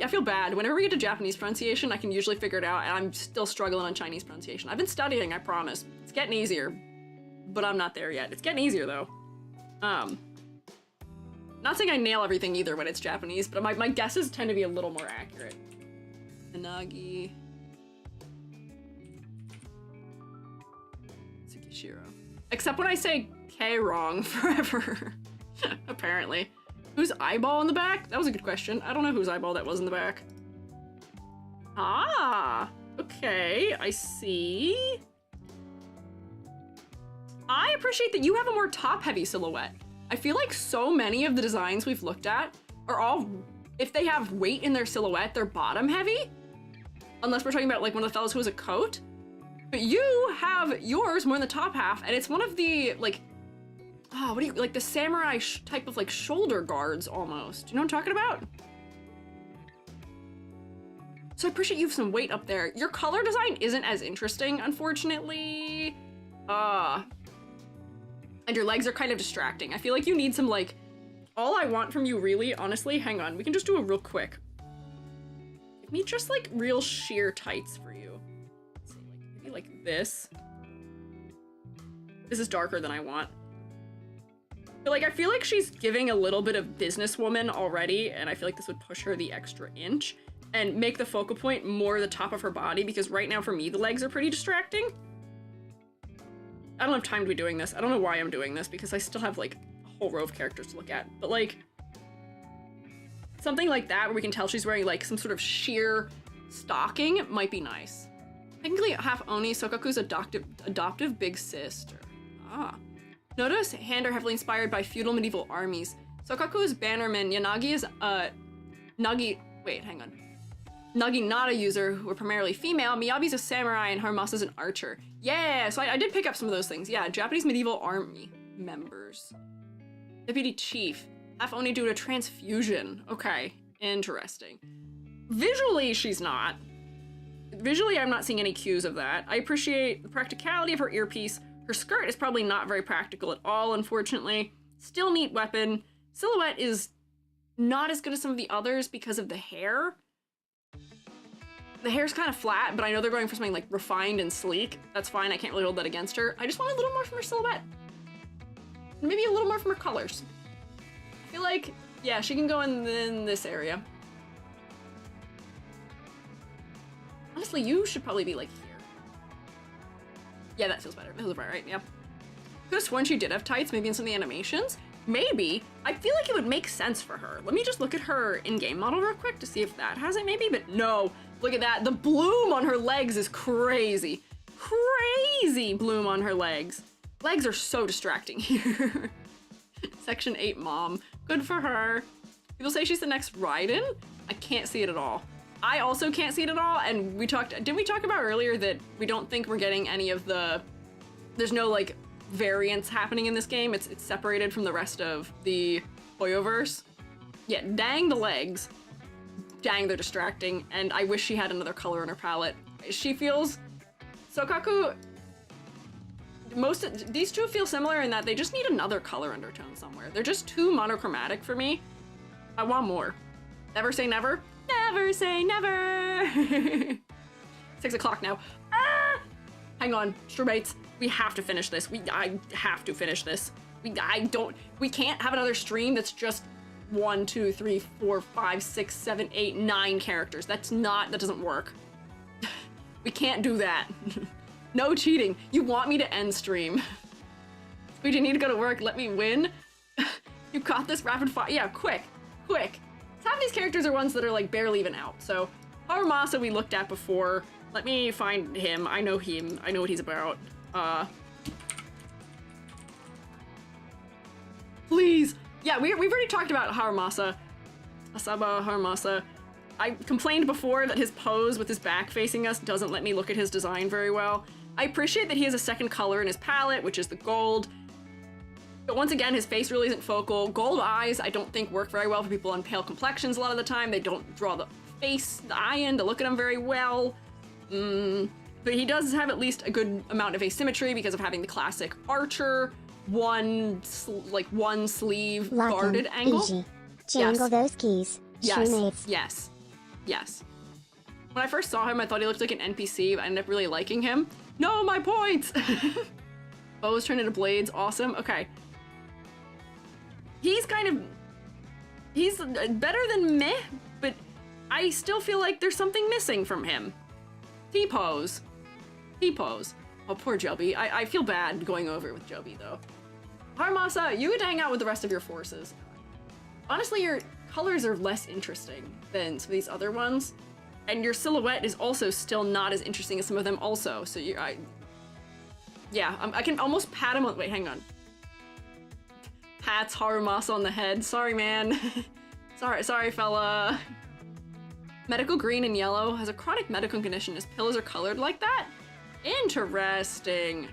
feel bad. Whenever we get to Japanese pronunciation, I can usually figure it out, and I'm still struggling on Chinese pronunciation. I've been studying, I promise. It's getting easier, but I'm not there yet. It's getting easier, though. Not saying I nail everything either when it's Japanese, but my guesses tend to be a little more accurate. Yanagi. Tsukishiro. Except when I say K wrong forever. Apparently. Whose eyeball in the back? That was a good question. I don't know whose eyeball that was in the back. Ah, okay, I see. I appreciate that you have a more top-heavy silhouette. I feel like so many of the designs we've looked at are all, if they have weight in their silhouette, they're bottom-heavy. Unless we're talking about like one of the fellows who has a coat. But you have yours more in the top half, and it's one of the, like, oh, what do you, like the samurai type of like shoulder guards almost. Do you know what I'm talking about? So I appreciate you have some weight up there. Your color design isn't as interesting, unfortunately. And your legs are kind of distracting. I feel like you need some like, all I want from you really, honestly, hang on, we can just do it real quick. Give me just like real sheer tights for you. Let's see, like maybe like this. This is darker than I want. But like, I feel like she's giving a little bit of businesswoman already, and I feel like this would push her the extra inch and make the focal point more the top of her body, because right now for me, the legs are pretty distracting. I don't have time to be doing this. I don't know why I'm doing this, because I still have like a whole row of characters to look at, but like something like that where we can tell she's wearing like some sort of sheer stocking might be nice. Technically half Oni, Sokaku's adoptive big sister. Ah. Notice hand are heavily inspired by feudal medieval armies. Sokaku is bannerman, Yanagi is Nagi not a user who are primarily female, Miyabi's a samurai, and Harmasa's an archer. Yeah, so I did pick up some of those things. Yeah, Japanese medieval army members. Deputy chief, half Oni due to transfusion. Okay, interesting. Visually, she's not. Visually, I'm not seeing any cues of that. I appreciate the practicality of her earpiece. Her skirt is probably not very practical at all, unfortunately. Still neat weapon. Silhouette is not as good as some of the others because of the hair. The hair's kind of flat, but I know they're going for something like refined and sleek. That's fine, I can't really hold that against her. I just want a little more from her silhouette. Maybe a little more from her colors. I feel like, yeah, she can go in this area. Honestly, you should probably be like here. Yeah, that feels better. That feels about right, yeah. Could have sworn she did have tights, maybe in some of the animations. Maybe. I feel like it would make sense for her. Let me just look at her in-game model real quick to see if that has it maybe, but no. Look at that. The bloom on her legs is crazy. Crazy bloom on her legs. Legs are so distracting here. Section 8 mom. Good for her. People say she's the next Raiden. I can't see it at all. I also can't see it at all, and didn't we talk about earlier that we don't think we're getting any of the, there's no like variance happening in this game. It's separated from the rest of the Hoyoverse. Yeah, dang the legs. Dang, they're distracting, and I wish she had another color in her palette. She feels, Sokaku, these two feel similar in that they just need another color undertone somewhere. They're just too monochromatic for me. I want more. Never say never. Never say never. 6 o'clock now. Ah! Hang on, Stramates. We have to finish this. I have to finish this. We can't have another stream that's just 1, 2, 3, 4, 5, 6, 7, 8, 9 characters. That doesn't work. We can't do that. No cheating. You want me to end stream. Squeegee, need to go to work. Let me win. You caught this rapid fire. Yeah, quick. Half of these characters are ones that are like barely even out. So Harumasa we looked at before. Let me find him. I know him. I know what he's about. Please. Yeah, we've already talked about Harumasa. Asaba Harumasa. I complained before that his pose with his back facing us doesn't let me look at his design very well. I appreciate that he has a second color in his palette, which is the gold. But once again, his face really isn't focal. Gold eyes, I don't think work very well for people on pale complexions a lot of the time. They don't draw the face, the eye in to look at him very well. But he does have at least a good amount of asymmetry because of having the classic archer, one sleeve Lock guarded in. angle. Easy. Jangle those keys. Shoemates. Yes. When I first saw him, I thought he looked like an NPC, but I ended up really liking him. No, my points! Bows turn into blades, awesome. Okay. He's better than meh, but I still feel like there's something missing from him. T-pose. Oh, poor Joby. I feel bad going over it with Joby, though. Harumasa, you could hang out with the rest of your forces. Honestly, your colors are less interesting than some of these other ones, and your silhouette is also still not as interesting as some of them also, so I can almost pat him on- wait, hang on. Pats Harumasa on the head. Sorry, man. sorry, fella. Medical green and yellow has a chronic medical condition. His pillows are colored like that? Interesting.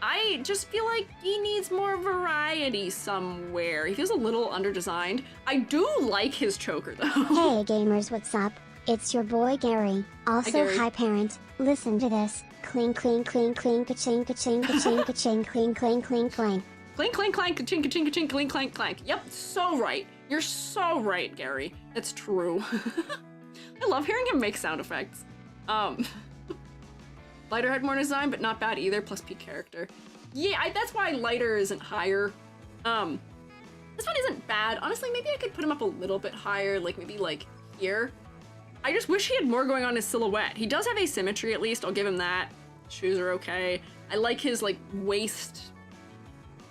I just feel like he needs more variety somewhere. He feels a little underdesigned. I do like his choker, though. Hey gamers, what's up? It's your boy Gary. Also, Gary. hi parent. Listen to this. Cling, cling, cling, cling, ka-ching, ka-ching, ka-ching, ka-ching, cling, cling, cling, clang. Clink, clink, clank, ka-ching, ka-ching, ka-ching, clink, clank, clank. Yep, so right. You're so right, Gary. That's true. I love hearing him make sound effects. Lighter had more design, but not bad either, plus peak character. Yeah, that's why Lighter isn't higher. This one isn't bad. Honestly, maybe I could put him up a little bit higher, like maybe like here. I just wish he had more going on his silhouette. He does have asymmetry at least, I'll give him that. Shoes are okay. I like his like waist,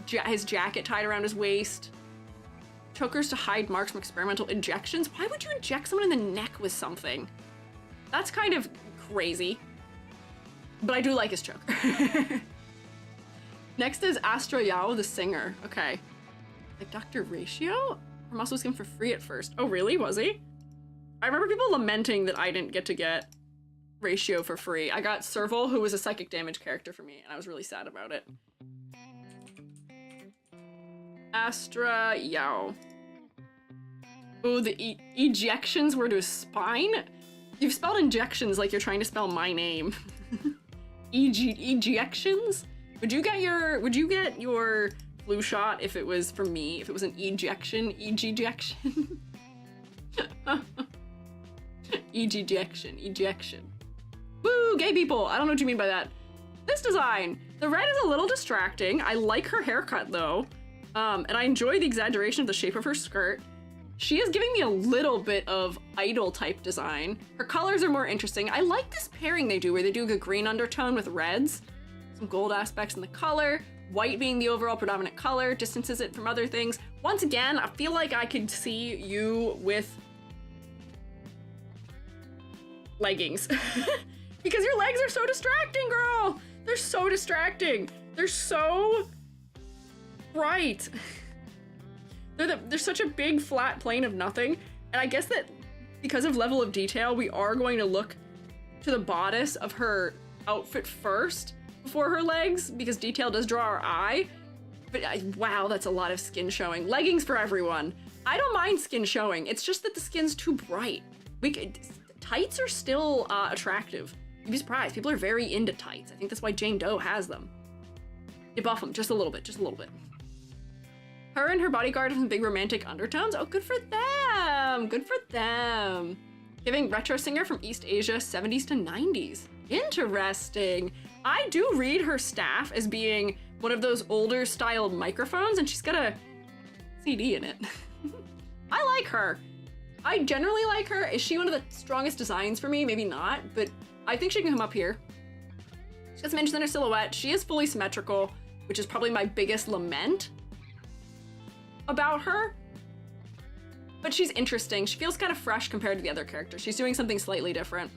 his jacket tied around his waist. Chokers to hide marks from experimental injections. Why would you inject someone in the neck with something? That's kind of crazy. But I do like his choker. Next is Astra Yao, the singer. Okay. Like Dr. Ratio? Harumasa was given for free at first. Oh, really? Was he? I remember people lamenting that I didn't get to get Ratio for free. I got Serval, who was a psychic damage character for me, and I was really sad about it. Astra Yao. Ooh, the ejections were to his spine? You've spelled injections like you're trying to spell my name. Ejections? Would you get your flu shot if it was from me? If it was an ejection? Ejection? Ejection. Woo, gay people! I don't know what you mean by that. This design! The red is a little distracting. I like her haircut though. And I enjoy the exaggeration of the shape of her skirt. She is giving me a little bit of idol type design. Her colors are more interesting. I like this pairing they do where they do a green undertone with reds. Some gold aspects in the color. White being the overall predominant color distances it from other things. Once again, I feel like I could see you with leggings. Because your legs are so distracting, girl! They're so distracting. They're so bright. They're such a big flat plane of nothing. And I guess that because of level of detail, we are going to look to the bodice of her outfit first before her legs, because detail does draw our eye. But wow, that's a lot of skin showing. Leggings for everyone. I don't mind skin showing. It's just that the skin's too bright. Tights are still attractive. You'd be surprised. People are very into tights. I think that's why Jane Doe has them. You buff them just a little bit, just a little bit. Her and her bodyguard have some big romantic undertones. Oh, good for them. Good for them. Giving retro singer from East Asia 70s to 90s. Interesting. I do read her staff as being one of those older styled microphones, and she's got a CD in it. I like her. I generally like her. Is she one of the strongest designs for me? Maybe not, but I think she can come up here. She has some inches in her silhouette. She is fully symmetrical, which is probably my biggest lament about her. But she's interesting. She feels kind of fresh compared to the other characters. She's doing something slightly different.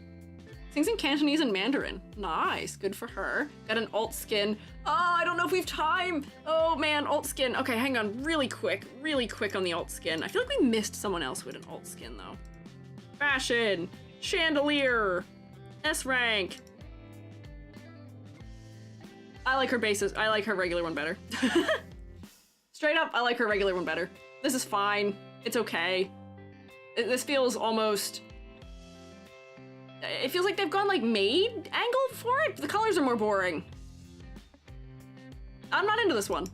Sings in Cantonese and Mandarin. Nice, good for her. Got an alt skin. Oh, I don't know if we have time. Oh man, alt skin. Okay, hang on, really quick on the alt skin. I feel like we missed someone else with an alt skin though. Fashion, chandelier, S rank. I like her bases. I like her regular one better. Straight up, I like her regular one better. This is fine. It's okay. This feels almost... It feels like they've gone like maid angle for it. The colors are more boring. I'm not into this one.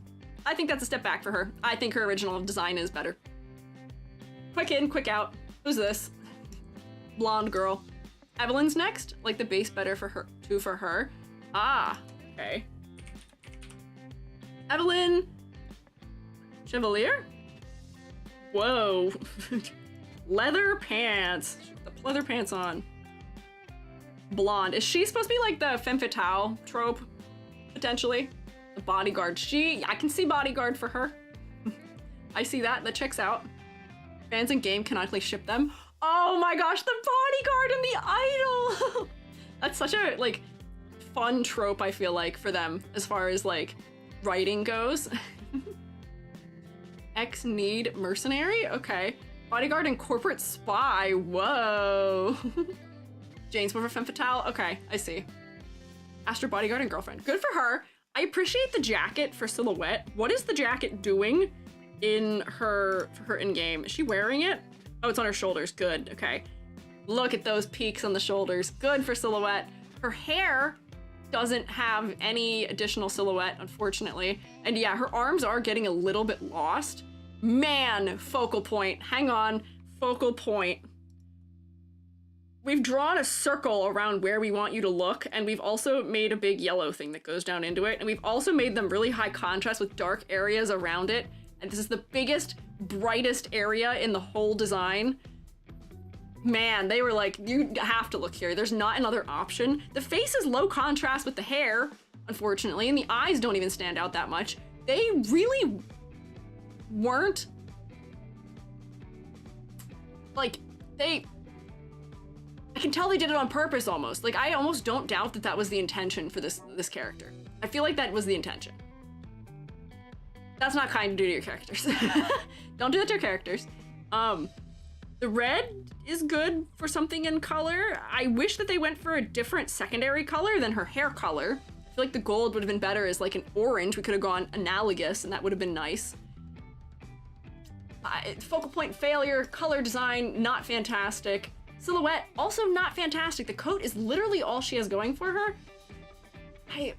I think that's a step back for her. I think her original design is better. Quick in, quick out. Who's this? Blonde girl. Evelyn's next. Like the base better for her, too for her. Ah, okay. Evelyn. Chevalier? Whoa. Leather pants. The leather pants on. Blonde. Is she supposed to be like the femme fatale trope? Potentially. The bodyguard. I can see bodyguard for her. I see that. That checks out. Fans in game cannot actually ship them. Oh my gosh, the bodyguard and the idol! That's such a, like, fun trope, I feel like, for them, as far as, like, writing goes. Ex-need mercenary? Okay. Bodyguard and corporate spy. Whoa. Jane's for femme fatale. Okay, I see. Astro bodyguard and girlfriend. Good for her. I appreciate the jacket for silhouette. What is the jacket doing in her in-game? Is she wearing it? Oh, it's on her shoulders. Good. Okay. Look at those peaks on the shoulders. Good for silhouette. Her hair doesn't have any additional silhouette, unfortunately. And yeah, her arms are getting a little bit lost. Man, focal point. Hang on. Focal point. We've drawn a circle around where we want you to look, and we've also made a big yellow thing that goes down into it, and we've also made them really high contrast with dark areas around it, and this is the biggest, brightest area in the whole design. Man, they were like, you have to look here. There's not another option. The face is low contrast with the hair, unfortunately, and the eyes don't even stand out that much. They really weren't, like, I can tell they did it on purpose almost. Like, I almost don't doubt that that was the intention for this character. I feel like that was the intention. That's not kind to do to your characters. Don't do that to your characters. The red is good for something in color. I wish that they went for a different secondary color than her hair color. I feel like the gold would have been better as like an orange. We could have gone analogous and that would have been nice. Focal point failure, color design, not fantastic. Silhouette, also not fantastic. The coat is literally all she has going for her. I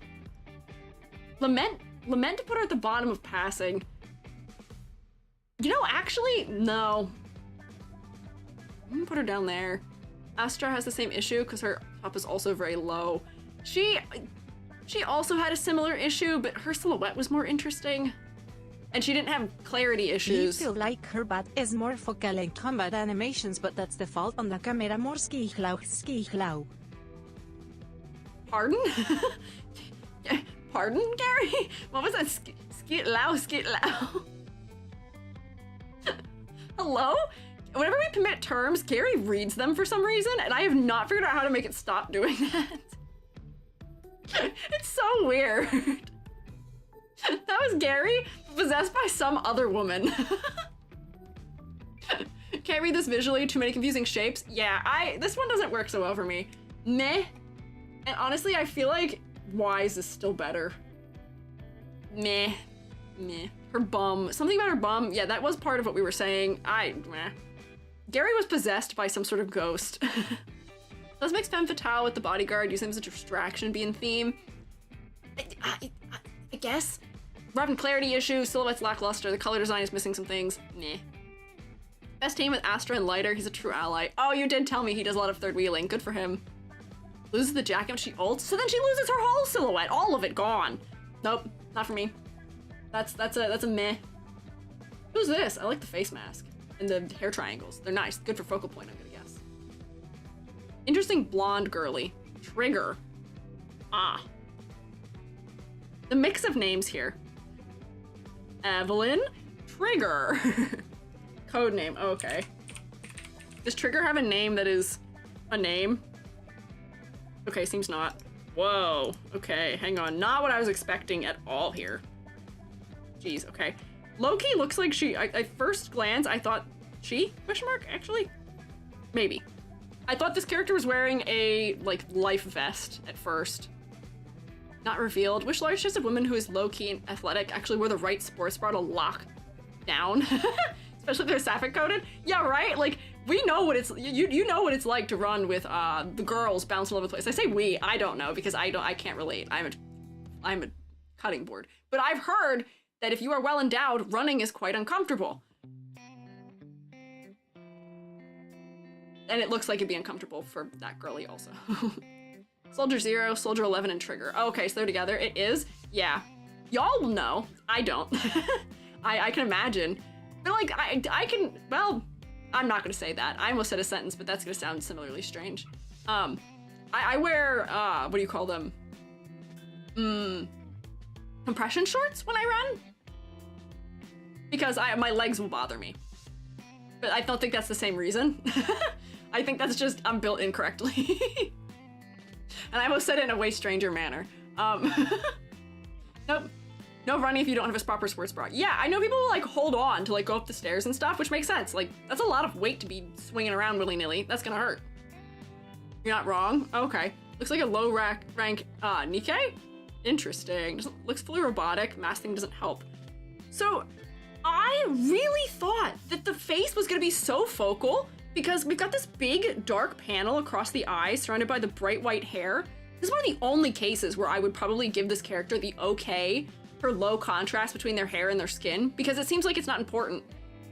lament to put her at the bottom of passing. You know, actually, no. I'm gonna put her down there. Astra has the same issue because her top is also very low. She also had a similar issue, but her silhouette was more interesting. And she didn't have clarity issues. I feel like her bat is more focal in combat animations, but that's the fault on the camera more skihlau. Pardon? Pardon, Gary? What was that? Skitlau. Hello? Whenever we commit terms, Gary reads them for some reason, and I have not figured out how to make it stop doing that. It's so weird. That was Gary, possessed by some other woman. Can't read this visually, too many confusing shapes. Yeah, this one doesn't work so well for me. Meh. And honestly, I feel like Wise is still better. Meh. Her bum. Something about her bum. Yeah, that was part of what we were saying. Meh. Gary was possessed by some sort of ghost. Let's mix femme fatale with the bodyguard, use him as a distraction, be in theme. I guess. We're having clarity issues, silhouette's lackluster, the color design is missing some things. Meh. Best team with Astra and Lighter, he's a true ally. Oh, you did tell me he does a lot of third wheeling, good for him. Loses the jacket when she ults, so then she loses her whole silhouette, all of it gone. Nope, not for me. That's a meh. Who's this? I like the face mask and the hair triangles. They're nice, good for focal point, I'm gonna guess. Interesting blonde girly. Trigger. Ah. The mix of names here. Evelyn, Trigger. Code name, okay. Does Trigger have a name that is a name? Okay, seems not. Whoa, okay, hang on. Not what I was expecting at all here. Jeez, okay. Loki looks like she, at first glance, I thought she, question mark, actually? Maybe. I thought this character was wearing a, like, life vest at first. Not revealed. Which large chest of women who is low-key and athletic actually wore the right sports bra to lock down? Especially if they're sapphic coated? Yeah, right? Like, we know what it's, you know what it's like to run with, the girls bouncing all over the place. I say we, I don't know, because I can't relate. I'm a cutting board. But I've heard that if you are well endowed, running is quite uncomfortable. And it looks like it'd be uncomfortable for that girly also. Soldier 0, Soldier 11, and Trigger. Oh, okay, so they're together. It is? Yeah. Y'all will know. I don't. I can imagine. But, like, I can... Well, I'm not going to say that. I almost said a sentence, but that's going to sound similarly strange. I wear, what do you call them? Compression shorts when I run? Because my legs will bother me. But I don't think that's the same reason. I think that's just, I'm built incorrectly. And I almost said it in a way stranger manner. Nope. No running if you don't have a proper sports bra. Yeah, I know people will like hold on to like go up the stairs and stuff, which makes sense. Like, that's a lot of weight to be swinging around willy-nilly. That's gonna hurt. You're not wrong? Okay. Looks like a low rank Nikkei? Interesting. Looks fully robotic. Masking doesn't help. So, I really thought that the face was gonna be so focal because we've got this big dark panel across the eyes surrounded by the bright white hair. This is one of the only cases where I would probably give this character the okay for low contrast between their hair and their skin, because it seems like it's not important.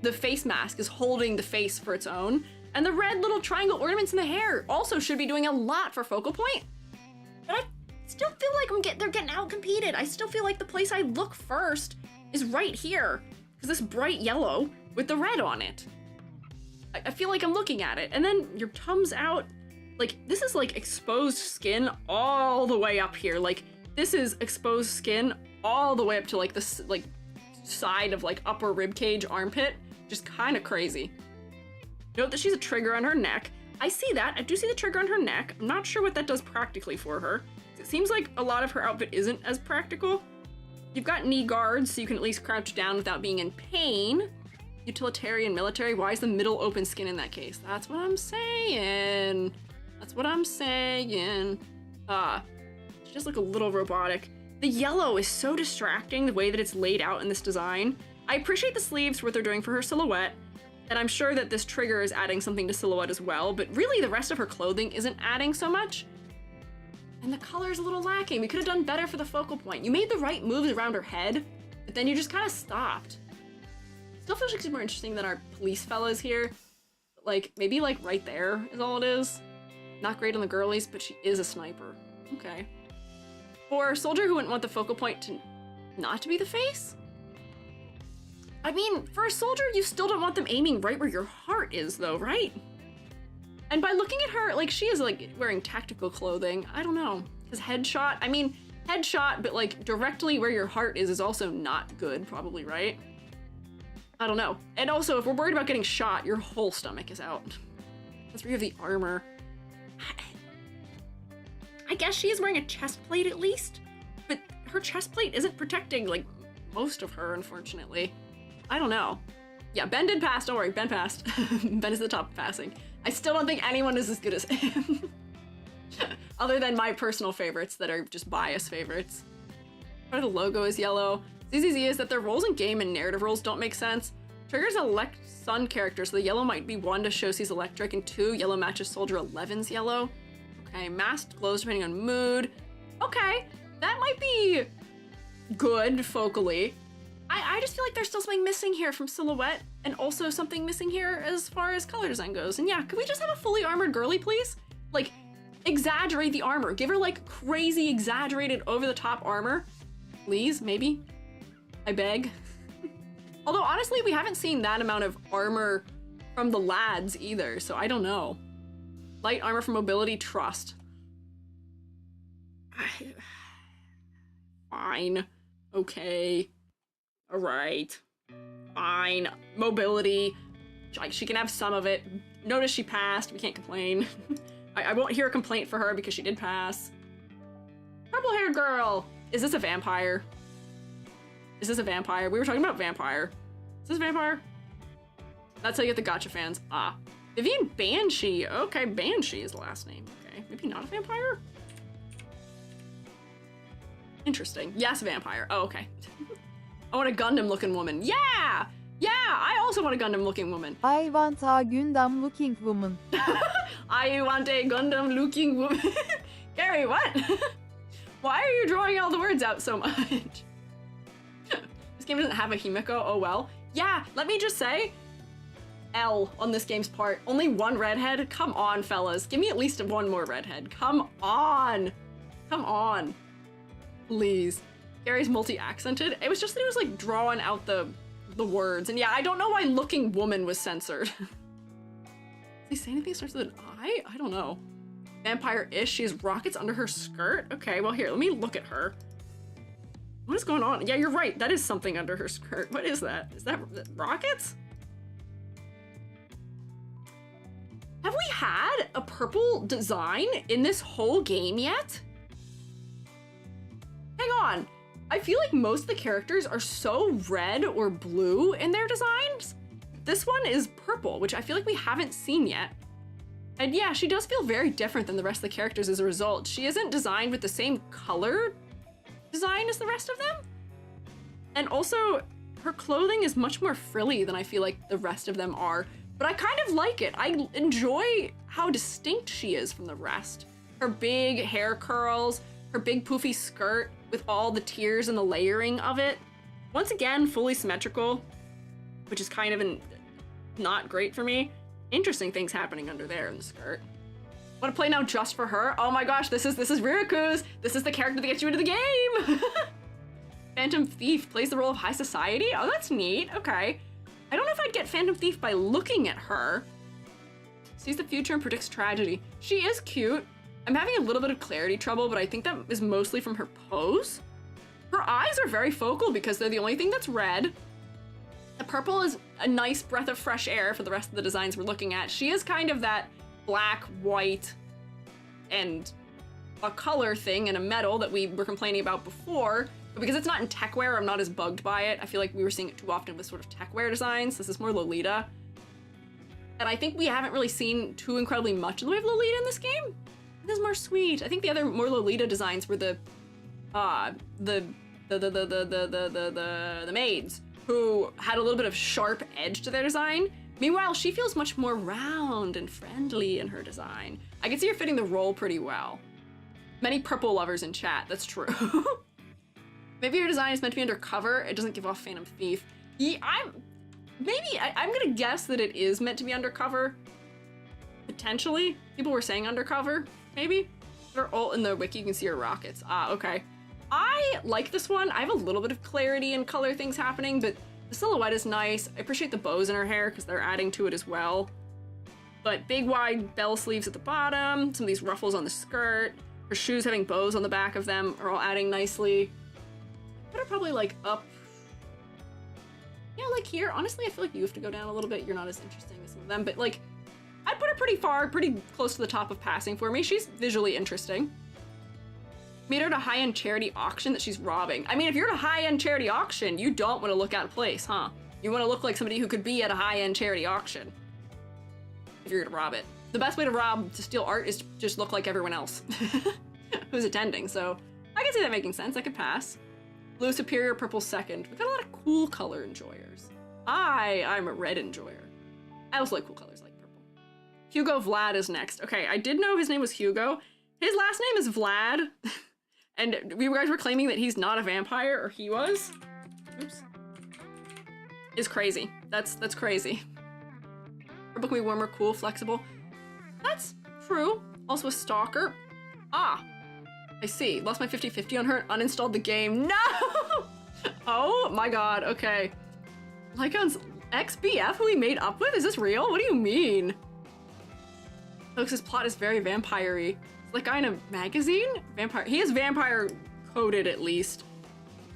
The face mask is holding the face for its own, and the red little triangle ornaments in the hair also should be doing a lot for focal point. But I still feel like they're getting out-competed. I still feel like the place I look first is right here, because this bright yellow with the red on it. I feel like I'm looking at it, and then your thumb's out. Like, this is like exposed skin all the way up here. Like, this is exposed skin all the way up to like this like side of like upper rib cage armpit. Just kind of crazy. Note that she's a trigger on her neck. I see that. I do see the trigger on her neck. I'm not sure what that does practically for her. It seems like a lot of her outfit isn't as practical. You've got knee guards, so you can at least crouch down without being in pain. Utilitarian, military. Why is the middle open skin in that case? That's what I'm saying. That's what I'm saying. She does look a little robotic. The yellow is so distracting, the way that it's laid out in this design. I appreciate the sleeves for what they're doing for her silhouette, and I'm sure that this trigger is adding something to silhouette as well, but really the rest of her clothing isn't adding so much. And the color is a little lacking. We could have done better for the focal point. You made the right moves around her head, but then you just kind of stopped. Still feels like she's more interesting than our police fellas here. But like, maybe like right there is all it is. Not great on the girlies, but she is a sniper. Okay. For a soldier who wouldn't want the focal point to not to be the face? I mean, for a soldier, you still don't want them aiming right where your heart is though, right? And by looking at her, like, she is like wearing tactical clothing. I don't know. Because headshot, I mean, headshot, but like directly where your heart is also not good, probably, right? I don't know. And also, if we're worried about getting shot, your whole stomach is out. That's where you have the armor. I guess she is wearing a chest plate at least, but her chest plate isn't protecting, like, most of her, unfortunately. I don't know. Yeah, Ben did pass, don't worry, Ben passed. Ben is the top of passing. I still don't think anyone is as good as him. Other than my personal favorites that are just bias favorites. Part of the logo is yellow. ZZZ is that their roles in game and narrative roles don't make sense. Trigger's elect sun character, so the yellow might be 1 to show she's electric, and 2, yellow matches Soldier 11's yellow. Okay, masked glows depending on mood. Okay, that might be good focally. I just feel like there's still something missing here from silhouette, and also something missing here as far as color design goes. And yeah, could we just have a fully armored girly, please? Like, exaggerate the armor. Give her like crazy exaggerated over-the-top armor. Please, maybe? I beg. Although honestly, we haven't seen that amount of armor from the lads either, so I don't know. Light armor for mobility, trust. Fine. Okay. Alright. Fine. Mobility. She can have some of it. Notice she passed. We can't complain. I won't hear a complaint for her because she did pass. Purple-haired girl. Is this a vampire? Is this a vampire? We were talking about vampire. Is this a vampire? That's how you get the gotcha fans. Ah. Vivian Banshee. Okay, Banshee is the last name. Okay, maybe not a vampire? Interesting. Yes, vampire. Oh, okay. I want a Gundam-looking woman. Yeah! Yeah, I also want a Gundam-looking woman. I want a Gundam looking woman. I want a Gundam-looking woman. Gary, what? Why are you drawing all the words out so much? This game doesn't have a Himiko. Oh well. Yeah, let me just say, L on this game's part. Only one redhead? Come on, fellas. Give me at least one more redhead. Come on. Come on. Please. Gary's multi-accented. It was just that he was like drawing out the words. And yeah, I don't know why looking woman was censored. Does he say anything that starts with an I? I don't know. Vampire-ish. She has rockets under her skirt? Okay, well here, let me look at her. What is going on? Yeah, you're right. That is something under her skirt. What is that? Is that rockets? Have we had a purple design in this whole game yet? Hang on. I feel like most of the characters are so red or blue in their designs. This one is purple, which I feel like we haven't seen yet. And yeah, she does feel very different than the rest of the characters as a result. She isn't designed with the same color design as the rest of them. And also, her clothing is much more frilly than I feel like the rest of them are. But I kind of like it. I enjoy how distinct she is from the rest. Her big hair curls, her big poofy skirt with all the tiers and the layering of it. Once again, fully symmetrical, which is kind of not great for me. Interesting things happening under there in the skirt. Want to play now just for her? Oh my gosh, this is Riku's. This is the character that gets you into the game. Phantom Thief plays the role of high society. Oh, that's neat. Okay. I don't know if I'd get Phantom Thief by looking at her. Sees the future and predicts tragedy. She is cute. I'm having a little bit of clarity trouble, but I think that is mostly from her pose. Her eyes are very focal because they're the only thing that's red. The purple is a nice breath of fresh air for the rest of the designs we're looking at. She is kind of that black, white, and a color thing and a metal that we were complaining about before. But because it's not in techwear, I'm not as bugged by it. I feel like we were seeing it too often with sort of techwear designs. This is more Lolita. And I think we haven't really seen too incredibly much of the way of Lolita in this game. This is more sweet. I think the other more Lolita designs were the maids, who had a little bit of sharp edge to their design. Meanwhile, she feels much more round and friendly in her design. I can see her fitting the role pretty well. Many purple lovers in chat, that's true. Maybe your design is meant to be undercover. It doesn't give off Phantom Thief. Yeah, I'm gonna guess that it is meant to be undercover. Potentially. People were saying undercover, maybe? In the wiki, you can see her rockets. Ah, okay. I like this one. I have a little bit of clarity and color things happening, but the silhouette is nice. I appreciate the bows in her hair because they're adding to it as well. But big wide bell sleeves at the bottom, some of these ruffles on the skirt, her shoes having bows on the back of them are all adding nicely. Put her probably like up. Yeah, like here. Honestly, I feel like you have to go down a little bit. You're not as interesting as some of them, but like, I'd put her pretty far, pretty close to the top of passing for me. She's visually interesting. Made her at a high-end charity auction that she's robbing. I mean, if you're at a high-end charity auction, you don't want to look out of place, huh? You want to look like somebody who could be at a high-end charity auction. If you're gonna rob it. The best way to steal art is to just look like everyone else who's attending, so I can see that making sense. I could pass. Blue superior, purple second. We've got a lot of cool color enjoyers. I'm a red enjoyer. I also like cool colors like purple. Hugo Vlad is next. Okay, I did know his name was Hugo. His last name is Vlad. And we guys were claiming that he's not a vampire, or he was. Oops. Is crazy. That's crazy. Her book can be warmer, cool, flexible. That's true. Also a stalker. Ah, I see. Lost my 50/50 on her, uninstalled the game. No! Oh my god, okay. Lycon's ex-BF who he made up with? Is this real? What do you mean? Folks' plot is very vampire-y. Like guy in a magazine? Vampire. He is vampire coded at least.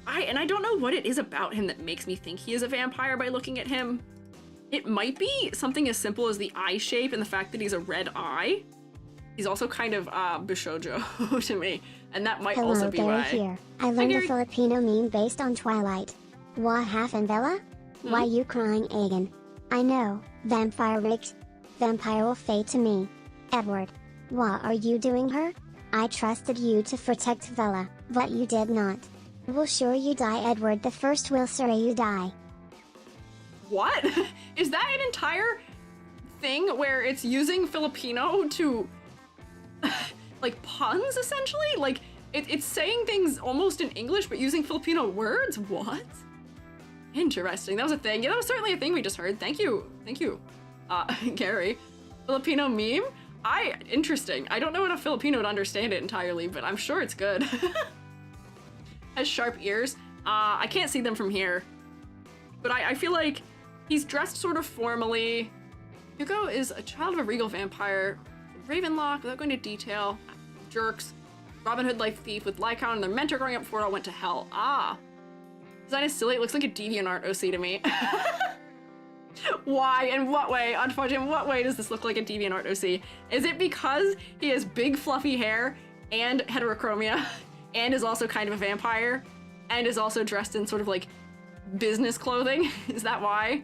I don't know what it is about him that makes me think he is a vampire by looking at him. It might be something as simple as the eye shape and the fact that he's a red eye. He's also kind of bishojo to me, and that might also Hello, be Gary why. here. I learned a Gary. Filipino meme based on Twilight. What happened, Bella? Why you crying again? I know, vampire rigged. Vampire will fade to me. Edward. What are you doing her? I trusted you to protect Bella, but you did not. Will sure you die, Edward the first will sure you die. What? Is that an entire thing where it's using Filipino to like puns essentially? Like it's saying things almost in English but using Filipino words? What? Interesting. That was a thing. Yeah, that was certainly a thing we just heard. Thank you. Thank you. Gary. Filipino meme? Interesting. I don't know enough Filipino to understand it entirely, but I'm sure it's good. Has sharp ears. I can't see them from here. But I feel like he's dressed sort of formally. Hugo is a child of a regal vampire. Ravenlock, without going into detail. Jerks. Robin Hood life thief with Lycaon and their mentor growing up before it all went to hell. Design is silly. It looks like a DeviantArt OC to me. Why? In what way? Unfortunately, in what way does this look like a DeviantArt OC? Is it because he has big fluffy hair and heterochromia and is also kind of a vampire and is also dressed in sort of like business clothing? Is that why?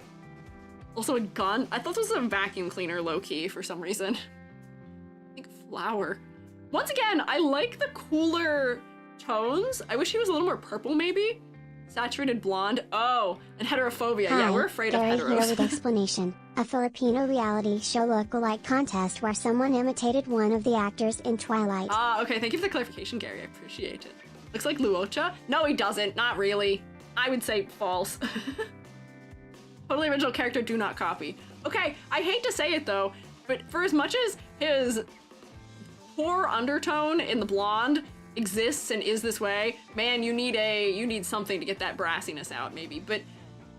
Also a gun? I thought this was a vacuum cleaner low-key for some reason. I think flower. Once again, I like the cooler tones. I wish he was a little more purple maybe. Saturated blonde. Oh, and heterophobia. Hi, Yeah, we're afraid of Gary here heteros. with explanation. A Filipino reality show look-alike contest where someone imitated one of the actors in Twilight. Okay, thank you for the clarification, Gary. I appreciate it. Looks like Luocha. No, he doesn't. Not really. I would say false. Totally original character, do not copy. Okay, I hate to say it though, but for as much as his poor undertone in the blonde exists and is this way, man, you need something to get that brassiness out maybe, but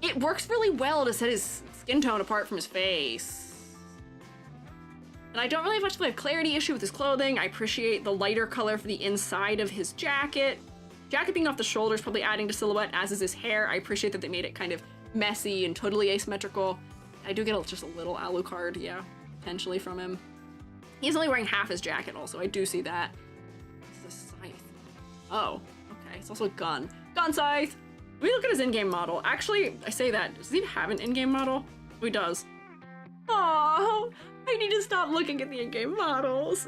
it works really well to set his skin tone apart from his face. And I don't really have much of a clarity issue with his clothing. I appreciate the lighter color for the inside of his jacket. Jacket being off the shoulders, probably adding to silhouette, as is his hair. I appreciate that they made it kind of messy and totally asymmetrical. I do get just a little Alucard, yeah, potentially from him. He's only wearing half his jacket also, I do see that. This is a scythe. Oh, okay, it's also a gun. Gun scythe! Let me look at his in-game model. Actually, I say that, does he even have an in-game model? Oh, he does. Oh, I need to stop looking at the in-game models.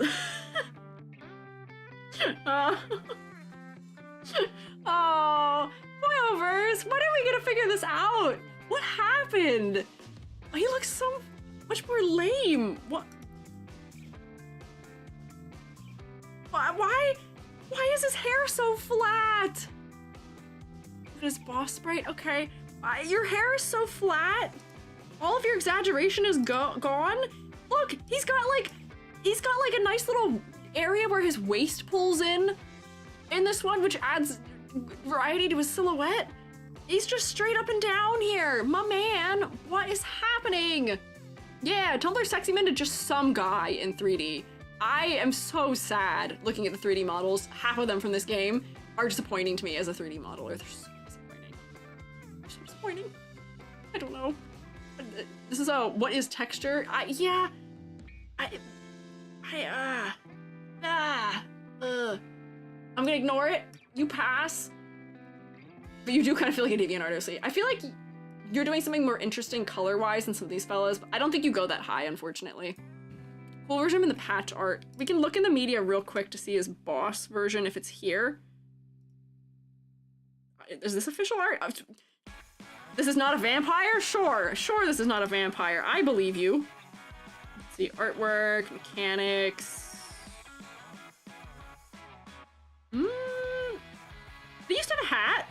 Oh, Hoyoverse, when are we gonna figure this out? What happened? Oh, he looks so much more lame. What? Why is his hair so flat? Look at his boss sprite. Okay, your hair is so flat. All of your exaggeration is gone. Look, he's got like a nice little area where his waist pulls in this one, which adds variety to his silhouette. He's just straight up and down here. My man, what is happening? Yeah, Tumblr sexy men to just some guy in 3D. I am so sad looking at the 3D models. Half of them from this game are disappointing to me as a 3D modeler. They're so disappointing. They're so disappointing. I don't know. This is what is texture? I'm gonna ignore it. You pass. But you do kind of feel like a DeviantArt OC. I feel like you're doing something more interesting color-wise than some of these fellas, but I don't think you go that high, unfortunately. Cool version in the patch art. We can look in the media real quick to see his boss version if it's here. Is this official art? This is not a vampire? Sure this is not a vampire. I believe you. Let's see, artwork, mechanics. They used to have a hat.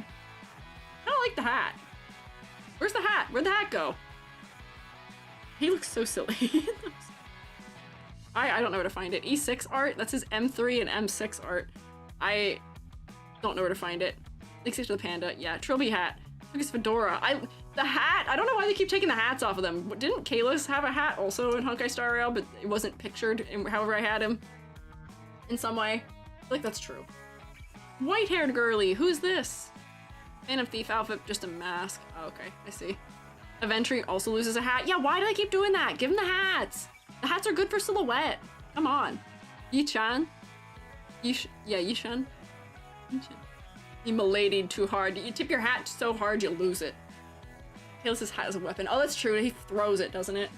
I don't like the hat. Where's the hat? Where'd the hat go? He looks so silly. I don't know where to find it. E6 art, that's his M3 and M6 art. I don't know where to find it. Links to the panda. Yeah, Trilby hat. Look at his fedora. The hat, I don't know why they keep taking the hats off of them. Didn't Kalis have a hat also in Honkai Star Rail, but it wasn't pictured in however I had him? In some way. I feel like that's true. White-haired girly, who's this? Phantom Thief outfit, just a mask. Oh, okay, I see. Aventry also loses a hat. Yeah, why do I keep doing that? Give him the hats. The hats are good for silhouette. Come on. Yi-chan. Yeah, Yi-chan. You miladied too hard. You tip your hat so hard, you lose it. Hails his hat as a weapon. Oh, that's true. He throws it, doesn't it?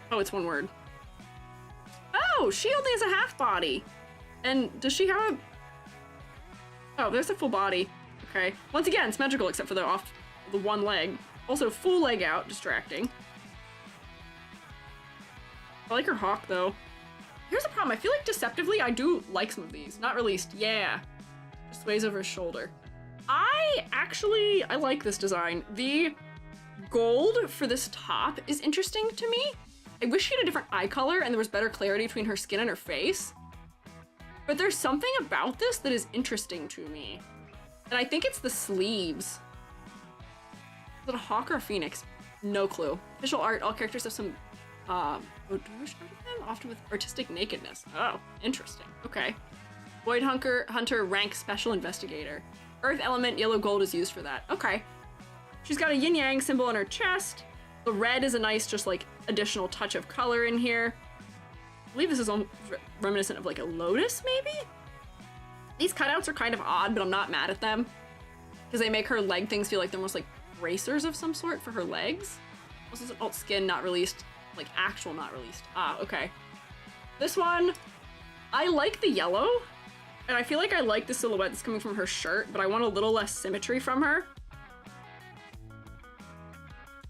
Oh, it's one word. Oh, Shieldy is a half body. And does she have a... Oh, there's a full body. Okay. Once again, symmetrical except for the one leg. Also, full leg out, distracting. I like her hawk, though. Here's the problem. I feel like deceptively, I do like some of these. Not released. Yeah. Just sways over his shoulder. I like this design. The gold for this top is interesting to me. I wish she had a different eye color and there was better clarity between her skin and her face. But there's something about this that is interesting to me. And I think it's the sleeves. Is it a hawk or a phoenix? No clue. Official art, all characters have some often with artistic nakedness. Oh, interesting. Okay. Void Hunter rank special investigator. Earth element, yellow gold is used for that. Okay. She's got a yin-yang symbol on her chest. The red is a nice, just like, additional touch of color in here. I believe this is reminiscent of like a lotus, maybe? These cutouts are kind of odd, but I'm not mad at them. Because they make her leg things feel like they're almost like bracers of some sort for her legs. This is an alt skin not released. Like actual not released. Ah, okay. This one, I like the yellow. And I feel like I like the silhouette that's coming from her shirt, but I want a little less symmetry from her.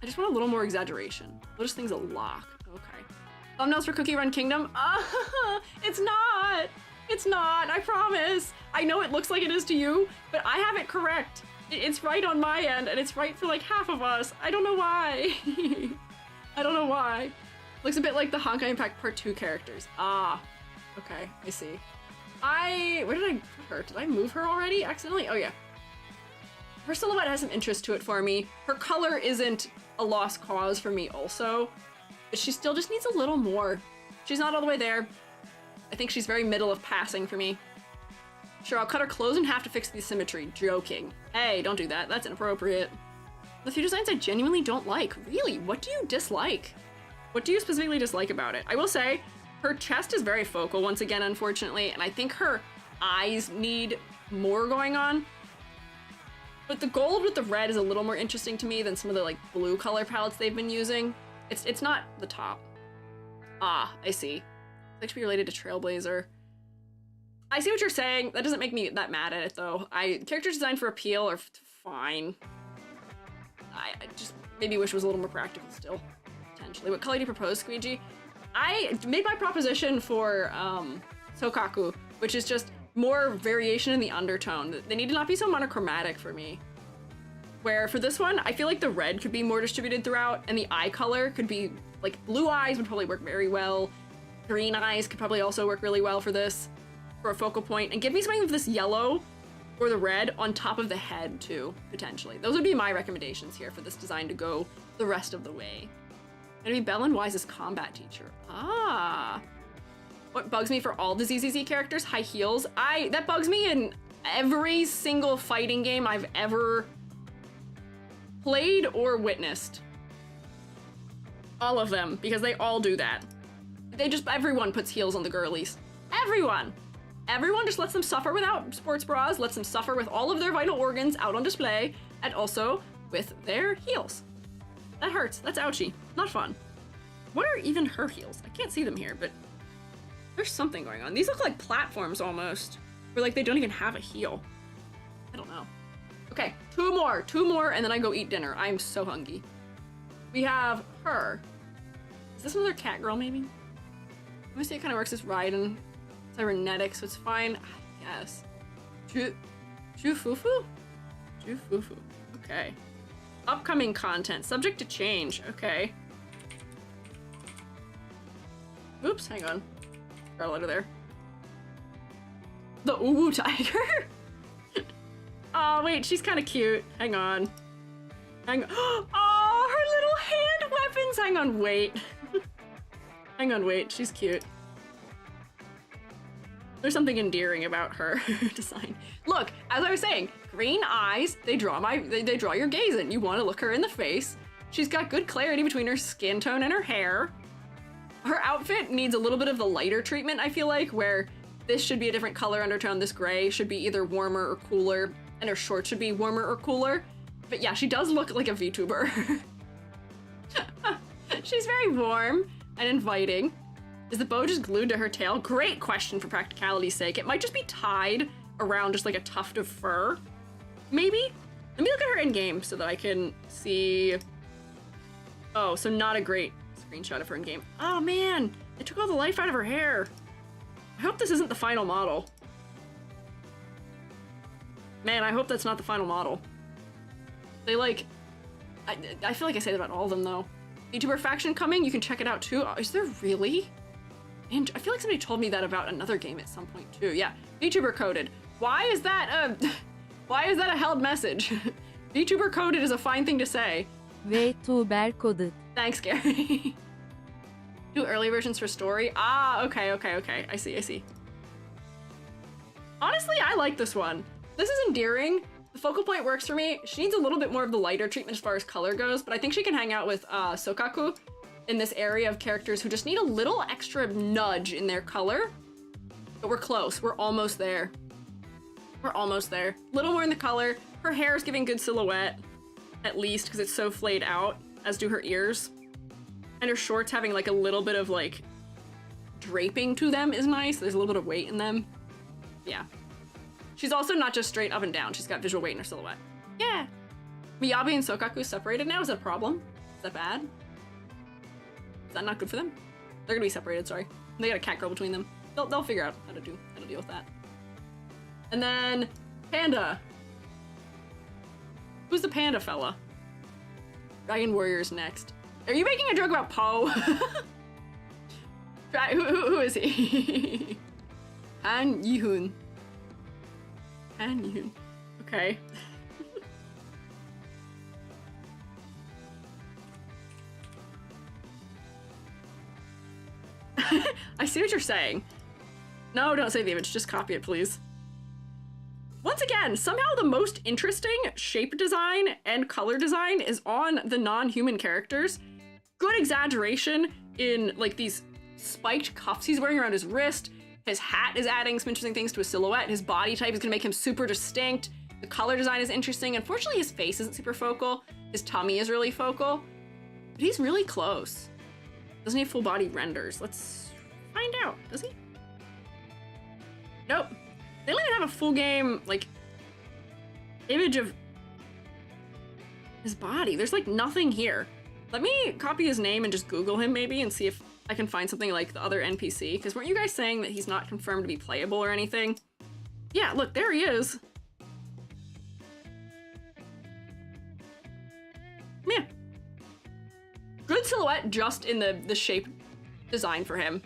I just want a little more exaggeration. Lotus thing's a lock. Okay. Thumbnails for Cookie Run Kingdom? It's not! It's not, I promise! I know it looks like it is to you, but I have it correct. It's right on my end, and it's right for like half of us. I don't know why. I don't know why. Looks a bit like the Honkai Impact Part 2 characters. Ah, okay, I see. Where did I put her? Did I move her already accidentally? Oh yeah. Her silhouette has some interest to it for me. Her color isn't a lost cause for me also, but she still just needs a little more. She's not all the way there. I think she's very middle of passing for me. Sure, I'll cut her clothes in half to fix the symmetry. Joking. Hey, don't do that. That's inappropriate. The few designs I genuinely don't like. Really, what do you dislike? What do you specifically dislike about it? I will say, her chest is very focal once again, unfortunately, and I think her eyes need more going on. But the gold with the red is a little more interesting to me than some of the like blue color palettes they've been using. It's not the top. Ah, I see. It's like to be related to Trailblazer. I see what you're saying. That doesn't make me that mad at it though. Character design for appeal are fine. I just maybe wish it was a little more practical still, potentially. What color do you propose, Squiiji? I made my proposition for Sokaku, which is just more variation in the undertone. They need to not be so monochromatic for me. Where for this one, I feel like the red could be more distributed throughout, and the eye color could be, like, blue eyes would probably work very well. Green eyes could probably also work really well for this, for a focal point. And give me something of this yellow or the red on top of the head, too, potentially. Those would be my recommendations here for this design to go the rest of the way. Gonna be Bellin Wise's combat teacher. Ah. What bugs me for all the ZZZ characters? High heels. That bugs me in every single fighting game I've ever played or witnessed. All of them, because they all do that. Everyone puts heels on the girlies. Everyone! Everyone just lets them suffer without sports bras, lets them suffer with all of their vital organs out on display, and also with their heels. That hurts. That's ouchy. Not fun. What are even her heels? I can't see them here, but there's something going on. These look like platforms almost, where like they don't even have a heel. I don't know. Okay, two more, and then I go eat dinner. I'm so hungry. We have her. Is this another cat girl, maybe? Let me see, it kind of works as Raiden. Cybernetic, so it's fine. Yes. Jufufu? Jufufu. Okay. Upcoming content. Subject to change. Okay. Oops, hang on. Got a letter there. The Uwu Tiger? Oh, wait, she's kind of cute. Hang on. Oh, her little hand weapons! Hang on, wait. Hang on, wait. She's cute. There's something endearing about her design. Look, as I was saying, green eyes, they draw your gaze in. You want to look her in the face. She's got good clarity between her skin tone and her hair. Her outfit needs a little bit of the lighter treatment, I feel like, where this should be a different color undertone. This gray should be either warmer or cooler, and her shorts should be warmer or cooler. But yeah, she does look like a VTuber. She's very warm and inviting. Is the bow just glued to her tail? Great question for practicality's sake. It might just be tied around just like a tuft of fur. Maybe? Let me look at her in-game so that I can see... Oh, so not a great screenshot of her in-game. Oh man, it took all the life out of her hair. I hope this isn't the final model. Man, I hope that's not the final model. They like... I feel like I say that about all of them though. VTuber faction coming, you can check it out too. Oh, is there really? And I feel like somebody told me that about another game at some point too. Yeah, VTuber coded. Why is that a held message? VTuber coded is a fine thing to say. VTuber coded. Thanks, Gary. Do early versions for story? Ah, okay. I see. Honestly, I like this one. This is endearing. The focal point works for me. She needs a little bit more of the lighter treatment as far as color goes, but I think she can hang out with Sokaku in this area of characters who just need a little extra nudge in their color. But we're close. We're almost there. A little more in the color. Her hair is giving good silhouette, at least, because it's so flayed out, as do her ears. And her shorts having like a little bit of like draping to them is nice. There's a little bit of weight in them. Yeah. She's also not just straight up and down. She's got visual weight in her silhouette. Yeah. Miyabi and Sokaku separated now? Is that a problem? Is that bad? Is that not good for them? They're gonna be separated, sorry. They got a cat girl between them. They'll figure out how to deal with that. And then Panda. Who's the panda fella? Dragon Warrior's next. Are you making a joke about Poe? who is he? Han Yihun. Okay. I see what you're saying. No, don't save the image. Just copy it, please. Once again, somehow the most interesting shape design and color design is on the non-human characters. Good exaggeration in like these spiked cuffs he's wearing around his wrist. His hat is adding some interesting things to his silhouette. His body type is gonna make him super distinct. The color design is interesting. Unfortunately, his face isn't super focal. His tummy is really focal, but he's really close. Doesn't he have full body renders? Let's find out. Does he? Nope. They don't even have a full game, like, image of his body. There's like nothing here. Let me copy his name and just Google him maybe and see if I can find something like the other NPC. Because weren't you guys saying that he's not confirmed to be playable or anything? Yeah, look, there he is. Yeah. Good silhouette just in the shape design for him.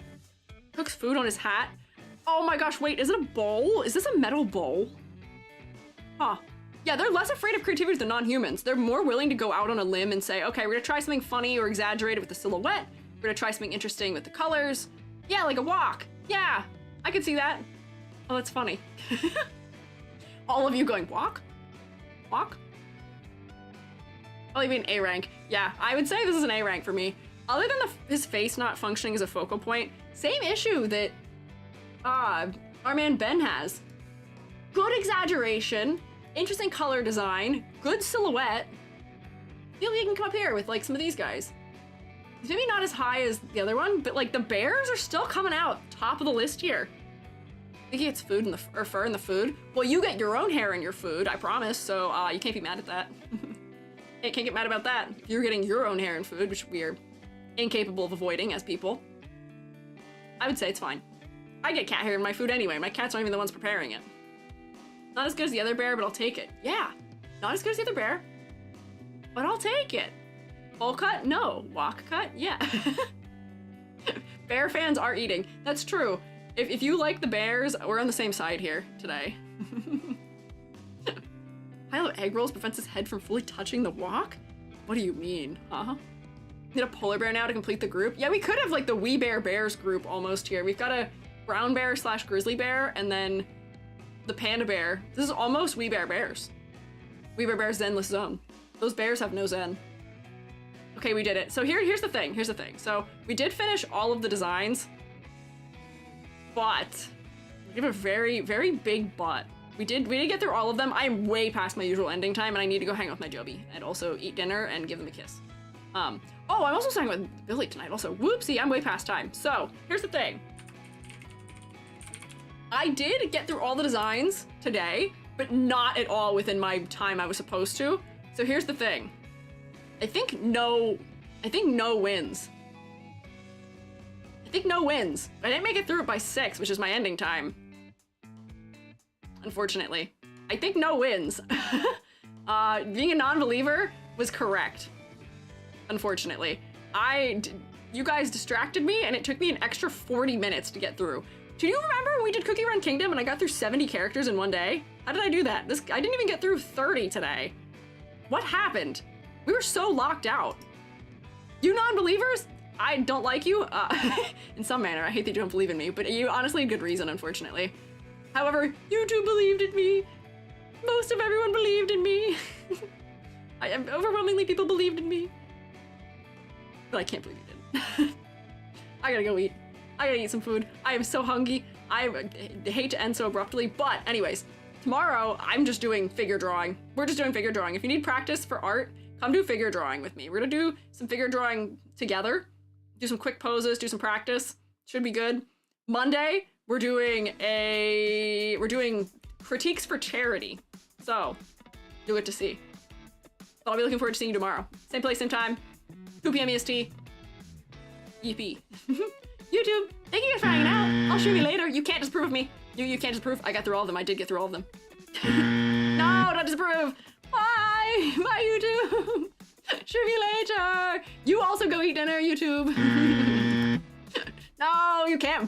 Cooks food on his hat. Oh my gosh, wait, is it a bowl? Is this a metal bowl? Huh. Yeah, they're less afraid of creativity than non-humans. They're more willing to go out on a limb and say, okay, we're gonna try something funny or exaggerated with the silhouette. We're gonna try something interesting with the colors. Yeah, like a walk. Yeah, I could see that. Oh, that's funny. All of you going, walk? Walk? Oh, you mean A rank. Yeah, I would say this is an A rank for me. Other than his face not functioning as a focal point, same issue that our man Ben has. Good exaggeration, interesting color design, good silhouette. I feel like he can come up here with like some of these guys. He's maybe not as high as the other one, but like the bears are still coming out top of the list here. I think he gets food in the or fur in the food. Well, you get your own hair in your food, I promise. So you can't be mad at that. You can't get mad about that. You're getting your own hair in food, which we are incapable of avoiding as people. I would say it's fine. I get cat hair in my food anyway. My cats aren't even the ones preparing it. Not as good as the other bear, but I'll take it. Yeah, not as good as the other bear, but I'll take it. Bowl cut? No. Walk cut? Yeah. Bear fans are eating. That's true. If you like the bears, we're on the same side here today. Pile of egg rolls prevents his head from fully touching the walk? What do you mean, huh? Need a polar bear now to complete the group? Yeah, we could have like the We Bear Bears group almost here. We've got a brown bear / grizzly bear, and then the panda bear. This is almost We Bear Bears. We Bear Bears Zenless Zone. Those bears have no zen. Okay, we did it. So here's the thing. So we did finish all of the designs, but we have a very, very big but. We did get through all of them. I'm way past my usual ending time, and I need to go hang out with my Joby and also eat dinner and give them a kiss. Oh, I'm also staying with Billy tonight also. Whoopsie, I'm way past time. So here's the thing. I did get through all the designs today, but not at all within my time I was supposed to. So here's the thing. I think no wins. I think no wins. I didn't make it through it by 6, which is my ending time. Unfortunately. I think no wins. Being a non-believer was correct. Unfortunately. You guys distracted me, and it took me an extra 40 minutes to get through. Do you remember when we did Cookie Run Kingdom and I got through 70 characters in one day? How did I do that? I didn't even get through 30 today. What happened? We were so locked out. You non-believers, I don't like you. In some manner, I hate that you don't believe in me, but you honestly had good reason, unfortunately. However, you two believed in me. Most of everyone believed in me. Overwhelmingly, people believed in me. But I can't believe you didn't. I gotta go eat. I gotta eat some food. I am so hungry. I hate to end so abruptly, but anyways, tomorrow I'm just doing figure drawing. We're just doing figure drawing. If you need practice for art, come do figure drawing with me. We're gonna do some figure drawing together, do some quick poses, do some practice. Should be good. Monday, we're doing critiques for charity. So, you'll get to see. So I'll be looking forward to seeing you tomorrow. Same place, same time. 2 p.m. EST. EP. YouTube, thank you guys for hanging out. I'll show you later. You can't disapprove of me. You can't disapprove. I got through all of them. I did get through all of them. No, don't disapprove. Bye. Bye, YouTube. See you later. You also go eat dinner, YouTube. No, you can't.